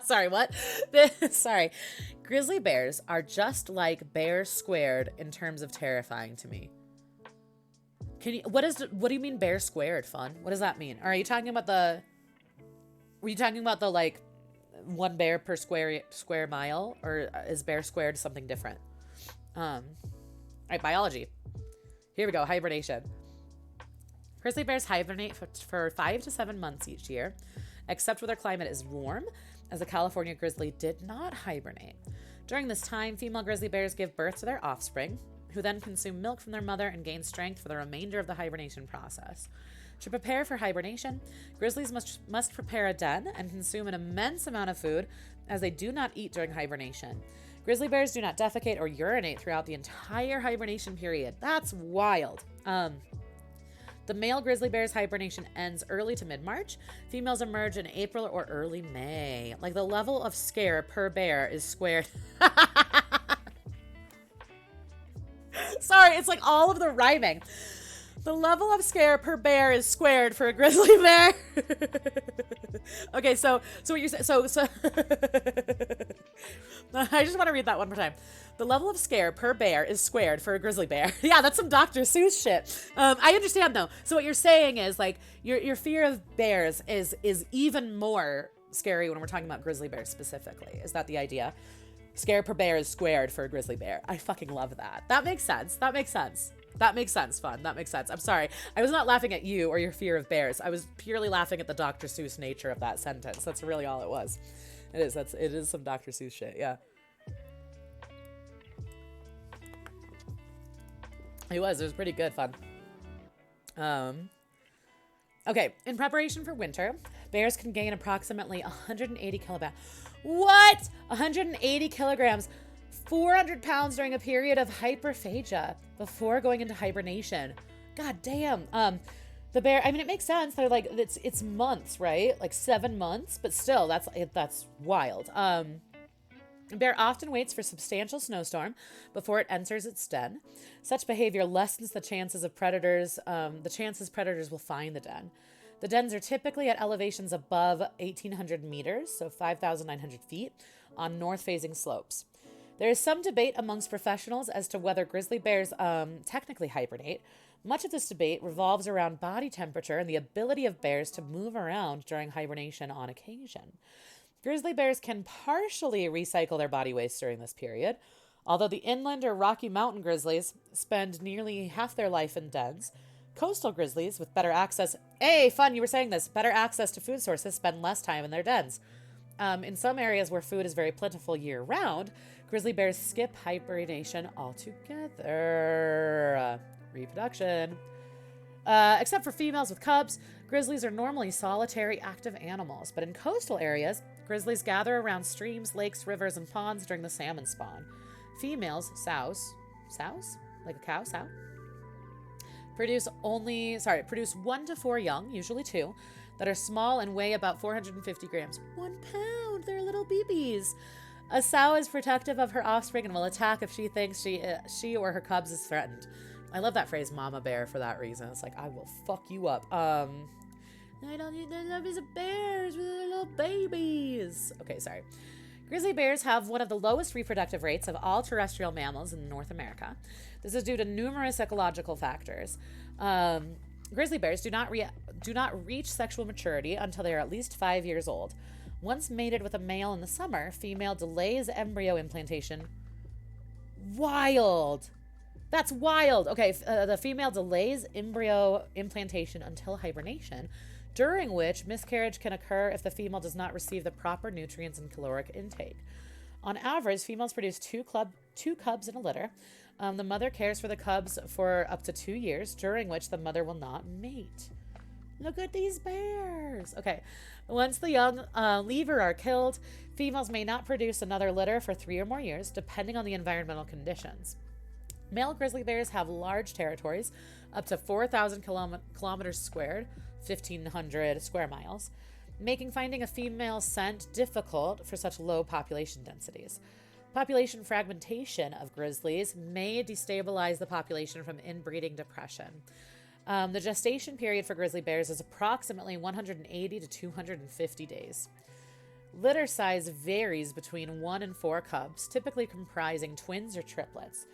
Sorry, what? Sorry. Grizzly bears are just like bear squared in terms of terrifying to me. What do you mean bear squared, Fun? What does that mean? Are you talking about were you talking about the like one bear per square mile, or is bear squared something different? All right, biology. Here we go. Hibernation. Grizzly bears hibernate for 5 to 7 months each year, except where their climate is warm, as the California grizzly did not hibernate. During this time, female grizzly bears give birth to their offspring, who then consume milk from their mother and gain strength for the remainder of the hibernation process. To prepare for hibernation, grizzlies must prepare a den and consume an immense amount of food, as they do not eat during hibernation. Grizzly bears do not defecate or urinate throughout the entire hibernation period. That's wild. The male grizzly bear's hibernation ends early to mid-March. Females emerge in April or early May. Like, the level of scare per bear is squared. Sorry, it's like all of the rhyming. The level of scare per bear is squared for a grizzly bear. Okay, so what you're saying, so I just want to read that one more time. The level of scare per bear is squared for a grizzly bear. Yeah, that's some Dr. Seuss shit. I understand though. So what you're saying is like your fear of bears is even more scary when we're talking about grizzly bears specifically. Is that the idea? Scare per bear is squared for a grizzly bear. I fucking love that. That makes sense. Fun. That makes sense. I'm sorry. I was not laughing at you or your fear of bears. I was purely laughing at the Dr. Seuss nature of that sentence. That's really all it was. It is some Dr. Seuss shit, yeah. It was pretty good, Fun. Okay, in preparation for winter, bears can gain approximately 180 kilograms. What? 180 kilograms, 400 pounds during a period of hyperphagia before going into hibernation. God damn. The bear, I mean, it makes sense. They're like, it's months, right? Like 7 months, but still, that's wild. A bear often waits for a substantial snowstorm before it enters its den. Such behavior lessens the chances predators will find the den. The dens are typically at elevations above 1,800 meters, so 5,900 feet, on north-facing slopes. There is some debate amongst professionals as to whether grizzly bears technically hibernate. Much of this debate revolves around body temperature and the ability of bears to move around during hibernation on occasion. Grizzly bears can partially recycle their body waste during this period, although the inland or Rocky Mountain grizzlies spend nearly half their life in dens. Coastal grizzlies with better access, you were saying this, better access to food sources spend less time in their dens. In some areas where food is very plentiful year-round, grizzly bears skip hibernation altogether. Reproduction. Except for females with cubs, grizzlies are normally solitary, active animals. But in coastal areas, grizzlies gather around streams, lakes, rivers, and ponds during the salmon spawn. Females, sows, like a cow, sow, produce 1 to 4 young, usually 2, that are small and weigh about 450 grams. 1 pound, they're little babies. A sow is protective of her offspring and will attack if she thinks she or her cubs is threatened. I love that phrase, mama bear, for that reason. It's like, I will fuck you up. I don't need the love of bears with their little babies. Okay, sorry. Grizzly bears have one of the lowest reproductive rates of all terrestrial mammals in North America. This is due to numerous ecological factors. Grizzly bears do not reach sexual maturity until they are at least 5 years old. Once mated with a male in the summer, female delays embryo implantation. Wild! That's wild! Okay, the female delays embryo implantation until hibernation, during which miscarriage can occur if the female does not receive the proper nutrients and caloric intake. On average, females produce two cubs in a litter. The mother cares for the cubs for up to 2 years, during which the mother will not mate. Look at these bears. Okay, once the young lever are killed, females may not produce another litter for 3 or more years, depending on the environmental conditions. Male grizzly bears have large territories, up to 4,000 kilometers squared, 1,500 square miles, making finding a female scent difficult for such low population densities. Population fragmentation of grizzlies may destabilize the population from inbreeding depression. The gestation period for grizzly bears is approximately 180 to 250 days. Litter size varies between 1 and 4 cubs, typically comprising twins or triplets.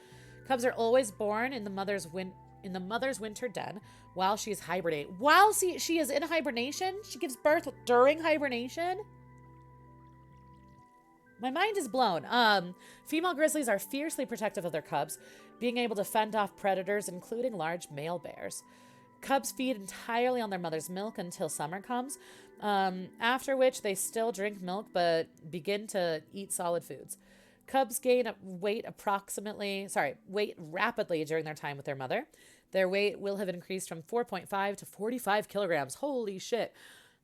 Cubs are always born in the mother's winter den while she is hibernating. While she is in hibernation? She gives birth during hibernation? My mind is blown. Female grizzlies are fiercely protective of their cubs, being able to fend off predators, including large male bears. Cubs feed entirely on their mother's milk until summer comes, after which they still drink milk but begin to eat solid foods. Cubs gain weight rapidly during their time with their mother. Their weight will have increased from 4.5 to 45 kilograms. Holy shit.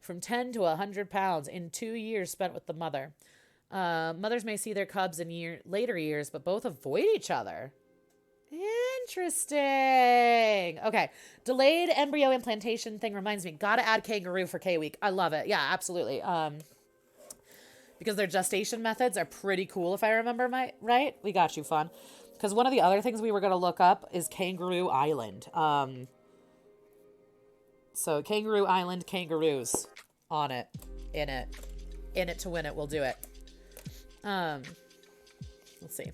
From 10 to 100 pounds in 2 years spent with the mother. Mothers may see their cubs in later years, but both avoid each other. Interesting. Okay. Delayed embryo implantation thing reminds me. Gotta add kangaroo for K-Week. I love it. Yeah, absolutely. Because their gestation methods are pretty cool, if I remember right. We got you, fun. Because one of the other things we were going to look up is Kangaroo Island. So Kangaroo Island, kangaroos. On it. In it to win it. We'll do it. Let's see.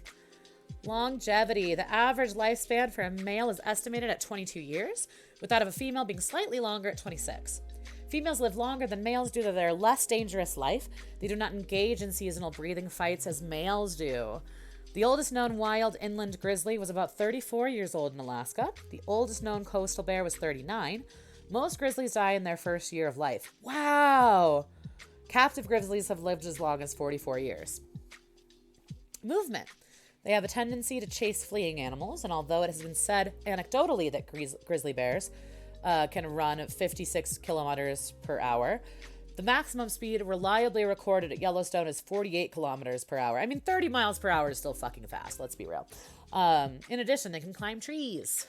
Longevity. The average lifespan for a male is estimated at 22 years, with that of a female being slightly longer at 26. Females live longer than males due to their less dangerous life. They do not engage in seasonal breeding fights as males do. The oldest known wild inland grizzly was about 34 years old in Alaska. The oldest known coastal bear was 39. Most grizzlies die in their first year of life. Wow! Captive grizzlies have lived as long as 44 years. Movement. They have a tendency to chase fleeing animals, and although it has been said anecdotally that grizzly bears can run 56 kilometers per hour, the maximum speed reliably recorded at Yellowstone is 48 kilometers per hour. I mean, 30 miles per hour is still fucking fast, let's be real. In addition, they can climb trees.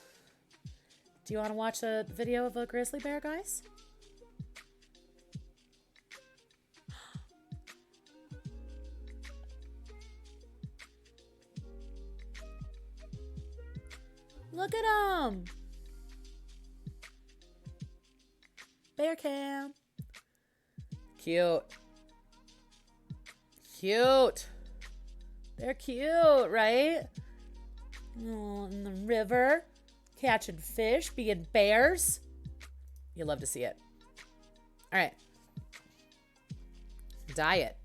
Do you want to watch a video of a grizzly bear, guys? Look at them. Bear cam. Cute. Cute. They're cute, right? Oh, in the river, catching fish, being bears. You love to see it. All right. Diet.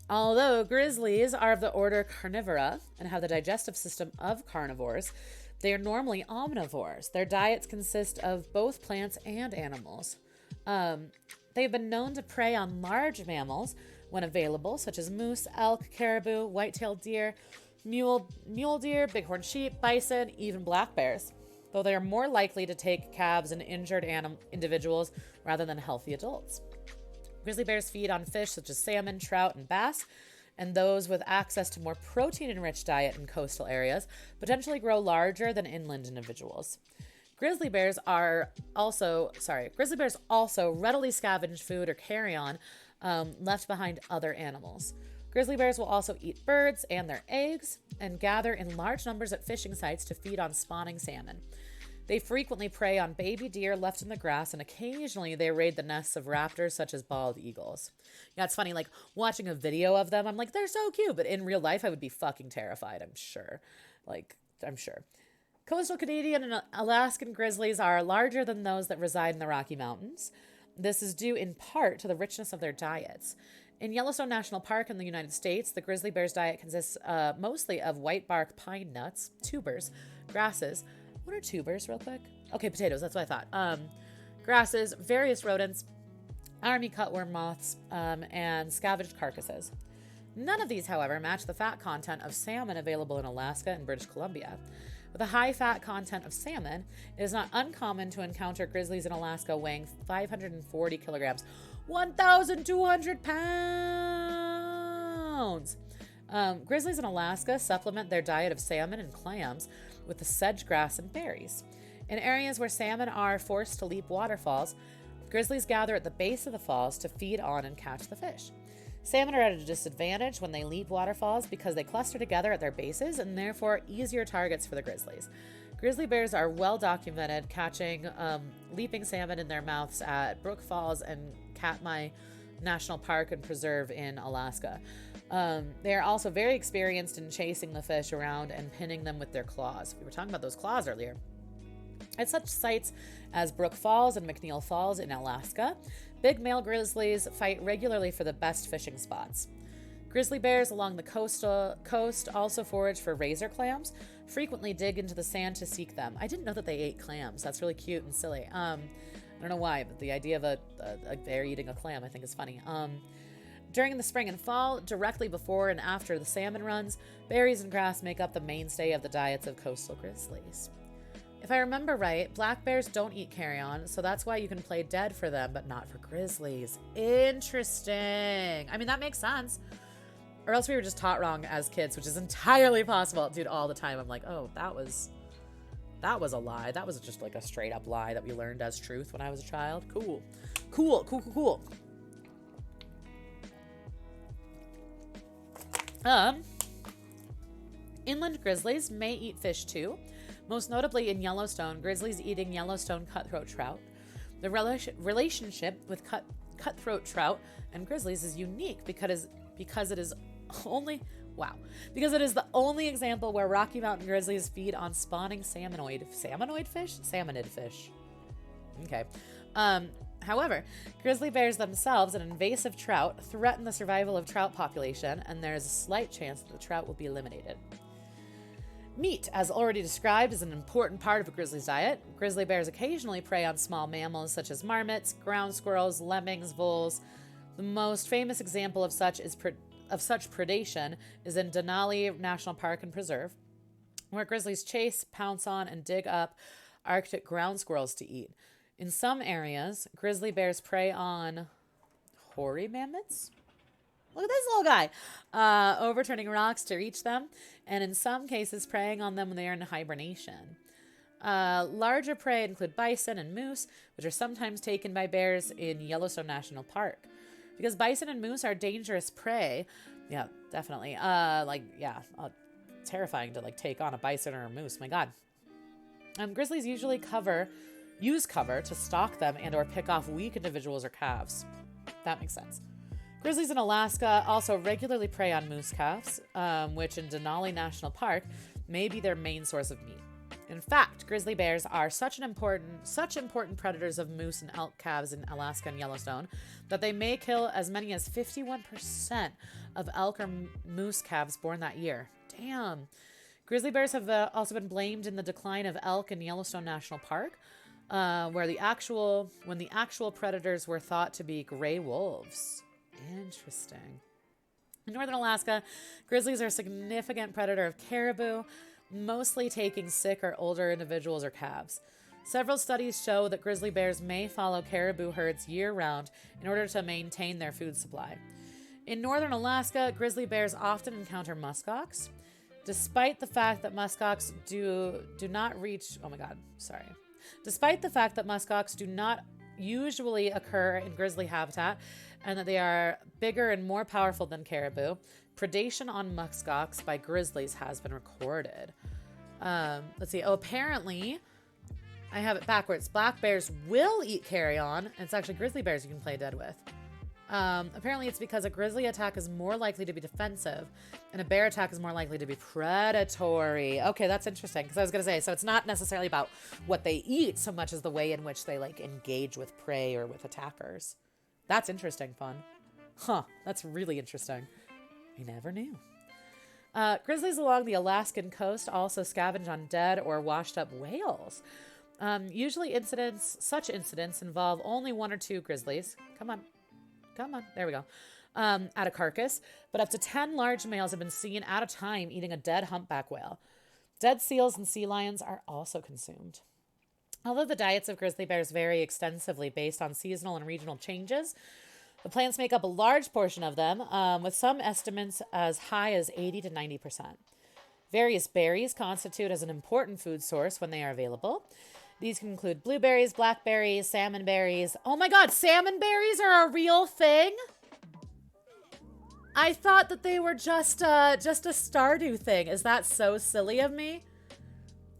Although grizzlies are of the order Carnivora and have the digestive system of carnivores, they are normally omnivores. Their diets consist of both plants and animals. They've been known to prey on large mammals when available, such as moose, elk, caribou, white-tailed deer, mule deer, bighorn sheep, bison, even black bears, though they are more likely to take calves and injured individuals rather than healthy adults. Grizzly bears feed on fish such as salmon, trout, and bass, and those with access to more protein-enriched diet in coastal areas potentially grow larger than inland individuals. Grizzly bears also readily scavenge food or carrion left behind other animals. Grizzly bears will also eat birds and their eggs and gather in large numbers at fishing sites to feed on spawning salmon. They frequently prey on baby deer left in the grass, and occasionally they raid the nests of raptors such as bald eagles. Yeah, it's funny, like watching a video of them, I'm like, they're so cute, but in real life I would be fucking terrified, I'm sure. Coastal Canadian and Alaskan grizzlies are larger than those that reside in the Rocky Mountains. This is due in part to the richness of their diets. In Yellowstone National Park in the United States, the grizzly bear's diet consists mostly of white bark pine nuts, tubers, grasses. What are tubers, real quick? Okay, potatoes, that's what I thought. Grasses, various rodents, army cutworm moths, and scavenged carcasses. None of these, however, match the fat content of salmon available in Alaska and British Columbia. With a high fat content of salmon, it is not uncommon to encounter grizzlies in Alaska weighing 540 kilograms, 1,200 pounds. Grizzlies in Alaska supplement their diet of salmon and clams with the sedge grass and berries. In areas where salmon are forced to leap waterfalls, grizzlies gather at the base of the falls to feed on and catch the fish. Salmon are at a disadvantage when they leap waterfalls because they cluster together at their bases and therefore easier targets for the grizzlies. Grizzly bears are well documented catching leaping salmon in their mouths at Brook Falls and Katmai National Park and Preserve in Alaska. They are also very experienced in chasing the fish around and pinning them with their claws. We were talking about those claws earlier. At such sites as Brook Falls and McNeil Falls in Alaska, big male grizzlies fight regularly for the best fishing spots. Grizzly bears along the coast also forage for razor clams, frequently dig into the sand to seek them. I didn't know that they ate clams. That's really cute and silly. I don't know why, but the idea of a bear eating a clam I think is funny. During the spring and fall, directly before and after the salmon runs, berries and grass make up the mainstay of the diets of coastal grizzlies. If I remember right, black bears don't eat carrion, so that's why you can play dead for them, but not for grizzlies. Interesting. I mean, that makes sense. Or else we were just taught wrong as kids, which is entirely possible. Dude, all the time I'm like, oh, that was a lie. That was just like a straight up lie that we learned as truth when I was a child. Cool. Inland grizzlies may eat fish too. Most notably in Yellowstone, grizzlies eating Yellowstone cutthroat trout. The relationship with cutthroat trout and grizzlies is unique because it is the only example where Rocky Mountain grizzlies feed on spawning salmonid fish. Okay. However, grizzly bears themselves and invasive trout threaten the survival of trout population, and there is a slight chance that the trout will be eliminated. Meat, as already described, is an important part of a grizzly's diet. Grizzly bears occasionally prey on small mammals such as marmots, ground squirrels, lemmings, voles. The most famous example of such predation is in Denali National Park and Preserve, where grizzlies chase, pounce on, and dig up Arctic ground squirrels to eat. In some areas, grizzly bears prey on hoary mammoths. Look at this little guy. Overturning rocks to reach them, and in some cases preying on them when they are in hibernation. Larger prey include bison and moose, which are sometimes taken by bears in Yellowstone National Park. Because bison and moose are dangerous prey, yeah, definitely. Terrifying to take on a bison or a moose, my God. Grizzlies usually use cover to stalk them and or pick off weak individuals or calves. That makes sense. Grizzlies in Alaska also regularly prey on moose calves, which in Denali National Park may be their main source of meat. In fact, grizzly bears are such important predators of moose and elk calves in Alaska and Yellowstone that they may kill as many as 51% of elk or moose calves born that year. Damn. Grizzly bears have also been blamed in the decline of elk in Yellowstone National Park, when the actual predators were thought to be gray wolves. Interesting. In northern Alaska, grizzlies are a significant predator of caribou, mostly taking sick or older individuals or calves. Several studies show that grizzly bears may follow caribou herds year-round in order to maintain their food supply. In northern Alaska, grizzly bears often encounter muskox. Despite the fact that muskox do not usually occur in grizzly habitat and that they are bigger and more powerful than caribou, predation on muskox by grizzlies has been recorded. Let's see. Oh, apparently, I have it backwards. Black bears will eat carrion. And it's actually grizzly bears you can play dead with. Apparently, it's because a grizzly attack is more likely to be defensive and a bear attack is more likely to be predatory. Okay, that's interesting because I was going to say, so it's not necessarily about what they eat so much as the way in which they like engage with prey or with attackers. That's interesting, fun. Huh, that's really interesting. I never knew. Grizzlies along the Alaskan coast also scavenge on dead or washed up whales. Usually such incidents involve only one or two grizzlies. Come on, there we go. At a carcass, but up to 10 large males have been seen at a time eating a dead humpback whale. Dead seals and sea lions are also consumed. Although the diets of grizzly bears vary extensively based on seasonal and regional changes, the plants make up a large portion of them, with some estimates as high as 80 to 90%. Various berries constitute as an important food source when they are available. These can include blueberries, blackberries, salmon berries. Oh my god, salmon berries are a real thing? I thought that they were just a Stardew thing. Is that so silly of me?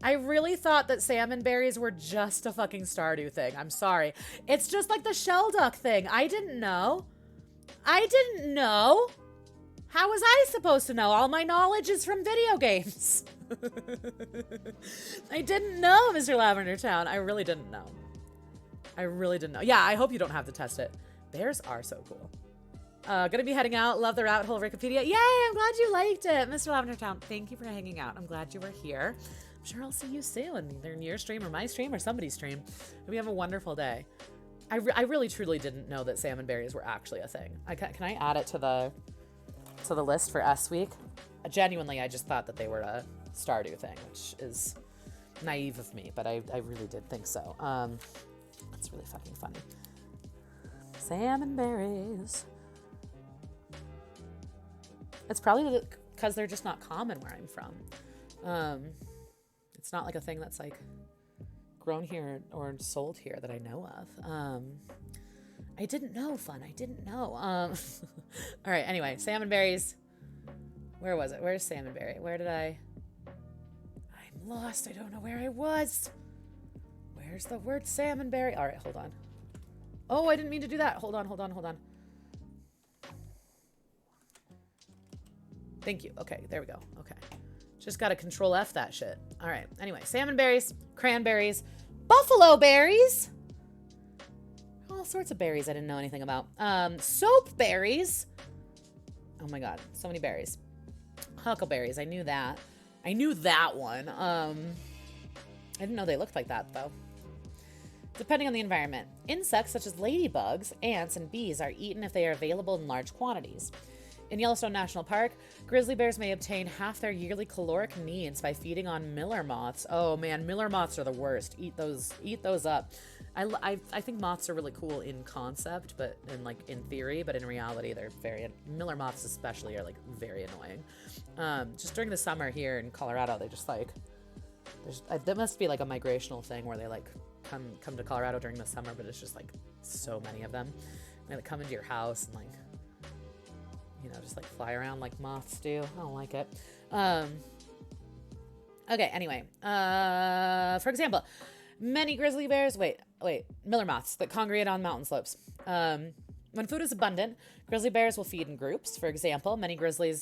I really thought that salmon berries were just a fucking Stardew thing. I'm sorry. It's just like the shelduck thing. I didn't know. How was I supposed to know? All my knowledge is from video games. I didn't know, Mr. Lavender Town. I really didn't know. Yeah, I hope you don't have to test it. Bears are so cool. Gonna be heading out. Love the rabbit hole Wikipedia. Yay, I'm glad you liked it. Mr. Lavender Town, thank you for hanging out. I'm glad you were here. I'm sure I'll see you soon, either in your stream or my stream or somebody's stream. Hope you have a wonderful day. I really, truly didn't know that salmon berries were actually a thing. Can I add it to the list for S Week? Genuinely, I just thought that they were a Stardew thing, which is naive of me, but I really did think so. It's really fucking funny. Salmon berries. It's probably because they're just not common where I'm from. It's not like a thing that's like grown here or sold here that I know of. I didn't know, fun. I didn't know. All right, anyway, salmon berries. Where was it? Where's salmonberry? I'm lost. I don't know where I was. Where's the word salmonberry? All right, hold on. Oh, I didn't mean to do that. Hold on. Thank you. Okay, there we go. Okay. Just got to control F that shit. All right. Anyway, salmon berries, cranberries, buffalo berries. All sorts of berries I didn't know anything about. Soap berries. Oh my God. So many berries. Huckleberries. I knew that. I knew that one. I didn't know they looked like that though. Depending on the environment, insects such as ladybugs, ants, and bees are eaten if they are available in large quantities. In Yellowstone National Park, grizzly bears may obtain half their yearly caloric needs by feeding on miller moths. Oh man, miller moths are the worst. Eat those up. I think moths are really cool in concept, but in theory, but in reality, they're miller moths especially are like very annoying. Just during the summer here in Colorado, they just that must be like a migrational thing where they like come to Colorado during the summer, but it's just like so many of them. They like come into your house and like, just like fly around like moths do. I don't like it. Okay, anyway. For example, many grizzly bears... Wait. Miller moths that congregate on mountain slopes. When food is abundant, grizzly bears will feed in groups. For example, many grizzly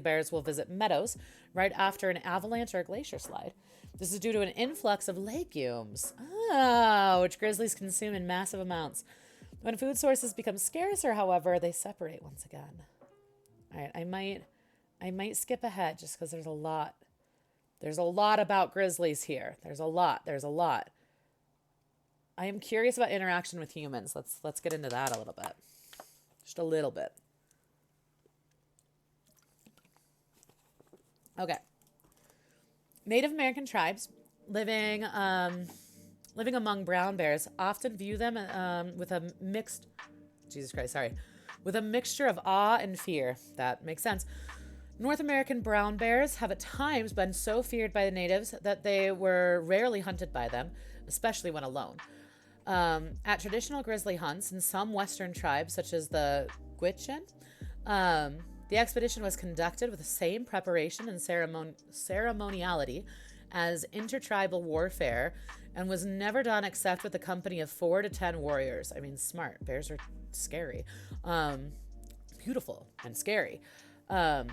bears will visit meadows right after an avalanche or glacier slide. This is due to an influx of legumes, which grizzlies consume in massive amounts. When food sources become scarcer, however, they separate once again. All right, I might skip ahead just because there's a lot. There's a lot about grizzlies here. There's a lot. I am curious about interaction with humans. Let's get into that a little bit. Just a little bit. Okay. Native American tribes living among brown bears often view them with a mixture of awe and fear. That makes sense. North American brown bears have at times been so feared by the natives that they were rarely hunted by them, especially when alone. At traditional grizzly hunts in some western tribes, such as the Gwich'in, the expedition was conducted with the same preparation and ceremoniality as intertribal warfare and was never done except with a company of 4 to 10 warriors. I mean, smart. Bears are scary. Beautiful and scary. The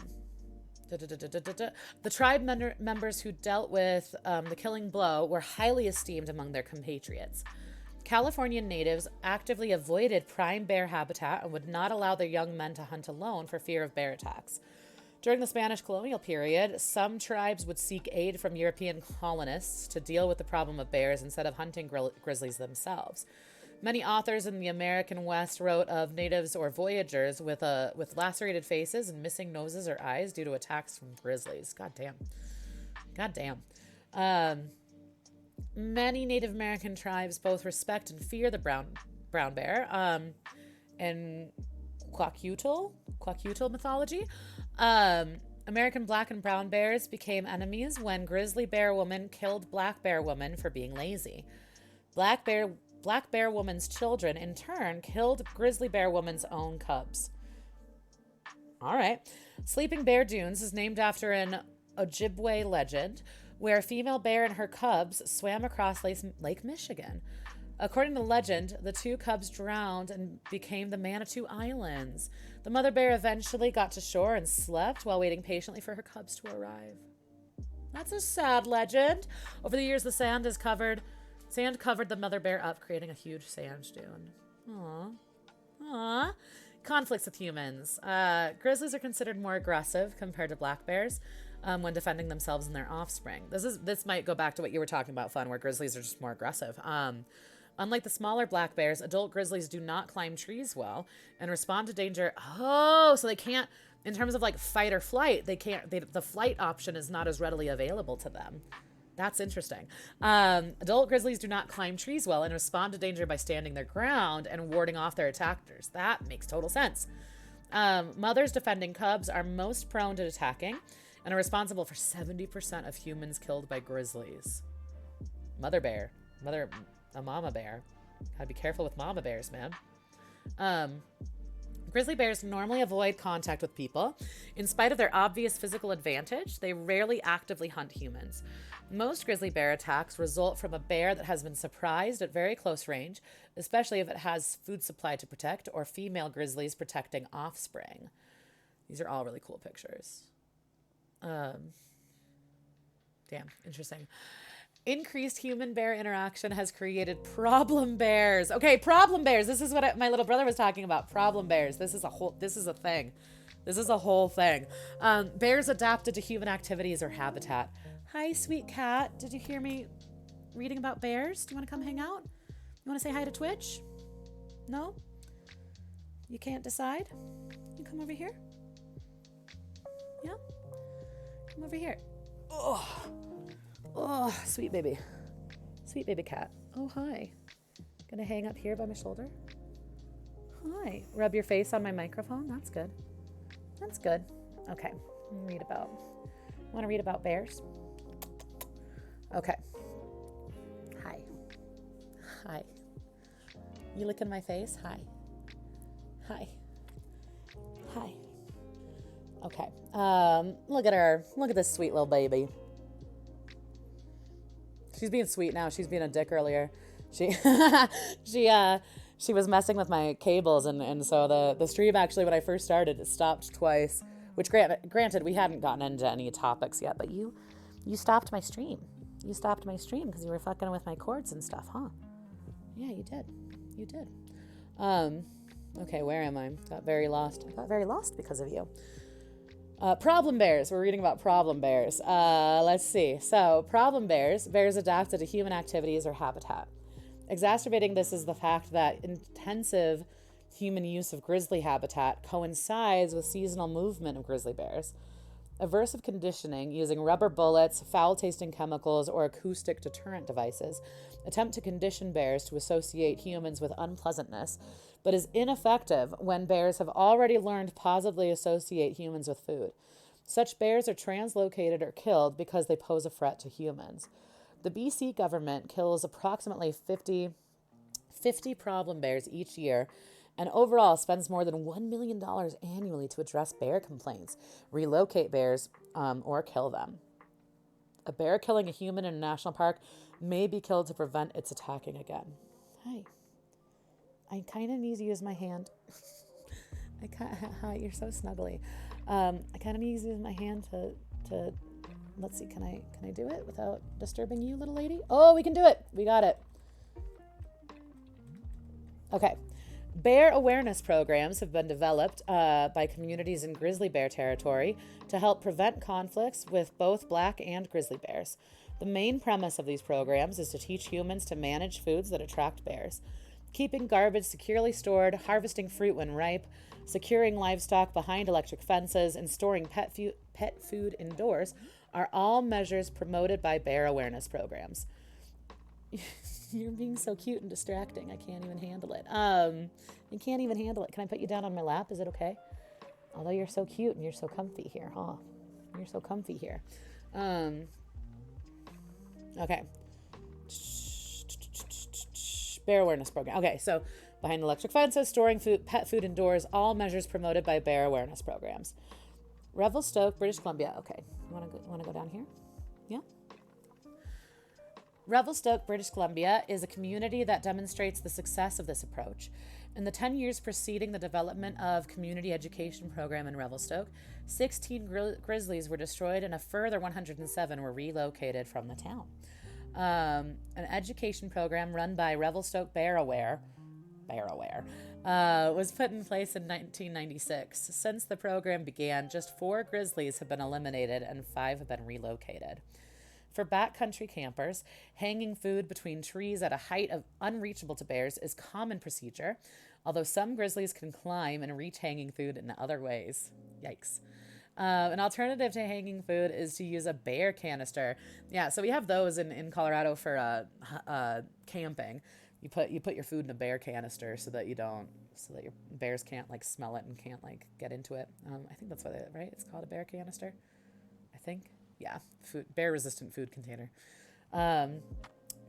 tribe members who dealt with the killing blow were highly esteemed among their compatriots. Californian natives actively avoided prime bear habitat and would not allow their young men to hunt alone for fear of bear attacks. During the Spanish colonial period, some tribes would seek aid from European colonists to deal with the problem of bears instead of hunting grizzlies themselves. Many authors in the American West wrote of natives or voyagers with lacerated faces and missing noses or eyes due to attacks from grizzlies. God damn. Many Native American tribes both respect and fear the brown bear. In Kwakiutl mythology, American black and brown bears became enemies when grizzly bear woman killed black bear woman for being lazy. Black bear woman's children, in turn, killed grizzly bear woman's own cubs. All right. Sleeping Bear Dunes is named after an Ojibwe legend where a female bear and her cubs swam across Lake Michigan. According to legend, the 2 cubs drowned and became the Manitou Islands. The mother bear eventually got to shore and slept while waiting patiently for her cubs to arrive. That's a sad legend. Over the years, the sand covered the mother bear up, creating a huge sand dune. Aww. Conflicts with humans. Grizzlies are considered more aggressive compared to black bears when defending themselves and their offspring. This might go back to what you were talking about, Fun, where grizzlies are just more aggressive. Unlike the smaller black bears, adult grizzlies do not climb trees well and respond to danger. So they can't, in terms of like fight or flight, the flight option is not as readily available to them. That's interesting. Adult grizzlies do not climb trees well and respond to danger by standing their ground and warding off their attackers. That makes total sense. Mothers defending cubs are most prone to attacking and are responsible for 70% of humans killed by grizzlies. Mama bear. Gotta be careful with mama bears, man. Grizzly bears normally avoid contact with people. In spite of their obvious physical advantage, they rarely actively hunt humans. Most grizzly bear attacks result from a bear that has been surprised at very close range, especially if it has food supply to protect or female grizzlies protecting offspring. These are all really cool pictures. Interesting. Increased human-bear interaction has created problem bears. Okay, problem bears. This is what my little brother was talking about. Problem bears. This is a thing. This is a whole thing. Bears adapted to human activities or habitat. Hi, sweet cat. Did you hear me reading about bears? Do you want to come hang out? You want to say hi to Twitch? No? You can't decide? You come over here? Yeah? Come over here. Oh, sweet baby. Sweet baby cat. Oh, hi. Gonna hang up here by my shoulder? Hi. Rub your face on my microphone? That's good. That's good. Okay. Want to read about bears? Okay. Hi. Hi. You licking my face? Hi. Hi. Hi. Okay. Look at her. Look at this sweet little baby. She's being sweet now. She's being a dick earlier. She she was messing with my cables, and so the stream actually, when I first started, it stopped twice. Which granted, we hadn't gotten into any topics yet, but you stopped my stream. You stopped my stream because you were fucking with my cords and stuff, huh? Yeah, you did. You did. Okay, where am I? Got very lost. I got very lost because of you. Problem bears. We're reading about problem bears. Let's see. So, problem bears adapted to human activities or habitat. Exacerbating this is the fact that intensive human use of grizzly habitat coincides with seasonal movement of grizzly bears. Aversive conditioning using rubber bullets, foul-tasting chemicals, or acoustic deterrent devices attempt to condition bears to associate humans with unpleasantness, but is ineffective when bears have already learned to positively associate humans with food. Such bears are translocated or killed because they pose a threat to humans. The BC government kills approximately 50 problem bears each year, and overall spends more than $1 million annually to address bear complaints, relocate bears, or kill them. A bear killing a human in a national park may be killed to prevent its attacking again. Hi. I kind of need to use my hand. Hi, you're so snuggly. I kind of need to use my hand to let's see, can I do it without disturbing you, little lady? Oh, we can do it. We got it. Okay. Bear awareness programs have been developed by communities in grizzly bear territory to help prevent conflicts with both black and grizzly bears. The main premise of these programs is to teach humans to manage foods that attract bears. Keeping garbage securely stored, harvesting fruit when ripe, securing livestock behind electric fences, and storing pet food indoors are all measures promoted by bear awareness programs. You're being so cute and distracting. I can't even handle it. I can't even handle it. Can I put you down on my lap? Is it okay? Although you're so cute and you're so comfy here, huh? You're so comfy here. Okay. Bear awareness program. Okay, so behind electric fences, storing food, pet food indoors, all measures promoted by bear awareness programs. Revelstoke, British Columbia. Okay, you want to go down here? Yeah. Revelstoke, British Columbia is a community that demonstrates the success of this approach. In the 10 years preceding the development of community education program in Revelstoke, 16 grizzlies were destroyed and a further 107 were relocated from the town. An education program run by Revelstoke Bear Aware was put in place in 1996. Since the program began, just 4 grizzlies have been eliminated and 5 have been relocated. For backcountry campers, hanging food between trees at a height unreachable to bears is common procedure, although some grizzlies can climb and reach hanging food in other ways. Yikes. An alternative to hanging food is to use a bear canister. Yeah, so we have those in Colorado for camping. You put your food in a bear canister so that your bears can't like smell it and can't like get into it. I think that's what right? It's called a bear canister, I think. Yeah, bear resistant food container.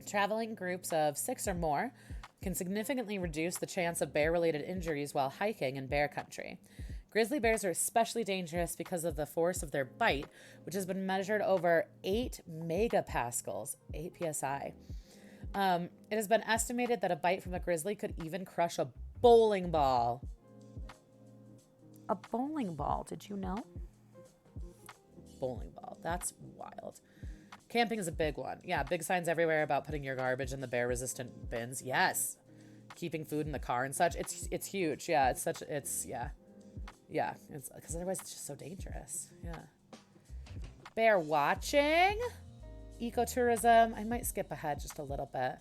Traveling groups of 6 or more can significantly reduce the chance of bear related injuries while hiking in bear country. Grizzly bears are especially dangerous because of the force of their bite, which has been measured over 8 megapascals, 8 psi. It has been estimated that a bite from a grizzly could even crush a bowling ball. A bowling ball, did you know? Bowling ball. That's wild. Camping is a big one. Yeah, big signs everywhere about putting your garbage in the bear-resistant bins. Yes. Keeping food in the car and such. It's huge. Yeah, it's because otherwise it's just so dangerous. Yeah. Bear watching. Ecotourism. I might skip ahead just a little bit.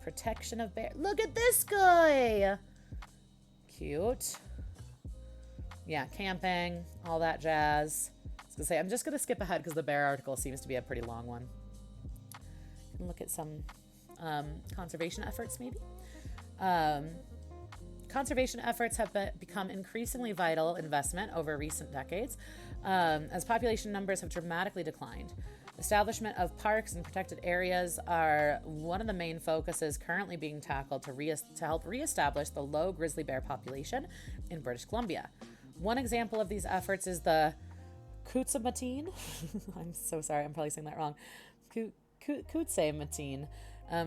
Protection of bear. Look at this guy. Cute. Yeah, camping, all that jazz. I was gonna say, I'm just gonna skip ahead because the bear article seems to be a pretty long one. You can look at some conservation efforts, maybe. Conservation efforts have become increasingly vital investment over recent decades as population numbers have dramatically declined. Establishment of parks and protected areas are one of the main focuses currently being tackled to help reestablish the low grizzly bear population in British Columbia. One example of these efforts is the Kutsumateen. I'm so sorry, I'm probably saying that wrong. Kutse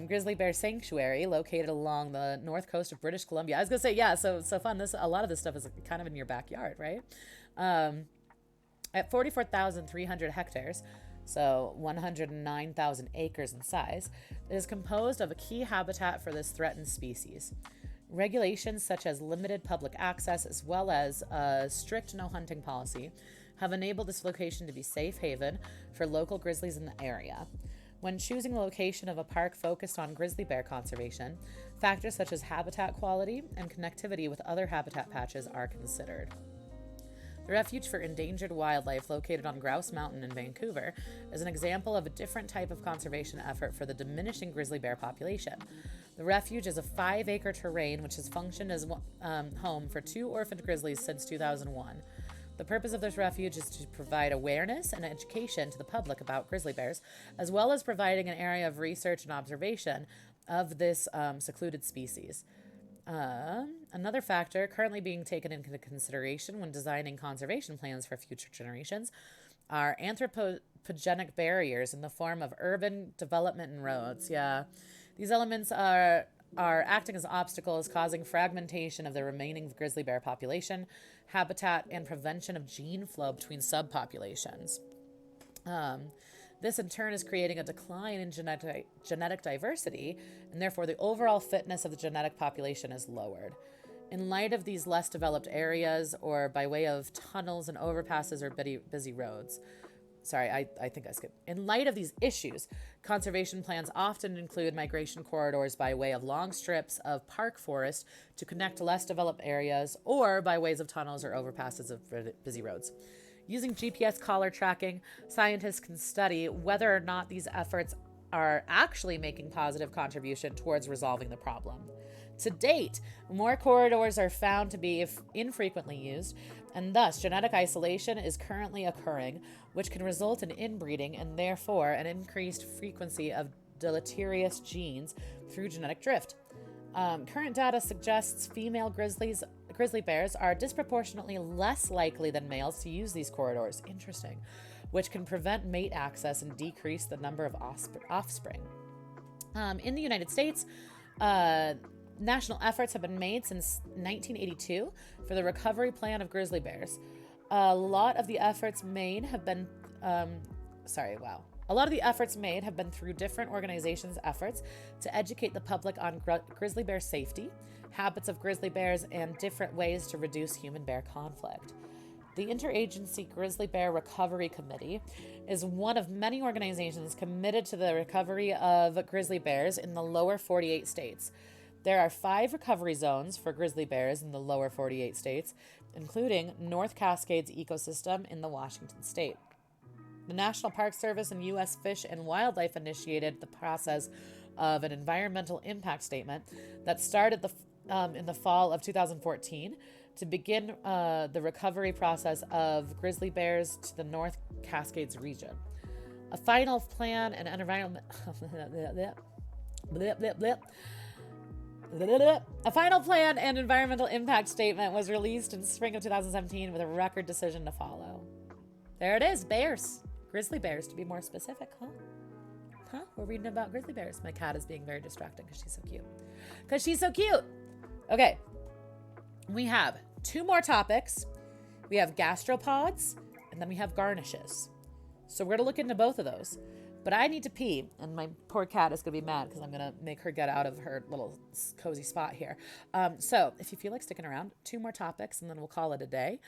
grizzly bear sanctuary located along the north coast of British Columbia. I was gonna say, yeah, so fun. A lot of this stuff is kind of in your backyard, right? At 44,300 hectares, so 109,000 acres in size, it is composed of a key habitat for this threatened species. Regulations such as limited public access as well as a strict no hunting policy have enabled this location to be safe haven for local grizzlies in the area. When choosing the location of a park focused on grizzly bear conservation, factors such as habitat quality and connectivity with other habitat patches are considered. The Refuge for Endangered Wildlife, located on Grouse Mountain in Vancouver, is an example of a different type of conservation effort for the diminishing grizzly bear population. The refuge is a 5-acre terrain which has functioned as home for 2 orphaned grizzlies since 2001. The purpose of this refuge is to provide awareness and education to the public about grizzly bears, as well as providing an area of research and observation of this secluded species. Another factor currently being taken into consideration when designing conservation plans for future generations are anthropogenic barriers in the form of urban development and roads. Yeah, these elements are acting as obstacles, causing fragmentation of the remaining grizzly bear population, habitat, and prevention of gene flow between subpopulations. This in turn is creating a decline in genetic diversity, and therefore the overall fitness of the genetic population is lowered. In light of these less developed areas, or by way of tunnels and overpasses or busy roads. Sorry, I think I skipped. In light of these issues, conservation plans often include migration corridors by way of long strips of park forest to connect to less developed areas, or by ways of tunnels or overpasses of busy roads. Using GPS collar tracking, scientists can study whether or not these efforts are actually making positive contribution towards resolving the problem. To date, more corridors are found to be infrequently used, and thus genetic isolation is currently occurring, which can result in inbreeding and therefore an increased frequency of deleterious genes through genetic drift. Current data suggests female grizzly bears are disproportionately less likely than males to use these corridors. Interesting. Which can prevent mate access and decrease the number of offspring. In the United States, national efforts have been made since 1982 for the recovery plan of grizzly bears. A lot of the efforts made have been through different organizations' efforts to educate the public on grizzly bear safety, habits of grizzly bears, and different ways to reduce human-bear conflict. The Interagency Grizzly Bear Recovery Committee is one of many organizations committed to the recovery of grizzly bears in the lower 48 states. There are 5 recovery zones for grizzly bears in the lower 48 states, including North Cascades ecosystem in the Washington state. The National Park Service and U.S. Fish and Wildlife initiated the process of an environmental impact statement that started in the fall of 2014 to begin the recovery process of grizzly bears to the North Cascades region. A final plan and environmental impact statement was released in spring of 2017 with a record decision to follow. There it is, bears. Grizzly bears, to be more specific, huh? We're reading about grizzly bears. My cat is being very distracting because she's so cute. Okay. We have 2 more topics. We have gastropods, and then we have garnishes. So we're going to look into both of those. But I need to pee, and my poor cat is going to be mad because I'm going to make her get out of her little cozy spot here. So if you feel like sticking around, 2 more topics, and then we'll call it a day.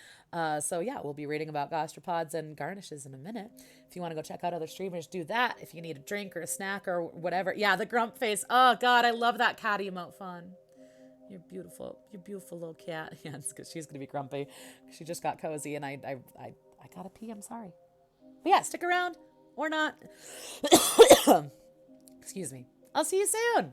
So yeah, we'll be reading about gastropods and garnishes in a minute. If you want to go check out other streamers, do that. If you need a drink or a snack or whatever. Yeah, the grump face. Oh, God, I love that cat emote fun. You're beautiful little cat. Yeah, it's because she's gonna be grumpy. She just got cozy, and I gotta pee. I'm sorry, but yeah, stick around or not. Excuse me. I'll see you soon.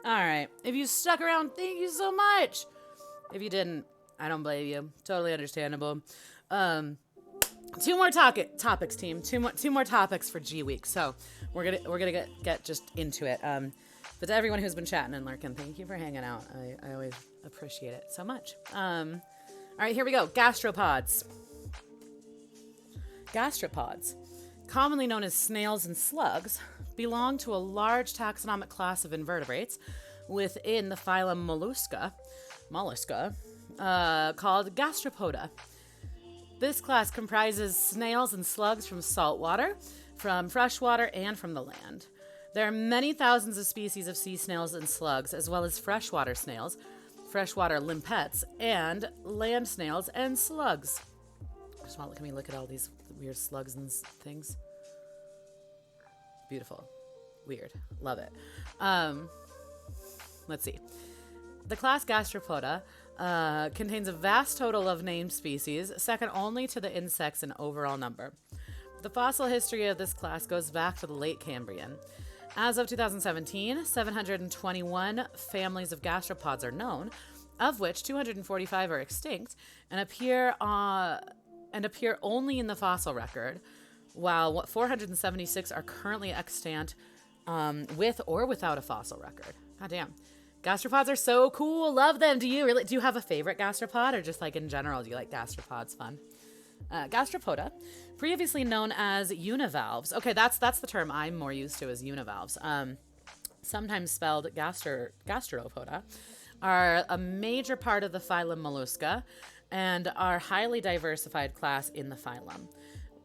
All right. If you stuck around, thank you so much. If you didn't, I don't blame you. Totally understandable. Two more topics, team. Two more topics for G Week. So we're gonna get just into it. But to everyone who's been chatting and lurking, thank you for hanging out. I always appreciate it so much. All right, here we go. Gastropods. Gastropods, commonly known as snails and slugs, belong to a large taxonomic class of invertebrates within the phylum Mollusca, called Gastropoda. This class comprises snails and slugs from saltwater, from freshwater, and from the land. There are many thousands of species of sea snails and slugs, as well as freshwater snails, freshwater limpets, and land snails and slugs. Just want to look at all these weird slugs and things. Beautiful. Weird. Love it. Let's see. The class Gastropoda contains a vast total of named species, second only to the insects in overall number. The fossil history of this class goes back to the late Cambrian. As of 2017, 721 families of gastropods are known, of which 245 are extinct and appear only in the fossil record, while 476 are currently extant with or without a fossil record. God damn. Gastropods are so cool. Love them. Do you have a favorite gastropod, or just like in general, do you like gastropods? Fun. Gastropoda, previously known as univalves. Okay, that's the term I'm more used to, as univalves. Sometimes spelled gastropoda, are a major part of the phylum Mollusca and are highly diversified class in the phylum,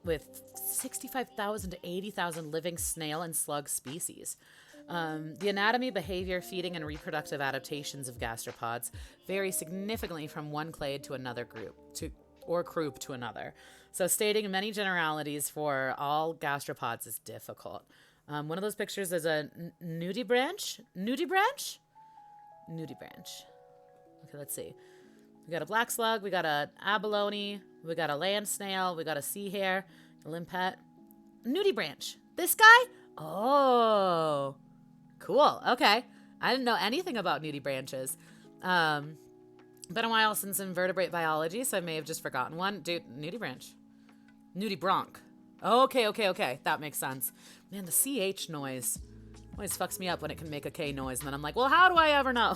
with 65,000 to 80,000 living snail and slug species. The anatomy, behavior, feeding, and reproductive adaptations of gastropods vary significantly from one clade to another group to another. So stating many generalities for all gastropods is difficult. One of those pictures is a nudibranch. Okay, let's see. We got a black slug, we got a abalone, we got a land snail, we got a sea hare, a limpet, nudibranch. This guy? Oh, cool. Okay. I didn't know anything about nudibranches. Been a while since invertebrate biology, so I may have just forgotten one. Dude, nudibranch. Nudibranch. Okay. That makes sense. Man, the CH noise always fucks me up when it can make a K noise, and then I'm like, well, how do I ever know?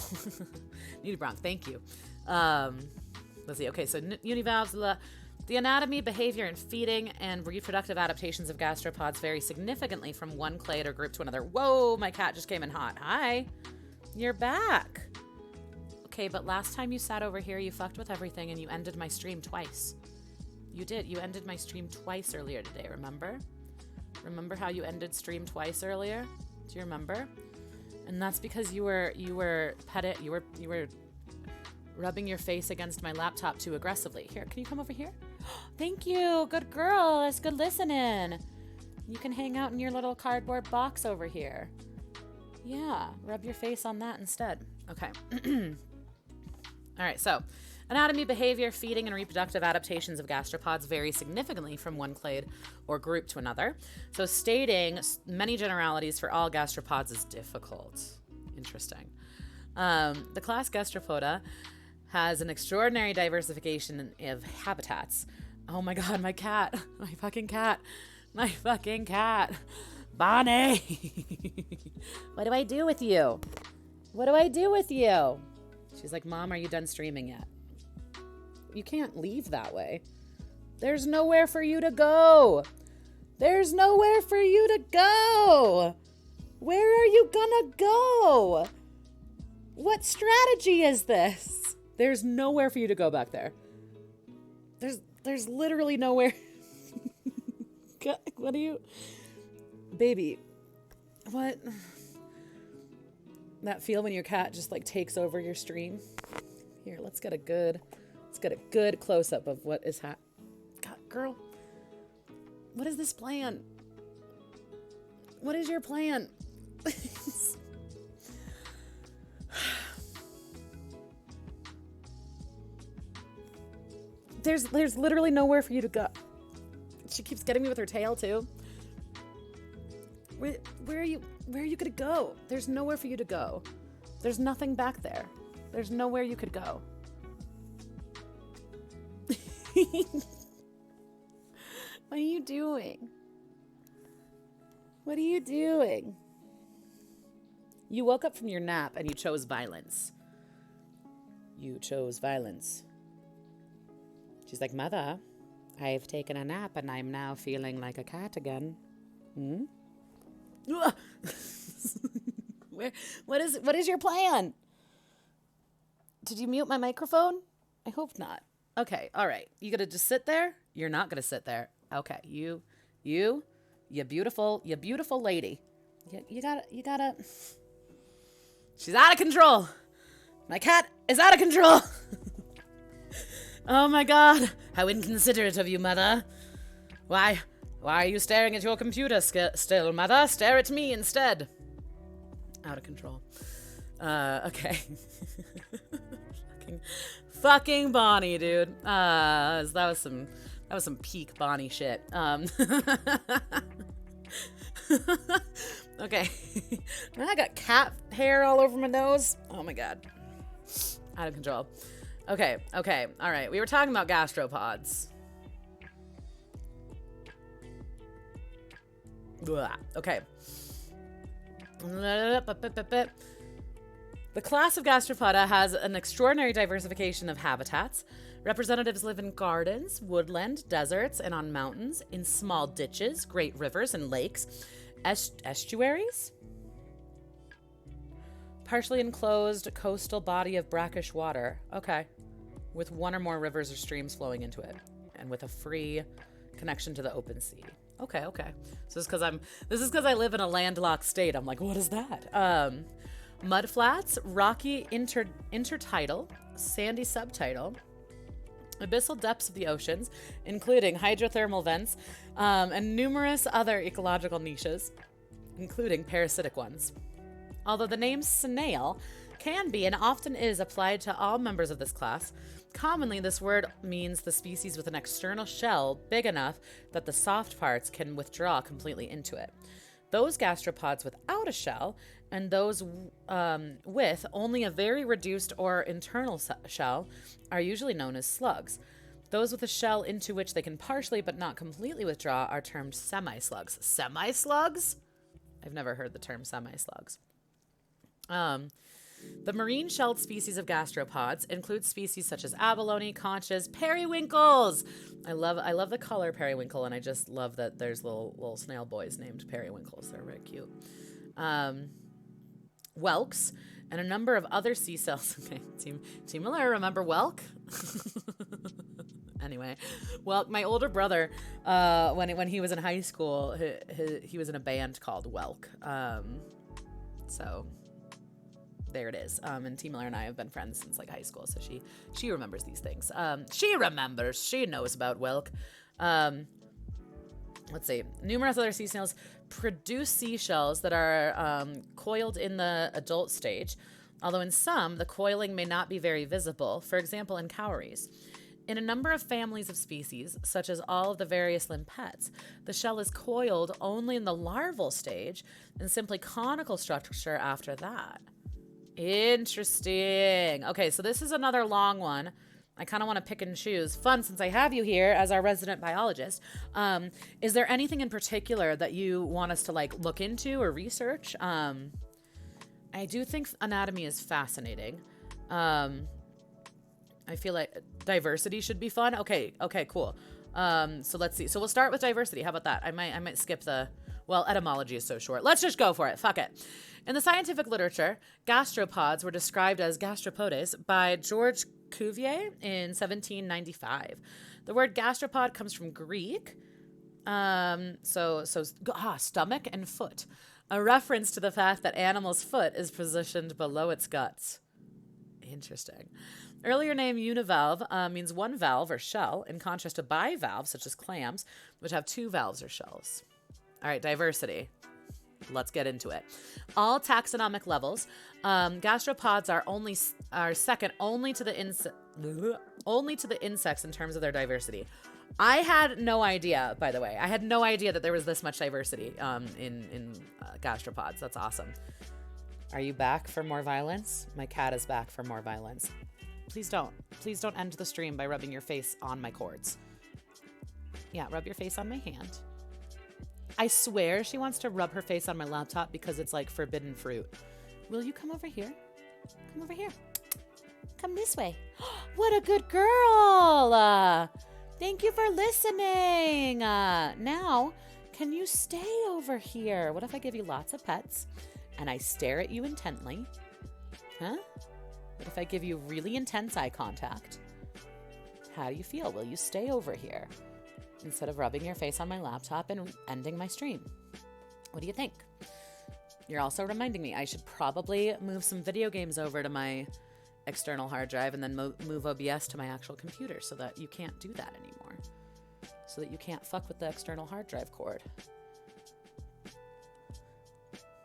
Nudibranch, thank you. Let's see. Okay, so univalves. The anatomy, behavior, and feeding and reproductive adaptations of gastropods vary significantly from one clade or group to another. Whoa, my cat just came in hot. Hi. You're back. Okay, but last time you sat over here, you fucked with everything and you ended my stream twice. You did. You ended my stream twice earlier today, remember? Remember how you ended stream twice earlier? Do you remember? And that's because you were rubbing your face against my laptop too aggressively. Here, can you come over here? Thank you. Good girl. That's good listening. You can hang out in your little cardboard box over here. Yeah, rub your face on that instead. Okay. All right, so anatomy, behavior, feeding, and reproductive adaptations of gastropods vary significantly from one clade or group to another. So stating many generalities for all gastropods is difficult. Interesting. The class Gastropoda has an extraordinary diversification of habitats. Oh my god, my cat. My fucking cat. Bonnie. What do I do with you? She's like, Mom, are you done streaming yet? You can't leave that way. There's nowhere for you to go. Where are you gonna go? What strategy is this? There's nowhere for you to go back there. There's literally nowhere. What are you... Baby, what? That feel when your cat just like takes over your stream? Here, let's get a good close-up of what is God, girl. What is this plan? What is your plan? There's literally nowhere for you to go. She keeps getting me with her tail too. Where are you gonna go? There's nowhere for you to go. There's nothing back there. There's nowhere you could go. What are you doing? What are you doing? You woke up from your nap and you chose violence. You chose violence. She's like, Mother, I've taken a nap and I'm now feeling like a cat again. Hmm? What is your plan? Did you mute my microphone? I hope not. Okay, all right. You gonna just sit there? You're not gonna sit there. Okay, you beautiful lady. You gotta. She's out of control. My cat is out of control. Oh my God, how inconsiderate of you, Mother. Why are you staring at your computer still, Mother? Stare at me instead. Out of control. Okay. Fucking Bonnie, dude. That was some peak Bonnie shit. Okay. I got cat hair all over my nose. Oh my God. Out of control. Okay. All right. We were talking about gastropods. Blah. Okay. The class of gastropoda has an extraordinary diversification of habitats. Representatives live in gardens, woodland, deserts, and on mountains, in small ditches, great rivers, and lakes. Estuaries? Partially enclosed coastal body of brackish water. Okay. With one or more rivers or streams flowing into it. And with a free connection to the open sea. Okay. So this is because I live in a landlocked state. I'm like, what is that? Mudflats, rocky intertidal, sandy subtidal, abyssal depths of the oceans, including hydrothermal vents, and numerous other ecological niches, including parasitic ones. Although the name snail can be and often is applied to all members of this class, commonly this word means the species with an external shell big enough that the soft parts can withdraw completely into it. Those gastropods without a shell and those with only a very reduced or internal shell are usually known as slugs. Those with a shell into which they can partially but not completely withdraw are termed semi-slugs. Semi-slugs? I've never heard the term semi-slugs. The marine shelled species of gastropods include species such as abalone, conches, periwinkles. I love the color periwinkle, and I just love that there's little snail boys named periwinkles. They're very cute. Whelks, and a number of other sea cells. Okay, Team Miller, remember whelk? Anyway, well, my older brother, when he was in high school, he was in a band called Whelk. So there it is. And T. Miller and I have been friends since like high school, so she remembers these things. She knows about Whelk. Let's see. Numerous other sea snails produce seashells that are coiled in the adult stage, although in some, the coiling may not be very visible, for example, in cowries. In a number of families of species, such as all of the various limpets, the shell is coiled only in the larval stage and simply conical structure after that. Interesting. Okay, so this is another long one. I kind of want to pick and choose. Fun, since I have you here as our resident biologist. Is there anything in particular that you want us to like look into or research? I do think anatomy is fascinating. I feel like diversity should be fun. Okay, cool. So let's see. So we'll start with diversity. How about that? I might skip etymology is so short. Let's just go for it. Fuck it. In the scientific literature, gastropods were described as gastropodes by George Cuvier in 1795. The word gastropod comes from Greek, stomach and foot, a reference to the fact that animal's foot is positioned below its guts. Interesting. Earlier name univalve means one valve or shell, in contrast to bivalves, such as clams, which have two valves or shells. All right, diversity. Let's get into it. All taxonomic levels, gastropods are second only to the insects in terms of their diversity. I had no idea, by the way. I had no idea that there was this much diversity in gastropods. That's awesome. Are you back for more violence? My cat is back for more violence. Please don't. Please don't end the stream by rubbing your face on my cords. Yeah, rub your face on my hand. I swear she wants to rub her face on my laptop because it's like forbidden fruit. Will you come over here? Come over here. Come this way. What a good girl. Thank you for listening. Now, can you stay over here? What if I give you lots of pets and I stare at you intently? Huh? What if I give you really intense eye contact? How do you feel? Will you stay over here instead of rubbing your face on my laptop and ending my stream? What do you think? You're also reminding me I should probably move some video games over to my external hard drive and then move OBS to my actual computer so that you can't do that anymore. So that you can't fuck with the external hard drive cord.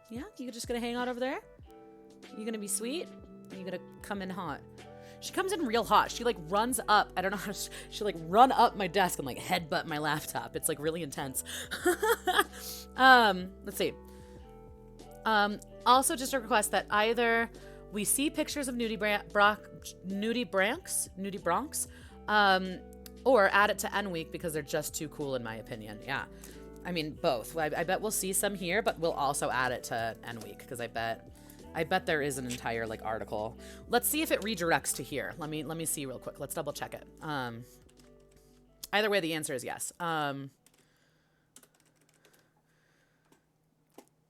Yeah? You just gonna hang out over there? You gonna be sweet? Or you gonna come in hot? She comes in real hot. She like runs up. I don't know how to, she like run up my desk and like headbutt my laptop. It's like really intense. Let's see. Also just a request that either we see pictures of nudie Bronx, or add it to N Week because they're just too cool in my opinion. Yeah. I mean, both. I bet we'll see some here, but we'll also add it to N Week because I bet there is an entire like article. Let's see if it redirects to here. Let me see real quick. Let's double check it. Either way, the answer is yes.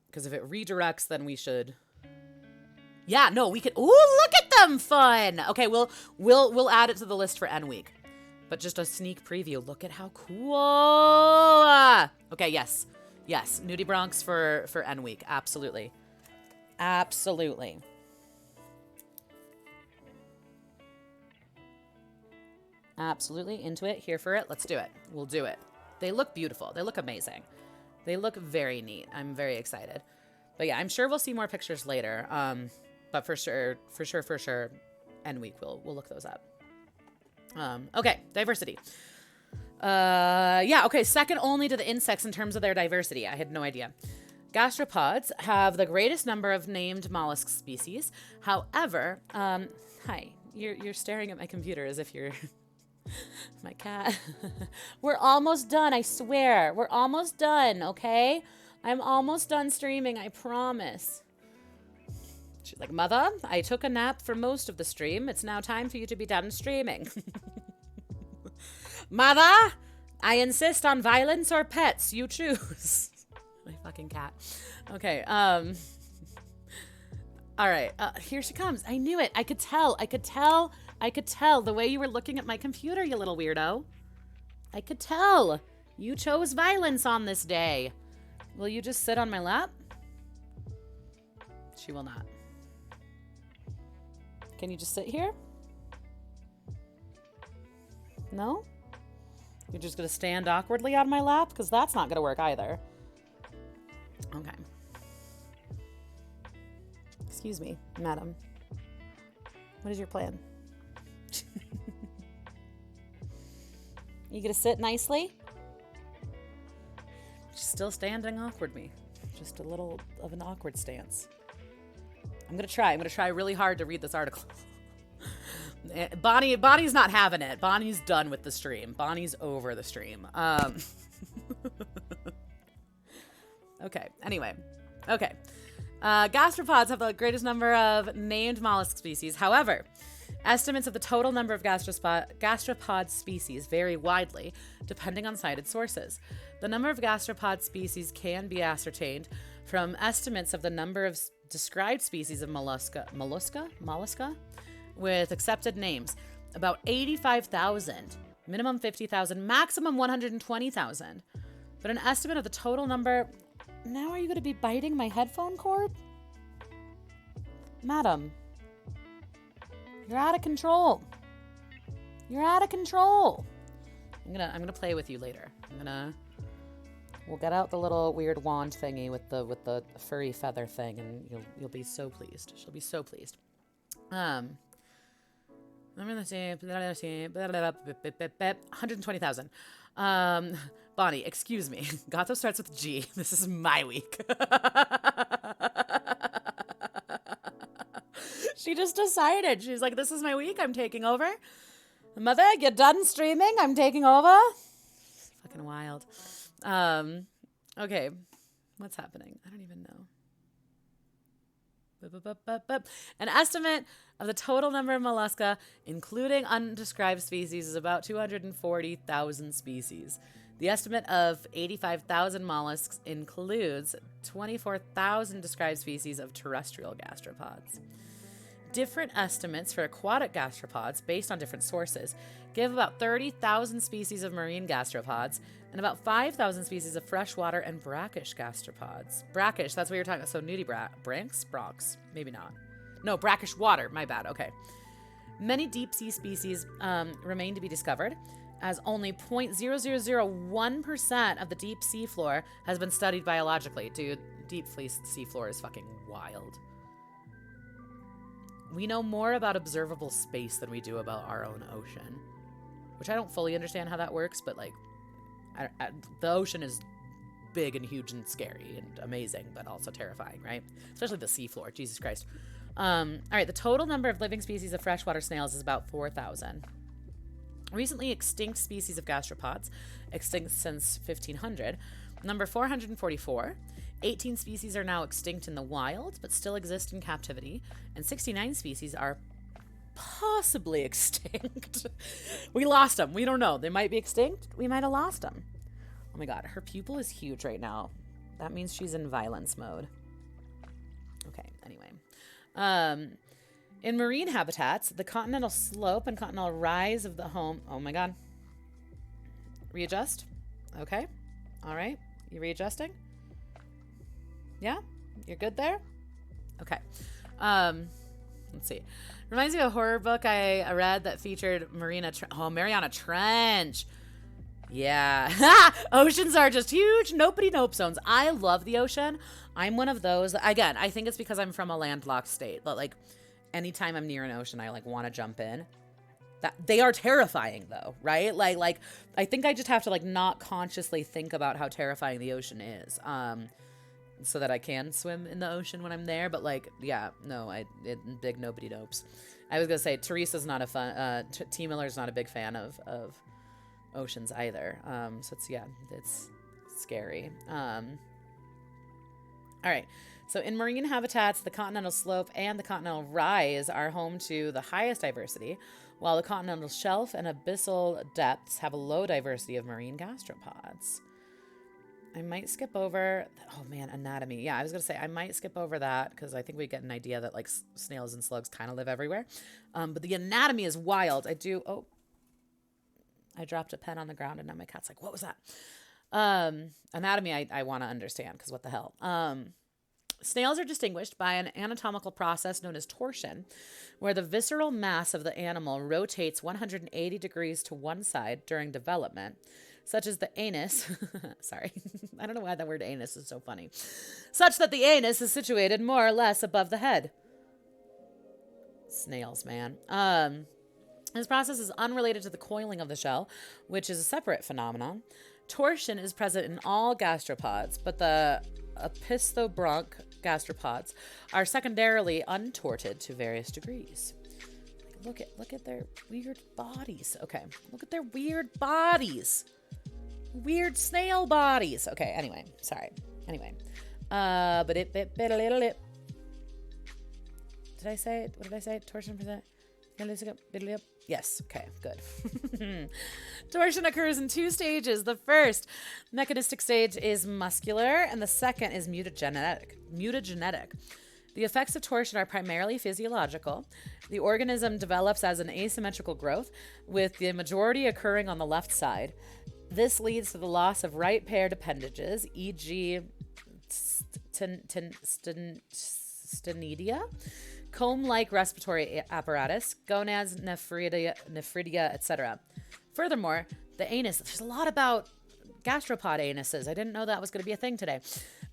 Because if it redirects, then we should. Yeah, no, we could. Ooh, look at them, fun. Okay, we'll add it to the list for N Week, but just a sneak preview. Look at how cool. Okay, yes, Nudie Bronx for N Week. Absolutely. Absolutely. Absolutely into it, here for it. Let's do it. We'll do it. They look beautiful. They look amazing. They look very neat. I'm very excited. But yeah, I'm sure we'll see more pictures later. But for sure, N Week, we'll look those up. Okay, diversity. Yeah, okay, second only to the insects in terms of their diversity. I had no idea. Gastropods have the greatest number of named mollusk species. However, hi, you're staring at my computer as if you're my cat. We're almost done, I swear. We're almost done, okay? I'm almost done streaming, I promise. She's like, Mother, I took a nap for most of the stream. It's now time for you to be done streaming. Mother, I insist on violence or pets. You choose. My fucking cat. Okay, all right, here she comes. I knew it. I could tell the way you were looking at my computer, you little weirdo. I could tell. You chose violence on this day. Will you just sit on my lap? She will not. Can you just sit here? No? You're just gonna stand awkwardly on my lap? Because that's not gonna work either. Okay. Excuse me, madam. What is your plan? You gonna sit nicely? She's still standing awkward me. Just a little of an awkward stance. I'm gonna try really hard to read this article. Bonnie's not having it. Bonnie's done with the stream. Bonnie's over the stream. Okay, anyway. Okay. Gastropods have the greatest number of named mollusk species. However, estimates of the total number of gastropod species vary widely, depending on cited sources. The number of gastropod species can be ascertained from estimates of the number of described species of mollusca, with accepted names. About 85,000, minimum 50,000, maximum 120,000. But an estimate of the total number... Now are you going to be biting my headphone cord? Madam. You're out of control. You're out of control. I'm gonna play with you later. We'll get out the little weird wand thingy with the furry feather thing, and you'll be so pleased. She'll be so pleased. Remember the same 120,000. Bonnie, excuse me. Gato starts with G. This is my week. She just decided. She's like, this is my week. I'm taking over. Mother, you're done streaming. I'm taking over. It's fucking wild. Okay. What's happening? I don't even know. An estimate of the total number of mollusca, including undescribed species, is about 240,000 species. The estimate of 85,000 mollusks includes 24,000 described species of terrestrial gastropods. Different estimates for aquatic gastropods, based on different sources, give about 30,000 species of marine gastropods and about 5,000 species of freshwater and brackish gastropods. Brackish, that's what you're talking about. So nudibranchs, brox, maybe not. No, brackish water, my bad, okay. Many deep sea species remain to be discovered, as only 0.0001% of the deep sea floor has been studied biologically. Dude, deep sea floor is fucking wild. We know more about observable space than we do about our own ocean, which I don't fully understand how that works, but like, the ocean is big and huge and scary and amazing, but also terrifying, right? Especially the seafloor, Jesus Christ. All right, the total number of living species of freshwater snails is about 4,000. Recently extinct species of gastropods, extinct since 1500, number 444. 18 species are now extinct in the wild, but still exist in captivity, and 69 species are possibly extinct. We lost them. We don't know. They might be extinct. We might have lost them. Oh my God, her pupil is huge right now. That means she's in violence mode. Okay, anyway. In marine habitats, the continental slope and continental rise of the home... Oh my God. Readjust. Okay. All right. You readjusting? Yeah? You're good there? Okay. Let's see. Reminds me of a horror book I read that featured Mariana Trench. Yeah. Oceans are just huge nopey nope zones. I love the ocean. I'm one of those. Again, I think it's because I'm from a landlocked state. But like, anytime I'm near an ocean, I like want to jump in. That they are terrifying though, right? Like I think I just have to like not consciously think about how terrifying the ocean is. So that I can swim in the ocean when I'm there. But like, yeah, no, big nobody nopes. I was gonna say Teresa's not a fun. T. Miller's not a big fan of oceans either. So it's scary. All right. So in marine habitats, the continental slope and the continental rise are home to the highest diversity, while the continental shelf and abyssal depths have a low diversity of marine gastropods. I might skip over, oh man, anatomy. Yeah, I was going to say, I might skip over that because I think we get an idea that like snails and slugs kind of live everywhere. But the anatomy is wild. I dropped a pen on the ground and now my cat's like, what was that? Anatomy I want to understand because what the hell? Snails are distinguished by an anatomical process known as torsion, where the visceral mass of the animal rotates 180 degrees to one side during development, such as the anus. Sorry, I don't know why that word anus is so funny. Such that the anus is situated more or less above the head. Snails, man. This process is unrelated to the coiling of the shell, which is a separate phenomenon. Torsion is present in all gastropods, but the opisthodontic gastropods are secondarily untorted to various degrees. Look at their weird bodies. Okay, look at their weird bodies. Weird snail bodies. Okay, anyway, sorry. Anyway. Did I say it? What did I say? Torsion present? Yes. Okay, good. Torsion occurs in two stages. The first mechanistic stage is muscular, and the second is mutagenetic. The effects of torsion are primarily physiological. The organism develops as an asymmetrical growth, with the majority occurring on the left side. This leads to the loss of right paired appendages, e.g. stenidia, comb-like respiratory apparatus, gonads, nephridia, etc. Furthermore, the anus, there's a lot about gastropod anuses. I didn't know that was going to be a thing today.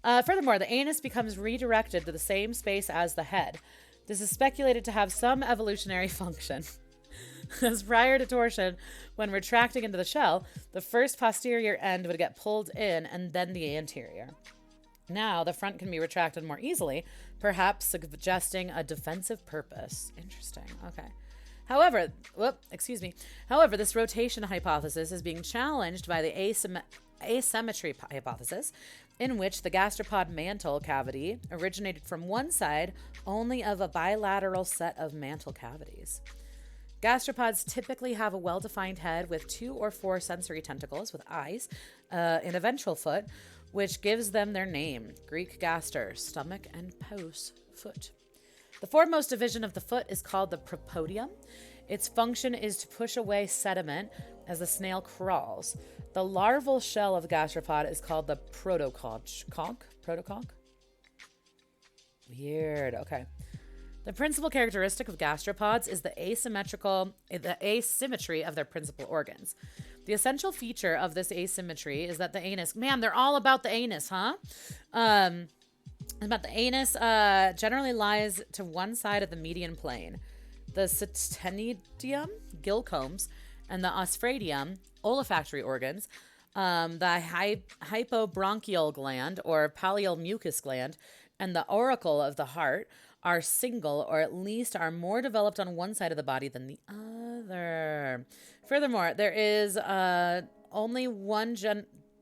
Furthermore, the anus becomes redirected to the same space as the head. This is speculated to have some evolutionary function. As prior to torsion, when retracting into the shell, the first posterior end would get pulled in and then the anterior. Now, the front can be retracted more easily, perhaps suggesting a defensive purpose. Interesting. Okay. However, this rotation hypothesis is being challenged by the asymmetry hypothesis, in which the gastropod mantle cavity originated from one side only of a bilateral set of mantle cavities. Gastropods typically have a well-defined head with 2 or 4 sensory tentacles with eyes and a ventral foot, which gives them their name, Greek gaster, stomach, and pos, foot. The foremost division of the foot is called the propodium. Its function is to push away sediment as the snail crawls. The larval shell of the gastropod is called the protoconch. Protoconch? Weird. Okay. The principal characteristic of gastropods is the asymmetry of their principal organs. The essential feature of this asymmetry is that the anus, man, they're all about the anus, huh? About the anus generally lies to one side of the median plane. The ctenidium, gill combs, and the osphradium, olfactory organs, the hypobronchial gland or pallial mucus gland, and the auricle of the heart are single, or at least are more developed on one side of the body than the other. Furthermore, there is only one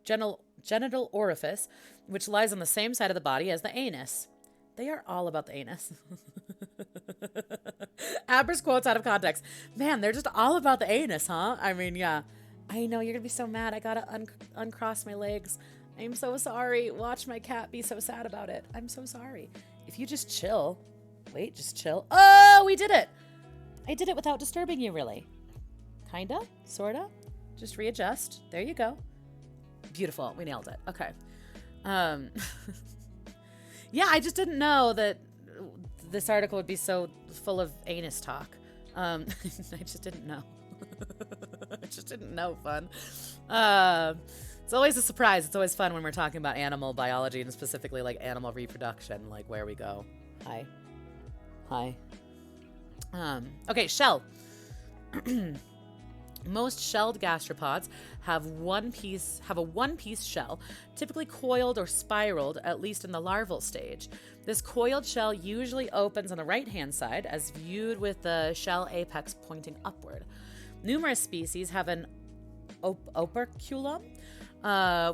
genital orifice, which lies on the same side of the body as the anus. They are all about the anus. Aber's quotes out of context. Man, they're just all about the anus, huh? I mean, yeah. I know, you're going to be so mad. I got to uncross my legs. I'm so sorry. Watch my cat be so sad about it. I'm so sorry. If you just chill. Wait, just chill. Oh, we did it. I did it without disturbing you, really. Kinda? Sorta? Just readjust. There you go. Beautiful. We nailed it. Okay. Yeah, I just didn't know that this article would be so full of anus talk. I just didn't know. I just didn't know. Fun. It's always a surprise. It's always fun when we're talking about animal biology and specifically like animal reproduction, like where we go. Hi. Okay, shell. Most shelled gastropods have a one-piece shell, typically coiled or spiraled, at least in the larval stage. This coiled shell usually opens on the right-hand side, as viewed with the shell apex pointing upward. Numerous species have an operculum,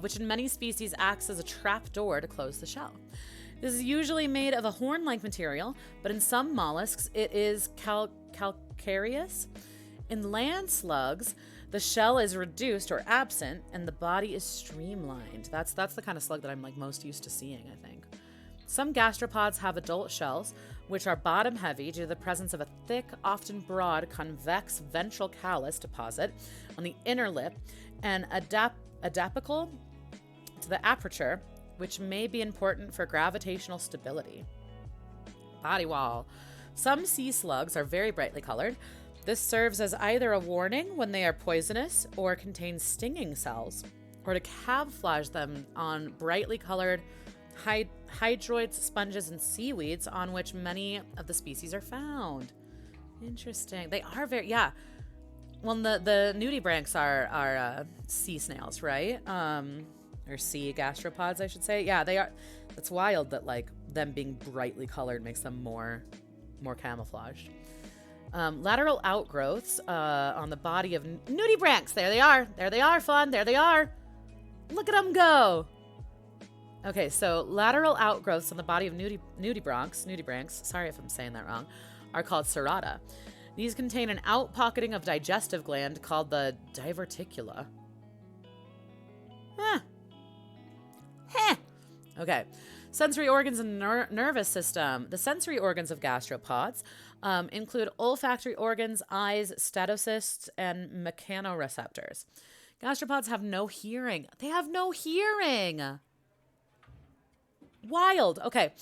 which in many species acts as a trap door to close the shell. This is usually made of a horn-like material, but in some mollusks it is calcareous. In land slugs, the shell is reduced or absent, and the body is streamlined. That's the kind of slug that I'm like most used to seeing, I think. Some gastropods have adult shells, which are bottom-heavy due to the presence of a thick, often broad, convex ventral callus deposit on the inner lip and adapical to the aperture, which may be important for gravitational stability. Body wall. Some sea slugs are very brightly colored. This serves as either a warning when they are poisonous or contain stinging cells, or to camouflage them on brightly colored hydroids, sponges, and seaweeds on which many of the species are found. Interesting. They are very, yeah. Well, the nudibranchs are sea snails, right? Or sea gastropods, I should say. Yeah, they are. It's wild that like them being brightly colored makes them more camouflaged. Lateral outgrowths on the body of nudibranchs. There they are. There they are, fun. There they are. Look at them go. Okay, so lateral outgrowths on the body of nudibranchs, sorry if I'm saying that wrong, are called serrata. These contain an outpocketing of digestive gland called the diverticula. Okay. Sensory organs and nervous system. The sensory organs of gastropods include olfactory organs, eyes, statocysts, and mechanoreceptors. Gastropods have no hearing. They have no hearing. Wild. Okay.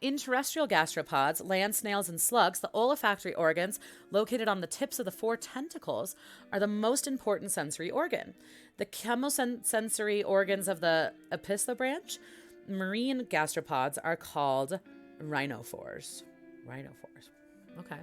In terrestrial gastropods, land snails, and slugs, the olfactory organs located on the tips of the 4 tentacles are the most important sensory organ. The chemosensory organs of the epistobranch, marine gastropods, are called rhinophores. Okay.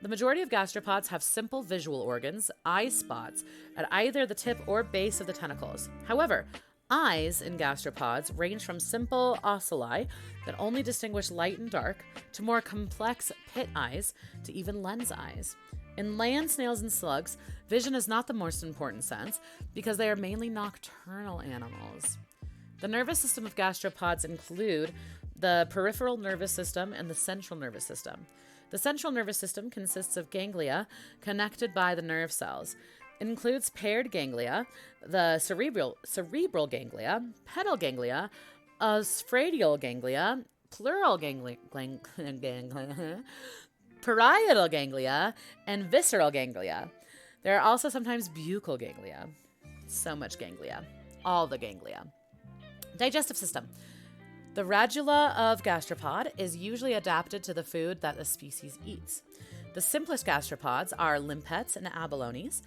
The majority of gastropods have simple visual organs, eye spots, at either the tip or base of the tentacles. However, Eyes in gastropods range from simple ocelli that only distinguish light and dark to more complex pit eyes to even lens eyes. In land snails and slugs, vision is not the most important sense because they are mainly nocturnal animals. The nervous system of gastropods include the peripheral nervous system and the central nervous system. The central nervous system consists of ganglia connected by the nerve cells. It includes paired ganglia, the cerebral ganglia, pedal ganglia, sphradial ganglia, pleural ganglia, parietal ganglia, and visceral ganglia. There are also sometimes buccal ganglia. So much ganglia. All the ganglia. Digestive system. The radula of gastropod is usually adapted to the food that the species eats. The simplest gastropods are limpets and abalones.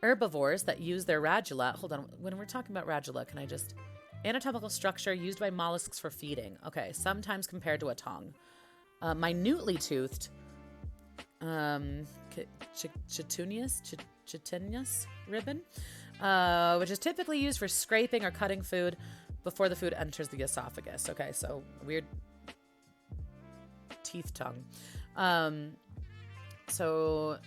Herbivores that use their radula. Hold on. When we're talking about radula, can I just... Anatomical structure used by mollusks for feeding. Okay, sometimes compared to a tongue. Minutely toothed... chitinous ribbon, which is typically used for scraping or cutting food before the food enters the esophagus. Okay, so weird teeth tongue. So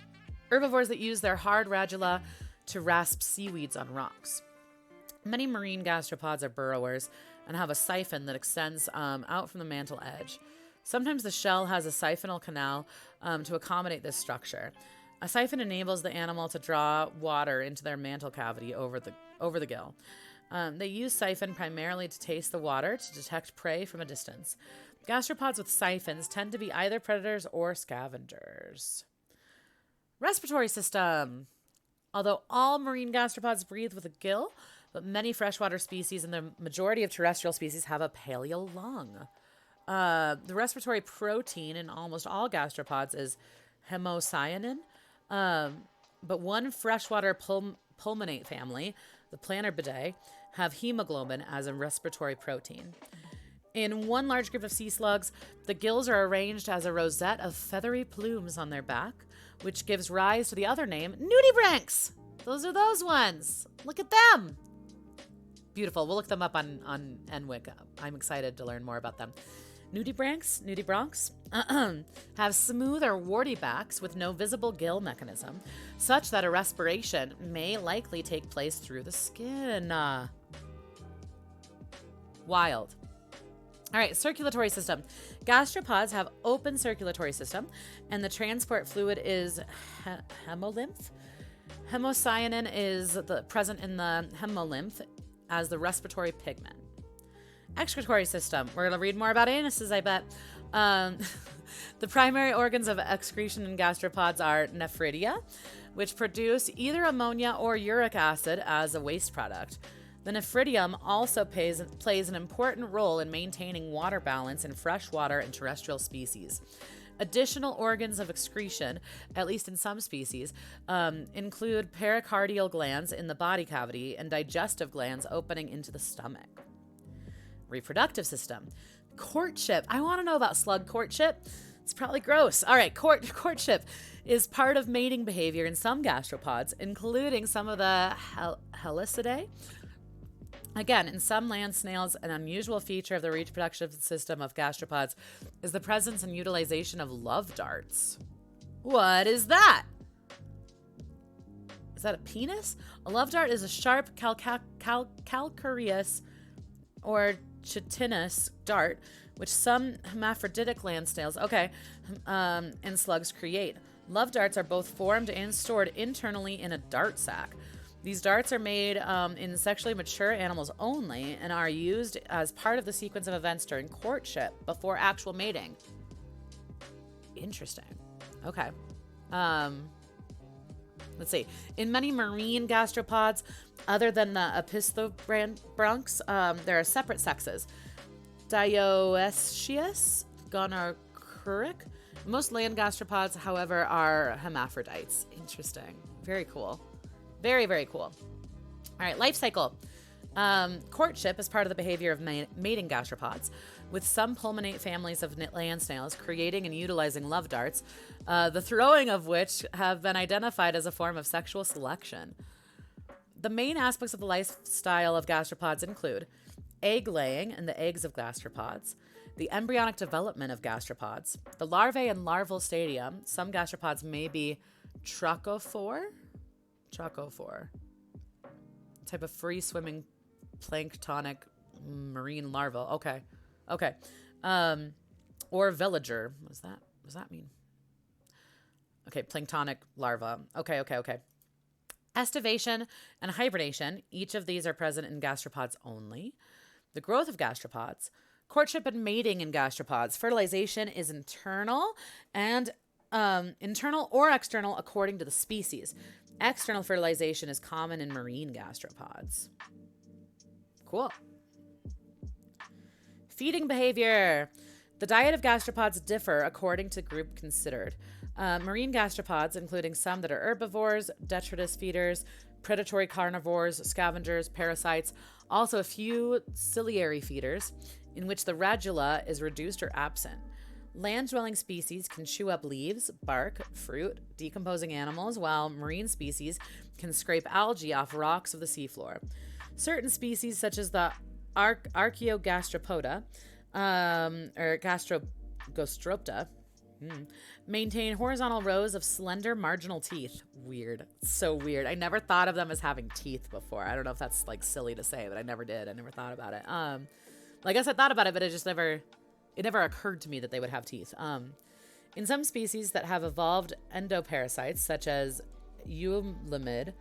herbivores that use their hard radula to rasp seaweeds on rocks. Many marine gastropods are burrowers and have a siphon that extends out from the mantle edge. Sometimes the shell has a siphonal canal to accommodate this structure. A siphon enables the animal to draw water into their mantle cavity over the gill. They use siphon primarily to taste the water to detect prey from a distance. Gastropods with siphons tend to be either predators or scavengers. Respiratory system. Although all marine gastropods breathe with a gill, but many freshwater species and the majority of terrestrial species have a paleo lung. The respiratory protein in almost all gastropods is hemocyanin, but one freshwater pulmonate family, the Planarbidae, have hemoglobin as a respiratory protein. In one large group of sea slugs, the gills are arranged as a rosette of feathery plumes on their back, which gives rise to the other name, nudibranchs. Those are those ones. Look at them. Beautiful. We'll look them up on NWIC. I'm excited to learn more about them. Nudibranchs have smooth or warty backs with no visible gill mechanism, such that a respiration may likely take place through the skin. Wild. All right, circulatory system. Gastropods have open circulatory system, and the transport fluid is hemolymph. Hemocyanin is present in the hemolymph as the respiratory pigment. Excretory system. We're going to read more about anuses, I bet. The primary organs of excretion in gastropods are nephridia, which produce either ammonia or uric acid as a waste product. The nephridium also plays an important role in maintaining water balance in freshwater and terrestrial species. Additional organs of excretion, at least in some species, include pericardial glands in the body cavity and digestive glands opening into the stomach. Reproductive system. Courtship. I want to know about slug courtship. It's probably gross. All right, courtship is part of mating behavior in some gastropods, including some of the Helicidae. Again, in some land snails, an unusual feature of the reproductive system of gastropods is the presence and utilization of love darts. What is that? Is that a penis? A love dart is a sharp calcareous or chitinous dart, which some hermaphroditic land snails, and slugs create. Love darts are both formed and stored internally in a dart sac. These darts are made in sexually mature animals only and are used as part of the sequence of events during courtship before actual mating. Interesting. Okay. Let's see. In many marine gastropods, other than the opisthobrunx, there are separate sexes. Dioecious, gonorrheic. Most land gastropods, however, are hermaphrodites. Interesting. Very cool. Very, very cool. All right, life cycle. Courtship is part of the behavior of mating gastropods, with some pulmonate families of land snails creating and utilizing love darts, the throwing of which have been identified as a form of sexual selection. The main aspects of the lifestyle of gastropods include egg laying and the eggs of gastropods, the embryonic development of gastropods, the larvae and larval stadium. Some gastropods may be trochophore, type of free-swimming planktonic marine larva. Okay. Or villager. What does that mean? Okay, planktonic larva. Okay. Estivation and hibernation. Each of these are present in gastropods only. The growth of gastropods. Courtship and mating in gastropods. Fertilization is internal and internal or external according to the species. External fertilization is common in marine gastropods. Cool. Feeding behavior. The diet of gastropods differ according to group considered. Marine gastropods, including some that are herbivores, detritus feeders, predatory carnivores, scavengers, parasites, also a few ciliary feeders, in which the radula is reduced or absent. Land-dwelling species can chew up leaves, bark, fruit, decomposing animals, while marine species can scrape algae off rocks of the seafloor. Certain species, such as the Archaeogastropoda, or Gastrostropta, maintain horizontal rows of slender marginal teeth. Weird. So weird. I never thought of them as having teeth before. I don't know if that's like silly to say, but I never did. I never thought about it. I guess I thought about it, but it never occurred to me that they would have teeth. In some species that have evolved endoparasites, such as Eulimid,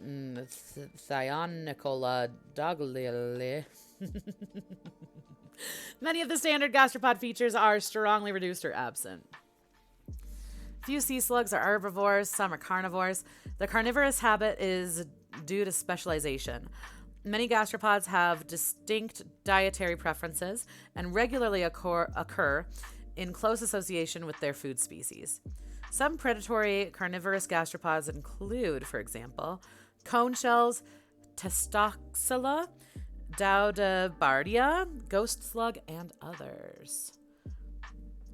Thionicola doglile, many of the standard gastropod features are strongly reduced or absent. Few sea slugs are herbivores, some are carnivores. The carnivorous habit is due to specialization. Many gastropods have distinct dietary preferences and regularly occur in close association with their food species. Some predatory carnivorous gastropods include, for example, cone shells, Testoxyla, Daudabardia, ghost slug, and others. I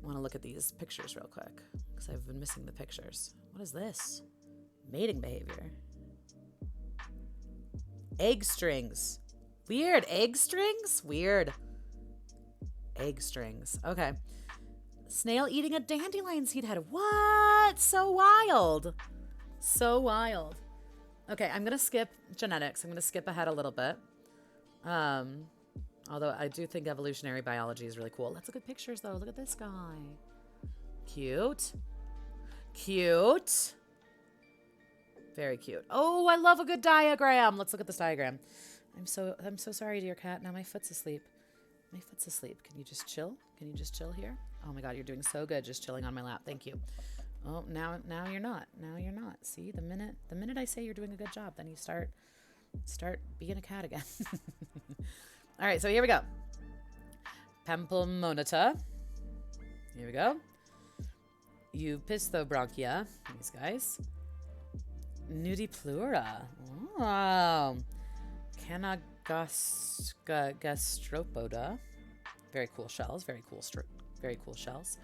want to look at these pictures real quick because I've been missing the pictures. What is this? Mating behavior. Egg strings. Weird. Egg strings? Weird. Egg strings. Okay. Snail eating a dandelion seed head. What? So wild. So wild. Okay, I'm going to skip genetics. I'm going to skip ahead a little bit. Although I do think evolutionary biology is really cool. Let's look at pictures, though. Look at this guy. Cute. Cute. Very cute. Oh, I love a good diagram. Let's look at this diagram. I'm so sorry, dear cat. Now my foot's asleep. My foot's asleep. Can you just chill? Can you just chill here? Oh my God, you're doing so good just chilling on my lap. Thank you. Oh, now you're not. Now you're not. See, the minute I say you're doing a good job, then you start being a cat again. All right, so here we go. Pampelmonita. Here we go. Eupistobronchia. These guys. Nudipleura. Oh. Canagastropoda. Very cool shells. Very cool shells.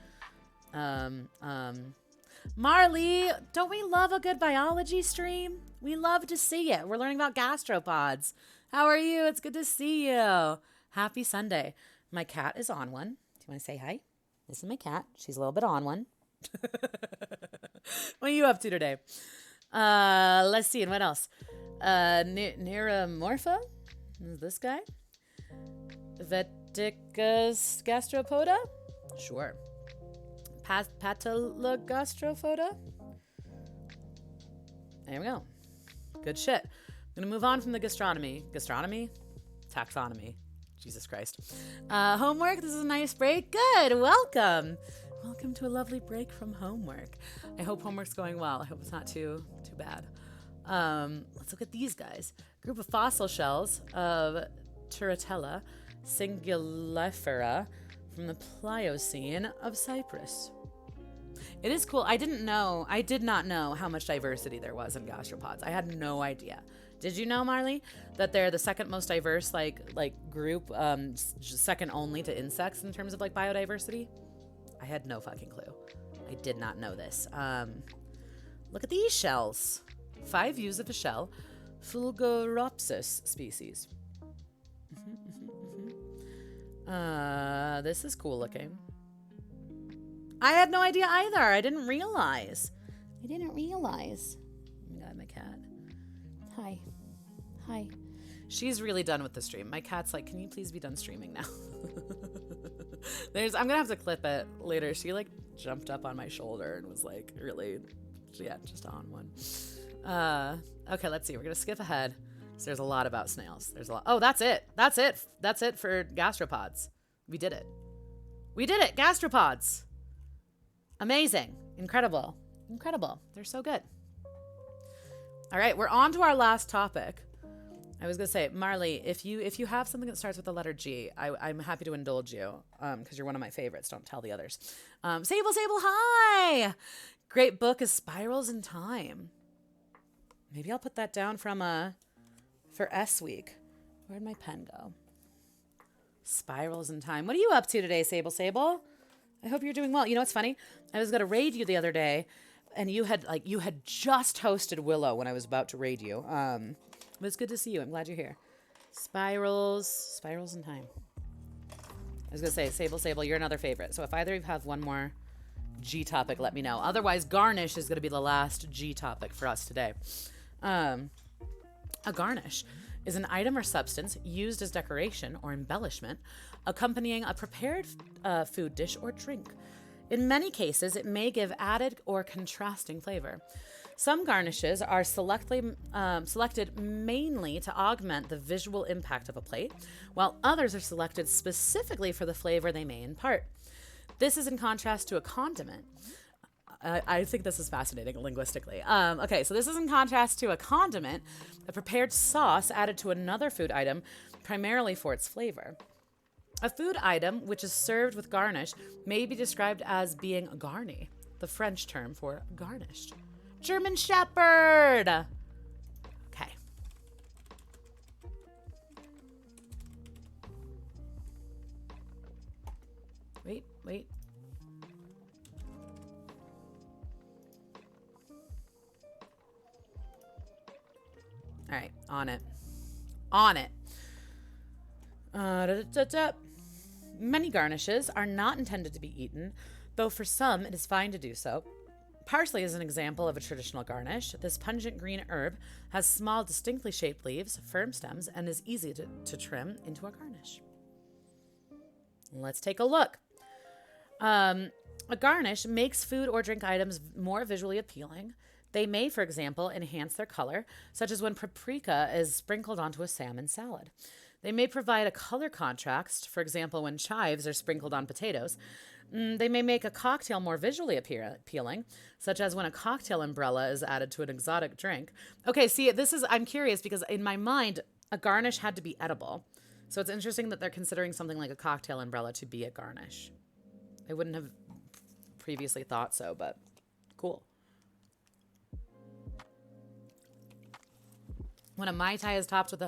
Marley, don't we love a good biology stream? We love to see it. We're learning about gastropods. How are you? It's good to see you. Happy Sunday. My cat is on one. Do you want to say hi? This is my cat. She's a little bit on one. What are you up to today? Let's see. And what else? Neuromorpha. This guy. Veticus gastropoda. Sure. Patalogastropoda. There we go. Good shit. I'm going to move on from the gastronomy. Gastronomy? Taxonomy. Jesus Christ. Homework. This is a nice break. Good. Welcome. Welcome to a lovely break from homework. I hope homework's going well. I hope it's not too bad. Let's look at these guys. Group of fossil shells of Turritella singulifera from the Pliocene of Cyprus. It is cool. I did not know how much diversity there was in gastropods. I had no idea. Did you know, Marley, that they're the second most diverse like group, second only to insects in terms of like biodiversity? I had no fucking clue. I did not know this. Look at these shells. 5 views of a shell. Fulguropsis species. This is cool looking. I had no idea either. I didn't realize. Oh my God, my cat. Hi. She's really done with the stream. My cat's like, can you please be done streaming now? I'm gonna have to clip it later. She like jumped up on my shoulder and was like really, yeah, just on one. Okay, let's see. We're gonna skip ahead. So there's a lot about snails. There's a lot. Oh, that's it. That's it for gastropods. We did it. Gastropods. Amazing. Incredible. They're so good. All right, we're on to our last topic. I was gonna say, Marley, if you have something that starts with the letter G, I'm happy to indulge you, because you're one of my favorites. Don't tell the others. Sable, hi! Great book is Spirals in Time. Maybe I'll put that down for S Week. Where'd my pen go? Spirals in Time. What are you up to today, Sable? I hope you're doing well. You know what's funny? I was gonna raid you the other day, and you had just hosted Willow when I was about to raid you. But it's good to see you. I'm glad you're here. Spirals in Time. I was going to say, Sable, you're another favorite. So if either of you have one more G topic, let me know. Otherwise, garnish is going to be the last G topic for us today. A garnish is an item or substance used as decoration or embellishment, accompanying a prepared food dish or drink. In many cases, it may give added or contrasting flavor. Some garnishes are selected mainly to augment the visual impact of a plate, while others are selected specifically for the flavor they may impart. This is in contrast to a condiment. I think this is fascinating linguistically. Okay, so this is in contrast to a condiment, a prepared sauce added to another food item, primarily for its flavor. A food item which is served with garnish may be described as being garni, the French term for garnished. German Shepherd. Okay. Wait. All right, on it. Many garnishes are not intended to be eaten, though for some it is fine to do so. Parsley is an example of a traditional garnish. This pungent green herb has small, distinctly shaped leaves, firm stems, and is easy to trim into a garnish. Let's take a look. A garnish makes food or drink items more visually appealing. They may, for example, enhance their color, such as when paprika is sprinkled onto a salmon salad. They may provide a color contrast, for example, when chives are sprinkled on potatoes. They may make a cocktail more visually appealing, such as when a cocktail umbrella is added to an exotic drink. Okay, see, I'm curious because in my mind, a garnish had to be edible. So it's interesting that they're considering something like a cocktail umbrella to be a garnish. I wouldn't have previously thought so, but cool. When a Mai Tai is topped with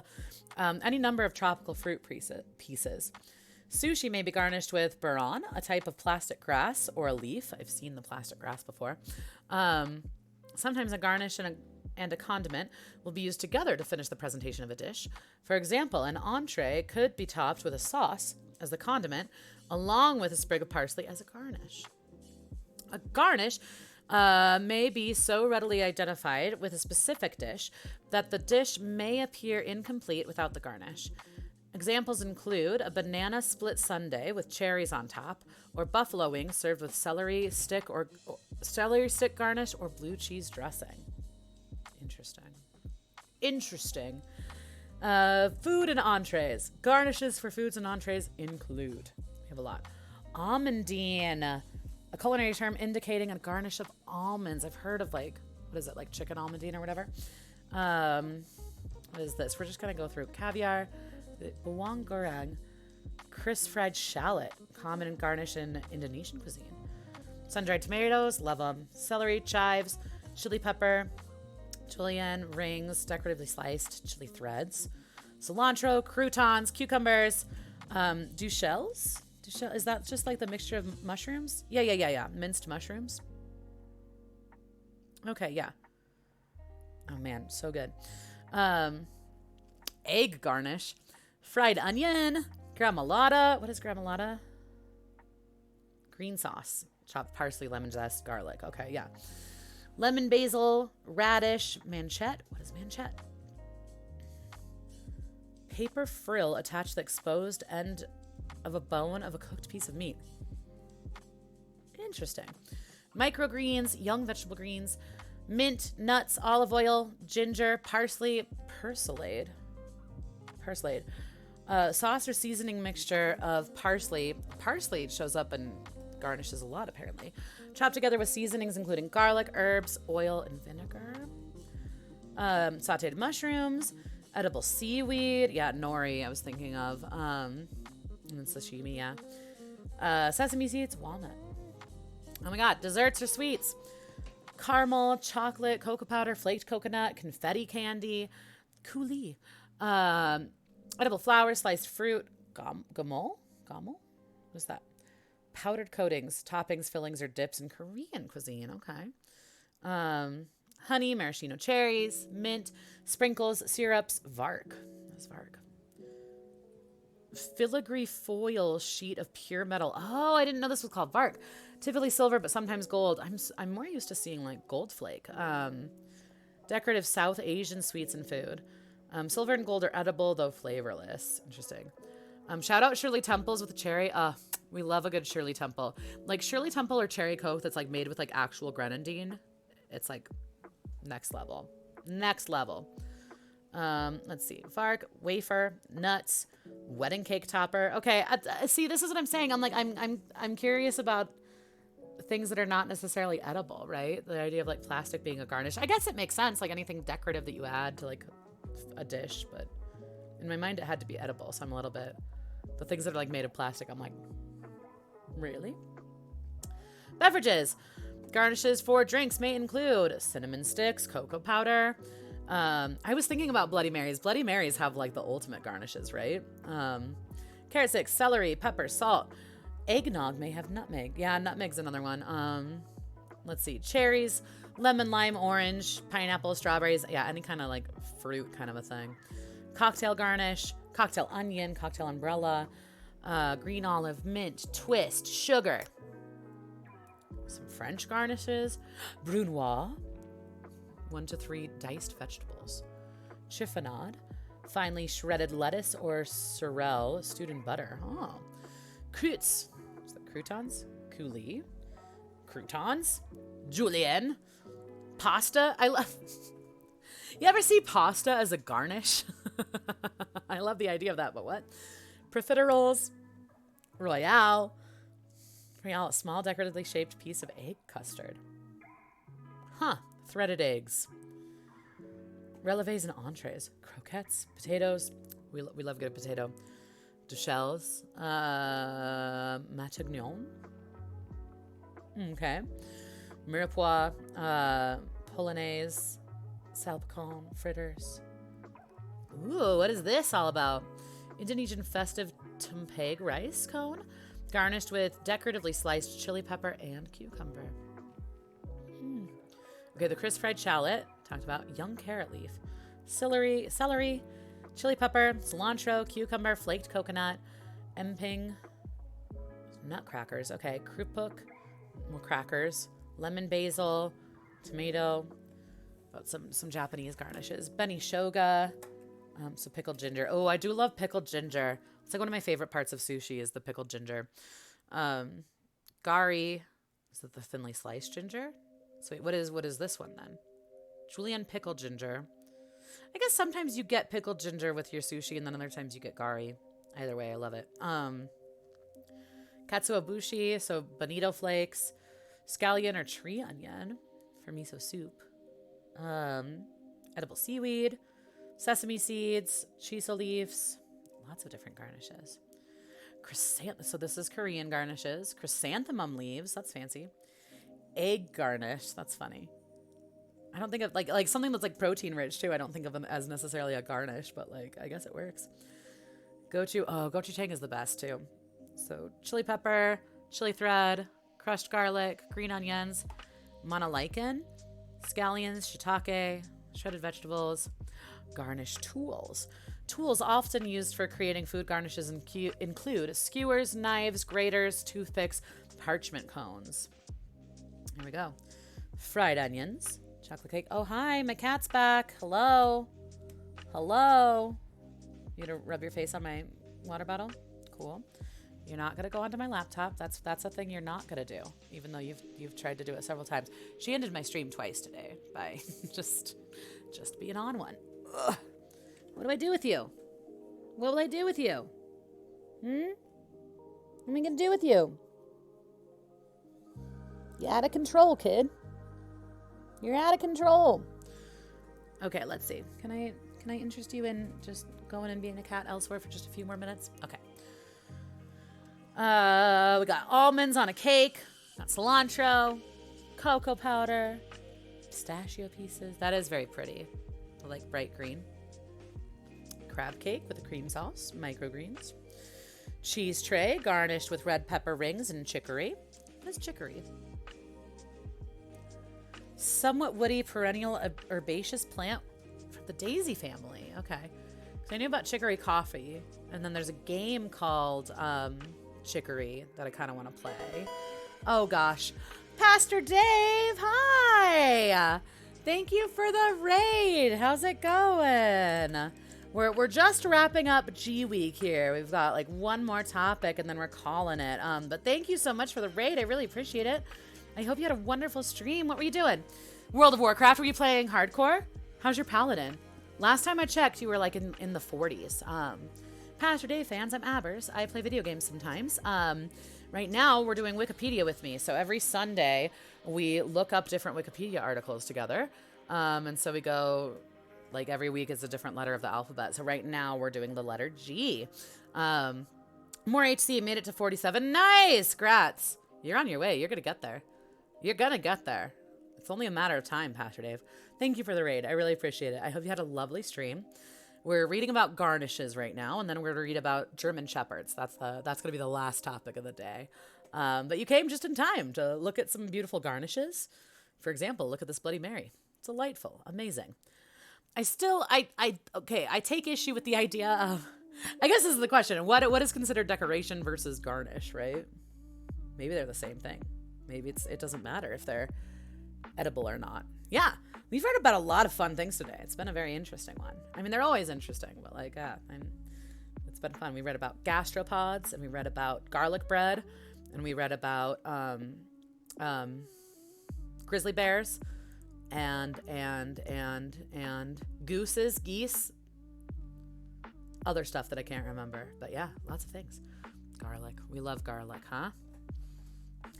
any number of tropical fruit pieces. Sushi may be garnished with buran, a type of plastic grass, or a leaf. I've seen the plastic grass before. Sometimes a garnish and a condiment will be used together to finish the presentation of a dish. For example, an entree could be topped with a sauce as the condiment, along with a sprig of parsley as a garnish. A garnish may be so readily identified with a specific dish that the dish may appear incomplete without the garnish. Examples include a banana split sundae with cherries on top, or buffalo wings served with celery stick garnish or blue cheese dressing. Interesting. Food and entrees. Garnishes for foods and entrees include. We have a lot. Almondine, a culinary term indicating a garnish of almonds. I've heard of like chicken almondine or whatever. What is this? We're just going to go through caviar, bawang goreng, crisp fried shallot, common and garnish in Indonesian cuisine. Sun-dried tomatoes, love them. Celery, chives, chili pepper, julienne, rings, decoratively sliced chili threads, cilantro, croutons, cucumbers, duchelles. Is that just like the mixture of mushrooms? Yeah. Minced mushrooms. Okay, yeah. Oh man, so good. Egg garnish, fried onion, gremolata. What is gremolata? Green sauce, chopped parsley, lemon zest, garlic. Okay, yeah. Lemon basil, radish, manchette. What is manchette? Paper frill attached to the exposed end of a bone of a cooked piece of meat. Interesting. Microgreens, young vegetable greens, mint, nuts, olive oil, ginger, parsley, persilade. Sauce or seasoning mixture of parsley. Parsley shows up in garnishes a lot, apparently. Chopped together with seasonings including garlic, herbs, oil, and vinegar. Sauteed mushrooms, edible seaweed. Yeah, nori I was thinking of. And then sashimi, yeah. Sesame seeds, walnut. Oh my god, desserts or sweets. Caramel, chocolate, cocoa powder, flaked coconut, confetti candy, coulis. Edible flour, sliced fruit, gamol? What's that? Powdered coatings, toppings, fillings, or dips in Korean cuisine. Okay. Honey, maraschino cherries, mint, sprinkles, syrups, vark. That's vark. Filigree foil sheet of pure metal. Oh, I didn't know this was called vark. Typically silver, but sometimes gold. I'm more used to seeing like gold flake. Decorative South Asian sweets and food. Silver and gold are edible, though flavorless. Interesting. Shout out Shirley Temples with a cherry. We love a good Shirley Temple. Like Shirley Temple or cherry coke that's like made with like actual grenadine. It's like next level. Next level. Let's see. Vark, wafer, nuts, wedding cake topper. Okay, see, this is what I'm saying. I'm like, I'm curious about things that are not necessarily edible, right? The idea of like plastic being a garnish. I guess it makes sense, like anything decorative that you add to like a dish, but in my mind it had to be edible, so I'm a little bit, the things that are like made of plastic, I'm like, really? Beverages. Garnishes for drinks may include cinnamon sticks, cocoa powder. I was thinking about Bloody Marys. Bloody Marys have like the ultimate garnishes, right? Carrot sticks, celery, pepper, salt. Eggnog may have nutmeg. Yeah, nutmeg's another one. Let's see. Cherries, lemon, lime, orange, pineapple, strawberries. Yeah, any kind of like fruit kind of a thing. Cocktail garnish, cocktail onion, cocktail umbrella, green olive, mint, twist, sugar. Some French garnishes. Brunoise. 1 to 3 diced vegetables. Chiffonade. Finely shredded lettuce or sorrel stewed in butter. Oh. Croûtes. Is that croutons? Coulis. Croutons. Julienne. Pasta. I love... You ever see pasta as a garnish? I love the idea of that, but what? Profiteroles. Royale. Royale, a small decoratively shaped piece of egg custard. Huh. Threaded eggs. Relevés and entrees. Croquettes. Potatoes. We love good potato. Duchelles. Matignon. Okay. Mirepoix. Polonaise. Salpicon. Fritters. Ooh, what is this all about? Indonesian festive tumpeng rice cone. Garnished with decoratively sliced chili pepper and cucumber. Okay, the crisp fried shallot. Talked about young carrot leaf. Celery, chili pepper, cilantro, cucumber, flaked coconut, emping, nutcrackers. Okay, krupuk, more crackers, lemon basil, tomato, some Japanese garnishes. Beni shoga, so pickled ginger. Oh, I do love pickled ginger. It's like one of my favorite parts of sushi is the pickled ginger. Gari, is that the thinly sliced ginger? So wait, what is this one then? Julienne pickled ginger. I guess sometimes you get pickled ginger with your sushi and then other times you get gari. Either way, I love it. Katsuobushi, so bonito flakes, scallion or tree onion for miso soup. Edible seaweed, sesame seeds, shiso leaves, lots of different garnishes. So this is Korean garnishes. Chrysanthemum leaves, that's fancy. Egg garnish, that's funny. I don't think of like something that's like protein rich too. I don't think of them as necessarily a garnish, but like I guess it works. Gochujang is the best too. So chili pepper, chili thread, crushed garlic, green onions, manalaken, scallions, shiitake, shredded vegetables, garnish tools. Tools often used for creating food garnishes include skewers, knives, graters, toothpicks, parchment cones. Here we go. Fried onions, chocolate cake. Oh, hi, my cat's back. Hello. Hello. You gonna rub your face on my water bottle? Cool. You're not gonna go onto my laptop. That's a thing you're not gonna do, even though you've tried to do it several times. She ended my stream twice today by just being on one. Ugh. What do I do with you? What will I do with you? What am I gonna do with you? You're out of control, kid. You're out of control. Okay, let's see. Can I interest you in just going and being a cat elsewhere for just a few more minutes? Okay. We got almonds on a cake, got cilantro, cocoa powder, pistachio pieces. That is very pretty. I like bright green. Crab cake with a cream sauce, microgreens. Cheese tray garnished with red pepper rings and chicory. What is chicory? Somewhat woody perennial herbaceous plant for the daisy family. Okay. So I knew about chicory coffee, and then there's a game called Chicory that I kind of want to play. Oh gosh. Pastor Dave, hi! Thank you for the raid. How's it going? We're just wrapping up G Week here. We've got like one more topic and then we're calling it. But thank you so much for the raid. I really appreciate it. I hope you had a wonderful stream. What were you doing? World of Warcraft, were you playing hardcore? How's your paladin? Last time I checked, you were like in the 40s. Pastor Dave fans, I'm Abers. I play video games sometimes. Right now, we're doing Wikipedia with me. So every Sunday, we look up different Wikipedia articles together. And so we go, like every week is a different letter of the alphabet. So right now, we're doing the letter G. More HC made it to 47. Nice! Grats. You're on your way. You're going to get there. You're going to get there. It's only a matter of time, Pastor Dave. Thank you for the raid. I really appreciate it. I hope you had a lovely stream. We're reading about garnishes right now, and then we're going to read about German Shepherds. That's going to be the last topic of the day. But you came just in time to look at some beautiful garnishes. For example, look at this Bloody Mary. It's delightful. Amazing. I take issue with the idea of, I guess this is the question. What is considered decoration versus garnish, right? Maybe they're the same thing. Maybe it doesn't matter if they're edible or not. Yeah. We've read about a lot of fun things today. It's been a very interesting one. I mean, they're always interesting, but like, it's been fun. We read about gastropods, and we read about garlic bread, and we read about grizzly bears, and geese, other stuff that I can't remember. But yeah, lots of things. Garlic. We love garlic, huh?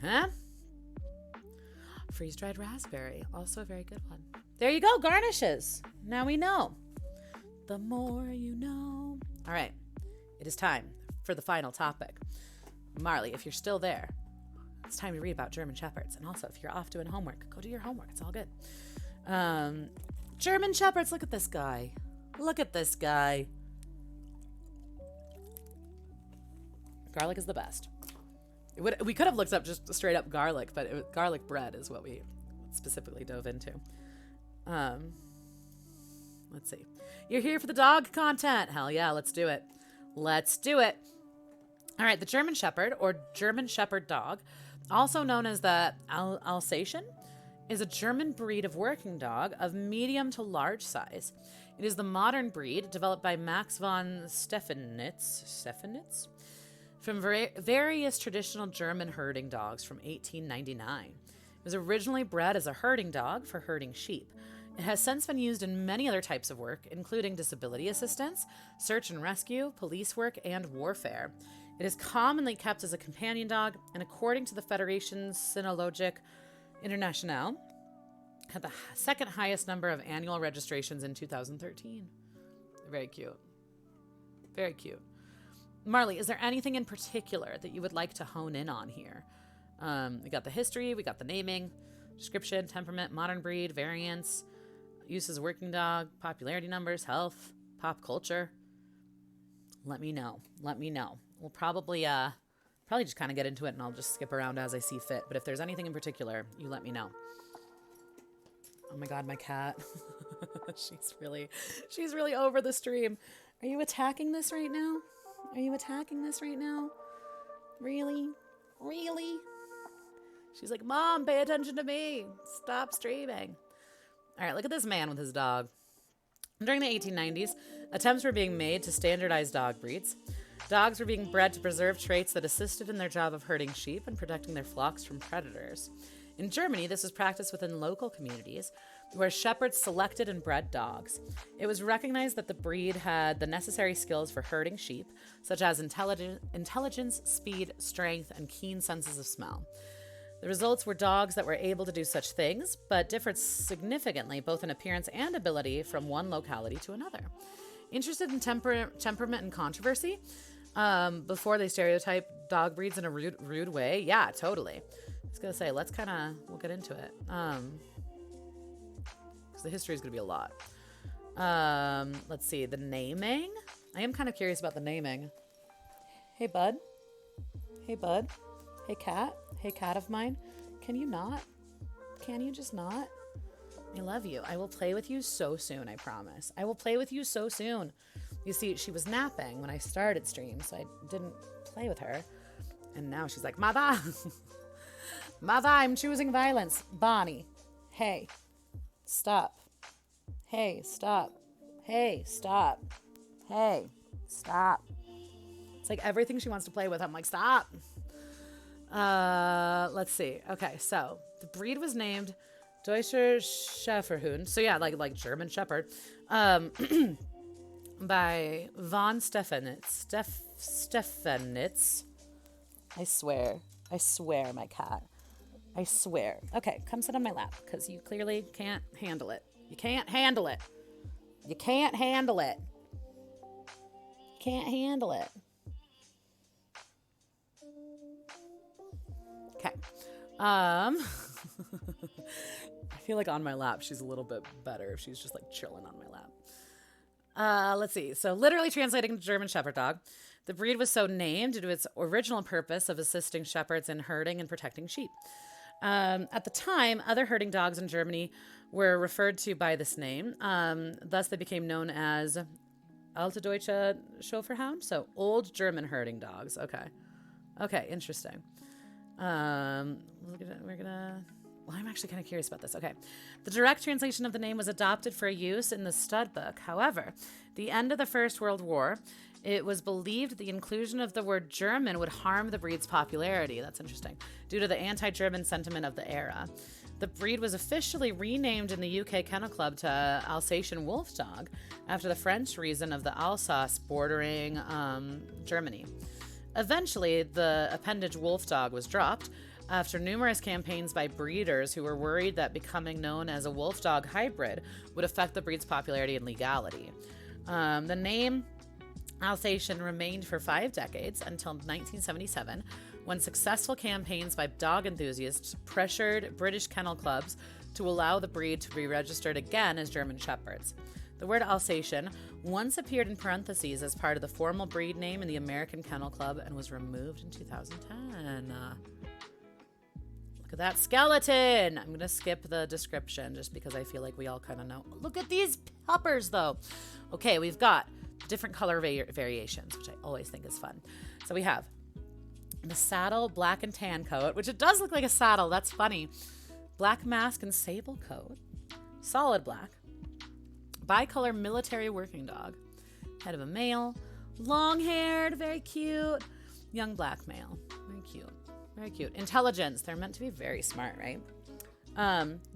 Huh? Freeze-dried raspberry, also a very good one. There you go, garnishes. Now we know. The more you know. All right, it is time for the final topic. Marley, if you're still there, it's time to read about German Shepherds. And also, if you're off doing homework, go do your homework. It's all good. German Shepherds, look at this guy. Look at this guy. Garlic is the best. We could have looked up just straight up garlic, but garlic bread is what we specifically dove into. Let's see. You're here for the dog content. Hell yeah, let's do it. Let's do it. All right, the German Shepherd, or German Shepherd dog, also known as the Alsatian, is a German breed of working dog of medium to large size. It is the modern breed developed by Max von Stephanitz from various traditional German herding dogs from 1899. It was originally bred as a herding dog for herding sheep. It has since been used in many other types of work, including disability assistance, search and rescue, police work, and warfare. It is commonly kept as a companion dog, and according to the Federation Cynologique Internationale, had the second highest number of annual registrations in 2013. Very cute. Very cute. Marley, is there anything in particular that you would like to hone in on here? We got the history, we got the naming, description, temperament, modern breed, variants, use as a working dog, popularity numbers, health, pop culture. Let me know. Let me know. We'll probably just kind of get into it, and I'll just skip around as I see fit. But if there's anything in particular, you let me know. Oh my God, my cat. she's really over the stream. Are you attacking this right now? Are you attacking this right now? Really? Really? She's like, Mom, pay attention to me. Stop streaming. All right, look at this man with his dog. During the 1890s, attempts were being made to standardize dog breeds. Dogs were being bred to preserve traits that assisted in their job of herding sheep and protecting their flocks from predators. In Germany, this was practiced within local communities, where shepherds selected and bred dogs. It was recognized that the breed had the necessary skills for herding sheep, such as intelligence, speed, strength, and keen senses of smell. The results were dogs that were able to do such things, but differed significantly both in appearance and ability from one locality to another. Interested in temperament and controversy? Before they stereotype dog breeds in a rude way? Yeah, totally. I was going to say, we'll get into it. Because the history is going to be a lot. Let's see, the naming. I am kind of curious about the naming. Hey, bud. Hey, bud. Hey, cat. Hey, cat of mine. Can you not? Can you just not? I love you. I will play with you so soon, I promise. I will play with you so soon. You see, she was napping when I started stream, so I didn't play with her. And now she's like, Mother! Mother, I'm choosing violence. Bonnie, hey, stop. Hey, stop. Hey, stop. Hey, stop. It's like everything she wants to play with, I'm like, stop. Let's see. Okay, so the breed was named Deutscher Schäferhund. So yeah, like German Shepherd. By von Stefanitz. Stefanitz. I swear, my cat. I swear. Okay, come sit on my lap, because you clearly can't handle it. You can't handle it. You can't handle it. Can't handle it. Okay. I feel like on my lap, she's a little bit better if she's just like chilling on my lap. Let's see. So literally translating to German Shepherd dog, the breed was so named due to its original purpose of assisting shepherds in herding and protecting sheep. At the time, other herding dogs in Germany were referred to by this name. Thus, they became known as Alte Deutsche Schäferhund, so old German herding dogs. Okay, interesting. I'm actually kind of curious about this. Okay. The direct translation of the name was adopted for use in the stud book. However, the end of the First World War, it was believed the inclusion of the word German would harm the breed's popularity. That's interesting. Due to the anti-German sentiment of the era. The breed was officially renamed in the UK Kennel Club to Alsatian Wolf Dog after the French region of the Alsace bordering Germany. Eventually, the appendage wolf dog was dropped after numerous campaigns by breeders who were worried that becoming known as a wolf dog hybrid would affect the breed's popularity and legality. The name Alsatian remained for 5 decades until 1977, when successful campaigns by dog enthusiasts pressured British kennel clubs to allow the breed to be registered again as German Shepherds. The word Alsatian once appeared in parentheses as part of the formal breed name in the American Kennel Club and was removed in 2010. Look at that skeleton! I'm going to skip the description just because I feel like we all kind of know. Look at these puppers, though! Okay, we've got different color variations, which I always think is fun. So we have the saddle, black and tan coat, which it does look like a saddle. That's funny. Black mask and sable coat. Solid black. Bicolor military working dog. Head of a male. Long-haired, very cute. Young black male. Very cute. Very cute. Intelligence. They're meant to be very smart, right?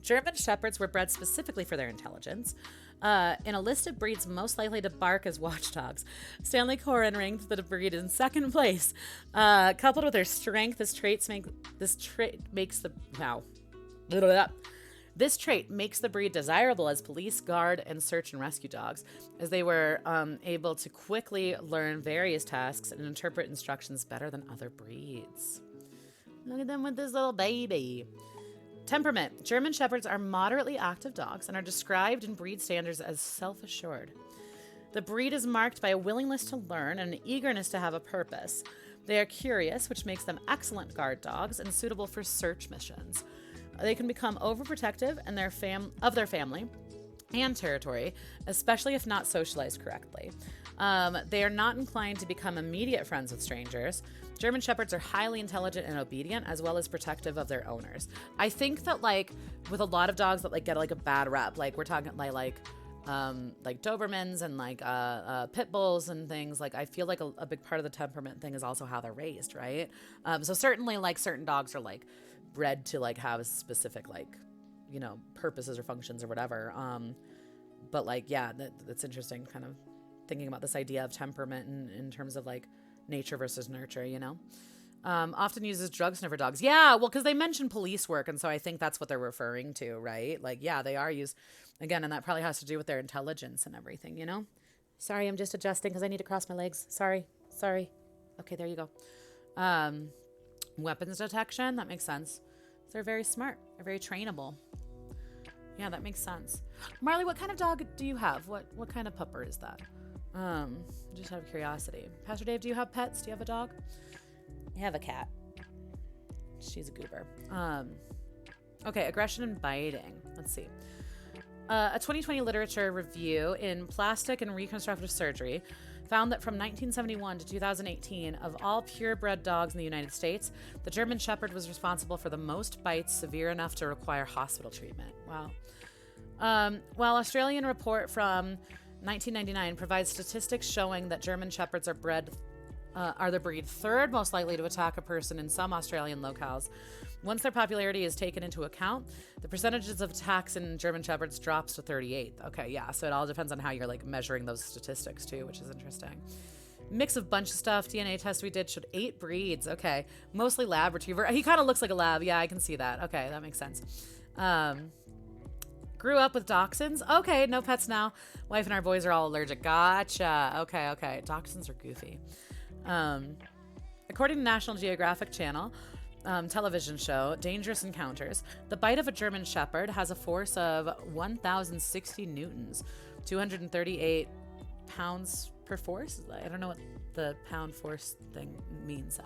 German Shepherds were bred specifically for their intelligence. In a list of breeds most likely to bark as watchdogs, Stanley Coren ranked the breed in second place. Coupled with their strength, this trait makes the breed desirable as police, guard, and search and rescue dogs, as they were able to quickly learn various tasks and interpret instructions better than other breeds. Look at them with this little baby. Temperament. German Shepherds are moderately active dogs and are described in breed standards as self-assured. The breed is marked by a willingness to learn and an eagerness to have a purpose. They are curious, which makes them excellent guard dogs and suitable for search missions. They can become overprotective of their family and territory, especially if not socialized correctly. They are not inclined to become immediate friends with strangers. German Shepherds are highly intelligent and obedient, as well as protective of their owners. I think that, like, with a lot of dogs that, like, get, like, a bad rep, like, we're talking, like Dobermans and, like, pit bulls and things, like, I feel like a big part of the temperament thing is also how they're raised, right? So certainly, like, certain dogs are, like, bred to, like, have a specific, like, you know, purposes or functions or whatever. But, like, yeah, that's interesting, kind of thinking about this idea of temperament in terms of, like, nature versus nurture, you know? Often uses drug sniffer dogs. Yeah, well, because they mentioned police work, and so I think that's what they're referring to, right? Like, yeah, they are used, again, and that probably has to do with their intelligence and everything, you know? Sorry, I'm just adjusting because I need to cross my legs. Sorry. Okay, there you go. Weapons detection, that makes sense. They're very smart. They're very trainable. Yeah, that makes sense. Marley, what kind of dog do you have? What kind of pupper is that? Just out of curiosity. Pastor Dave, do you have pets? Do you have a dog? I have a cat. She's a goober. Okay, aggression and biting. Let's see. A 2020 literature review in Plastic and Reconstructive Surgery found that from 1971 to 2018, of all purebred dogs in the United States, the German Shepherd was responsible for the most bites severe enough to require hospital treatment. Wow. While Australian report from 1999 provides statistics showing that German Shepherds are the breed third most likely to attack a person in some Australian locales. Once their popularity is taken into account, the percentages of attacks in German Shepherds drops to 38th. Okay, yeah, so it all depends on how you're, like, measuring those statistics too, which is interesting. Mix of bunch of stuff. DNA test we did showed 8 breeds. Okay, mostly lab retriever. He kind of looks like a lab. Yeah, I can see that. Okay, that makes sense. Grew up with dachshunds. Okay, no pets now. Wife and our boys are all allergic. Gotcha. Okay. Dachshunds are goofy. According to National Geographic Channel television show Dangerous Encounters, the bite of a German Shepherd has a force of 1,060 newtons, 238 pounds per force. I don't know what the pound force thing means.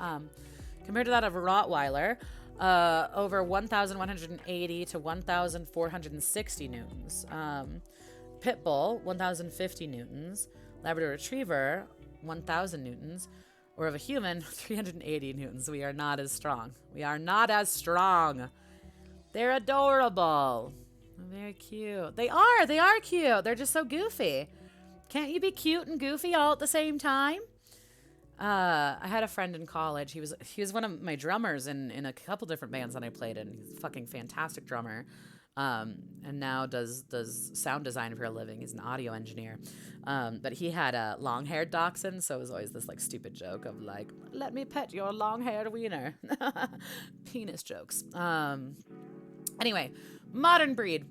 Compared to that of a Rottweiler, over 1,180 to 1,460 newtons. Pit Bull, 1,050 newtons. Labrador Retriever, 1,000 newtons. Or of a human, 380 newtons. We are not as strong. They're adorable. Very cute. They are cute. They're just so goofy. Can't you be cute and goofy all at the same time? I had a friend in college. He was one of my drummers in a couple different bands that I played in. He's a fucking fantastic drummer. And now does sound design for a living. He's an audio engineer. But he had a long-haired dachshund, so it was always this, like, stupid joke of, like, let me pet your long-haired wiener. Penis jokes. Anyway, modern breed.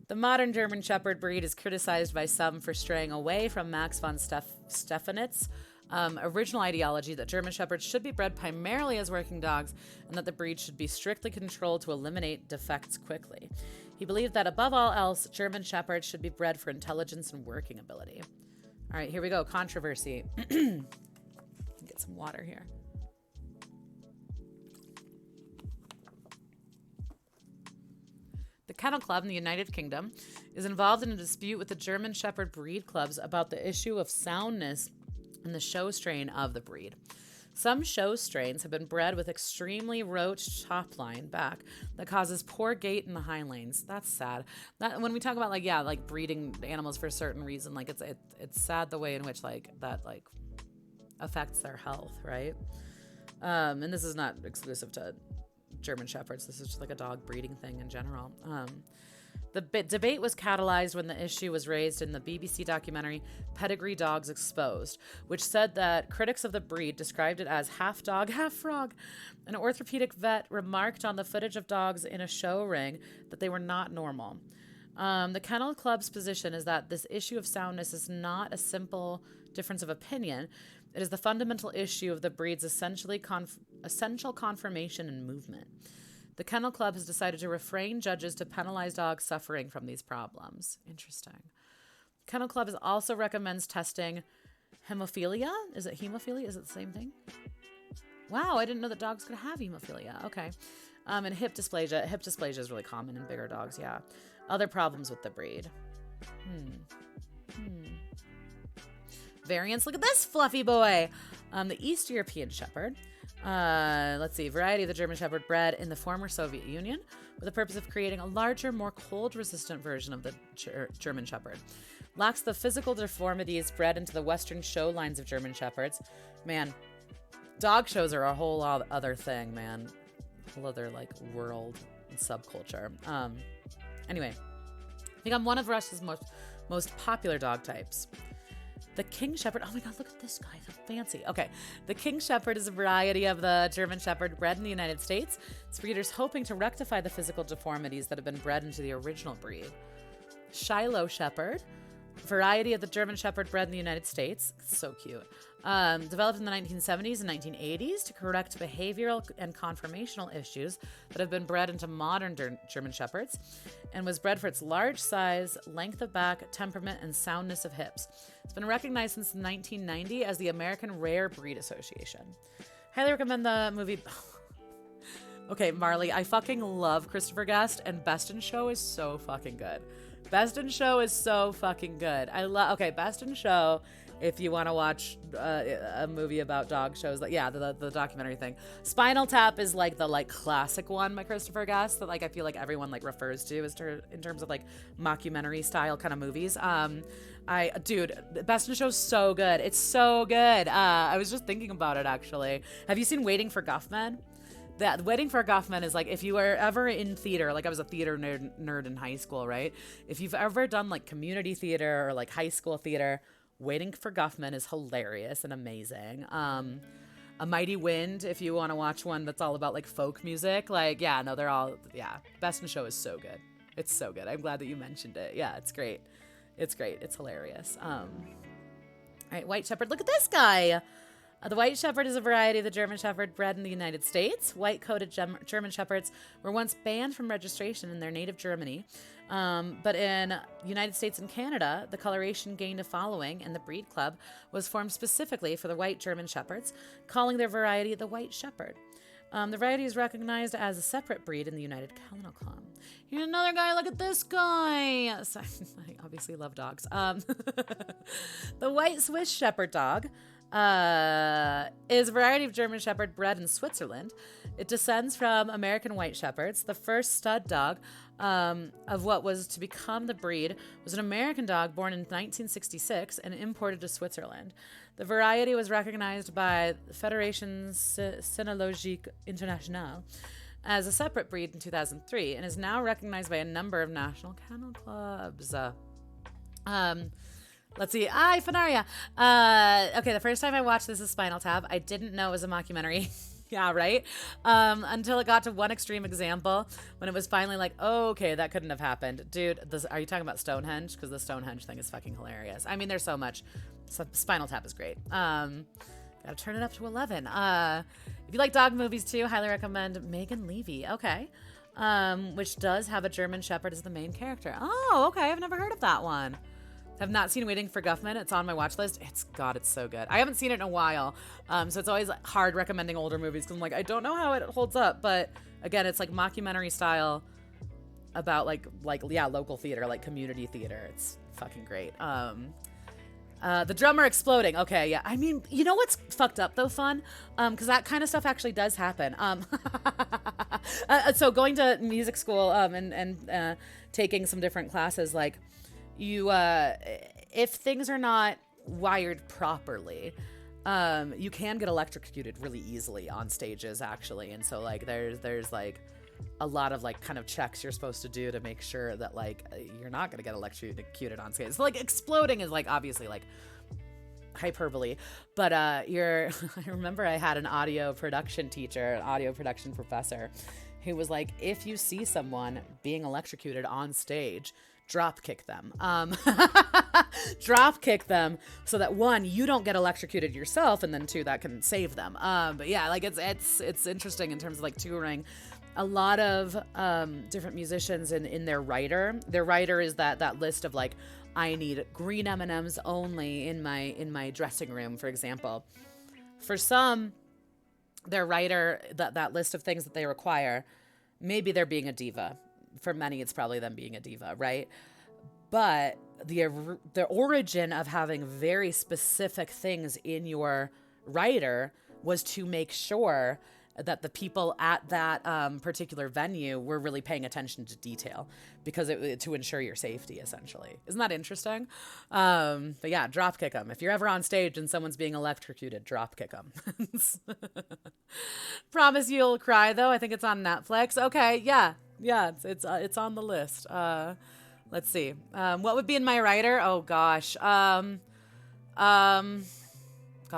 The modern German Shepherd breed is criticized by some for straying away from Max von Stefanit's original ideology that German Shepherds should be bred primarily as working dogs and that the breed should be strictly controlled to eliminate defects quickly. He believed that above all else, German Shepherds should be bred for intelligence and working ability. All right, here we go. Controversy. Get some water here. The Kennel Club in the United Kingdom is involved in a dispute with the German Shepherd breed clubs about the issue of soundness in the show strain of the breed. Some show strains have been bred with extremely roached top line back that causes poor gait in the hind lanes. That's sad. That when we talk about like breeding animals for a certain reason, like it's sad the way in which that affects their health, right? And this is not exclusive to German Shepherds. This is just like a dog breeding thing in general. The debate was catalyzed when the issue was raised in the BBC documentary Pedigree Dogs Exposed, which said that critics of the breed described it as half dog, half frog. An orthopedic vet remarked on the footage of dogs in a show ring that they were not normal. The Kennel Club's position is that this issue of soundness is not a simple difference of opinion. It is the fundamental issue of the breed's essential conformation and movement. The Kennel Club has decided to refrain judges to penalize dogs suffering from these problems. Interesting. Kennel Club also recommends testing hemophilia. Is it hemophilia? Is it the same thing? Wow, I didn't know that dogs could have hemophilia. Okay. And hip dysplasia. Hip dysplasia is really common in bigger dogs, yeah. Other problems with the breed. Variants. Look at this fluffy boy. The East European Shepherd. Let's see. Variety of the German Shepherd bred in the former Soviet Union with the purpose of creating a larger, more cold-resistant version of the German Shepherd. Lacks the physical deformities bred into the Western show lines of German Shepherds. Man, dog shows are a whole other thing, man. Whole other, like, world and subculture. Anyway, I think I'm one of Russia's most popular dog types. The King Shepherd. Oh my God, look at this guy. So fancy. Okay. The King Shepherd is a variety of the German Shepherd bred in the United States. Its breeders hoping to rectify the physical deformities that have been bred into the original breed. Shiloh Shepherd. Variety of the German Shepherd bred in the United States. So cute. Developed in the 1970s and 1980s to correct behavioral and conformational issues that have been bred into modern German Shepherds, and was bred for its large size, length of back, temperament, and soundness of hips. It's been recognized since 1990 as the American Rare Breed Association. Highly recommend the movie. Okay, Marley, I fucking love Christopher Guest, and Best in Show is so fucking good. Best in Show is so fucking good. Okay, Best in Show, if you want to watch a movie about dog shows, like, yeah, the documentary thing. Spinal Tap is like the like classic one by Christopher Guest that like I feel like everyone like refers to as in terms of like mockumentary style kind of movies. Dude, Best in Show is so good. It's so good. I was just thinking about it actually. Have you seen Waiting for Guffman? That Waiting for Guffman is like, if you were ever in theater, like I was a theater nerd in high school, right? If you've ever done like community theater or like high school theater, Waiting for Guffman is hilarious and amazing. A Mighty Wind, if you want to watch one that's all about like folk music, like, yeah, no, they're all, yeah. Best in Show is so good. It's so good. I'm glad that you mentioned it. Yeah, it's great. It's great. It's hilarious. All right, White Shepherd. Look at this guy. The White Shepherd is a variety of the German Shepherd bred in the United States. White-coated German Shepherds were once banned from registration in their native Germany. But in United States and Canada, the coloration gained a following, and the breed club was formed specifically for the white German Shepherds, calling their variety the White Shepherd. The variety is recognized as a separate breed in the United Kennel Club. Here's another guy. Look at this guy. So, I obviously love dogs. The White Swiss Shepherd dog is a variety of German Shepherd bred in Switzerland. It descends from American White Shepherds. The first stud dog of what was to become the breed was an American dog born in 1966 and imported to Switzerland. The variety was recognized by the Fédération Cynologique Internationale as a separate breed in 2003 and is now recognized by a number of national kennel clubs. Let's see. Fanaria. Okay, the first time I watched This Is Spinal Tap, I didn't know it was a mockumentary. Yeah, right? Until it got to one extreme example when it was finally like, oh, okay, that couldn't have happened. Dude, are you talking about Stonehenge? Because the Stonehenge thing is fucking hilarious. I mean, there's so much. Spinal Tap is great. Gotta turn it up to 11. If you like dog movies too, highly recommend Megan Levy. Okay. Which does have a German Shepherd as the main character. Oh, okay. I've never heard of that one. Have not seen Waiting for Guffman. It's on my watch list. It's so good. I haven't seen it in a while, so it's always hard recommending older movies because I'm like, I don't know how it holds up. But again, it's like mockumentary style about like local theater, like community theater. It's fucking great. The drummer exploding. Okay, yeah. I mean, you know what's fucked up though, fun? Because that kind of stuff actually does happen. So going to music school and taking some different classes, like. You, if things are not wired properly, you can get electrocuted really easily on stages, actually. And so, like, there's like a lot of like kind of checks you're supposed to do to make sure that like you're not gonna get electrocuted on stage. So, like, exploding is like obviously like hyperbole, but I remember I had an audio production teacher, an audio production professor, who was like, if you see someone being electrocuted on stage, drop kick them. Drop kick them so that one, you don't get electrocuted yourself, and then two, that can save them. But yeah, like it's interesting in terms of like touring. A lot of different musicians in their writer is that list of like, I need green M&Ms only in my dressing room, for example. For some, their writer, that list of things that they require, maybe they're being a diva. For many, it's probably them being a diva, right? But the origin of having very specific things in your rider was to make sure that the people at that particular venue were really paying attention to detail, because to ensure your safety, essentially. Isn't that interesting? But yeah, drop kick them. If you're ever on stage and someone's being electrocuted, drop kick them. Promise you'll cry, though. I think it's on Netflix. Okay, yeah, it's on the list. Let's see. What would be in my rider? Oh gosh. God,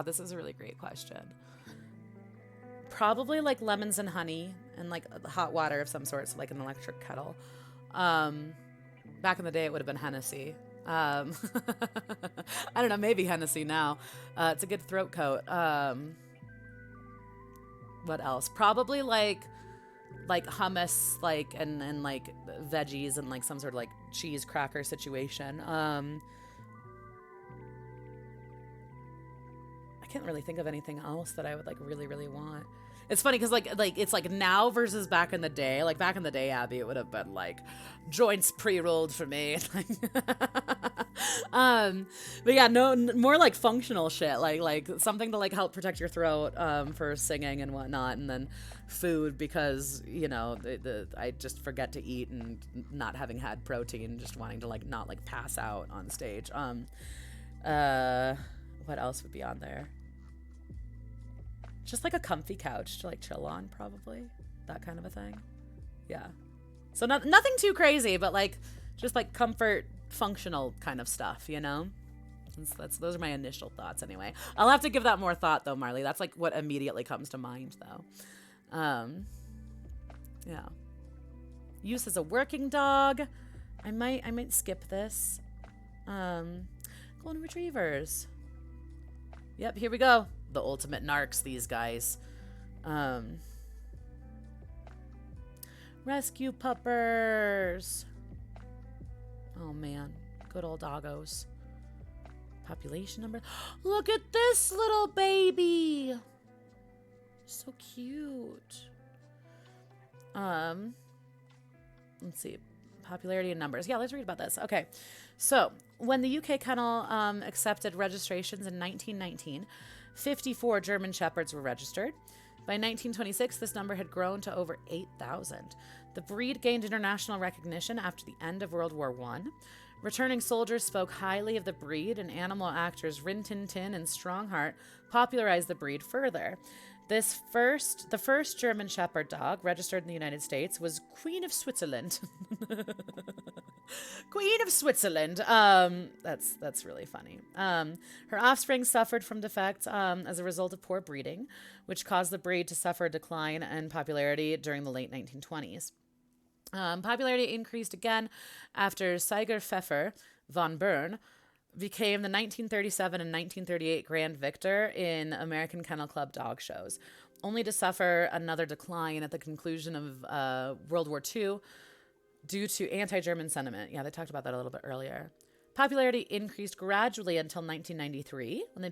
this is a really great question. Probably like lemons and honey and like hot water of some sort, so like an electric kettle. Back in the day, it would have been Hennessy. I don't know, maybe Hennessy now. It's a good throat coat. What else? Probably like hummus, like and like veggies and like some sort of like cheese cracker situation. I can't really think of anything else that I would like really, really want. It's funny because like it's like now versus back in the day. Like back in the day, Abby, it would have been like joints pre-rolled for me. But yeah, no, more like functional shit, like something to like help protect your throat for singing and whatnot, and then food because you know I just forget to eat and not having had protein, just wanting to like not like pass out on stage. What else would be on there? Just like a comfy couch to like chill on, probably. That kind of a thing. Yeah. So nothing too crazy, but like just like comfort, functional kind of stuff, you know? Those are my initial thoughts anyway. I'll have to give that more thought though, Marley. That's like what immediately comes to mind though. Yeah. Use as a working dog. I might skip this. Golden Retrievers. Yep, here we go. The ultimate narcs, these guys. Rescue puppers. Oh man, good old doggos. Population number. Look at this little baby. So cute. Let's see. Popularity and numbers. Yeah, let's read about this. Okay. So, when the UK Kennel accepted registrations in 1919, 54 German Shepherds were registered. By 1926, this number had grown to over 8,000. The breed gained international recognition after the end of World War I. Returning soldiers spoke highly of the breed, and animal actors Rin Tin Tin and Strongheart popularized the breed further. The first German Shepherd dog registered in the United States was Queen of Switzerland. Queen of Switzerland. That's really funny. Her offspring suffered from defects as a result of poor breeding, which caused the breed to suffer a decline in popularity during the late 1920s. Popularity increased again after Sieger Pfeffer von Bern became the 1937 and 1938 Grand Victor in American Kennel Club dog shows, only to suffer another decline at the conclusion of World War II due to anti-German sentiment. Yeah, they talked about that a little bit earlier. Popularity increased gradually until 1993, when they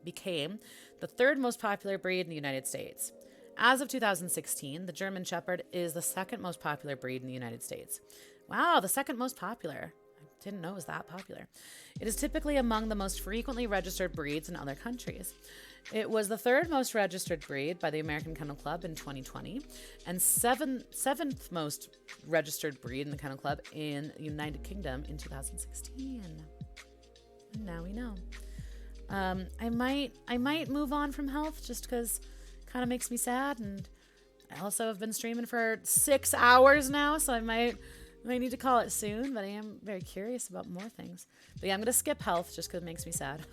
became the third most popular breed in the United States. As of 2016, the German Shepherd is the second most popular breed in the United States. Wow, the second most popular. I didn't know it was that popular. It is typically among the most frequently registered breeds in other countries. It was the third most registered breed by the American Kennel Club in 2020 and seventh most registered breed in the Kennel Club in the United Kingdom in 2016. And now we know. I might move on from health just because it kind of makes me sad, and I also have been streaming for 6 hours now, so I might need to call it soon, but I am very curious about more things. But yeah, I'm going to skip health just because it makes me sad.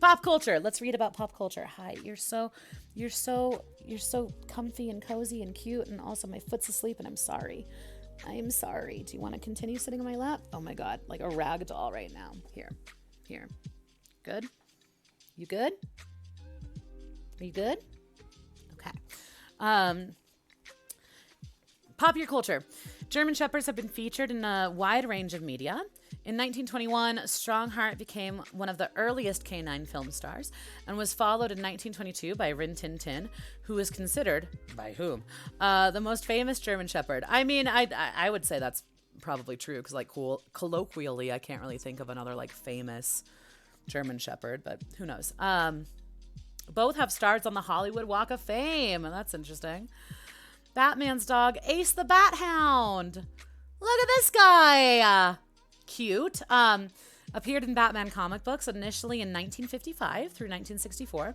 Pop culture. Let's read about pop culture. Hi, you're so comfy and cozy and cute, and also my foot's asleep and I'm sorry. I'm sorry. Do you want to continue sitting on my lap? Oh my God, like a rag doll right now. Here. Good? You good? Are you good? Okay. Popular culture. German Shepherds have been featured in a wide range of media. In 1921, Strongheart became one of the earliest canine film stars and was followed in 1922 by Rin Tin Tin, who is considered, by whom, the most famous German Shepherd. I mean, I would say that's probably true because, like, colloquially, I can't really think of another, like, famous German Shepherd, but who knows. Both have stars on the Hollywood Walk of Fame. That's interesting. Batman's dog, Ace the Bat Hound. Look at this guy. Cute. Appeared in Batman comic books initially in 1955 through 1964.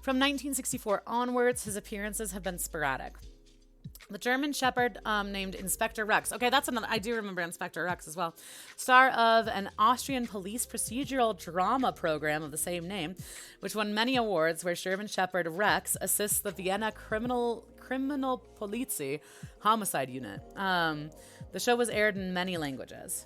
From 1964 onwards, his appearances have been sporadic. The German Shepherd named Inspector Rex. Okay, that's another. I do remember Inspector Rex as well. Star of an Austrian police procedural drama program of the same name, which won many awards, where German Shepherd Rex assists the Vienna Criminal Police homicide unit. The show was aired in many languages.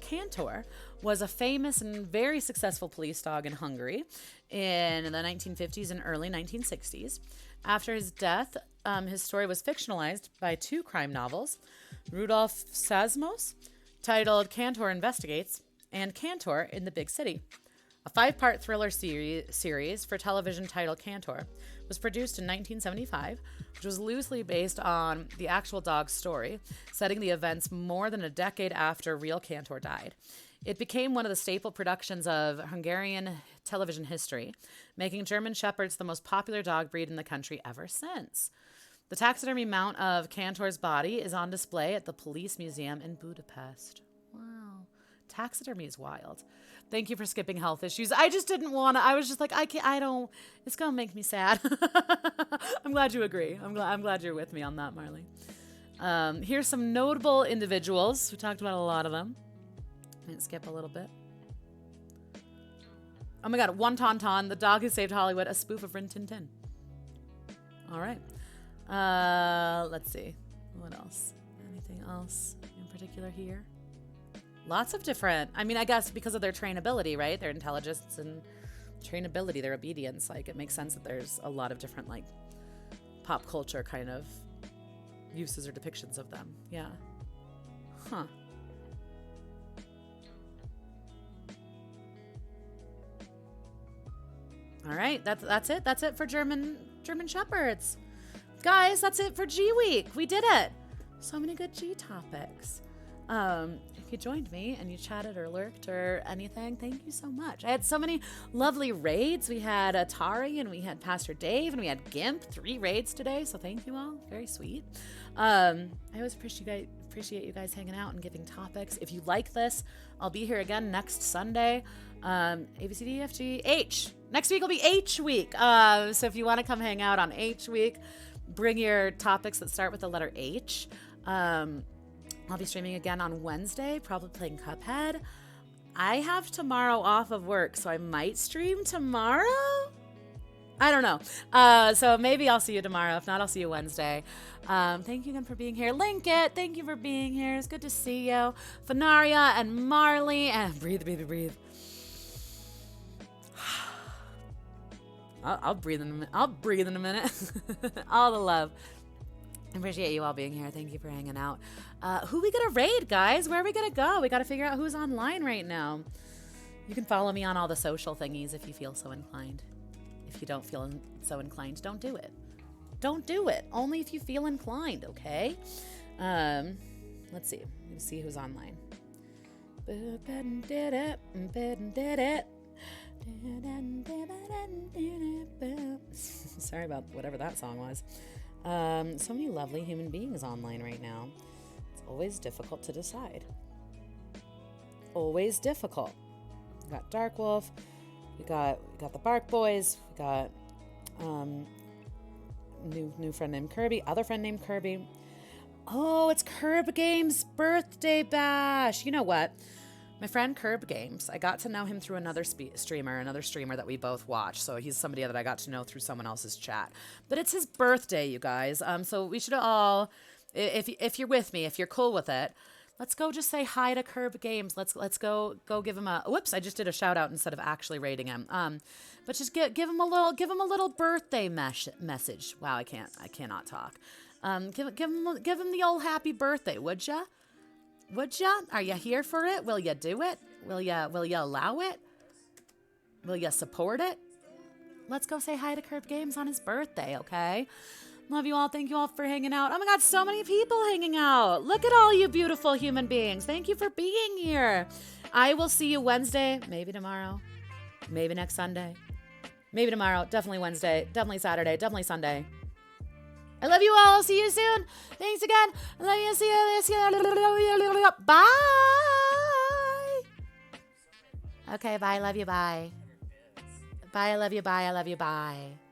Cantor was a famous and very successful police dog in Hungary in the 1950s and early 1960s. After his death, his story was fictionalized by 2 crime novels, Rudolf Sasmos, titled Cantor Investigates, and Cantor in the Big City. A 5-part thriller series for television titled Cantor was produced in 1975, which was loosely based on the actual dog's story, setting the events more than a decade after real Cantor died. It became one of the staple productions of Hungarian television history, making German Shepherds the most popular dog breed in the country ever since. The taxidermy mount of Cantor's body is on display at the Police Museum in Budapest. Wow. Taxidermy is wild. Thank you for skipping health issues. I just didn't want to. I was just like, I don't. It's going to make me sad. I'm glad you agree. I'm glad you're with me on that, Marley. Here's some notable individuals. We talked about a lot of them. I'm going to skip a little bit. Oh my God, One Tauntaun, the dog who saved Hollywood, a spoof of Rin Tin Tin. All right. Let's see. What else? Anything else in particular here? Lots of different, I mean, I guess because of their trainability, right? Their intelligence and trainability, their obedience. Like, it makes sense that there's a lot of different, like, pop culture kind of uses or depictions of them. Yeah. Huh. All right, that's it. That's it for German Shepherds. Guys, that's it for G Week. We did it. So many good G topics. If you joined me and you chatted or lurked or anything, thank you so much. I had so many lovely raids. We had Atari and we had Pastor Dave and we had Gimp. 3 raids today, so thank you all. Very sweet. I always appreciate you guys hanging out and giving topics. If you like this, I'll be here again next Sunday. ABCDEFG H. Next week will be H week. So if you want to come hang out on H week, bring your topics that start with the letter H. I'll be streaming again on Wednesday, probably playing Cuphead. I have tomorrow off of work, so I might stream tomorrow. I don't know. So maybe I'll see you tomorrow. If not, I'll see you Wednesday. Thank you again for being here. Link it. Thank you for being here. It's good to see you. Fenaria and Marley. And breathe, baby, breathe. I'll breathe in a minute. I'll breathe in a minute. All the love. I appreciate you all being here. Thank you for hanging out. Who we gonna raid, guys? Where are we gonna go? We gotta figure out who's online right now. You can follow me on all the social thingies if you feel so inclined. If you don't feel so inclined, don't do it. Don't do it. Only if you feel inclined, okay? Let's see. Let's see who's online. Sorry about whatever that song was. So many lovely human beings online right now. It's always difficult to decide. Always difficult. We got Dark Wolf. We got the Bark Boys. We got new friend named Kirby. Other friend named Kirby. Oh, it's Curb Games' birthday bash. You know what? My friend Curb Games, I got to know him through another streamer that we both watch. So he's somebody that I got to know through someone else's chat. But it's his birthday, you guys. So we should all, if you're with me, if you're cool with it, let's go just say hi to Curb Games. Let's go give him a. Whoops, I just did a shout out instead of actually rating him. But just give him a little birthday message. Wow, I cannot talk. Give him the old happy birthday, would ya? Would ya? Are you here for it? Will ya do it? Will ya allow it? Will ya support it? Let's go say hi to Curb Games on his birthday, okay? Love you all. Thank you all for hanging out. Oh my God, so many people hanging out. Look at all you beautiful human beings. Thank you for being here. I will see you Wednesday, maybe tomorrow, maybe next Sunday, maybe tomorrow, definitely Wednesday, definitely Saturday, definitely Sunday. I love you all. I'll see you soon. Thanks again. I love you. See you. Bye. Okay, bye. I love you. Bye. Bye. I love you. Bye. I love you. Bye.